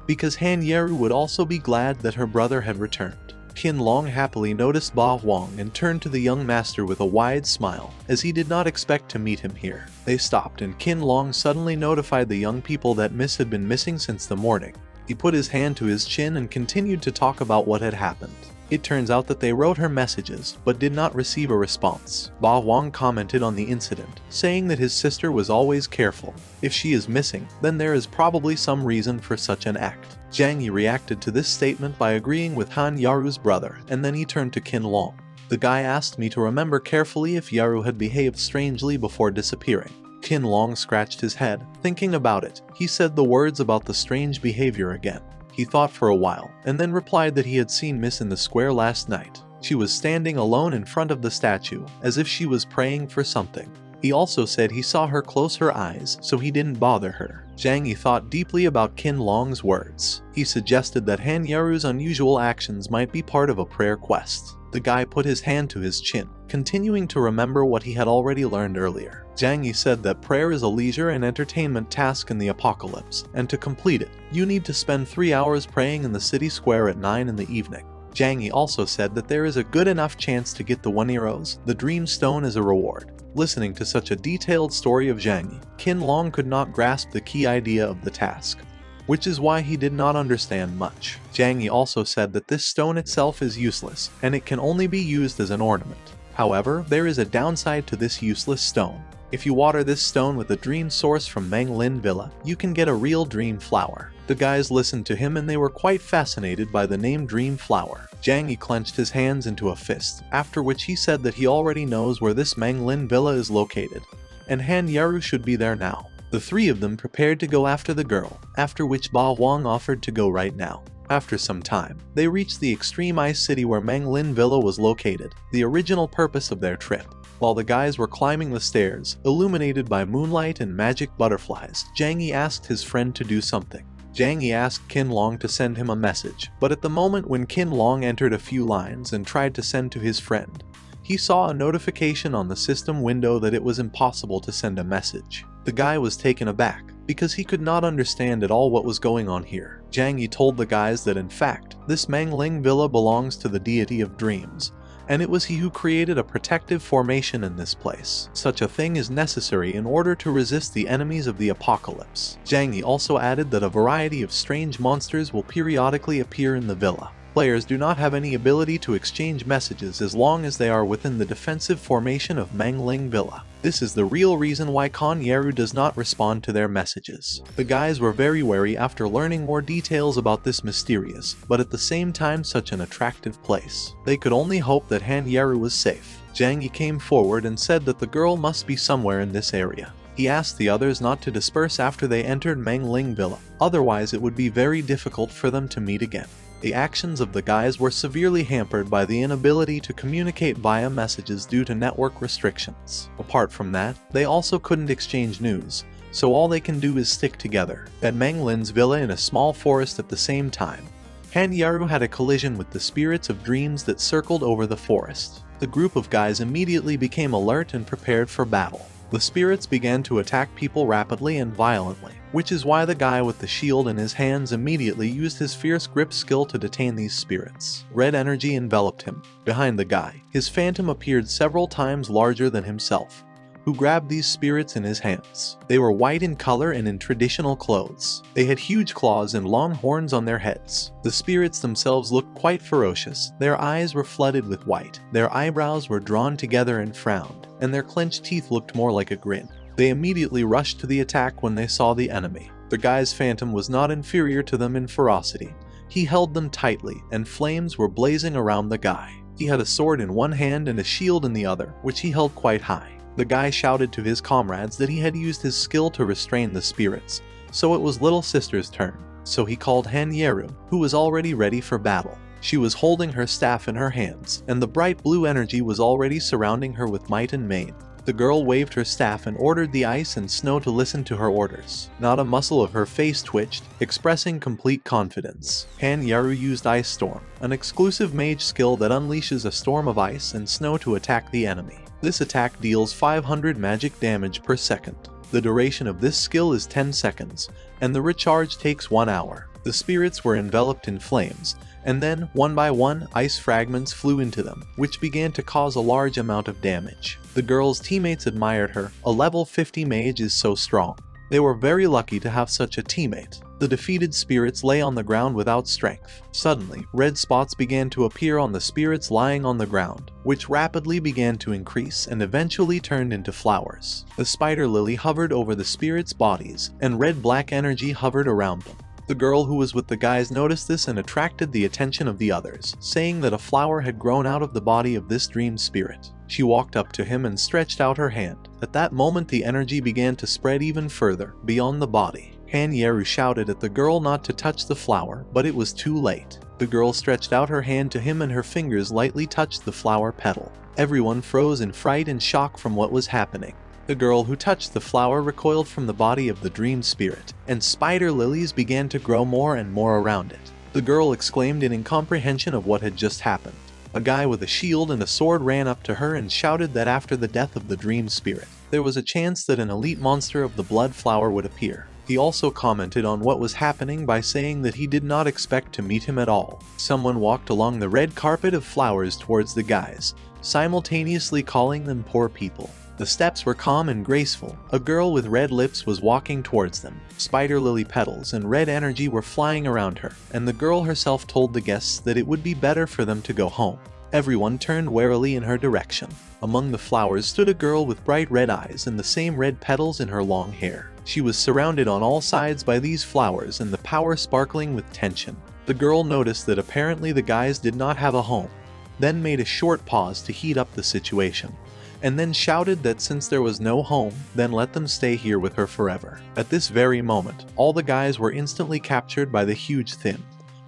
because Han Yaru would also be glad that her brother had returned. Qin Long happily noticed Ba Huang and turned to the young master with a wide smile, as he did not expect to meet him here. They stopped and Qin Long suddenly notified the young people that Miss had been missing since the morning. He put his hand to his chin and continued to talk about what had happened. It turns out that they wrote her messages, but did not receive a response. Ba Huang commented on the incident, saying that his sister was always careful. If she is missing, then there is probably some reason for such an act. Zhang Yi reacted to this statement by agreeing with Han Yaru's brother, and then he turned to Qin Long. The guy asked me to remember carefully if Yaru had behaved strangely before disappearing. Qin Long scratched his head, thinking about it. He said the words about the strange behavior again. He thought for a while, and then replied that he had seen Miss in the square last night. She was standing alone in front of the statue, as if she was praying for something. He also said he saw her close her eyes, so he didn't bother her. Zhang Yi thought deeply about Qin Long's words. He suggested that Han Yaru's unusual actions might be part of a prayer quest. The guy put his hand to his chin, continuing to remember what he had already learned earlier. Zhang Yi said that prayer is a leisure and entertainment task in the apocalypse, and to complete it, you need to spend 3 hours praying in the city square at 9 in the evening. Zhang Yi also said that there is a good enough chance to get the 1 Eros, the Dream Stone, as a reward. Listening to such a detailed story of Zhang Yi, Qin Long could not grasp the key idea of the task, which is why he did not understand much. Zhang Yi also said that this stone itself is useless, and it can only be used as an ornament. However, there is a downside to this useless stone. If you water this stone with a dream source from Manglin Villa, you can get a real dream flower. The guys listened to him and they were quite fascinated by the name Dream Flower. Zhang Yi clenched his hands into a fist, after which he said that he already knows where this Manglin Villa is located, and Han Yaru should be there now. The three of them prepared to go after the girl, after which Ba Huang offered to go right now. After some time, they reached the extreme ice city where Manglin Villa was located, the original purpose of their trip. While the guys were climbing the stairs, illuminated by moonlight and magic butterflies, Zhang Yi asked his friend to do something. Zhang Yi asked Qin Long to send him a message, but at the moment when Qin Long entered a few lines and tried to send to his friend, he saw a notification on the system window that it was impossible to send a message. The guy was taken aback, because he could not understand at all what was going on here. Zhang Yi told the guys that in fact, this Mangling Villa belongs to the deity of dreams, and it was he who created a protective formation in this place. Such a thing is necessary in order to resist the enemies of the apocalypse. Zhang Yi also added that a variety of strange monsters will periodically appear in the villa. Players do not have any ability to exchange messages as long as they are within the defensive formation of Mangling Villa. This is the real reason why Han Yaru does not respond to their messages. The guys were very wary after learning more details about this mysterious, but at the same time such an attractive place. They could only hope that Han Yaru was safe. Zhang Yi came forward and said that the girl must be somewhere in this area. He asked the others not to disperse after they entered Mangling Villa, otherwise it would be very difficult for them to meet again. The actions of the guys were severely hampered by the inability to communicate via messages due to network restrictions. Apart from that, they also couldn't exchange news, so all they can do is stick together. At Manglin's villa in a small forest at the same time, Han Yaru had a collision with the spirits of dreams that circled over the forest. The group of guys immediately became alert and prepared for battle. The spirits began to attack people rapidly and violently, which is why the guy with the shield in his hands immediately used his fierce grip skill to detain these spirits. Red energy enveloped him. Behind the guy, his phantom appeared several times larger than himself, who grabbed these spirits in his hands. They were white in color and in traditional clothes. They had huge claws and long horns on their heads. The spirits themselves looked quite ferocious. Their eyes were flooded with white. Their eyebrows were drawn together and frowned, and their clenched teeth looked more like a grin. They immediately rushed to the attack when they saw the enemy. The guy's phantom was not inferior to them in ferocity. He held them tightly, and flames were blazing around the guy. He had a sword in one hand and a shield in the other, which he held quite high. The guy shouted to his comrades that he had used his skill to restrain the spirits, so it was little sister's turn. So he called Han Yaru, who was already ready for battle. She was holding her staff in her hands, and the bright blue energy was already surrounding her with might and main. The girl waved her staff and ordered the ice and snow to listen to her orders. Not a muscle of her face twitched, expressing complete confidence. Han Yaru used Ice Storm, an exclusive mage skill that unleashes a storm of ice and snow to attack the enemy. This attack deals 500 magic damage per second. The duration of this skill is 10 seconds, and the recharge takes 1 hour. The spirits were enveloped in flames, and then, one by one, ice fragments flew into them, which began to cause a large amount of damage. The girl's teammates admired her. A level 50 mage is so strong. They were very lucky to have such a teammate. The defeated spirits lay on the ground without strength. Suddenly, red spots began to appear on the spirits lying on the ground, which rapidly began to increase and eventually turned into flowers. The spider lily hovered over the spirits' bodies, and red-black energy hovered around them. The girl who was with the guys noticed this and attracted the attention of the others, saying that a flower had grown out of the body of this dream spirit. She walked up to him and stretched out her hand. At that moment the energy began to spread even further, beyond the body. Han Yaru shouted at the girl not to touch the flower, but it was too late. The girl stretched out her hand to him and her fingers lightly touched the flower petal. Everyone froze in fright and shock from what was happening. The girl who touched the flower recoiled from the body of the dream spirit, and spider lilies began to grow more and more around it. The girl exclaimed in incomprehension of what had just happened. A guy with a shield and a sword ran up to her and shouted that after the death of the dream spirit, there was a chance that an elite monster of the blood flower would appear. He also commented on what was happening by saying that he did not expect to meet him at all. Someone walked along the red carpet of flowers towards the guys, simultaneously calling them poor people. The steps were calm and graceful. A girl with red lips was walking towards them. Spider lily petals and red energy were flying around her, and the girl herself told the guests that it would be better for them to go home. Everyone turned warily in her direction. Among the flowers stood a girl with bright red eyes and the same red petals in her long hair. She was surrounded on all sides by these flowers and the power sparkling with tension. The girl noticed that apparently the guys did not have a home, then made a short pause to heat up the situation, and then shouted that since there was no home, then let them stay here with her forever. At this very moment, all the guys were instantly captured by the huge thin,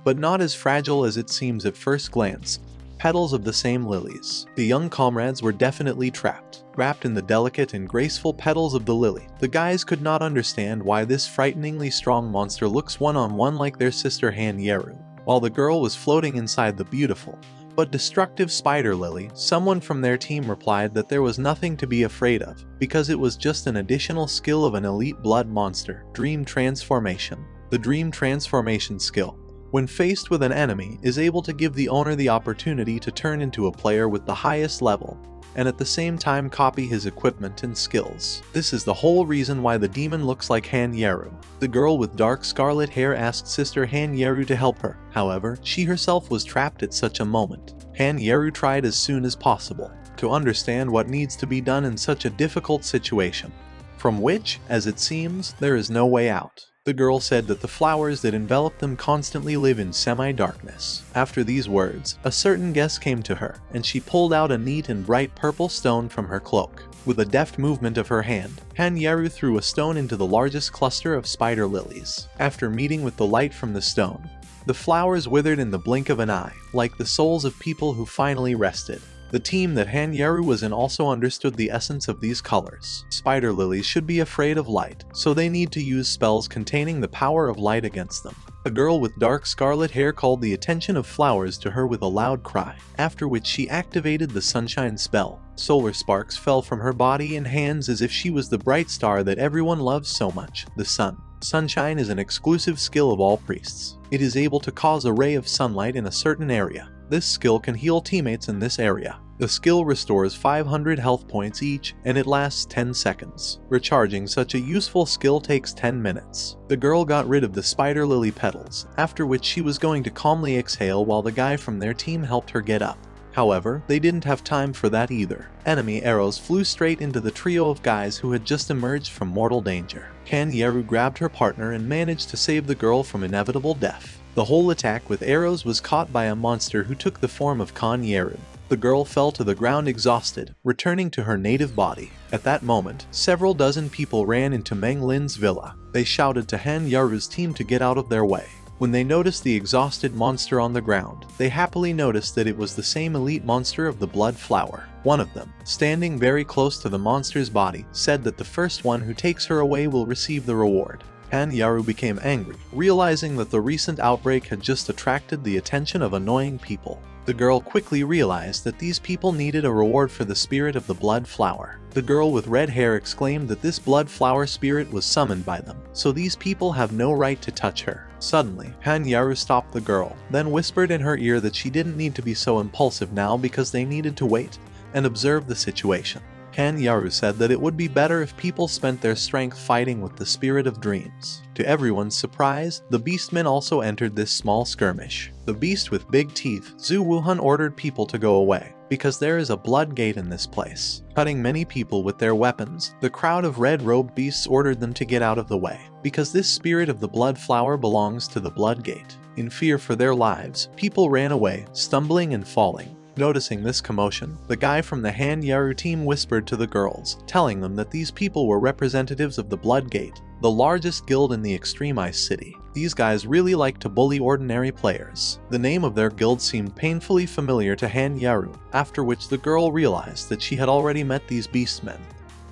but not as fragile as it seems at first glance, petals of the same lilies. The young comrades were definitely trapped, wrapped in the delicate and graceful petals of the lily. The guys could not understand why this frighteningly strong monster looks one-on-one like their sister Han Yaru, while the girl was floating inside the beautiful but destructive spider lily. Someone from their team replied that there was nothing to be afraid of, because it was just an additional skill of an elite blood monster, Dream Transformation. The Dream Transformation skill, when faced with an enemy, is able to give the owner the opportunity to turn into a player with the highest level, and at the same time copy his equipment and skills. This is the whole reason why the demon looks like Han Yaru. The girl with dark scarlet hair asked Sister Han Yaru to help her. However, she herself was trapped at such a moment. Han Yaru tried as soon as possible to understand what needs to be done in such a difficult situation, from which, as it seems, there is no way out. The girl said that the flowers that envelop them constantly live in semi-darkness. After these words, a certain guest came to her, and she pulled out a neat and bright purple stone from her cloak. With a deft movement of her hand, Han Yaru threw a stone into the largest cluster of spider lilies. After meeting with the light from the stone, the flowers withered in the blink of an eye, like the souls of people who finally rested. The team that Han Yaru was in also understood the essence of these colors. Spider lilies should be afraid of light, so they need to use spells containing the power of light against them. A girl with dark scarlet hair called the attention of flowers to her with a loud cry, after which she activated the sunshine spell. Solar sparks fell from her body and hands as if she was the bright star that everyone loves so much, the sun. Sunshine is an exclusive skill of all priests. It is able to cause a ray of sunlight in a certain area. This skill can heal teammates in this area. The skill restores 500 health points each, and it lasts 10 seconds. Recharging such a useful skill takes 10 minutes. The girl got rid of the spider lily petals, after which she was going to calmly exhale while the guy from their team helped her get up. However, they didn't have time for that either. Enemy arrows flew straight into the trio of guys who had just emerged from mortal danger. Han Yaru grabbed her partner and managed to save the girl from inevitable death. The whole attack with arrows was caught by a monster who took the form of Han Yaru. The girl fell to the ground exhausted, returning to her native body. At that moment, several dozen people ran into Meng Lin's villa. They shouted to Han Yaru's team to get out of their way. When they noticed the exhausted monster on the ground, they happily noticed that it was the same elite monster of the blood flower. One of them, standing very close to the monster's body, said that the first one who takes her away will receive the reward. Han Yaru became angry, realizing that the recent outbreak had just attracted the attention of annoying people. The girl quickly realized that these people needed a reward for the spirit of the blood flower. The girl with red hair exclaimed that this blood flower spirit was summoned by them, so these people have no right to touch her. Suddenly, Han Yaru stopped the girl, then whispered in her ear that she didn't need to be so impulsive now because they needed to wait and observe the situation. Han Yaru said that it would be better if people spent their strength fighting with the spirit of dreams. To everyone's surprise, the beastmen also entered this small skirmish. The beast with big teeth, Zhu Wuhan, ordered people to go away, because there is a blood gate in this place. Cutting many people with their weapons, the crowd of red-robed beasts ordered them to get out of the way, because this spirit of the blood flower belongs to the blood gate. In fear for their lives, people ran away, stumbling and falling. Noticing this commotion, the guy from the Han Yaru team whispered to the girls, telling them that these people were representatives of the Blood Gate, the largest guild in the Extreme Ice City. These guys really like to bully ordinary players. The name of their guild seemed painfully familiar to Han Yaru, after which the girl realized that she had already met these beastmen.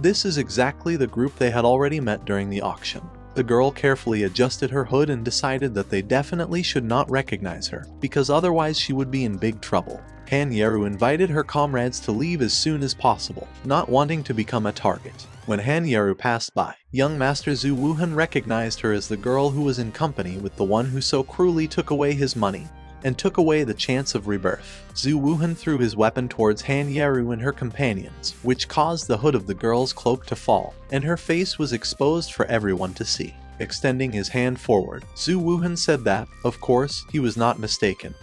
This is exactly the group they had already met during the auction. The girl carefully adjusted her hood and decided that they definitely should not recognize her, because otherwise she would be in big trouble. Han Yaru invited her comrades to leave as soon as possible, not wanting to become a target. When Han Yaru passed by, young Master Zhu Wuhan recognized her as the girl who was in company with the one who so cruelly took away his money and took away the chance of rebirth. Zhu Wuhan threw his weapon towards Han Yaru and her companions, which caused the hood of the girl's cloak to fall, and her face was exposed for everyone to see. Extending his hand forward, Zhu Wuhan said that, of course, he was not mistaken,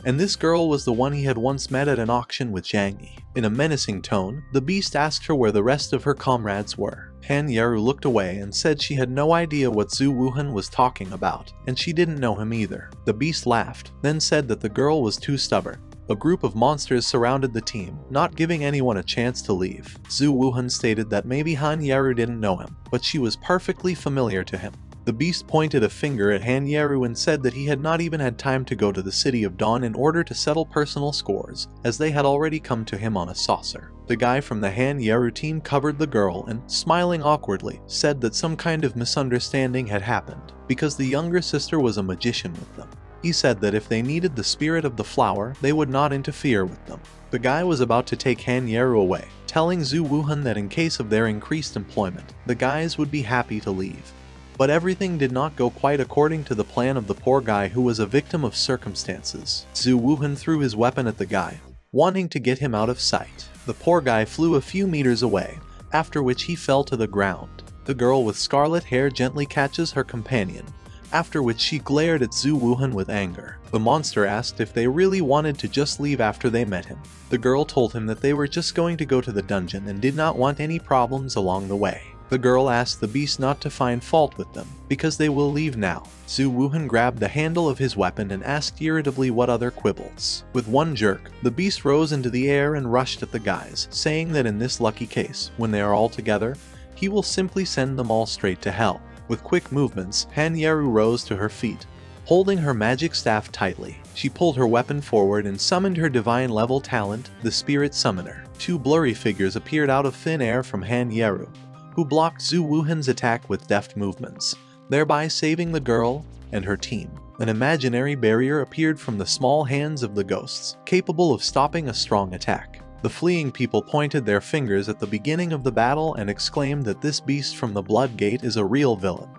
and this girl was the one he had once met at an auction with Zhang Yi. In a menacing tone, the beast asked her where the rest of her comrades were. Han Yaru looked away and said she had no idea what Zhu Wuhan was talking about, and she didn't know him either. The beast laughed, then said that the girl was too stubborn. A group of monsters surrounded the team, not giving anyone a chance to leave. Zhu Wuhan stated that maybe Han Yaru didn't know him, but she was perfectly familiar to him. The beast pointed a finger at Han Yaru and said that he had not even had time to go to the City of Dawn in order to settle personal scores, as they had already come to him on a saucer. The guy from the Han Yaru team covered the girl and, smiling awkwardly, said that some kind of misunderstanding had happened, because the younger sister was a magician with them. He said that if they needed the spirit of the flower, they would not interfere with them. The guy was about to take Han Yaru away, telling Zhu Wuhan that in case of their increased employment, the guys would be happy to leave. But everything did not go quite according to the plan of the poor guy who was a victim of circumstances. Zhu Wuhan threw his weapon at the guy, wanting to get him out of sight. The poor guy flew a few meters away, after which he fell to the ground. The girl with scarlet hair gently catches her companion, after which she glared at Zhu Wuhan with anger. The monster asked if they really wanted to just leave after they met him. The girl told him that they were just going to go to the dungeon and did not want any problems along the way. The girl asked the beast not to find fault with them, because they will leave now. Zhu Wuhan grabbed the handle of his weapon and asked irritably what other quibbles. With one jerk, the beast rose into the air and rushed at the guys, saying that in this lucky case, when they are all together, he will simply send them all straight to hell. With quick movements, Han Yaru rose to her feet. Holding her magic staff tightly, she pulled her weapon forward and summoned her divine level talent, the Spirit Summoner. Two blurry figures appeared out of thin air from Han Yaru, who blocked Zhu Wuhan's attack with deft movements, thereby saving the girl and her team. An imaginary barrier appeared from the small hands of the ghosts, capable of stopping a strong attack. The fleeing people pointed their fingers at the beginning of the battle and exclaimed that this beast from the Blood Gate is a real villain,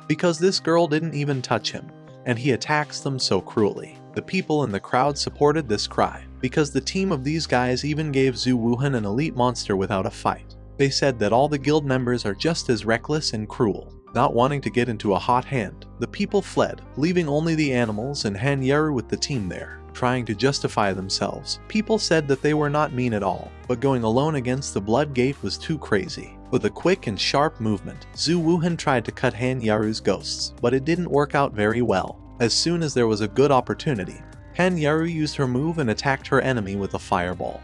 because this girl didn't even touch him, and he attacks them so cruelly. The people in the crowd supported this cry, because the team of these guys even gave Zhu Wuhan an elite monster without a fight. They said that all the guild members are just as reckless and cruel. Not wanting to get into a hot hand, the people fled, leaving only the animals and Han Yaru with the team there. Trying to justify themselves, people said that they were not mean at all, but going alone against the Blood Gate was too crazy. With a quick and sharp movement, Zhu Wuhan tried to cut Han Yaru's ghosts, but it didn't work out very well. As soon as there was a good opportunity, Han Yaru used her move and attacked her enemy with a fireball.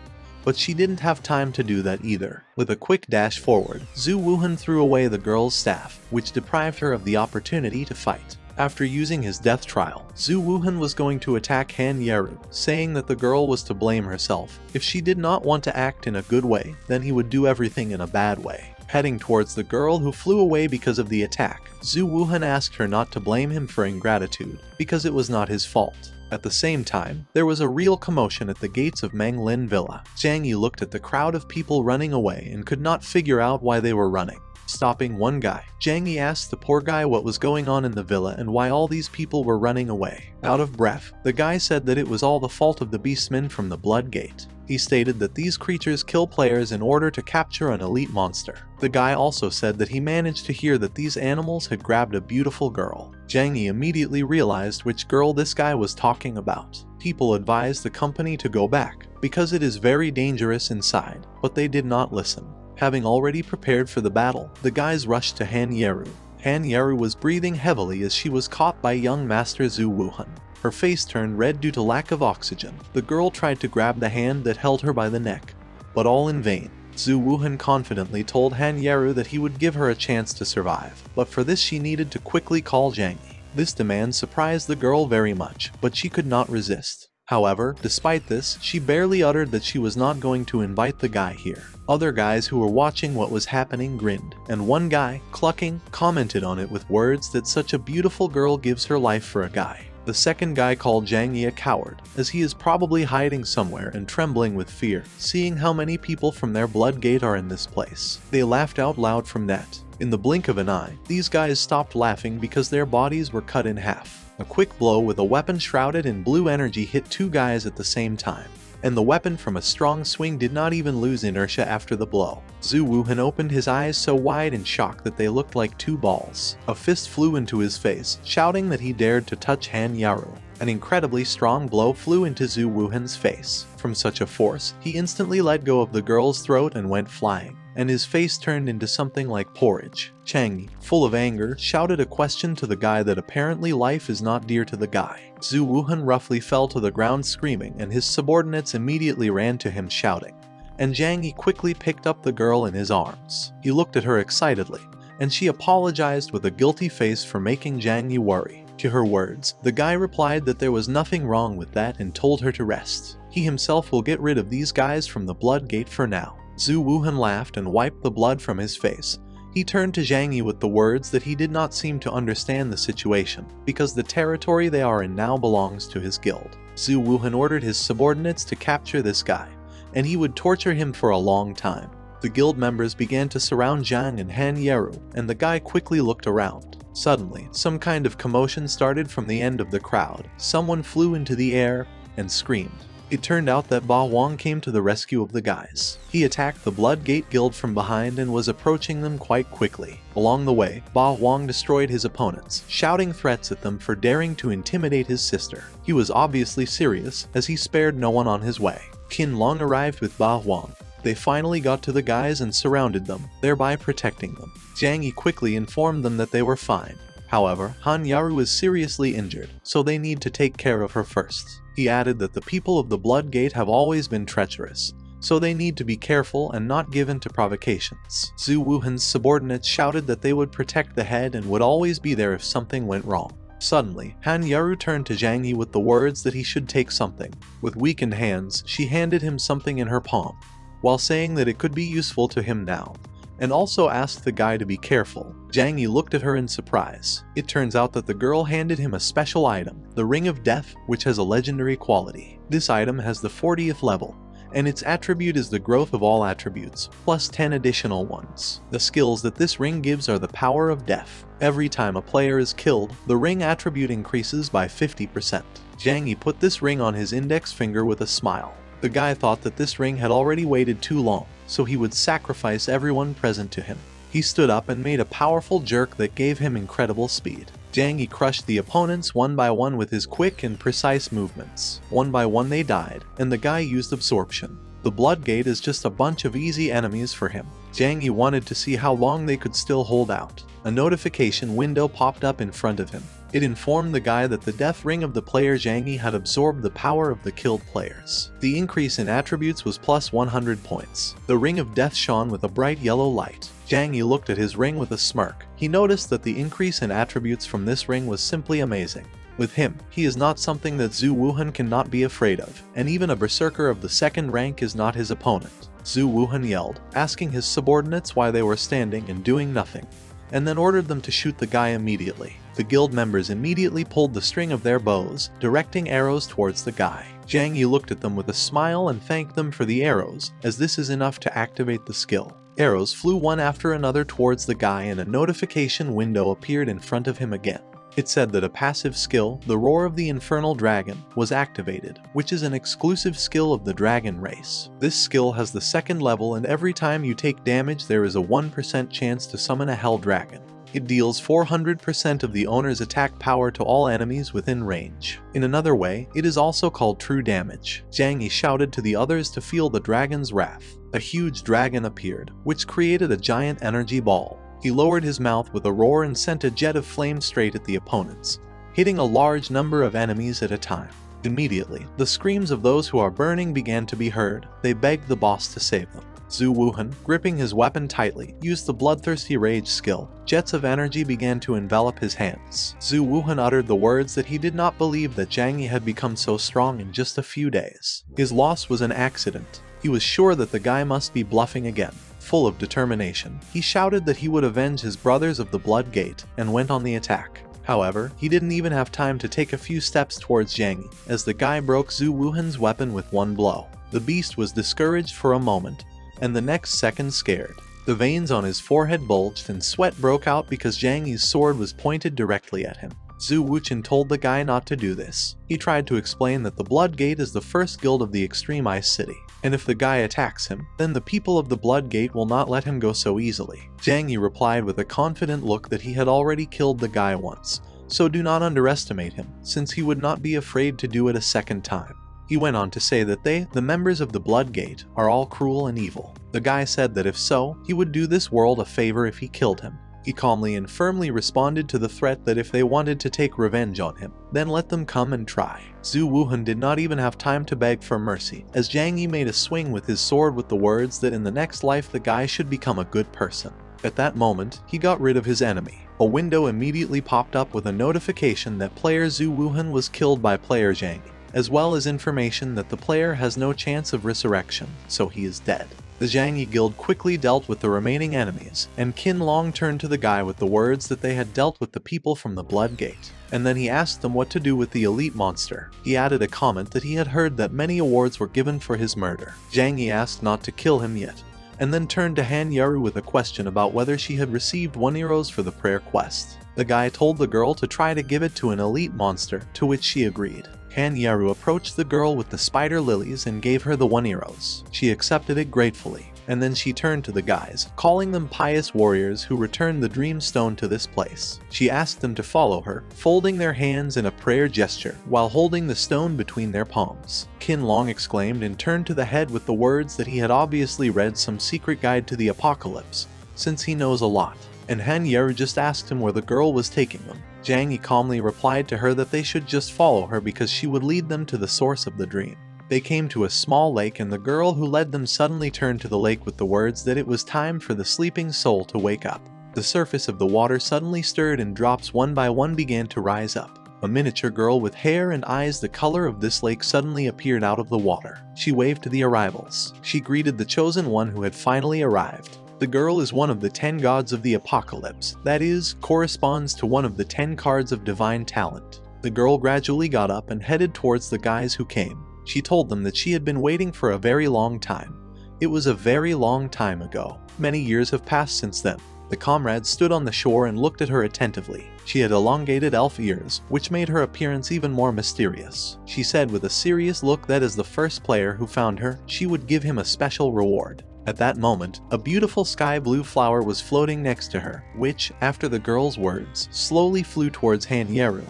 But she didn't have time to do that either. With a quick dash forward, Zhu Wuhan threw away the girl's staff, which deprived her of the opportunity to fight. After using his death trial, Zhu Wuhan was going to attack Han Yeru, saying that the girl was to blame herself. If she did not want to act in a good way, then he would do everything in a bad way. Heading towards the girl who flew away because of the attack, Zhu Wuhan asked her not to blame him for ingratitude, because it was not his fault. At the same time, there was a real commotion at the gates of Manglin Villa. Zhang Yi looked at the crowd of people running away and could not figure out why they were running. Stopping one guy, Zhang Yi asked the poor guy what was going on in the villa and why all these people were running away. Out of breath, the guy said that it was all the fault of the beastmen from the Blood Gate. He stated that these creatures kill players in order to capture an elite monster. The guy also said that he managed to hear that these animals had grabbed a beautiful girl. Zhang Yi immediately realized which girl this guy was talking about. People advised the company to go back, because it is very dangerous inside, but they did not listen. Having already prepared for the battle, the guys rushed to Han Yeru. Han Yeru was breathing heavily as she was caught by young Master Zhu Wuhan. Her face turned red due to lack of oxygen. The girl tried to grab the hand that held her by the neck, but all in vain. Zhu Wuhan confidently told Han Yeru that he would give her a chance to survive, but for this she needed to quickly call Zhang Yi. This demand surprised the girl very much, but she could not resist. However, despite this, she barely uttered that she was not going to invite the guy here. Other guys who were watching what was happening grinned, and one guy, clucking, commented on it with words that such a beautiful girl gives her life for a guy. The second guy called Zhang Yi a coward, as he is probably hiding somewhere and trembling with fear, seeing how many people from their blood gate are in this place. They laughed out loud from that. In the blink of an eye, these guys stopped laughing because their bodies were cut in half. A quick blow with a weapon shrouded in blue energy hit two guys at the same time, and the weapon from a strong swing did not even lose inertia after the blow. Zhu Wuhan opened his eyes so wide in shock that they looked like two balls. A fist flew into his face, shouting that he dared to touch Han Yaru. An incredibly strong blow flew into Zhu Wuhan's face. From such a force, he instantly let go of the girl's throat and went flying, and his face turned into something like porridge. Zhang Yi, full of anger, shouted a question to the guy that apparently life is not dear to the guy. Zhu Wuhan roughly fell to the ground screaming, and his subordinates immediately ran to him shouting. And Zhang Yi quickly picked up the girl in his arms. He looked at her excitedly, and she apologized with a guilty face for making Zhang Yi worry. To her words, the guy replied that there was nothing wrong with that and told her to rest. He himself will get rid of these guys from the blood gate for now. Zhu Wuhan laughed and wiped the blood from his face. He turned to Zhang Yi with the words that he did not seem to understand the situation, because the territory they are in now belongs to his guild. Zhu Wuhan ordered his subordinates to capture this guy, and he would torture him for a long time. The guild members began to surround Zhang and Han Yeru, and the guy quickly looked around. Suddenly, some kind of commotion started from the end of the crowd. Someone flew into the air and screamed. It turned out that Ba Huang came to the rescue of the guys. He attacked the Blood Gate Guild from behind and was approaching them quite quickly. Along the way, Ba Huang destroyed his opponents, shouting threats at them for daring to intimidate his sister. He was obviously serious, as he spared no one on his way. Qin Long arrived with Ba Huang. They finally got to the guys and surrounded them, thereby protecting them. Zhang Yi quickly informed them that they were fine. However, Han Yaru is seriously injured, so they need to take care of her first. He added that the people of the Blood Gate have always been treacherous, so they need to be careful and not give in to provocations. Zhu Wuhan's subordinates shouted that they would protect the head and would always be there if something went wrong. Suddenly, Han Yaru turned to Zhang Yi with the words that he should take something. With weakened hands, she handed him something in her palm, while saying that it could be useful to him now, and also asked the guy to be careful. Zhang Yi looked at her in surprise. It turns out that the girl handed him a special item, the Ring of Death, which has a legendary quality. This item has the 40th level, and its attribute is the growth of all attributes, plus 10 additional ones. The skills that this ring gives are the power of death. Every time a player is killed, the ring attribute increases by 50%. Zhang Yi put this ring on his index finger with a smile. The guy thought that this ring had already waited too long, so he would sacrifice everyone present to him. He stood up and made a powerful jerk that gave him incredible speed. Zhang Yi crushed the opponents one by one with his quick and precise movements. One by one they died, and the guy used absorption. The Blood Gate is just a bunch of easy enemies for him. Zhang Yi wanted to see how long they could still hold out. A notification window popped up in front of him. It informed the guy that the death ring of the player Zhang Yi had absorbed the power of the killed players. The increase in attributes was plus 100 points. The ring of death shone with a bright yellow light. Zhang Yi looked at his ring with a smirk. He noticed that the increase in attributes from this ring was simply amazing. With him, he is not something that Zhu Wuhan cannot be afraid of, and even a berserker of the second rank is not his opponent. Zhu Wuhan yelled, asking his subordinates why they were standing and doing nothing, and then ordered them to shoot the guy immediately. The guild members immediately pulled the string of their bows, directing arrows towards the guy. Zhang Yi looked at them with a smile and thanked them for the arrows, as this is enough to activate the skill. Arrows flew one after another towards the guy and a notification window appeared in front of him again. It said that a passive skill, the Roar of the Infernal Dragon, was activated, which is an exclusive skill of the dragon race. This skill has the second level and every time you take damage there is a 1% chance to summon a hell dragon. It deals 400% of the owner's attack power to all enemies within range. In another way, it is also called true damage. Zhang Yi shouted to the others to feel the dragon's wrath. A huge dragon appeared, which created a giant energy ball. He lowered his mouth with a roar and sent a jet of flame straight at the opponents, hitting a large number of enemies at a time. Immediately, the screams of those who are burning began to be heard. They begged the boss to save them. Zhu Wuhan, gripping his weapon tightly, used the bloodthirsty rage skill. Jets of energy began to envelop his hands. Zhu Wuhan uttered the words that he did not believe that Zhang Yi had become so strong in just a few days. His loss was an accident. He was sure that the guy must be bluffing again. Full of determination, he shouted that he would avenge his brothers of the Blood Gate and went on the attack. However, he didn't even have time to take a few steps towards Zhang Yi, as the guy broke Zhu Wuhan's weapon with one blow. The beast was discouraged for a moment, and the next second scared. The veins on his forehead bulged and sweat broke out because Zhang Yi's sword was pointed directly at him. Zhu Wuchen told the guy not to do this. He tried to explain that the Blood Gate is the first guild of the Extreme Ice City, and if the guy attacks him, then the people of the Blood Gate will not let him go so easily. Zhang Yi replied with a confident look that he had already killed the guy once, so do not underestimate him, since he would not be afraid to do it a second time. He went on to say that they, the members of the Blood Gate, are all cruel and evil. The guy said that if so, he would do this world a favor if he killed him. He calmly and firmly responded to the threat that if they wanted to take revenge on him, then let them come and try. Zhu Wuhan did not even have time to beg for mercy, as Zhang Yi made a swing with his sword with the words that in the next life the guy should become a good person. At that moment, he got rid of his enemy. A window immediately popped up with a notification that player Zhu Wuhan was killed by player Zhang Yi, as well as information that the player has no chance of resurrection, so he is dead. The Zhang Yi guild quickly dealt with the remaining enemies, and Qin Long turned to the guy with the words that they had dealt with the people from the Blood Gate, and then he asked them what to do with the elite monster. He added a comment that he had heard that many awards were given for his murder. Zhang Yi asked not to kill him yet, and then turned to Han Yaru with a question about whether she had received 1 euros for the prayer quest. The guy told the girl to try to give it to an elite monster, to which she agreed. Han Yaru approached the girl with the spider lilies and gave her the 1 euros. She accepted it gratefully, and then she turned to the guys, calling them pious warriors who returned the dream stone to this place. She asked them to follow her, folding their hands in a prayer gesture while holding the stone between their palms. Qin Long exclaimed and turned to the head with the words that he had obviously read some secret guide to the apocalypse, since he knows a lot. And Han Yaru just asked him where the girl was taking them. Zhang Yi calmly replied to her that they should just follow her because she would lead them to the source of the dream. They came to a small lake and the girl who led them suddenly turned to the lake with the words that it was time for the sleeping soul to wake up. The surface of the water suddenly stirred and drops one by one began to rise up. A miniature girl with hair and eyes the color of this lake suddenly appeared out of the water. She waved to the arrivals. She greeted the chosen one who had finally arrived. The girl is one of the 10 gods of the apocalypse, that is, corresponds to one of the 10 cards of divine talent. The girl gradually got up and headed towards the guys who came. She told them that she had been waiting for a very long time. It was a very long time ago. Many years have passed since then. The comrades stood on the shore and looked at her attentively. She had elongated elf ears, which made her appearance even more mysterious. She said with a serious look that as the first player who found her, she would give him a special reward. At that moment, a beautiful sky blue flower was floating next to her, which, after the girl's words, slowly flew towards Han Yaru,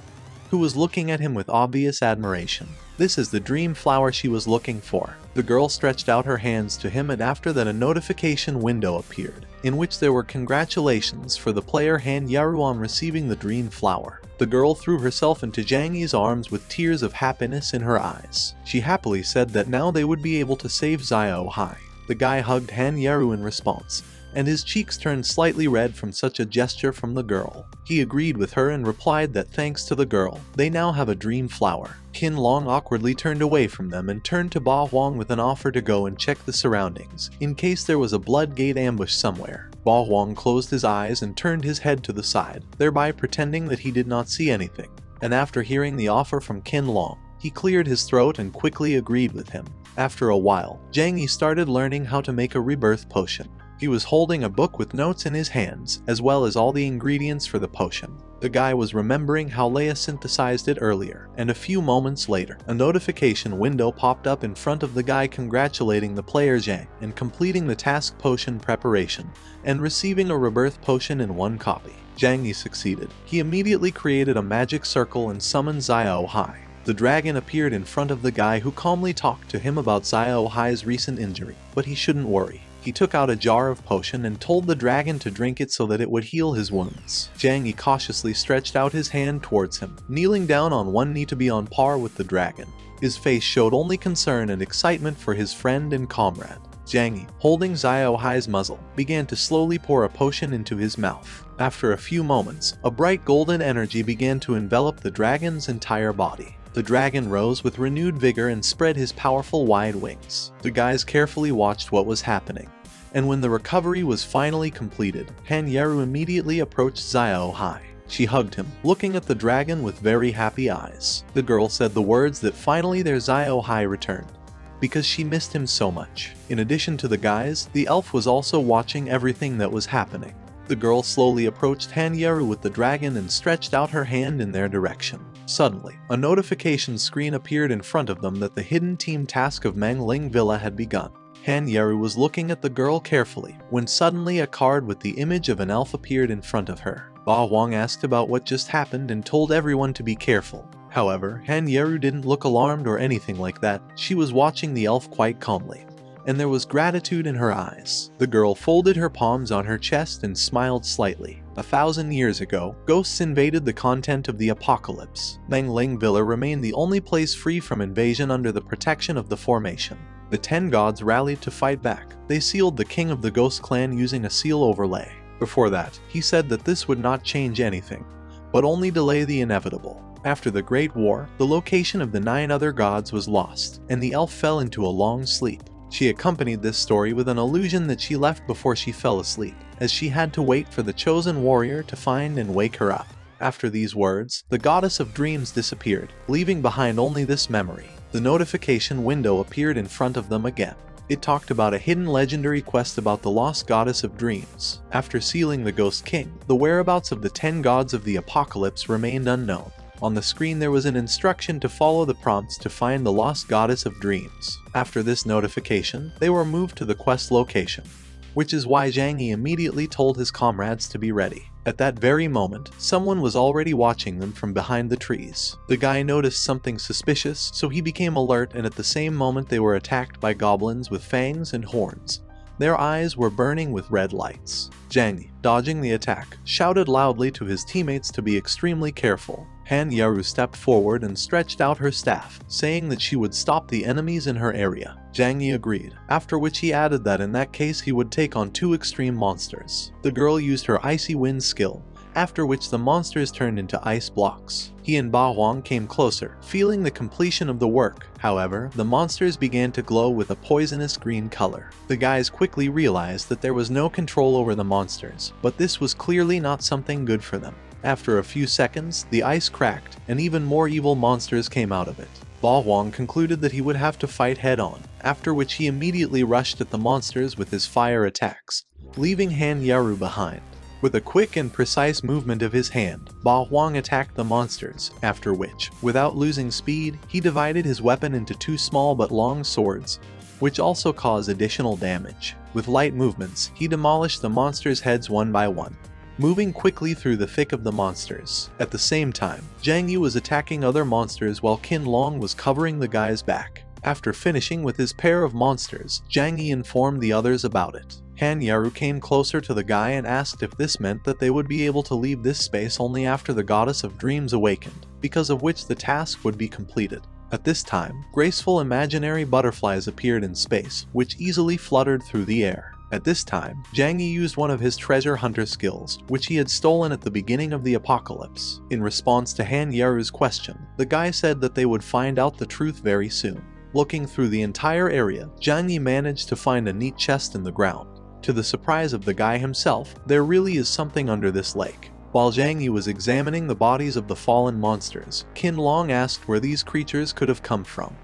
who was looking at him with obvious admiration. This is the dream flower she was looking for. The girl stretched out her hands to him and after that a notification window appeared, in which there were congratulations for the player Han Yaru on receiving the dream flower. The girl threw herself into Zhang Yi's arms with tears of happiness in her eyes. She happily said that now they would be able to save Xiao Hai. The guy hugged Han Yeru in response, and his cheeks turned slightly red from such a gesture from the girl. He agreed with her and replied that thanks to the girl, they now have a dream flower. Qin Long awkwardly turned away from them and turned to Ba Huang with an offer to go and check the surroundings, in case there was a blood gate ambush somewhere. Ba Huang closed his eyes and turned his head to the side, thereby pretending that he did not see anything. And after hearing the offer from Qin Long, he cleared his throat and quickly agreed with him. After a while, Zhang Yi started learning how to make a rebirth potion. He was holding a book with notes in his hands, as well as all the ingredients for the potion. The guy was remembering how Leia synthesized it earlier, and a few moments later, a notification window popped up in front of the guy congratulating the player Zhang and completing the task potion preparation, and receiving a rebirth potion in one copy. Zhang Yi succeeded. He immediately created a magic circle and summoned Xiao Hai. The dragon appeared in front of the guy who calmly talked to him about Xiao Hai's recent injury, but he shouldn't worry. He took out a jar of potion and told the dragon to drink it so that it would heal his wounds. Zhang Yi cautiously stretched out his hand towards him, kneeling down on one knee to be on par with the dragon. His face showed only concern and excitement for his friend and comrade. Zhang Yi, holding Xiao Hai's muzzle, began to slowly pour a potion into his mouth. After a few moments, a bright golden energy began to envelop the dragon's entire body. The dragon rose with renewed vigor and spread his powerful wide wings. The guys carefully watched what was happening, and when the recovery was finally completed, Han Yeru immediately approached Xiao Hai. She hugged him, looking at the dragon with very happy eyes. The girl said the words that finally their Xiao Hai returned, because she missed him so much. In addition to the guys, the elf was also watching everything that was happening. The girl slowly approached Han Yeru with the dragon and stretched out her hand in their direction. Suddenly, a notification screen appeared in front of them that the hidden team task of Mangling Villa had begun. Han Yeru was looking at the girl carefully, when suddenly a card with the image of an elf appeared in front of her. Ba Huang asked about what just happened and told everyone to be careful. However, Han Yeru didn't look alarmed or anything like that. She was watching the elf quite calmly, and there was gratitude in her eyes. The girl folded her palms on her chest and smiled slightly. 1,000 years ago, ghosts invaded the content of the apocalypse. Mangling Villa remained the only place free from invasion under the protection of the formation. The 10 gods rallied to fight back. They sealed the king of the ghost clan using a seal overlay. Before that, he said that this would not change anything, but only delay the inevitable. After the Great War, the location of the 9 other gods was lost, and the elf fell into a long sleep. She accompanied this story with an allusion that she left before she fell asleep, as she had to wait for the chosen warrior to find and wake her up. After these words, the goddess of dreams disappeared, leaving behind only this memory. The notification window appeared in front of them again. It talked about a hidden legendary quest about the lost goddess of dreams. After sealing the Ghost King, the whereabouts of the 10 gods of the apocalypse remained unknown. On the screen there was an instruction to follow the prompts to find the lost goddess of dreams. After this notification, they were moved to the quest location, which is why Zhang Yi immediately told his comrades to be ready. At that very moment, someone was already watching them from behind the trees. The guy noticed something suspicious, so he became alert, and at the same moment they were attacked by goblins with fangs and horns. Their eyes were burning with red lights. Zhang Yi, dodging the attack, shouted loudly to his teammates to be extremely careful. Han Yeru stepped forward and stretched out her staff, saying that she would stop the enemies in her area. Zhang Yi agreed, after which he added that in that case he would take on 2 extreme monsters. The girl used her Icy Wind skill, after which the monsters turned into ice blocks. He and Ba Huang came closer, feeling the completion of the work. However, the monsters began to glow with a poisonous green color. The guys quickly realized that there was no control over the monsters, but this was clearly not something good for them. After a few seconds, the ice cracked, and even more evil monsters came out of it. Ba Huang concluded that he would have to fight head-on, after which he immediately rushed at the monsters with his fire attacks, leaving Han Yeru behind. With a quick and precise movement of his hand, Ba Huang attacked the monsters, after which, without losing speed, he divided his weapon into 2 small but long swords, which also caused additional damage. With light movements, he demolished the monsters' heads one by one, moving quickly through the thick of the monsters. At the same time, Zhang Yi was attacking other monsters while Qin Long was covering the guy's back. After finishing with his pair of monsters, Zhang Yi informed the others about it. Han Yaru came closer to the guy and asked if this meant that they would be able to leave this space only after the goddess of dreams awakened, because of which the task would be completed. At this time, graceful imaginary butterflies appeared in space, which easily fluttered through the air. At this time, Zhang Yi used one of his treasure hunter skills, which he had stolen at the beginning of the apocalypse. In response to Han Yaru's question, the guy said that they would find out the truth very soon. Looking through the entire area, Zhang Yi managed to find a neat chest in the ground. To the surprise of the guy himself, there really is something under this lake. While Zhang Yi was examining the bodies of the fallen monsters, Qin Long asked where these creatures could have come from,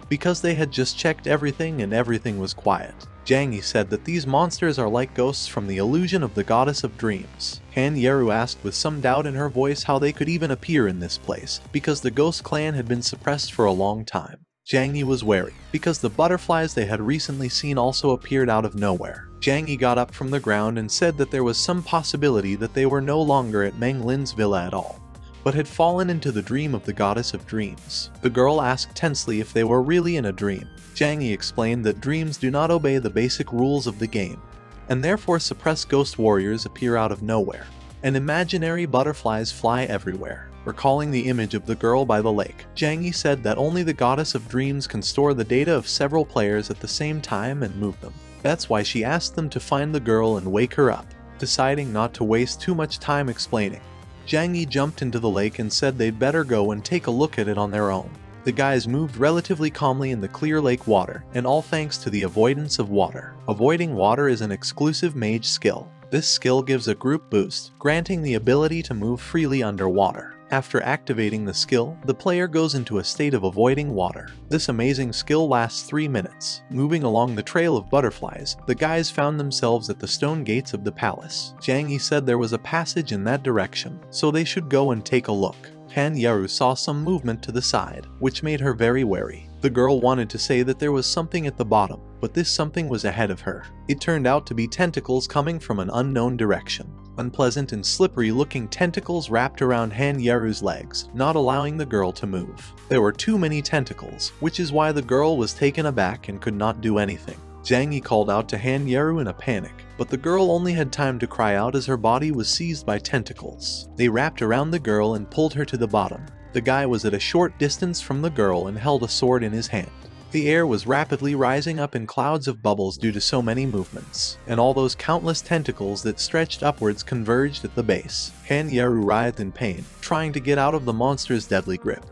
because they had just checked everything and everything was quiet. Zhang Yi said that these monsters are like ghosts from the illusion of the goddess of dreams. Han Yaru asked with some doubt in her voice how they could even appear in this place, because the ghost clan had been suppressed for a long time. Zhang Yi was wary, because the butterflies they had recently seen also appeared out of nowhere. Zhang Yi got up from the ground and said that there was some possibility that they were no longer at Meng Lin's villa at all, but had fallen into the dream of the goddess of dreams. The girl asked tensely if they were really in a dream. Zhang Yi explained that dreams do not obey the basic rules of the game, and therefore suppressed ghost warriors appear out of nowhere, and imaginary butterflies fly everywhere. Recalling the image of the girl by the lake, Zhang Yi said that only the goddess of dreams can store the data of several players at the same time and move them. That's why she asked them to find the girl and wake her up. Deciding not to waste too much time explaining, Zhang Yi jumped into the lake and said they'd better go and take a look at it on their own. The guys moved relatively calmly in the clear lake water, and all thanks to the avoidance of water. Avoiding water is an exclusive mage skill. This skill gives a group boost, granting the ability to move freely underwater. After activating the skill, the player goes into a state of avoiding water. This amazing skill lasts 3 minutes. Moving along the trail of butterflies, the guys found themselves at the stone gates of the palace. Zhang Yi said there was a passage in that direction, so they should go and take a look. Han Yaru saw some movement to the side, which made her very wary. The girl wanted to say that there was something at the bottom, but this something was ahead of her. It turned out to be tentacles coming from an unknown direction. Unpleasant and slippery-looking tentacles wrapped around Han Yaru's legs, not allowing the girl to move. There were too many tentacles, which is why the girl was taken aback and could not do anything. Zhang Yi called out to Han Yaru in a panic, but the girl only had time to cry out as her body was seized by tentacles. They wrapped around the girl and pulled her to the bottom. The guy was at a short distance from the girl and held a sword in his hand. The air was rapidly rising up in clouds of bubbles due to so many movements, and all those countless tentacles that stretched upwards converged at the base. Han Yaru writhed in pain, trying to get out of the monster's deadly grip.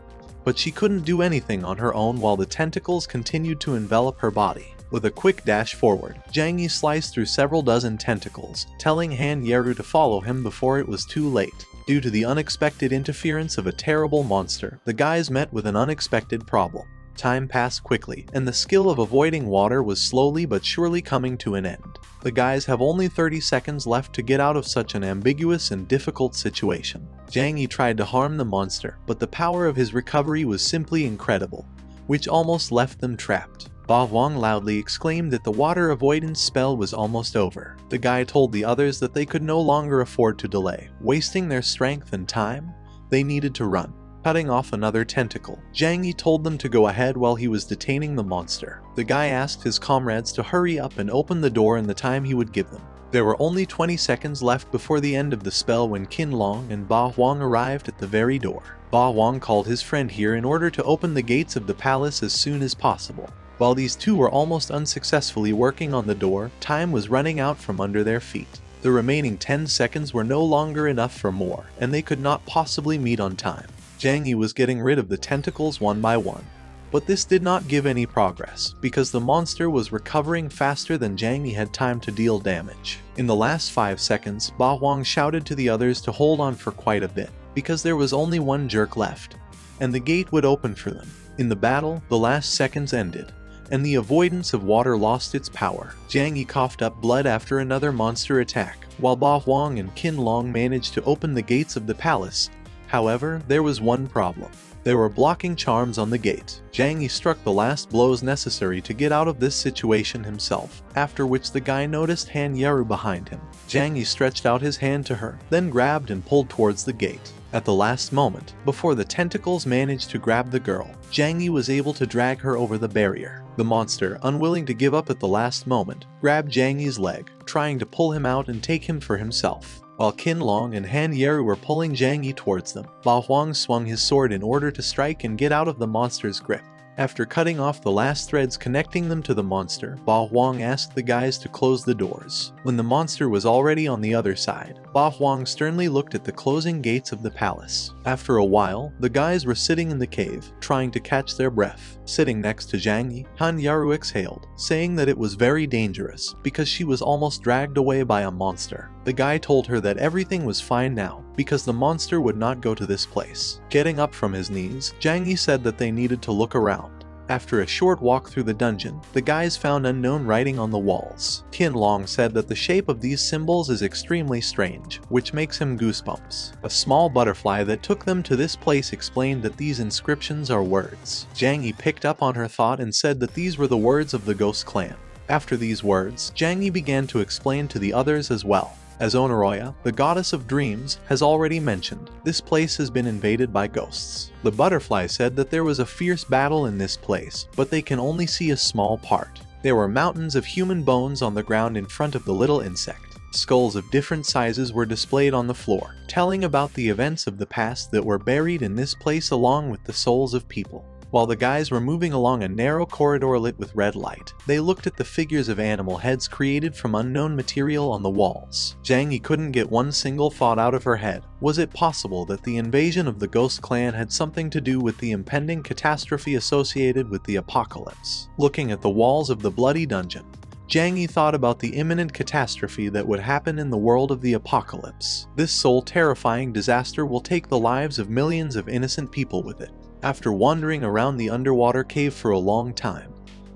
But she couldn't do anything on her own while the tentacles continued to envelop her body. With a quick dash forward, Zhang Yi sliced through several dozen tentacles, telling Han Yaru to follow him before it was too late. Due to the unexpected interference of a terrible monster, the guys met with an unexpected problem. Time passed quickly, and the skill of avoiding water was slowly but surely coming to an end. The guys have only 30 seconds left to get out of such an ambiguous and difficult situation. Zhang Yi tried to harm the monster, but the power of his recovery was simply incredible, which almost left them trapped. Ba Huang loudly exclaimed that the water avoidance spell was almost over. The guy told the others that they could no longer afford to delay, wasting their strength and time. They needed to run. Cutting off another tentacle, Zhang Yi told them to go ahead while he was detaining the monster. The guy asked his comrades to hurry up and open the door in the time he would give them. There were only 20 seconds left before the end of the spell when Qin Long and Ba Huang arrived at the very door. Ba Huang called his friend here in order to open the gates of the palace as soon as possible. While these two were almost unsuccessfully working on the door, time was running out from under their feet. The remaining 10 seconds were no longer enough for more, and they could not possibly meet on time. Zhang Yi was getting rid of the tentacles one by one. But this did not give any progress, because the monster was recovering faster than Zhang Yi had time to deal damage. In the last 5 seconds, Ba Huang shouted to the others to hold on for quite a bit, because there was only one jerk left, and the gate would open for them. In the battle, the last seconds ended, and the avoidance of water lost its power. Zhang Yi coughed up blood after another monster attack, while Ba Huang and Qin Long managed to open the gates of the palace. However, there was one problem. There were blocking charms on the gate. Zhang Yi struck the last blows necessary to get out of this situation himself, after which the guy noticed Han Yaru behind him. Zhang Yi stretched out his hand to her, then grabbed and pulled towards the gate. At the last moment, before the tentacles managed to grab the girl, Zhang Yi was able to drag her over the barrier. The monster, unwilling to give up at the last moment, grabbed Zhang Yi's leg, trying to pull him out and take him for himself. While Qin Long and Han Yeru were pulling Zhang Yi towards them, Ba Huang swung his sword in order to strike and get out of the monster's grip. After cutting off the last threads connecting them to the monster, Ba Huang asked the guys to close the doors. When the monster was already on the other side, Ba Huang sternly looked at the closing gates of the palace. After a while, the guys were sitting in the cave, trying to catch their breath. Sitting next to Zhang Yi, Han Yaru exhaled, saying that it was very dangerous because she was almost dragged away by a monster. The guy told her that everything was fine now because the monster would not go to this place. Getting up from his knees, Zhang Yi said that they needed to look around. After a short walk through the dungeon, the guys found unknown writing on the walls. Qin Long said that the shape of these symbols is extremely strange, which makes him goosebumps. A small butterfly that took them to this place explained that these inscriptions are words. Zhang Yi picked up on her thought and said that these were the words of the Ghost Clan. After these words, Zhang Yi began to explain to the others as well. As Onoroya, the goddess of dreams, has already mentioned, this place has been invaded by ghosts. The butterfly said that there was a fierce battle in this place, but they can only see a small part. There were mountains of human bones on the ground in front of the little insect. Skulls of different sizes were displayed on the floor, telling about the events of the past that were buried in this place along with the souls of people. While the guys were moving along a narrow corridor lit with red light, they looked at the figures of animal heads created from unknown material on the walls. Zhang Yi couldn't get one single thought out of her head. Was it possible that the invasion of the Ghost Clan had something to do with the impending catastrophe associated with the apocalypse? Looking at the walls of the bloody dungeon, Zhang Yi thought about the imminent catastrophe that would happen in the world of the apocalypse. This soul-terrifying disaster will take the lives of millions of innocent people with it. After wandering around the underwater cave for a long time,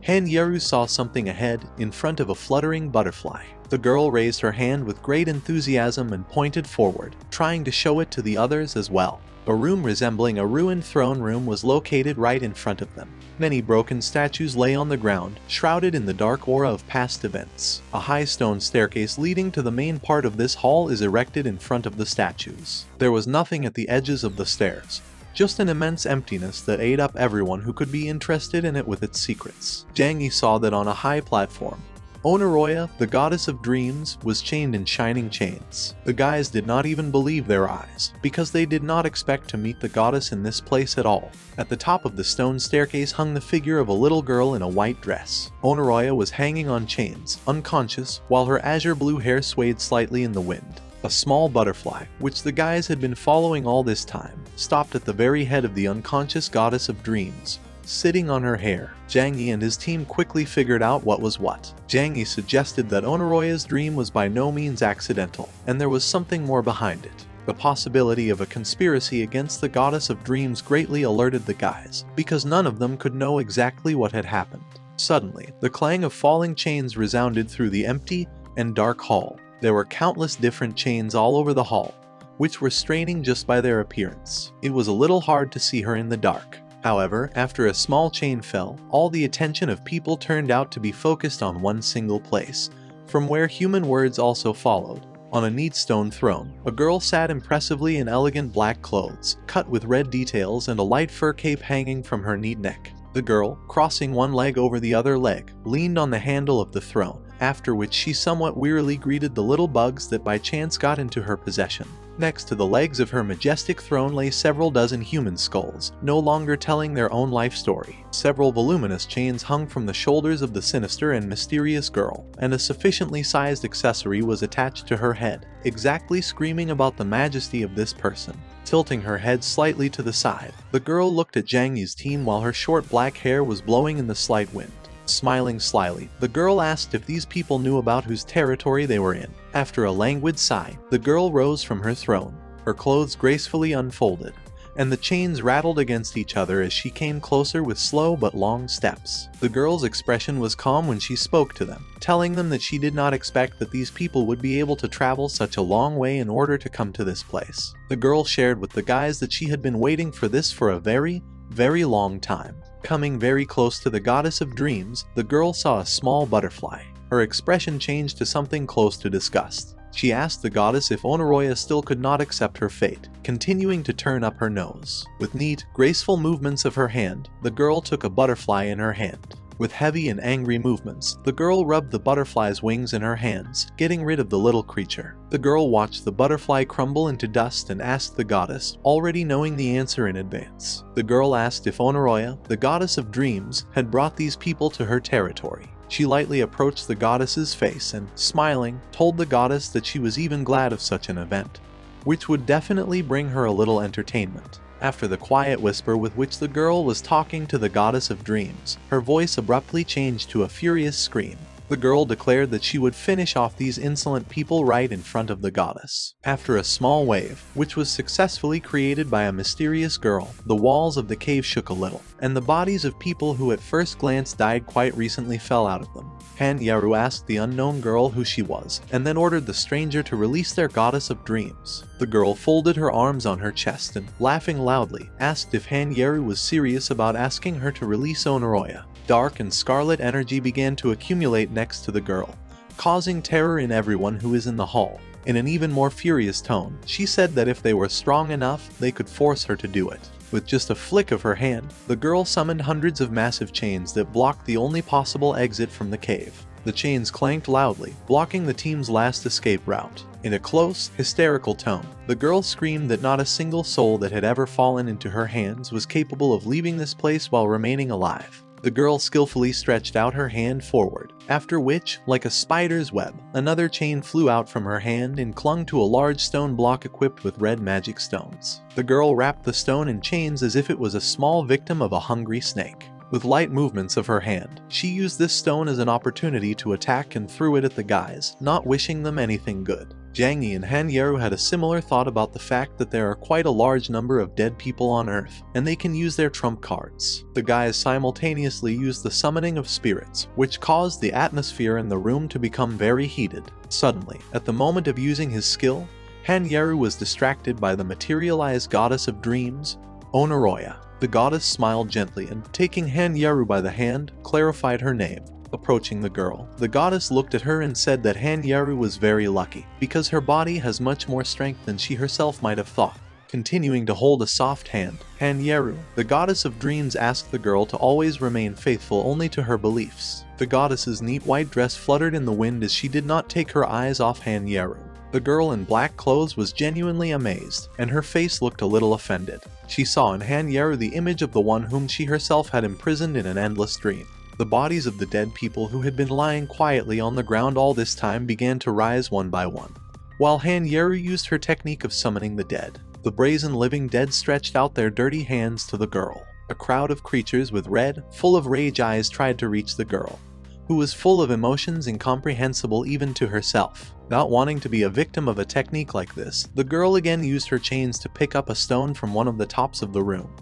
Han Yeru saw something ahead, in front of a fluttering butterfly. The girl raised her hand with great enthusiasm and pointed forward, trying to show it to the others as well. A room resembling a ruined throne room was located right in front of them. Many broken statues lay on the ground, shrouded in the dark aura of past events. A high stone staircase leading to the main part of this hall is erected in front of the statues. There was nothing at the edges of the stairs, just an immense emptiness that ate up everyone who could be interested in it with its secrets. Zhang Yi saw that on a high platform, Onoroya, the goddess of dreams, was chained in shining chains. The guys did not even believe their eyes, because they did not expect to meet the goddess in this place at all. At the top of the stone staircase hung the figure of a little girl in a white dress. Onoroya was hanging on chains, unconscious, while her azure blue hair swayed slightly in the wind. A small butterfly, which the guys had been following all this time, stopped at the very head of the unconscious goddess of dreams, sitting on her hair. Zhang Yi and his team quickly figured out what was what. Zhang Yi suggested that Onoroya's dream was by no means accidental, and there was something more behind it. The possibility of a conspiracy against the goddess of dreams greatly alerted the guys, because none of them could know exactly what had happened. Suddenly, the clang of falling chains resounded through the empty and dark hall. There were countless different chains all over the hall, which were straining just by their appearance. It was a little hard to see her in the dark. However, after a small chain fell, all the attention of people turned out to be focused on one single place, from where human words also followed. On a neat stone throne, a girl sat impressively in elegant black clothes, cut with red details and a light fur cape hanging from her neat neck. The girl, crossing one leg over the other leg, leaned on the handle of the throne, after which she somewhat wearily greeted the little bugs that by chance got into her possession. Next to the legs of her majestic throne lay several dozen human skulls, no longer telling their own life story. Several voluminous chains hung from the shoulders of the sinister and mysterious girl, and a sufficiently sized accessory was attached to her head, exactly screaming about the majesty of this person. Tilting her head slightly to the side, the girl looked at Zhang Yi's team while her short black hair was blowing in the slight wind. Smiling slyly, the girl asked if these people knew about whose territory they were in. After a languid sigh, the girl rose from her throne, her clothes gracefully unfolded, and the chains rattled against each other as she came closer with slow but long steps. The girl's expression was calm when she spoke to them, telling them that she did not expect that these people would be able to travel such a long way in order to come to this place. The girl shared with the guys that she had been waiting for this for a very, very long time. Coming very close to the goddess of dreams, the girl saw a small butterfly. Her expression changed to something close to disgust. She asked the goddess if Onoroya still could not accept her fate. continuing to turn up her nose. With neat, graceful movements of her hand, the girl took a butterfly in her hand. With heavy and angry movements, the girl rubbed the butterfly's wings in her hands, getting rid of the little creature. The girl watched the butterfly crumble into dust and asked the goddess, already knowing the answer in advance. The girl asked if Onoroya, the goddess of dreams, had brought these people to her territory. She lightly approached the goddess's face and, smiling, told the goddess that she was even glad of such an event, which would definitely bring her a little entertainment. After the quiet whisper with which the girl was talking to the goddess of dreams, her voice abruptly changed to a furious scream. The girl declared that she would finish off these insolent people right in front of the goddess. After a small wave, which was successfully created by a mysterious girl, the walls of the cave shook a little, and the bodies of people who at first glance died quite recently fell out of them. Han Yaru asked the unknown girl who she was, and then ordered the stranger to release their goddess of dreams. The girl folded her arms on her chest and, laughing loudly, asked if Han Yaru was serious about asking her to release Onoroya. Dark and scarlet energy began to accumulate next to the girl, causing terror in everyone who is in the hall. In an even more furious tone, she said that if they were strong enough, they could force her to do it. With just a flick of her hand, the girl summoned hundreds of massive chains that blocked the only possible exit from the cave. The chains clanked loudly, blocking the team's last escape route. In a close, hysterical tone, the girl screamed that not a single soul that had ever fallen into her hands was capable of leaving this place while remaining alive. The girl skillfully stretched out her hand forward, after which, like a spider's web, another chain flew out from her hand and clung to a large stone block equipped with red magic stones. The girl wrapped the stone in chains as if it was a small victim of a hungry snake. With light movements of her hand, she used this stone as an opportunity to attack and threw it at the guys, not wishing them anything good. Zhang Yi and Han Yaru had a similar thought about the fact that there are quite a large number of dead people on Earth, and they can use their trump cards. The guys simultaneously used the summoning of spirits, which caused the atmosphere in the room to become very heated. Suddenly, at the moment of using his skill, Han Yaru was distracted by the materialized goddess of dreams, Onoroya. The goddess smiled gently and, taking Han Yaru by the hand, clarified her name. Approaching the girl, the goddess looked at her and said that Han Yaru was very lucky, because her body has much more strength than she herself might have thought. Continuing to hold a soft hand, Han Yaru, the goddess of dreams, asked the girl to always remain faithful only to her beliefs. The goddess's neat white dress fluttered in the wind as she did not take her eyes off Han Yaru. The girl in black clothes was genuinely amazed, and her face looked a little offended. She saw in Han Yaru the image of the one whom she herself had imprisoned in an endless dream. The bodies of the dead people who had been lying quietly on the ground all this time began to rise one by one, while Han Yaru used her technique of summoning the dead. The brazen living dead stretched out their dirty hands to the girl. A crowd of creatures with red, full of rage eyes tried to reach the girl, who was full of emotions incomprehensible even to herself. Not wanting to be a victim of a technique like this, the girl again used her chains to pick up a stone from one of the tops of the room,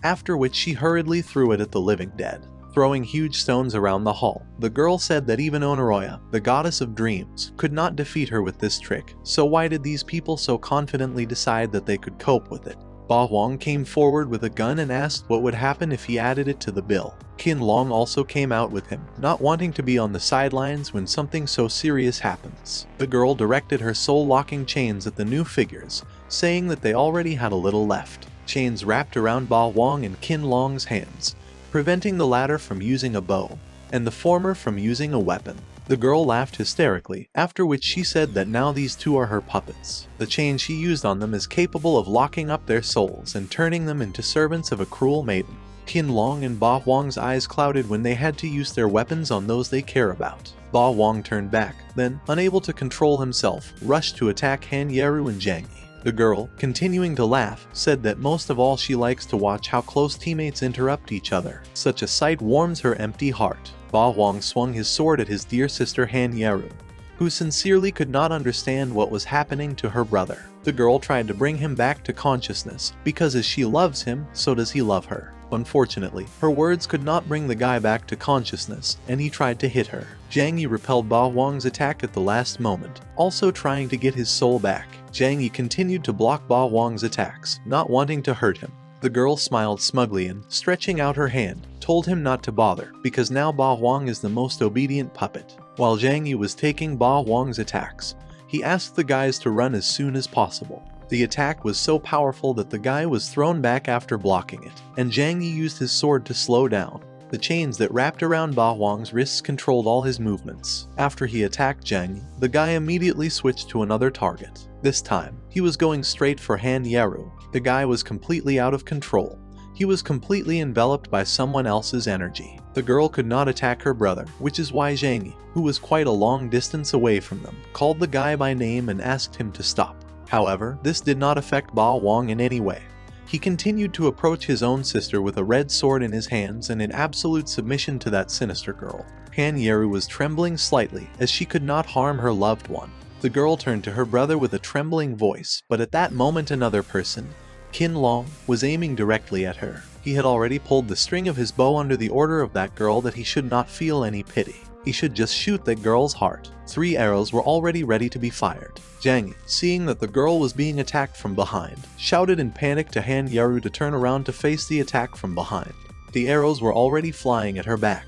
after which she hurriedly threw it at the living dead. Throwing huge stones around the hall, the girl said that even Onoroya, the goddess of dreams, could not defeat her with this trick, so why did these people so confidently decide that they could cope with it? Ba Huang came forward with a gun and asked what would happen if he added it to the bill. Qin Long also came out with him, not wanting to be on the sidelines when something so serious happens. The girl directed her soul-locking chains at the new figures, saying that they already had a little left. Chains wrapped around Ba Huang and Qin Long's hands, preventing the latter from using a bow, and the former from using a weapon. The girl laughed hysterically, after which she said that now these two are her puppets. The chain she used on them is capable of locking up their souls and turning them into servants of a cruel maiden. Qin Long and Ba Huang's eyes clouded when they had to use their weapons on those they care about. Ba Huang turned back, then, unable to control himself, rushed to attack Han Yaru and Zhang Yi. The girl, continuing to laugh, said that most of all she likes to watch how close teammates interrupt each other. Such a sight warms her empty heart. Ba Huang swung his sword at his dear sister Han Yaru, who sincerely could not understand what was happening to her brother. The girl tried to bring him back to consciousness, because as she loves him, so does he love her. Unfortunately, her words could not bring the guy back to consciousness, and he tried to hit her. Zhang Yi repelled Ba Huang's attack at the last moment, also trying to get his soul back. Zhang Yi continued to block Ba Huang's attacks, not wanting to hurt him. The girl smiled smugly and, stretching out her hand, told him not to bother, because now Ba Huang is the most obedient puppet. While Zhang Yi was taking Ba Huang's attacks, he asked the guys to run as soon as possible. The attack was so powerful that the guy was thrown back after blocking it, and Zhang Yi used his sword to slow down. The chains that wrapped around Ba Huang's wrists controlled all his movements. After he attacked Zhang Yi, the guy immediately switched to another target. This time, he was going straight for Han Yeru. The guy was completely out of control. He was completely enveloped by someone else's energy. The girl could not attack her brother, which is why Zhang Yi, who was quite a long distance away from them, called the guy by name and asked him to stop. However, this did not affect Ba Huang in any way. He continued to approach his own sister with a red sword in his hands and in absolute submission to that sinister girl. Han Yeru was trembling slightly as she could not harm her loved one. The girl turned to her brother with a trembling voice, but at that moment another person, Qin Long, was aiming directly at her. He had already pulled the string of his bow under the order of that girl that he should not feel any pity. He should just shoot that girl's heart. 3 arrows were already ready to be fired. Zhang Yi, seeing that the girl was being attacked from behind, shouted in panic to Han Yeru to turn around to face the attack from behind. The arrows were already flying at her back,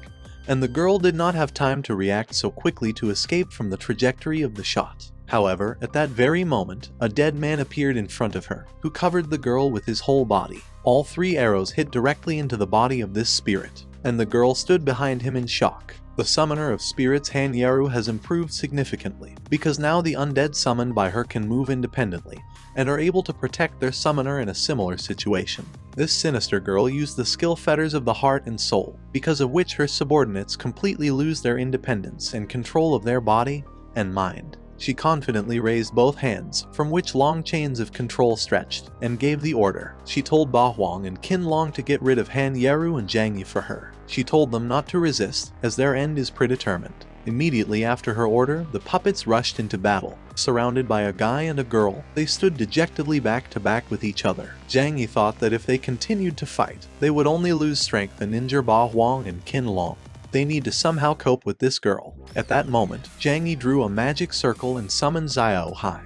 and the girl did not have time to react so quickly to escape from the trajectory of the shot. However, at that very moment, a dead man appeared in front of her, who covered the girl with his whole body. All 3 arrows hit directly into the body of this spirit, and the girl stood behind him in shock. The summoner of spirits Han Yeru has improved significantly, because now the undead summoned by her can move independently, and are able to protect their summoner in a similar situation. This sinister girl used the skill fetters of the heart and soul, because of which her subordinates completely lose their independence and control of their body and mind. She confidently raised both hands, from which long chains of control stretched, and gave the order. She told Ba Huang and Qin Long to get rid of Han Yeru and Zhang Yi for her. She told them not to resist, as their end is predetermined. Immediately after her order, the puppets rushed into battle. Surrounded by a guy and a girl, they stood dejectedly back to back with each other. Zhang Yi thought that if they continued to fight, they would only lose strength and injure Ba Huang and Qin Long. They need to somehow cope with this girl. At that moment, Zhang Yi drew a magic circle and summoned Xiao Hai,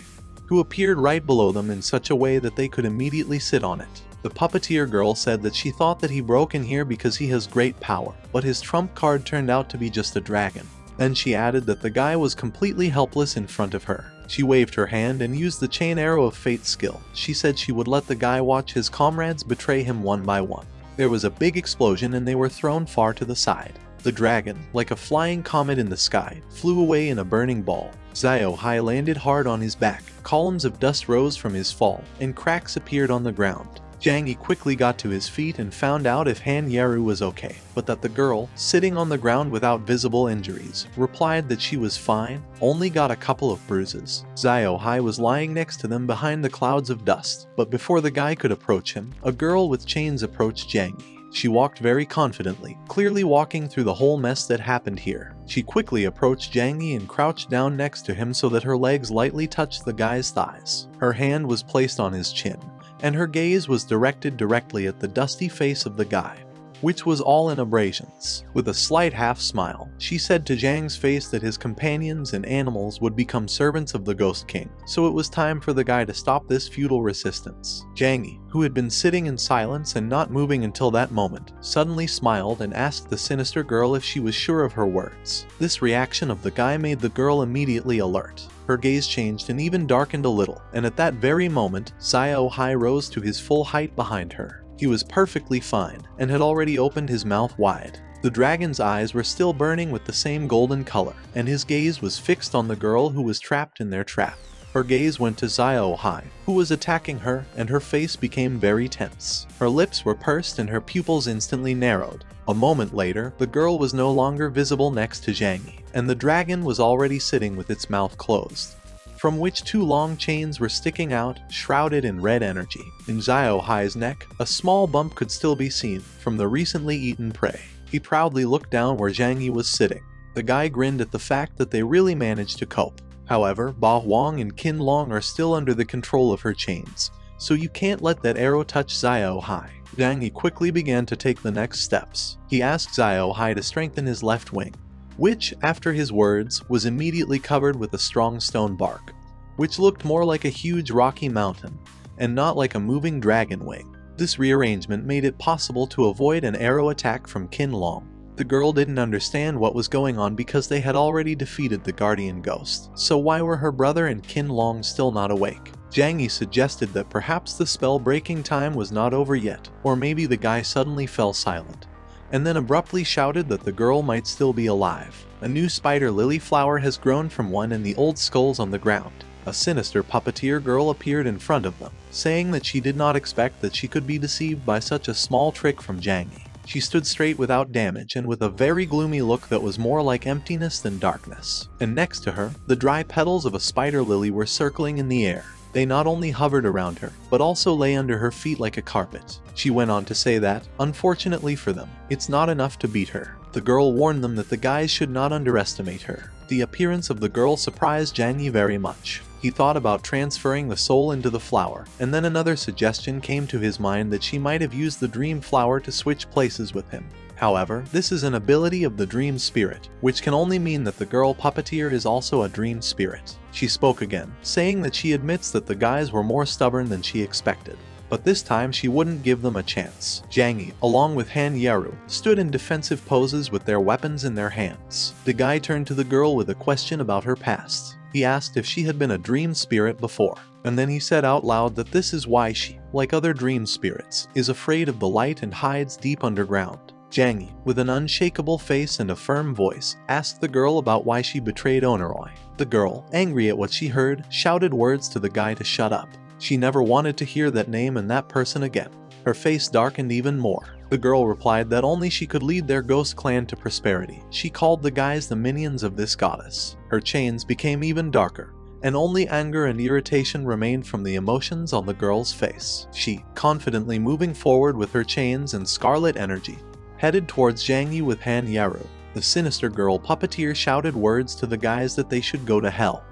who appeared right below them in such a way that they could immediately sit on it. The puppeteer girl said that she thought that he broke in here because he has great power, but his trump card turned out to be just a dragon. Then she added that the guy was completely helpless in front of her. She waved her hand and used the chain arrow of fate skill. She said she would let the guy watch his comrades betray him one by one. There was a big explosion and they were thrown far to the side. The dragon, like a flying comet in the sky, flew away in a burning ball. Xiao Hai landed hard on his back. Columns of dust rose from his fall, and cracks appeared on the ground. Zhang Yi quickly got to his feet and found out if Han Yeru was okay, but that the girl, sitting on the ground without visible injuries, replied that she was fine, only got a couple of bruises. Xiao Hai was lying next to them behind the clouds of dust, but before the guy could approach him, a girl with chains approached Zhang Yi. She walked very confidently, clearly walking through the whole mess that happened here. She quickly approached Zhang Yi and crouched down next to him so that her legs lightly touched the guy's thighs. Her hand was placed on his chin, and her gaze was directed directly at the dusty face of the guy, which was all in abrasions. With a slight half-smile, she said to Zhang's face that his companions and animals would become servants of the Ghost King, so it was time for the guy to stop this futile resistance. Zhang Yi, who had been sitting in silence and not moving until that moment, suddenly smiled and asked the sinister girl if she was sure of her words. This reaction of the guy made the girl immediately alert. Her gaze changed and even darkened a little, and at that very moment, Xiao Hai rose to his full height behind her. He was perfectly fine, and had already opened his mouth wide. The dragon's eyes were still burning with the same golden color, and his gaze was fixed on the girl who was trapped in their trap. Her gaze went to Xiao Hai, who was attacking her, and her face became very tense. Her lips were pursed and her pupils instantly narrowed. A moment later, the girl was no longer visible next to Zhang Yi, and the dragon was already sitting with its mouth closed, from which 2 long chains were sticking out, shrouded in red energy. In Xiao Hai's neck, a small bump could still be seen from the recently eaten prey. He proudly looked down where Zhang Yi was sitting. The guy grinned at the fact that they really managed to cope. However, Ba Huang and Qin Long are still under the control of her chains, so you can't let that arrow touch Xiao Hai. Zhang Yi quickly began to take the next steps. He asked Xiao Hai to strengthen his left wing, which, after his words, was immediately covered with a strong stone bark, which looked more like a huge rocky mountain, and not like a moving dragon wing. This rearrangement made it possible to avoid an arrow attack from Qin Long. The girl didn't understand what was going on because they had already defeated the guardian ghost, so why were her brother and Qin Long still not awake? Zhang Yi suggested that perhaps the spell-breaking time was not over yet, or maybe the guy suddenly fell silent, and then abruptly shouted that the girl might still be alive. A new spider lily flower has grown from one in the old skulls on the ground. A sinister puppeteer girl appeared in front of them, saying that she did not expect that she could be deceived by such a small trick from Zhang Yi. She stood straight without damage and with a very gloomy look that was more like emptiness than darkness. And next to her, the dry petals of a spider lily were circling in the air. They not only hovered around her, but also lay under her feet like a carpet. She went on to say that, unfortunately for them, it's not enough to beat her. The girl warned them that the guys should not underestimate her. The appearance of the girl surprised Zhang Yi very much. He thought about transferring the soul into the flower, and then another suggestion came to his mind that she might have used the dream flower to switch places with him. However, this is an ability of the dream spirit, which can only mean that the girl puppeteer is also a dream spirit. She spoke again, saying that she admits that the guys were more stubborn than she expected, but this time she wouldn't give them a chance. Zhang Yi, along with Han Yaru, stood in defensive poses with their weapons in their hands. The guy turned to the girl with a question about her past. He asked if she had been a dream spirit before, and then he said out loud that this is why she, like other dream spirits, is afraid of the light and hides deep underground. Zhang Yi, with an unshakable face and a firm voice, asked the girl about why she betrayed Onoroi. The girl, angry at what she heard, shouted words to the guy to shut up. She never wanted to hear that name and that person again. Her face darkened even more. The girl replied that only she could lead their ghost clan to prosperity. She called the guys the minions of this goddess. Her chains became even darker, and only anger and irritation remained from the emotions on the girl's face. She, confidently moving forward with her chains and scarlet energy, headed towards Zhang Yi with Han Yaru. The sinister girl puppeteer shouted words to the guys that they should go to hell.